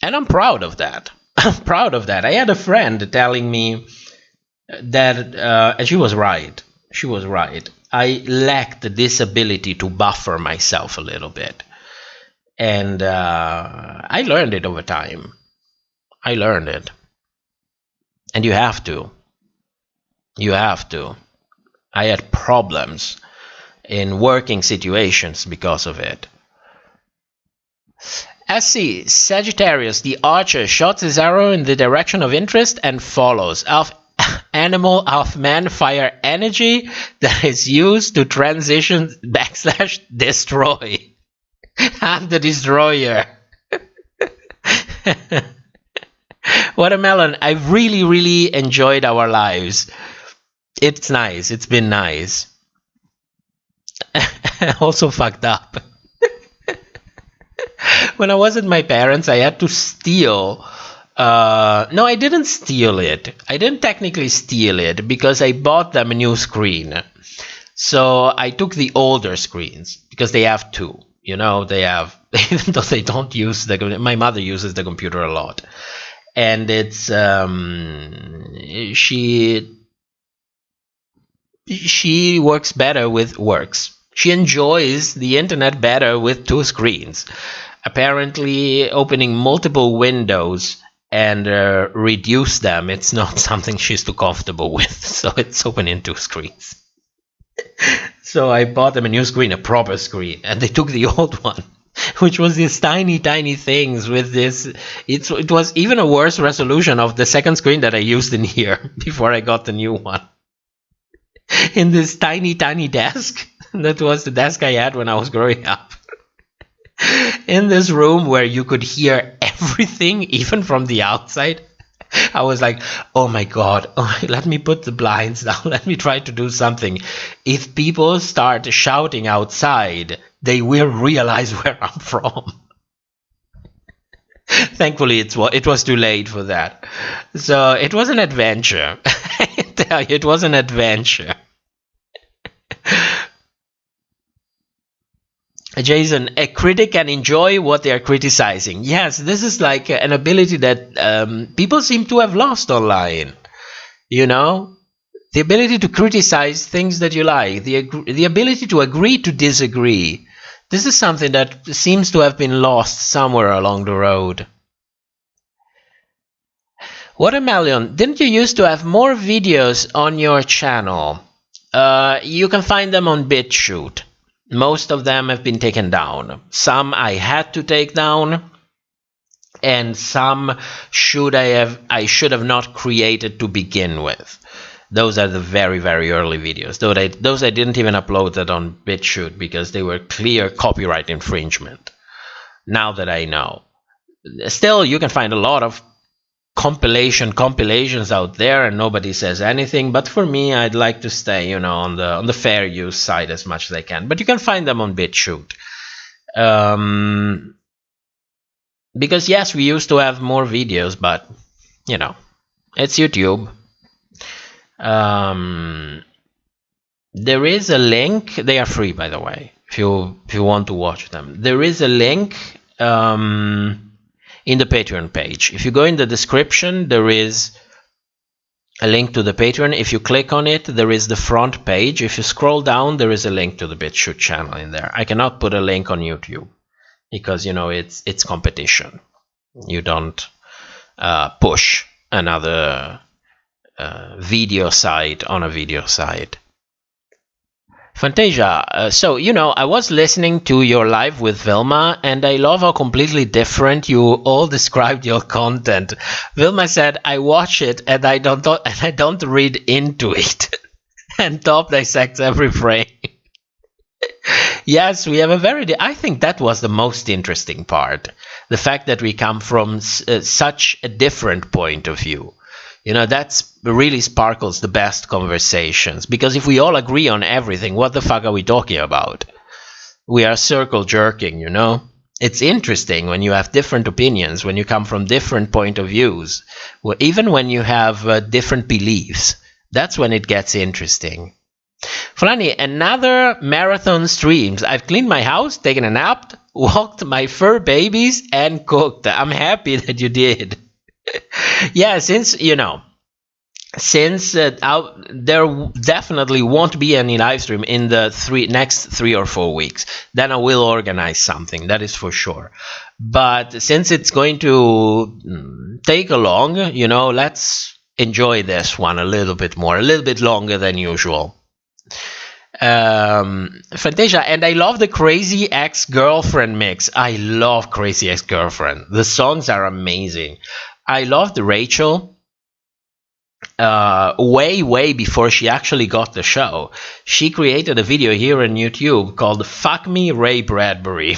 And I'm proud of that. I'm proud of that. I had a friend telling me, that, and she was right. She was right. I lacked this ability to buffer myself a little bit. And I learned it over time. I learned it. And you have to. You have to. I had problems in working situations because of it. SC, Sagittarius, the archer shoots his arrow in the direction of interest and follows. Animal of man fire energy that is used to transition / destroy. I'm the destroyer. Watermelon, I've really, really enjoyed our lives. It's nice. It's been nice. Also fucked up. When I was at my parents', I had to steal. No, I didn't steal it. I didn't technically steal it because I bought them a new screen. So I took the older screens because they have two. You know, they have, even though they don't use my mother uses the computer a lot. And it's, she works better with She enjoys the internet better with two screens. Apparently, opening multiple windows and reduce them, it's not something she's too comfortable with. So it's open in two screens. So I bought them a new screen, a proper screen, and they took the old one, which was these tiny, tiny things with this. It was even a worse resolution of the second screen that I used in here before I got the new one. In this tiny, tiny desk. That was the desk I had when I was growing up. In this room where you could hear everything, even from the outside. I was like, oh my God, let me put the blinds down. Let me try to do something. If people start shouting outside, they will realize where I'm from. Thankfully, it was too late for that. So it was an adventure. I tell you, it was an adventure. Jason, a critic can enjoy what they are criticizing. Yes, this is like an ability that people seem to have lost online. You know, the ability to criticize things that you like, the ability to agree to disagree. This is something that seems to have been lost somewhere along the road. Watermelon, didn't you used to have more videos on your channel? You can find them on BitChute. Most of them have been taken down. Some I had to take down, and some I should have not created to begin with. Those are the very, very early videos. Those I didn't even upload that on BitChute because they were clear copyright infringement. Now that I know. Still, you can find a lot of compilations out there and nobody says anything, but for me I'd like to stay, you know, on the fair use side as much as I can. But you can find them on BitChute. Because yes, we used to have more videos, but you know, it's YouTube. There is a link. They are free, by the way, if you want to watch them. There is a link in the Patreon page. If you go in the description, there is a link to the Patreon. If you click on it, there is the front page. If you scroll down, there is a link to the BitChute channel in there. I cannot put a link on YouTube because, you know, it's competition. You don't push another video site on a video site. Fantasia, so, you know, I was listening to your live with Vilma, and I love how completely different you all described your content. Vilma said, I watch it and I don't read into it. And top dissects every frame. Yes, we have I think that was the most interesting part. The fact that we come from such a different point of view. You know, that's really sparkles the best conversations. Because if we all agree on everything, what the fuck are we talking about? We are circle jerking, you know? It's interesting when you have different opinions, when you come from different point of views. Well, even when you have different beliefs. That's when it gets interesting. Fulani, another marathon streams. I've cleaned my house, taken a nap, walked my fur babies, and cooked. I'm happy that you did. Yeah, since, you know, since there definitely won't be any live stream in the next 3 or 4 weeks, then I will organize something, that is for sure. But since it's going to take along, let's enjoy this one a little bit more, a little bit longer than usual. Fantasia, and I love the Crazy Ex-Girlfriend mix. I love Crazy Ex-Girlfriend. The songs are amazing. I love the Rachel. Way before she actually got the show, she created a video here on YouTube called "Fuck Me Ray Bradbury."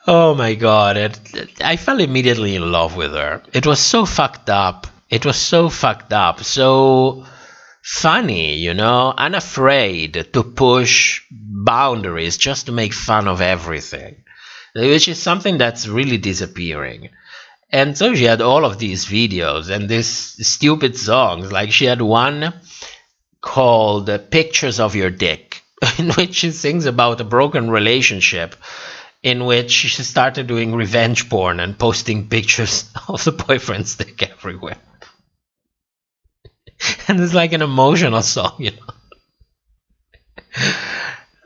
Oh my god, I fell immediately in love with her. It was so fucked up. It was so fucked up, so funny, unafraid to push boundaries just to make fun of everything, which is something that's really disappearing. And so she had all of these videos and these stupid songs. Like she had one called Pictures of Your Dick, in which she sings about a broken relationship, in which she started doing revenge porn and posting pictures of the boyfriend's dick everywhere. And it's like an emotional song,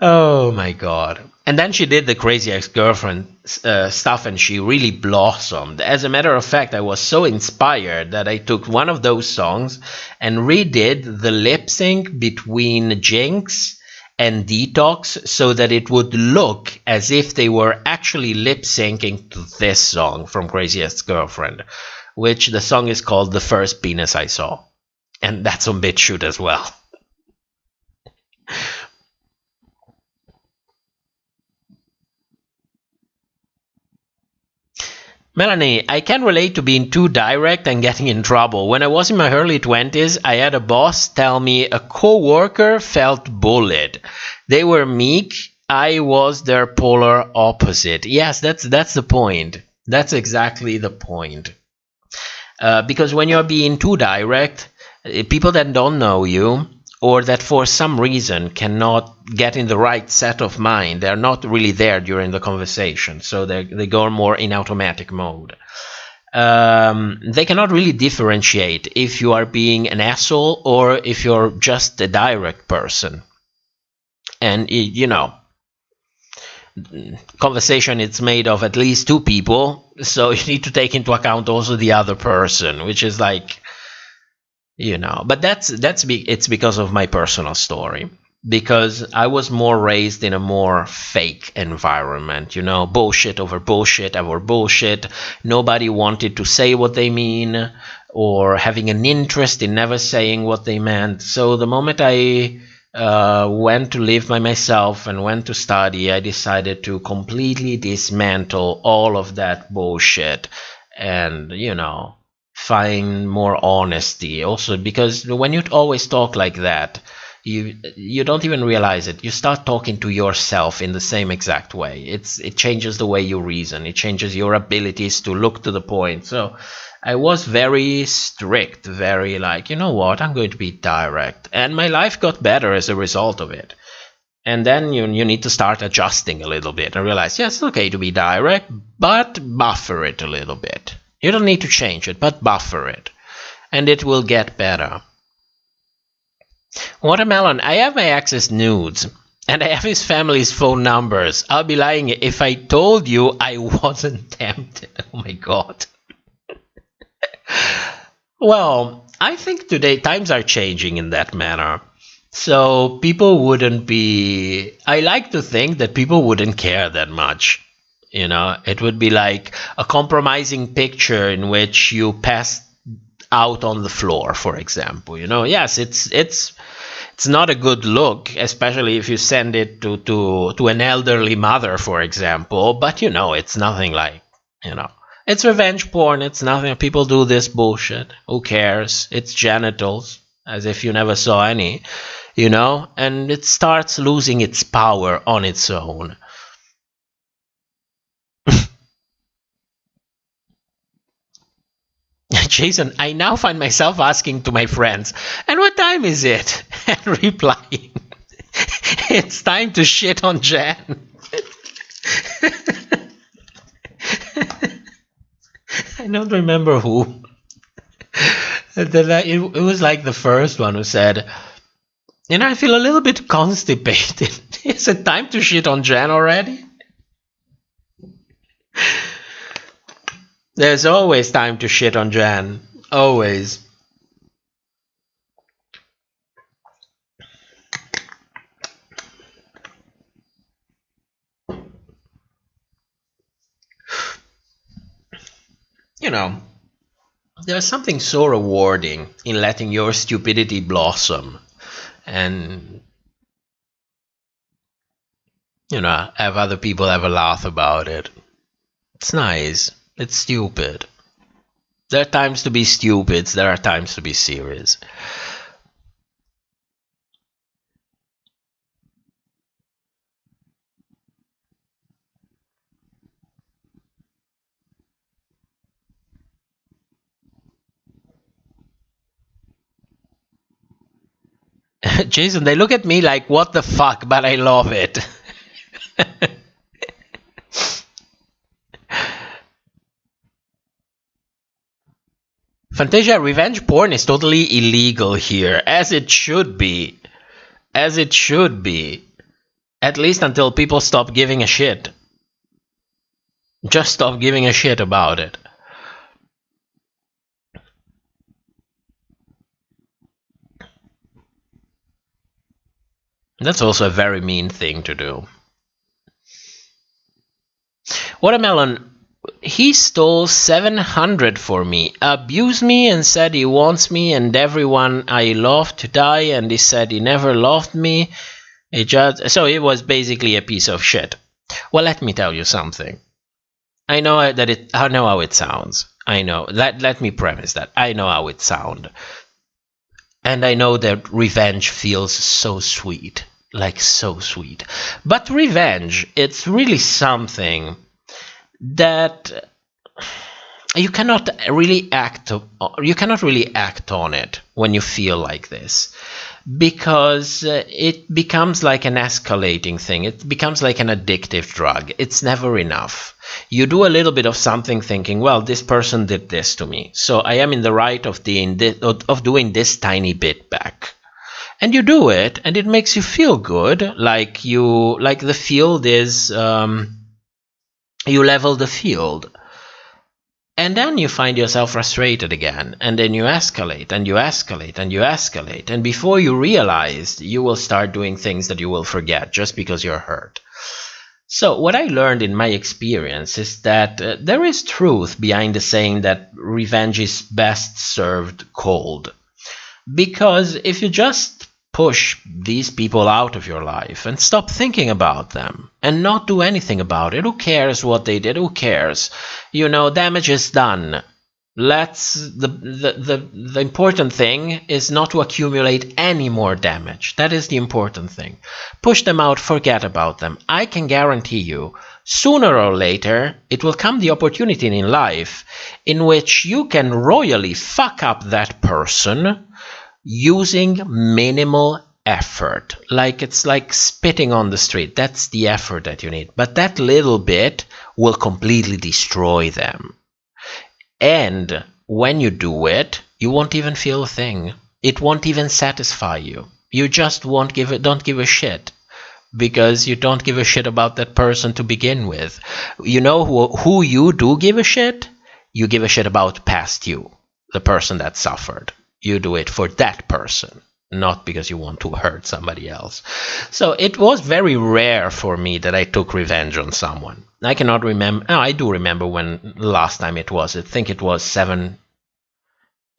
Oh my god. And then she did the Crazy Ex-Girlfriend stuff, and she really blossomed. As a matter of fact, I was so inspired that I took one of those songs and redid the lip sync between Jinx and Detox so that it would look as if they were actually lip syncing to this song from Crazy Ex-Girlfriend, which the song is called The First Penis I Saw. And that's on BitChute as well. Melanie, I can relate to being too direct and getting in trouble. When I was in my early 20s, I had a boss tell me a co-worker felt bullied. They were meek. I was their polar opposite. Yes, that's the point. That's exactly the point. Because when you're being too direct, people that don't know you, or that for some reason cannot get in the right set of mind, they're not really there during the conversation, so they go more in automatic mode. They cannot really differentiate if you are being an asshole or if you're just a direct person. And, conversation is made of at least 2 people, so you need to take into account also the other person, which is like... but it's because of my personal story, because I was more raised in a more fake environment, bullshit over bullshit over bullshit. Nobody wanted to say what they mean or having an interest in never saying what they meant. So the moment I went to live by myself and went to study, I decided to completely dismantle all of that bullshit and, find more honesty. Also, because when you always talk like that, you don't even realize it. You start talking to yourself in the same exact way. It changes the way you reason. It changes your abilities to look to the point. So I was very strict, very like, you know what, I'm going to be direct. And my life got better as a result of it. And then you need to start adjusting a little bit and realize, yes, it's okay to be direct, but buffer it a little bit. You don't need to change it, but buffer it. And it will get better. Watermelon, I have my ex's nudes. And I have his family's phone numbers. I'll be lying if I told you I wasn't tempted. Oh my god. Well, I think today times are changing in that manner. So people wouldn't be... I like to think that people wouldn't care that much. It would be like a compromising picture in which you pass out on the floor, for example. Yes, it's not a good look, especially if you send it to an elderly mother, for example. But it's nothing like, it's revenge porn. It's nothing. People do this bullshit. Who cares? It's genitals, as if you never saw any, and it starts losing its power on its own. Jason, I now find myself asking to my friends, and what time is it? And replying, it's time to shit on Jan. I don't remember who. It was like the first one who said, I feel a little bit constipated. Is it time to shit on Jen already? There's always time to shit on Jen. Always. There's something so rewarding in letting your stupidity blossom and, have other people have a laugh about it. It's nice. It's stupid. There are times to be stupid. There are times to be serious. Jason, they look at me like, what the fuck, but I love it. Fantasia, revenge porn is totally illegal here, as it should be. As it should be. At least until people stop giving a shit. Just stop giving a shit about it. That's also a very mean thing to do. Watermelon, he stole 700 for me, abused me and said he wants me and everyone I love to die, and he said he never loved me. So it was basically a piece of shit. Well, let me tell you something. I know how it sounds. I know. Let me premise that. I know how it sounds. And I know that revenge feels so sweet. Like so sweet. But revenge, it's really something that you cannot really act on it when you feel like this, because it becomes like an escalating thing. It becomes like an addictive drug. It's never enough. You do a little bit of something thinking, well, this person did this to me, so I am in the right of doing this tiny bit back. And you do it, and it makes you feel good, like the field is you level the field. And then you find yourself frustrated again, and then you escalate, and you escalate, and you escalate, and before you realize, you will start doing things that you will forget just because you're hurt. So what I learned in my experience is that there is truth behind the saying that revenge is best served cold. Because if you just push these people out of your life and stop thinking about them and not do anything about it, who cares what they did? Who cares? Damage is done. The important thing is not to accumulate any more damage. That is the important thing. Push them out, forget about them. I can guarantee you, sooner or later, it will come the opportunity in life in which you can royally fuck up that person using minimal effort. It's like spitting on the street. That's the effort that you need. But that little bit will completely destroy them. And when you do it, you won't even feel a thing. It won't even satisfy you. You just don't give a shit. Because you don't give a shit about that person to begin with. You know who you do give a shit? You give a shit about past you. The person that suffered. You do it for that person, not because you want to hurt somebody else. So it was very rare for me that I took revenge on someone. I cannot remember. No, I do remember when last time it was. I think it was 7,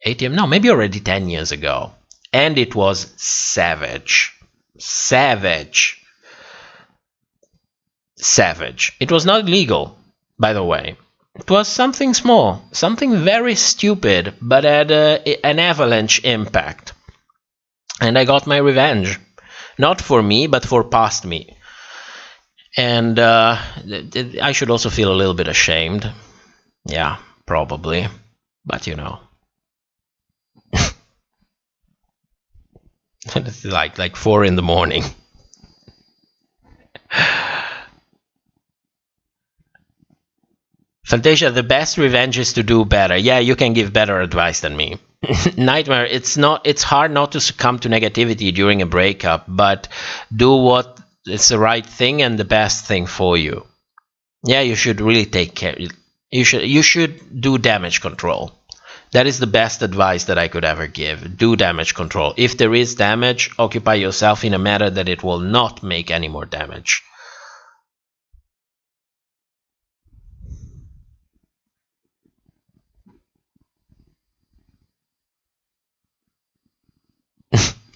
8 years. No, maybe already 10 years ago. And it was savage. Savage. Savage. It was not illegal, by the way. It was something small, something very stupid, but had an avalanche impact. And I got my revenge. Not for me, but for past me. And I should also feel a little bit ashamed. Yeah, probably. But It's like 4 in the morning. Fantasia, the best revenge is to do better. Yeah, you can give better advice than me. Nightmare, it's hard not to succumb to negativity during a breakup, but do what is the right thing and the best thing for you. Yeah, you should really take care. You should do damage control. That is the best advice that I could ever give. Do damage control. If there is damage, occupy yourself in a manner that it will not make any more damage.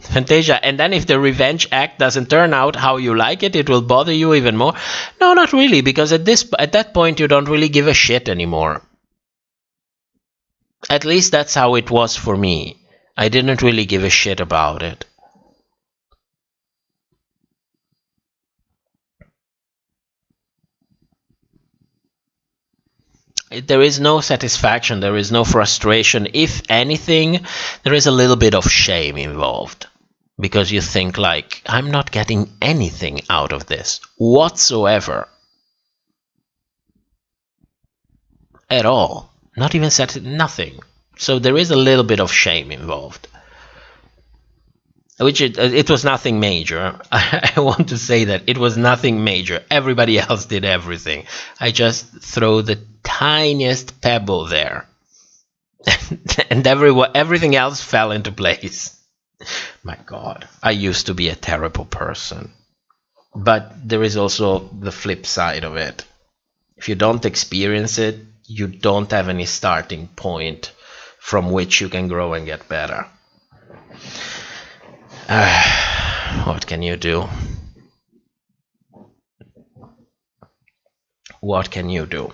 Fantasia, and then if the revenge act doesn't turn out how you like it, it will bother you even more? No, not really, because at that point you don't really give a shit anymore. At least that's how it was for me. I didn't really give a shit about it. There is no satisfaction, there is no frustration. If anything, there is a little bit of shame involved. Because you think like, I'm not getting anything out of this whatsoever. At all. Not even nothing. So there is a little bit of shame involved. Which it was nothing major. I want to say that it was nothing major. Everybody else did everything. I just throw the tiniest pebble there. And everything else fell into place. My God, I used to be a terrible person. But there is also the flip side of it. If you don't experience it, you don't have any starting point from which you can grow and get better. What can you do? What can you do?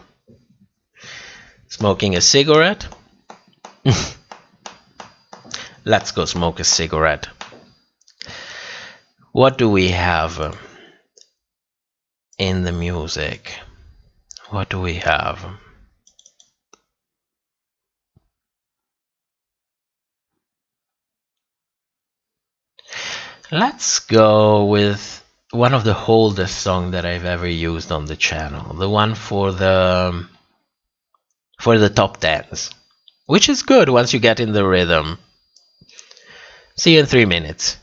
Smoking a cigarette? Let's go smoke a cigarette. What do we have in the music? What do we have? Let's go with one of the oldest songs that I've ever used on the channel. The one for the top 10s. Which is good once you get in the rhythm. See you in 3 minutes.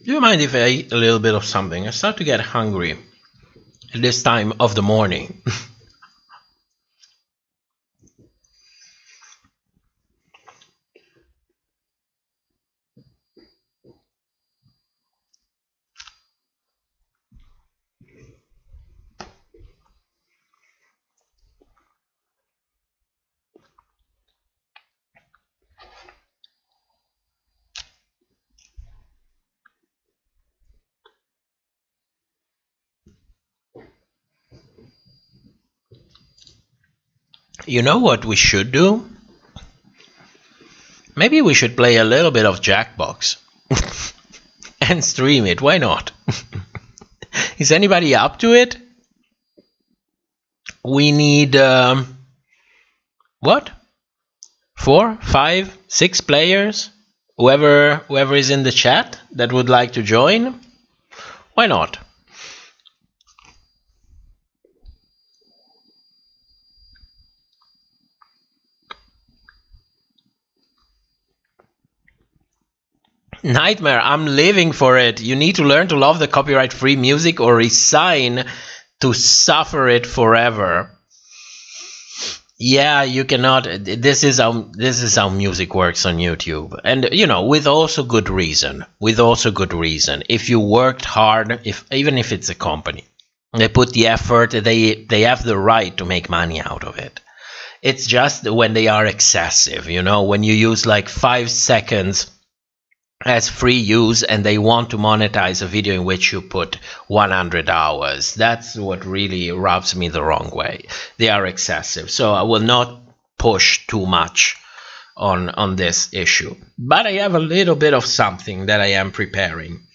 Do you mind if I eat a little bit of something? I start to get hungry at this time of the morning. You know what we should do? Maybe we should play a little bit of Jackbox and stream it. Why not? Is anybody up to it? We need what? 4, 5, 6 players? Whoever is in the chat that would like to join? Why not? Nightmare, I'm living for it. You need to learn to love the copyright-free music or resign to suffer it forever. Yeah, you cannot. This is how music works on YouTube, and you know, with also good reason. With also good reason. If you worked hard, even if it's a company, they put the effort. They have the right to make money out of it. It's just when they are excessive. You know, when you use like 5 seconds as free use and they want to monetize a video in which you put 100 hours. That's what really rubs me the wrong way. They are excessive. So I will not push too much on this issue. But I have a little bit of something that I am preparing.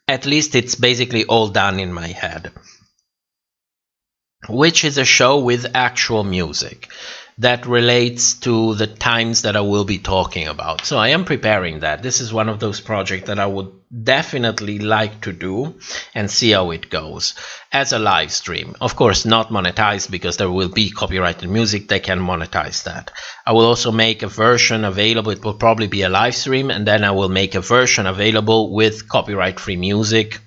At least it's basically all done in my head. Which is a show with actual music that relates to the times that I will be talking about. So I am preparing that. This is one of those projects that I would definitely like to do and see how it goes as a live stream. Of course, not monetized because there will be copyrighted music. They can monetize that. I will also make a version available. It will probably be a live stream, and then I will make a version available with copyright-free music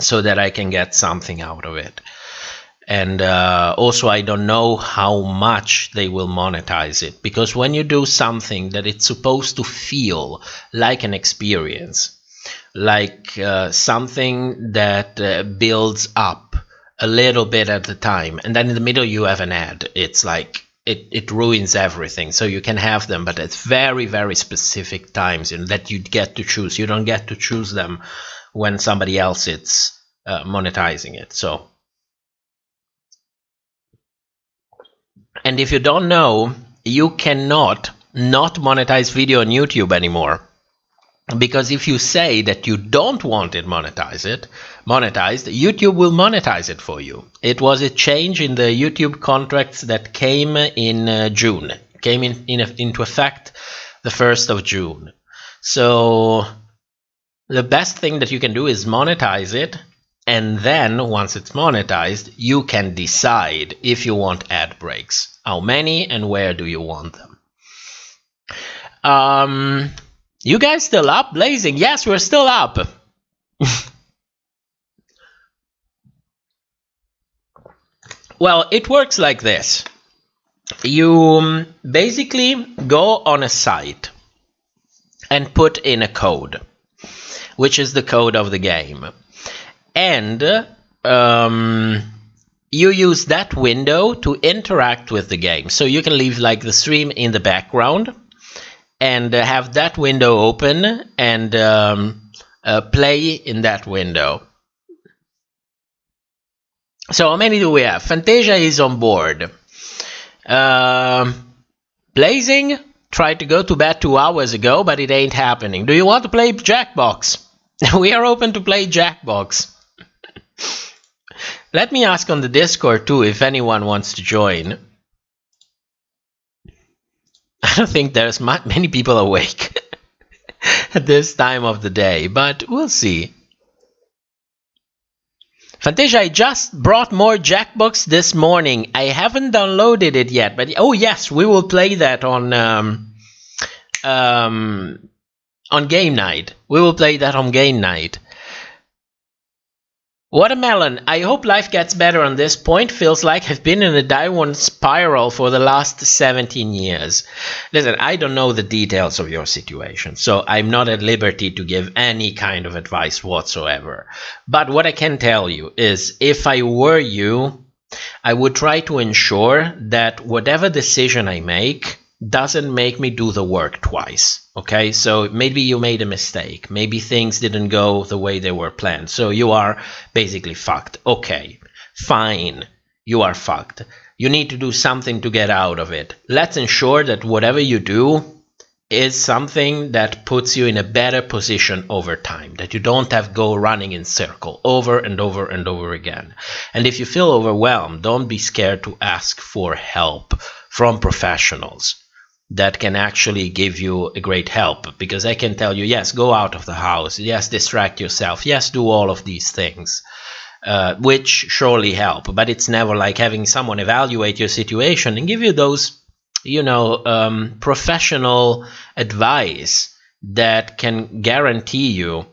so that I can get something out of it. And also, I don't know how much they will monetize it, because when you do something that it's supposed to feel like an experience, like something that builds up a little bit at a time, and then in the middle you have an ad, it's like it ruins everything. So you can have them, but at very, very specific times that you get to choose. You don't get to choose them when somebody else is monetizing it. So. And if you don't know, you cannot not monetize video on YouTube anymore. Because if you say that you don't want it monetized, YouTube will monetize it for you. It was a change in the YouTube contracts that came in June. Came into effect the 1st of June. So the best thing that you can do is monetize it. And then, once it's monetized, you can decide if you want ad breaks. How many and where do you want them? You guys still up? Blazing? Yes, we're still up. Well, it works like this. You basically go on a site and put in a code, which is the code of the game. And you use that window to interact with the game. So you can leave like the stream in the background and have that window open and play in that window. So how many do we have? Fantasia is on board. Blazing tried to go to bed 2 hours ago, but it ain't happening. Do you want to play Jackbox? We are open to play Jackbox. Let me ask on the Discord too if anyone wants to join. I don't think there's many people awake at this time of the day, but we'll see. Fantasia, I just brought more Jackbox this morning. I haven't downloaded it yet, but oh yes, we will play that on On game night. We will play that on game night. Watermelon, I hope life gets better on this point. Feels like I've been in a downward spiral for the last 17 years. Listen, I don't know the details of your situation, so I'm not at liberty to give any kind of advice whatsoever. But what I can tell you is, if I were you, I would try to ensure that whatever decision I make doesn't make me do the work twice. Okay, so maybe you made a mistake. Maybe things didn't go the way they were planned. So you are basically fucked. Okay, fine. You are fucked. You need to do something to get out of it. Let's ensure that whatever you do is something that puts you in a better position over time, that you don't have to go running in circle over and over and over again. And if you feel overwhelmed, don't be scared to ask for help from professionals that can actually give you a great help, because I can tell you, yes, go out of the house, yes, distract yourself, yes, do all of these things, which surely help, but it's never like having someone evaluate your situation and give you those, professional advice that can guarantee you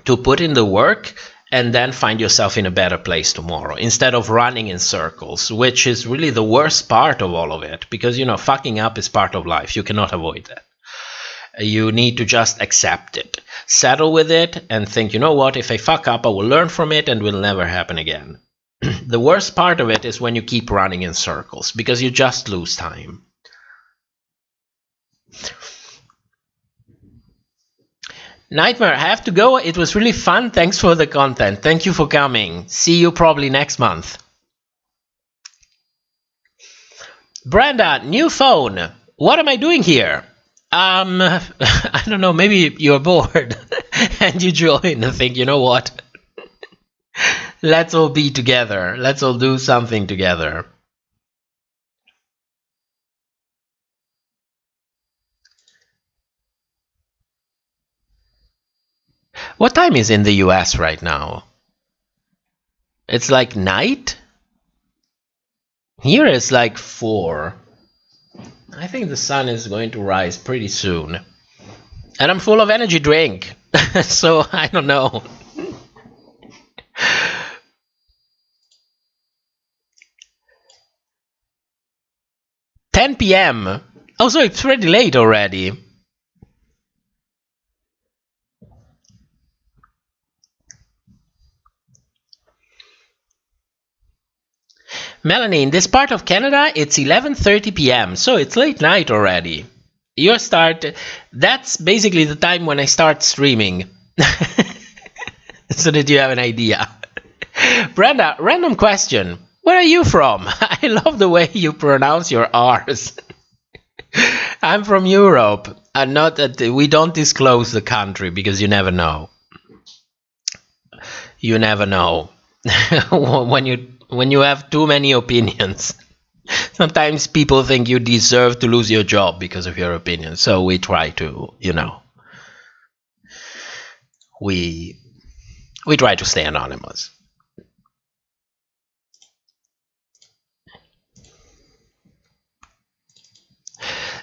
to put in the work and then find yourself in a better place tomorrow, instead of running in circles, which is really the worst part of all of it, because, fucking up is part of life. You cannot avoid that. You need to just accept it, settle with it, and think, you know what, if I fuck up, I will learn from it and it will never happen again. The worst part of it is when you keep running in circles, because you just lose time. Nightmare, I have to go. It was really fun. Thanks for the content. Thank you for coming. See you probably next month. Brenda, new phone. What am I doing here? I don't know. Maybe you're bored and you join and think, you know what? Let's all be together. Let's all do something together. What time is in the U.S. right now? It's like night? Here it's like 4. I think the sun is going to rise pretty soon. And I'm full of energy drink. So I don't know. p.m. Oh, so it's pretty late already. Melanie, in this part of Canada, it's 11:30 p.m., so it's late night already. That's basically the time when I start streaming. So that you have an idea. Brenda, random question. Where are you from? I love the way you pronounce your R's. I'm from Europe, and not that we don't disclose the country, because you never know. You never know. When you have too many opinions, sometimes people think you deserve to lose your job because of your opinion. So we try to, we try to stay anonymous.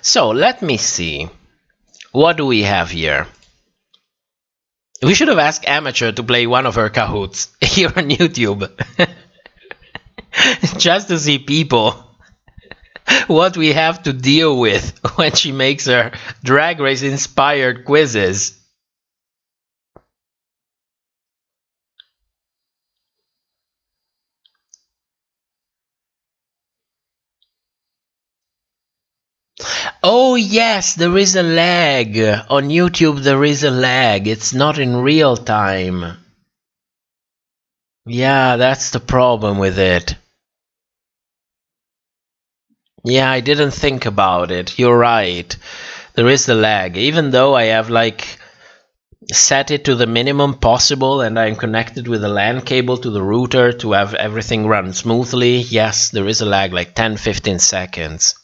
So let me see. What do we have here? We should have asked Amateur to play one of her Kahoots here on YouTube. Just to see people what we have to deal with when she makes her Drag Race inspired quizzes. Oh yes, there is a lag. On YouTube there is a lag. It's not in real time. Yeah, that's the problem with it. Yeah, I didn't think about it. You're right. There is the lag. Even though I have set it to the minimum possible and I'm connected with a LAN cable to the router to have everything run smoothly, yes, there is a lag, like 10-15 seconds.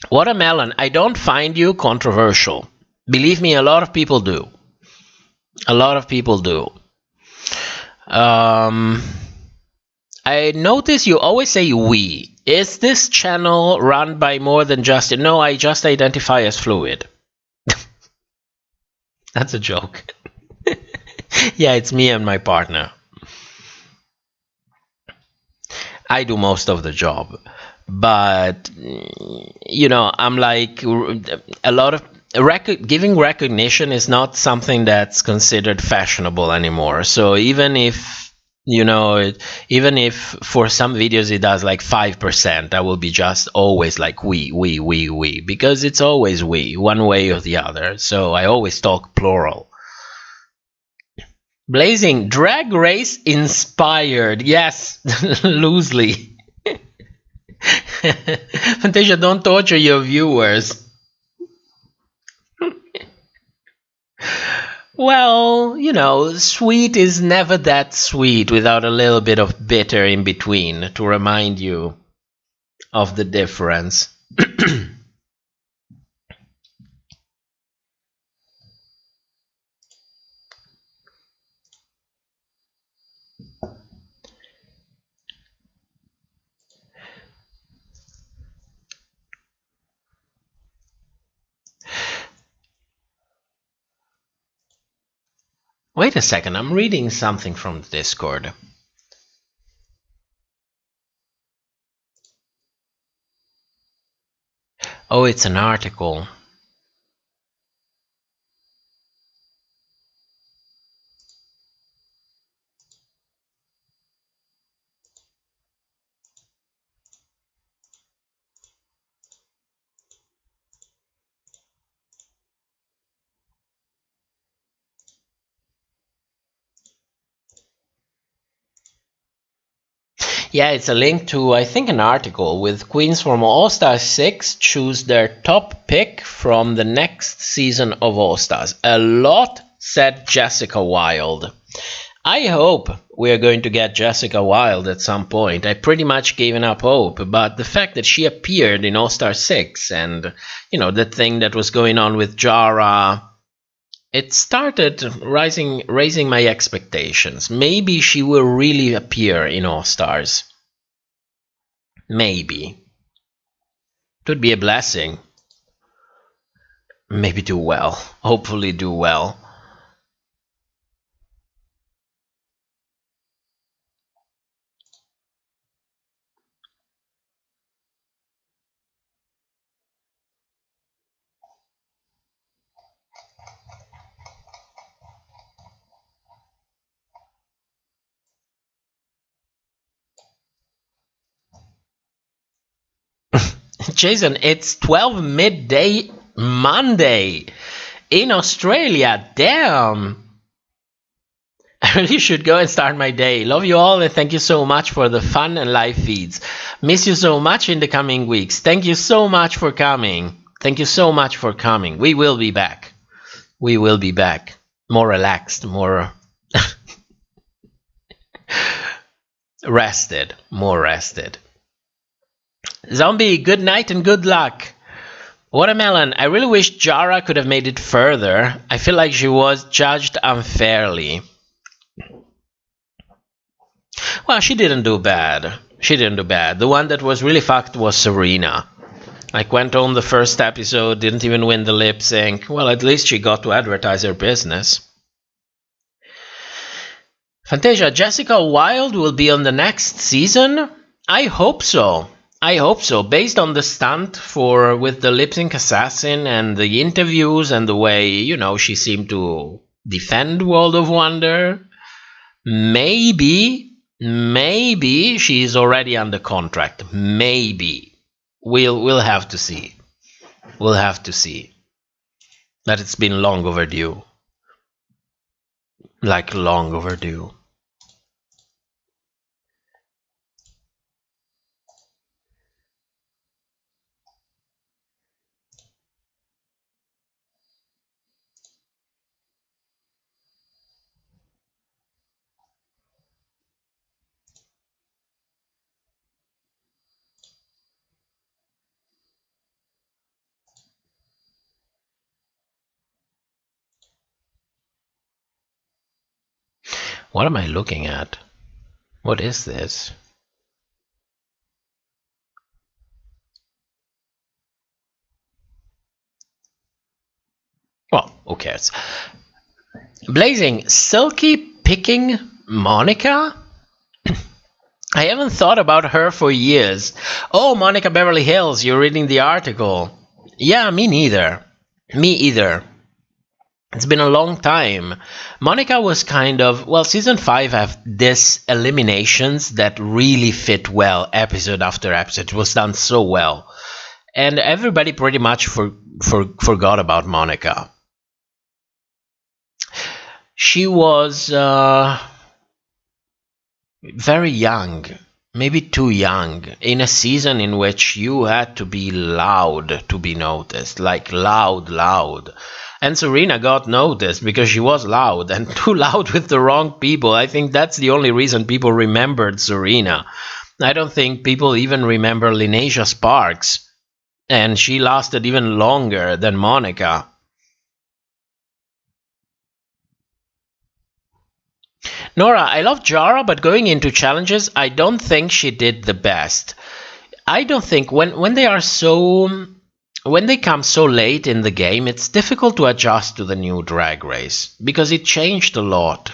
Watermelon, I don't find you controversial. Believe me, a lot of people do. A lot of people do. I notice you always say we. Is this channel run by more than just... No, I just identify as fluid. That's a joke. Yeah, it's me and my partner. I do most of the job. But, you know, I'm like, a lot of... giving recognition is not something that's considered fashionable anymore. So even if, you know, even if for some videos it does like 5%, I will be just always like we, because it's always we, one way or the other. So I always talk plural. Blazing, Drag Race inspired. Yes, loosely. Fantasia, don't torture your viewers. Well, you know, sweet is never that sweet without a little bit of bitter in between to remind you of the difference. Wait a second, I'm reading something from the Discord. Oh, it's an article. Yeah, it's a link to, I think, an article with queens from All Stars 6 choose their top pick from the next season of All Stars. A lot said Jessica Wilde. I hope we are going to get Jessica Wilde at some point. I pretty much given up hope, but the fact that she appeared in All Star 6 and, you know, the thing that was going on with Jara, it started raising my expectations. Maybe she will really appear in All Stars. Maybe. It would be a blessing. Maybe do well. Hopefully do well. Jason, it's 12 midday Monday in Australia. Damn. I really should go and start my day. Love you all and thank you so much for the fun and live feeds. Miss you so much in the coming weeks. Thank you so much for coming. Thank you so much for coming. We will be back. We will be back. More relaxed, more rested. More rested. Zombie, good night and good luck. Watermelon, I really wish Jara could have made it further. I feel like she was judged unfairly. Well, she didn't do bad. She didn't do bad. The one that was really fucked was Serena. Like, went on the first episode, didn't even win the lip sync. Well, at least she got to advertise her business. Fantasia, Jessica Wilde will be on the next season? I hope so. I hope so. Based on the stunt with the lip sync assassin and the interviews and the way, you know, she seemed to defend World of Wonder, maybe she's already under contract. Maybe. We'll have to see. We'll have to see. That it's been long overdue. Like long overdue. What am I looking at? What is this? who cares? Blazing, Silky picking Monica? I haven't thought about her for years. Oh, Monica Beverly Hills, you're reading the article. Yeah, me neither. Me either. It's been a long time. Monica was kind of, well, season 5 have these eliminations that really fit well, episode after episode. It was done so well. And everybody pretty much forgot about Monica. She was very young, maybe too young, in a season in which you had to be loud to be noticed, like loud. And Serena got noticed because she was loud, and too loud with the wrong people. I think that's the only reason people remembered Serena. I don't think people even remember Linesia Sparks, and she lasted even longer than Monica. Nora, I love Jara, but going into challenges, I don't think she did the best. I don't think when they come so late in the game, it's difficult to adjust to the new drag race because it changed a lot.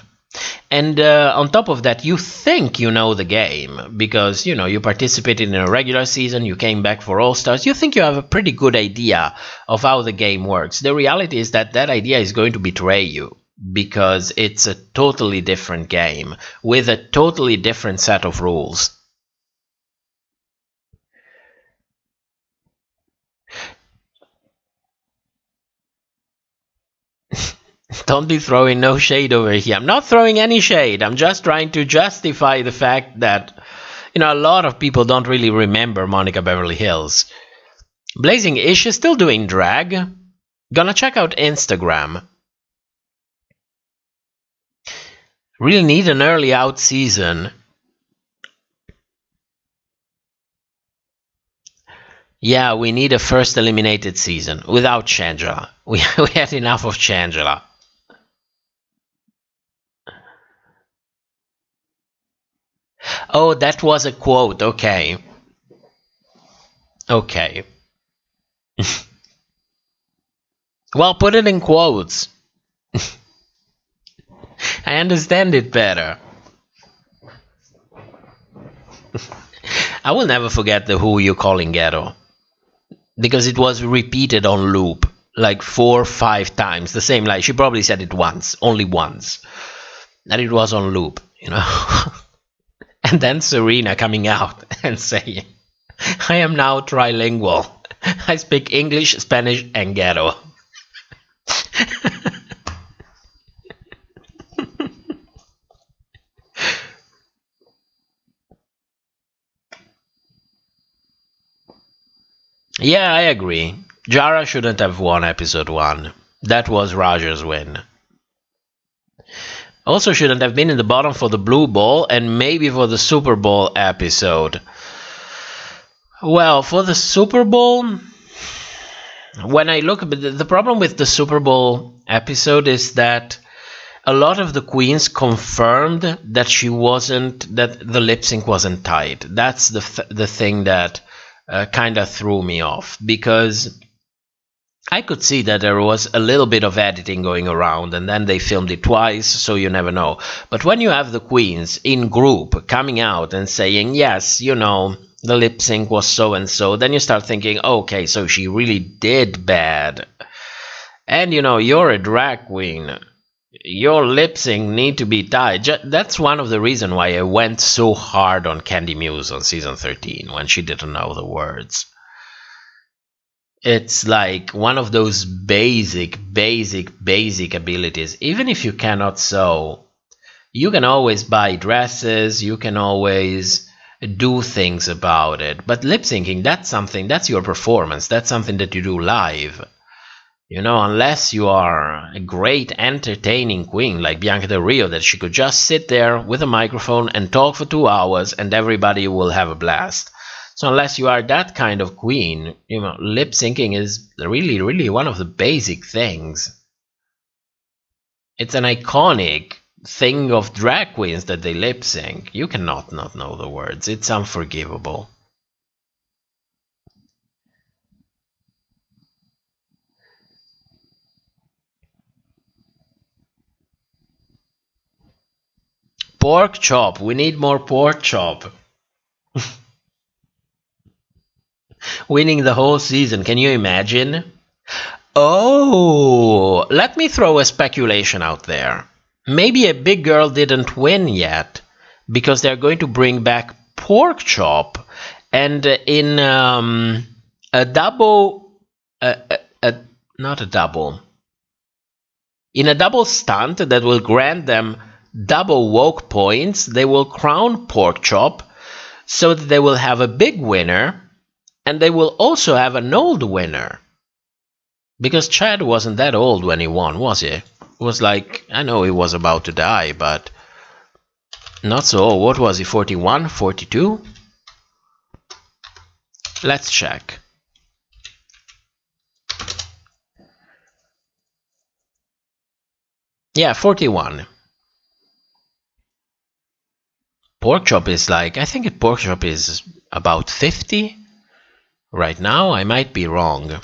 And on top of that, you think you know the game because, you participated in a regular season, you came back for All-Stars, you think you have a pretty good idea of how the game works. The reality is that idea is going to betray you because it's a totally different game with a totally different set of rules. Don't be throwing no shade over here. I'm not throwing any shade. I'm just trying to justify the fact that, a lot of people don't really remember Monica Beverly Hills. Blazing, is she still doing drag? Gonna check out Instagram. Really need an early out season. Yeah, we need a first eliminated season without Shangela. We had enough of Shangela. Oh, that was a quote. Okay. Okay. Well, put it in quotes. I understand it better. I will never forget the Who You Calling Ghetto. Because it was repeated on loop. Like 4 or 5 times. The same line. She probably said it once. Only once. And it was on loop, And then Serena coming out and saying, I am now trilingual. I speak English, Spanish, and ghetto. Yeah, I agree. Jara shouldn't have won episode 1. That was Roger's win. Also shouldn't have been in the bottom for the Blue Ball and maybe for the Super Bowl episode. Well, for the Super Bowl, when I look, the problem with the Super Bowl episode is that a lot of the queens confirmed that that the lip sync wasn't tight. That's the thing that kind of threw me off, because I could see that there was a little bit of editing going around, and then they filmed it twice, so you never know. But when you have the queens in group coming out and saying, yes, the lip sync was so and so, then you start thinking, okay, so she really did bad. And you're a drag queen. Your lip sync need to be tight. That's one of the reasons why I went so hard on Candy Muse on season 13 when she didn't know the words. It's like one of those basic abilities. Even if you cannot sew, you can always buy dresses, you can always do things about it. But lip syncing, that's your performance. That's something that you do live. Unless you are a great entertaining queen like Bianca Del Rio, that she could just sit there with a microphone and talk for 2 hours and everybody will have a blast. So unless you are that kind of queen, lip syncing is really one of the basic things. It's an iconic thing of drag queens that they lip sync. You cannot not know the words. It's unforgivable. Pork chop. We need more pork chop. Winning the whole season. Can you imagine? Oh, let me throw a speculation out there. Maybe a big girl didn't win yet because they're going to bring back pork chop, and in a double, not a double, in a double stunt that will grant them double woke points, they will crown pork chop so that they will have a big winner, and they will also have an old winner. Because Chad wasn't that old when he won, was he? It was like, I know he was about to die, but not so old. What was he, 41, 42? Let's check. Yeah, 41. Pork chop is like, I think pork chop is about 50 right now. I might be wrong.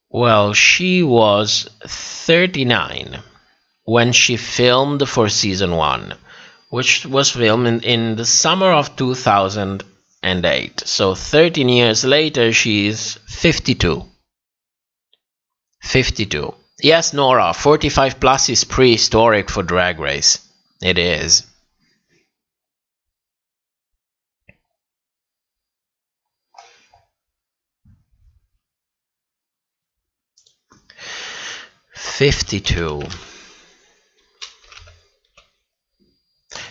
Well, she was 39 when she filmed for season 1, which was filmed in the summer of 2008. So 13 years later, she's 52. 52. Yes, Nora, 45 plus is prehistoric for Drag Race. It is. I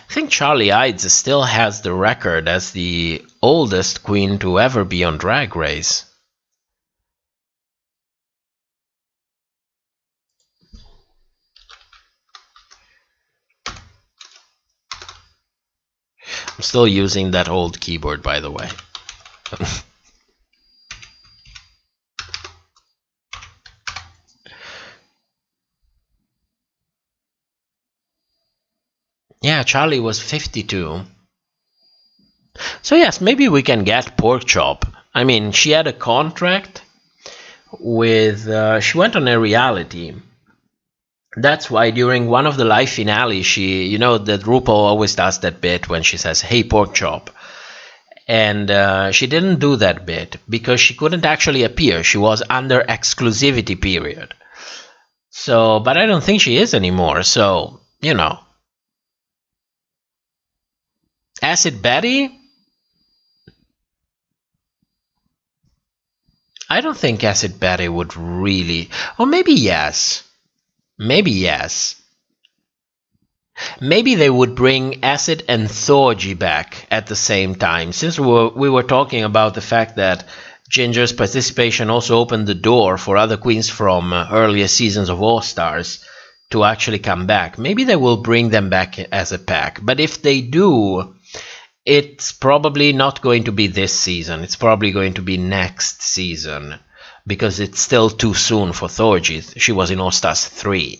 think Charlie Ides still has the record as the oldest queen to ever be on Drag Race. I'm still using that old keyboard, by the way. Yeah, Charlie was 52. So yes, maybe we can get pork chop. I mean, she had a contract with... she went on a reality. That's why during one of the live finales, she... You know that RuPaul always does that bit when she says, hey, pork chop. And she didn't do that bit because she couldn't actually appear. She was under exclusivity period. So, but I don't think she is anymore. So, you know. Acid Betty? I don't think Acid Betty would really... Or maybe yes. Maybe yes. Maybe they would bring Acid and Thorgy back at the same time. Since we were talking about the fact that Ginger's participation also opened the door for other queens from earlier seasons of All Stars to actually come back. Maybe they will bring them back as a pack. But if they do... It's probably not going to be this season. It's probably going to be next season. Because it's still too soon for Thorgy. She was in All Stars 3.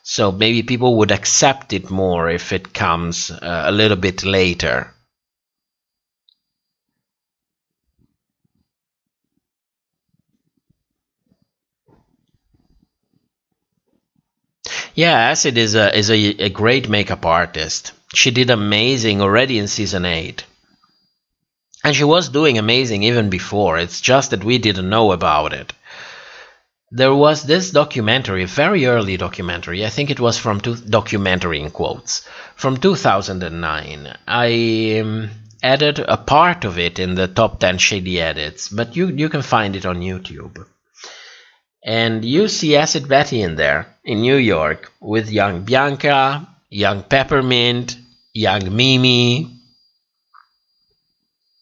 So maybe people would accept it more if it comes a little bit later. Yeah, Acid is a great makeup artist. She did amazing already in season 8. And she was doing amazing even before. It's just that we didn't know about it. There was this documentary, very early documentary. I think it was from documentary in quotes, from 2009. I added a part of it in the top 10 shady edits, but you can find it on YouTube. And you see Acid Betty in there, in New York, with young Bianca, young Peppermint, young Mimi.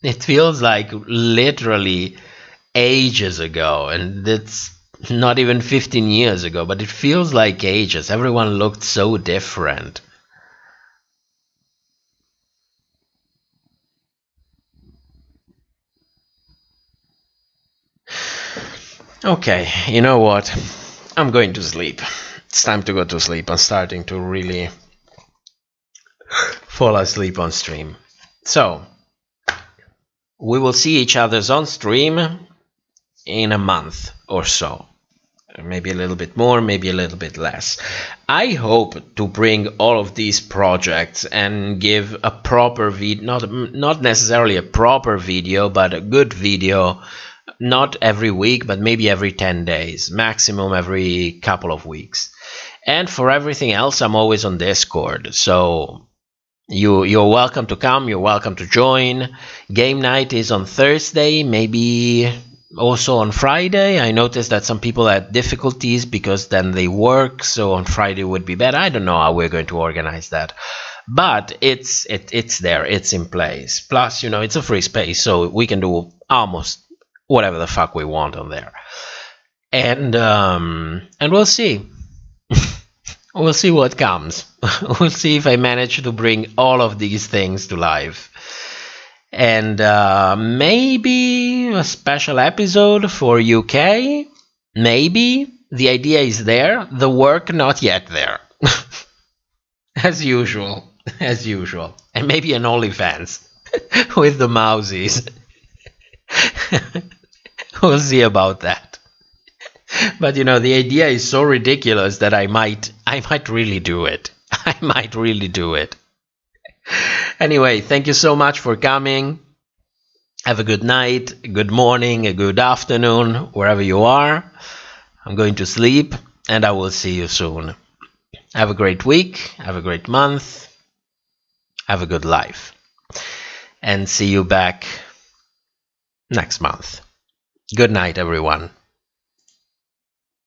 It feels like literally ages ago, and it's not even 15 years ago, but it feels like ages. Everyone looked so different. Okay, you know what? I'm going to sleep. It's time to go to sleep. I'm starting to really fall asleep on stream. So, we will see each other's on stream in a month or so. Maybe a little bit more, maybe a little bit less. I hope to bring all of these projects and give a proper video, not necessarily a proper video, but a good video, not every week, but maybe every 10 days, maximum every couple of weeks. And for everything else, I'm always on Discord, so you're welcome to come, you're welcome to join. Game night is on Thursday, maybe also on Friday. I noticed that some people had difficulties because then they work, so on Friday would be better. I don't know how we're going to organize that, but it's there, it's in place. Plus, you know, it's a free space, so we can do almost whatever the fuck we want on there. And we'll see. We'll see what comes. We'll see if I manage to bring all of these things to life. And maybe a special episode for UK. Maybe. The idea is there. The work not yet there. As usual. As usual. And maybe an OnlyFans with the mousies. We'll see about that. But you know, the idea is so ridiculous that I might really do it. I might really do it. Anyway, thank you so much for coming. Have a good night, a good morning, a good afternoon, wherever you are. I'm going to sleep, and I will see you soon. Have a great week, have a great month, have a good life. And see you back next month. Good night, everyone.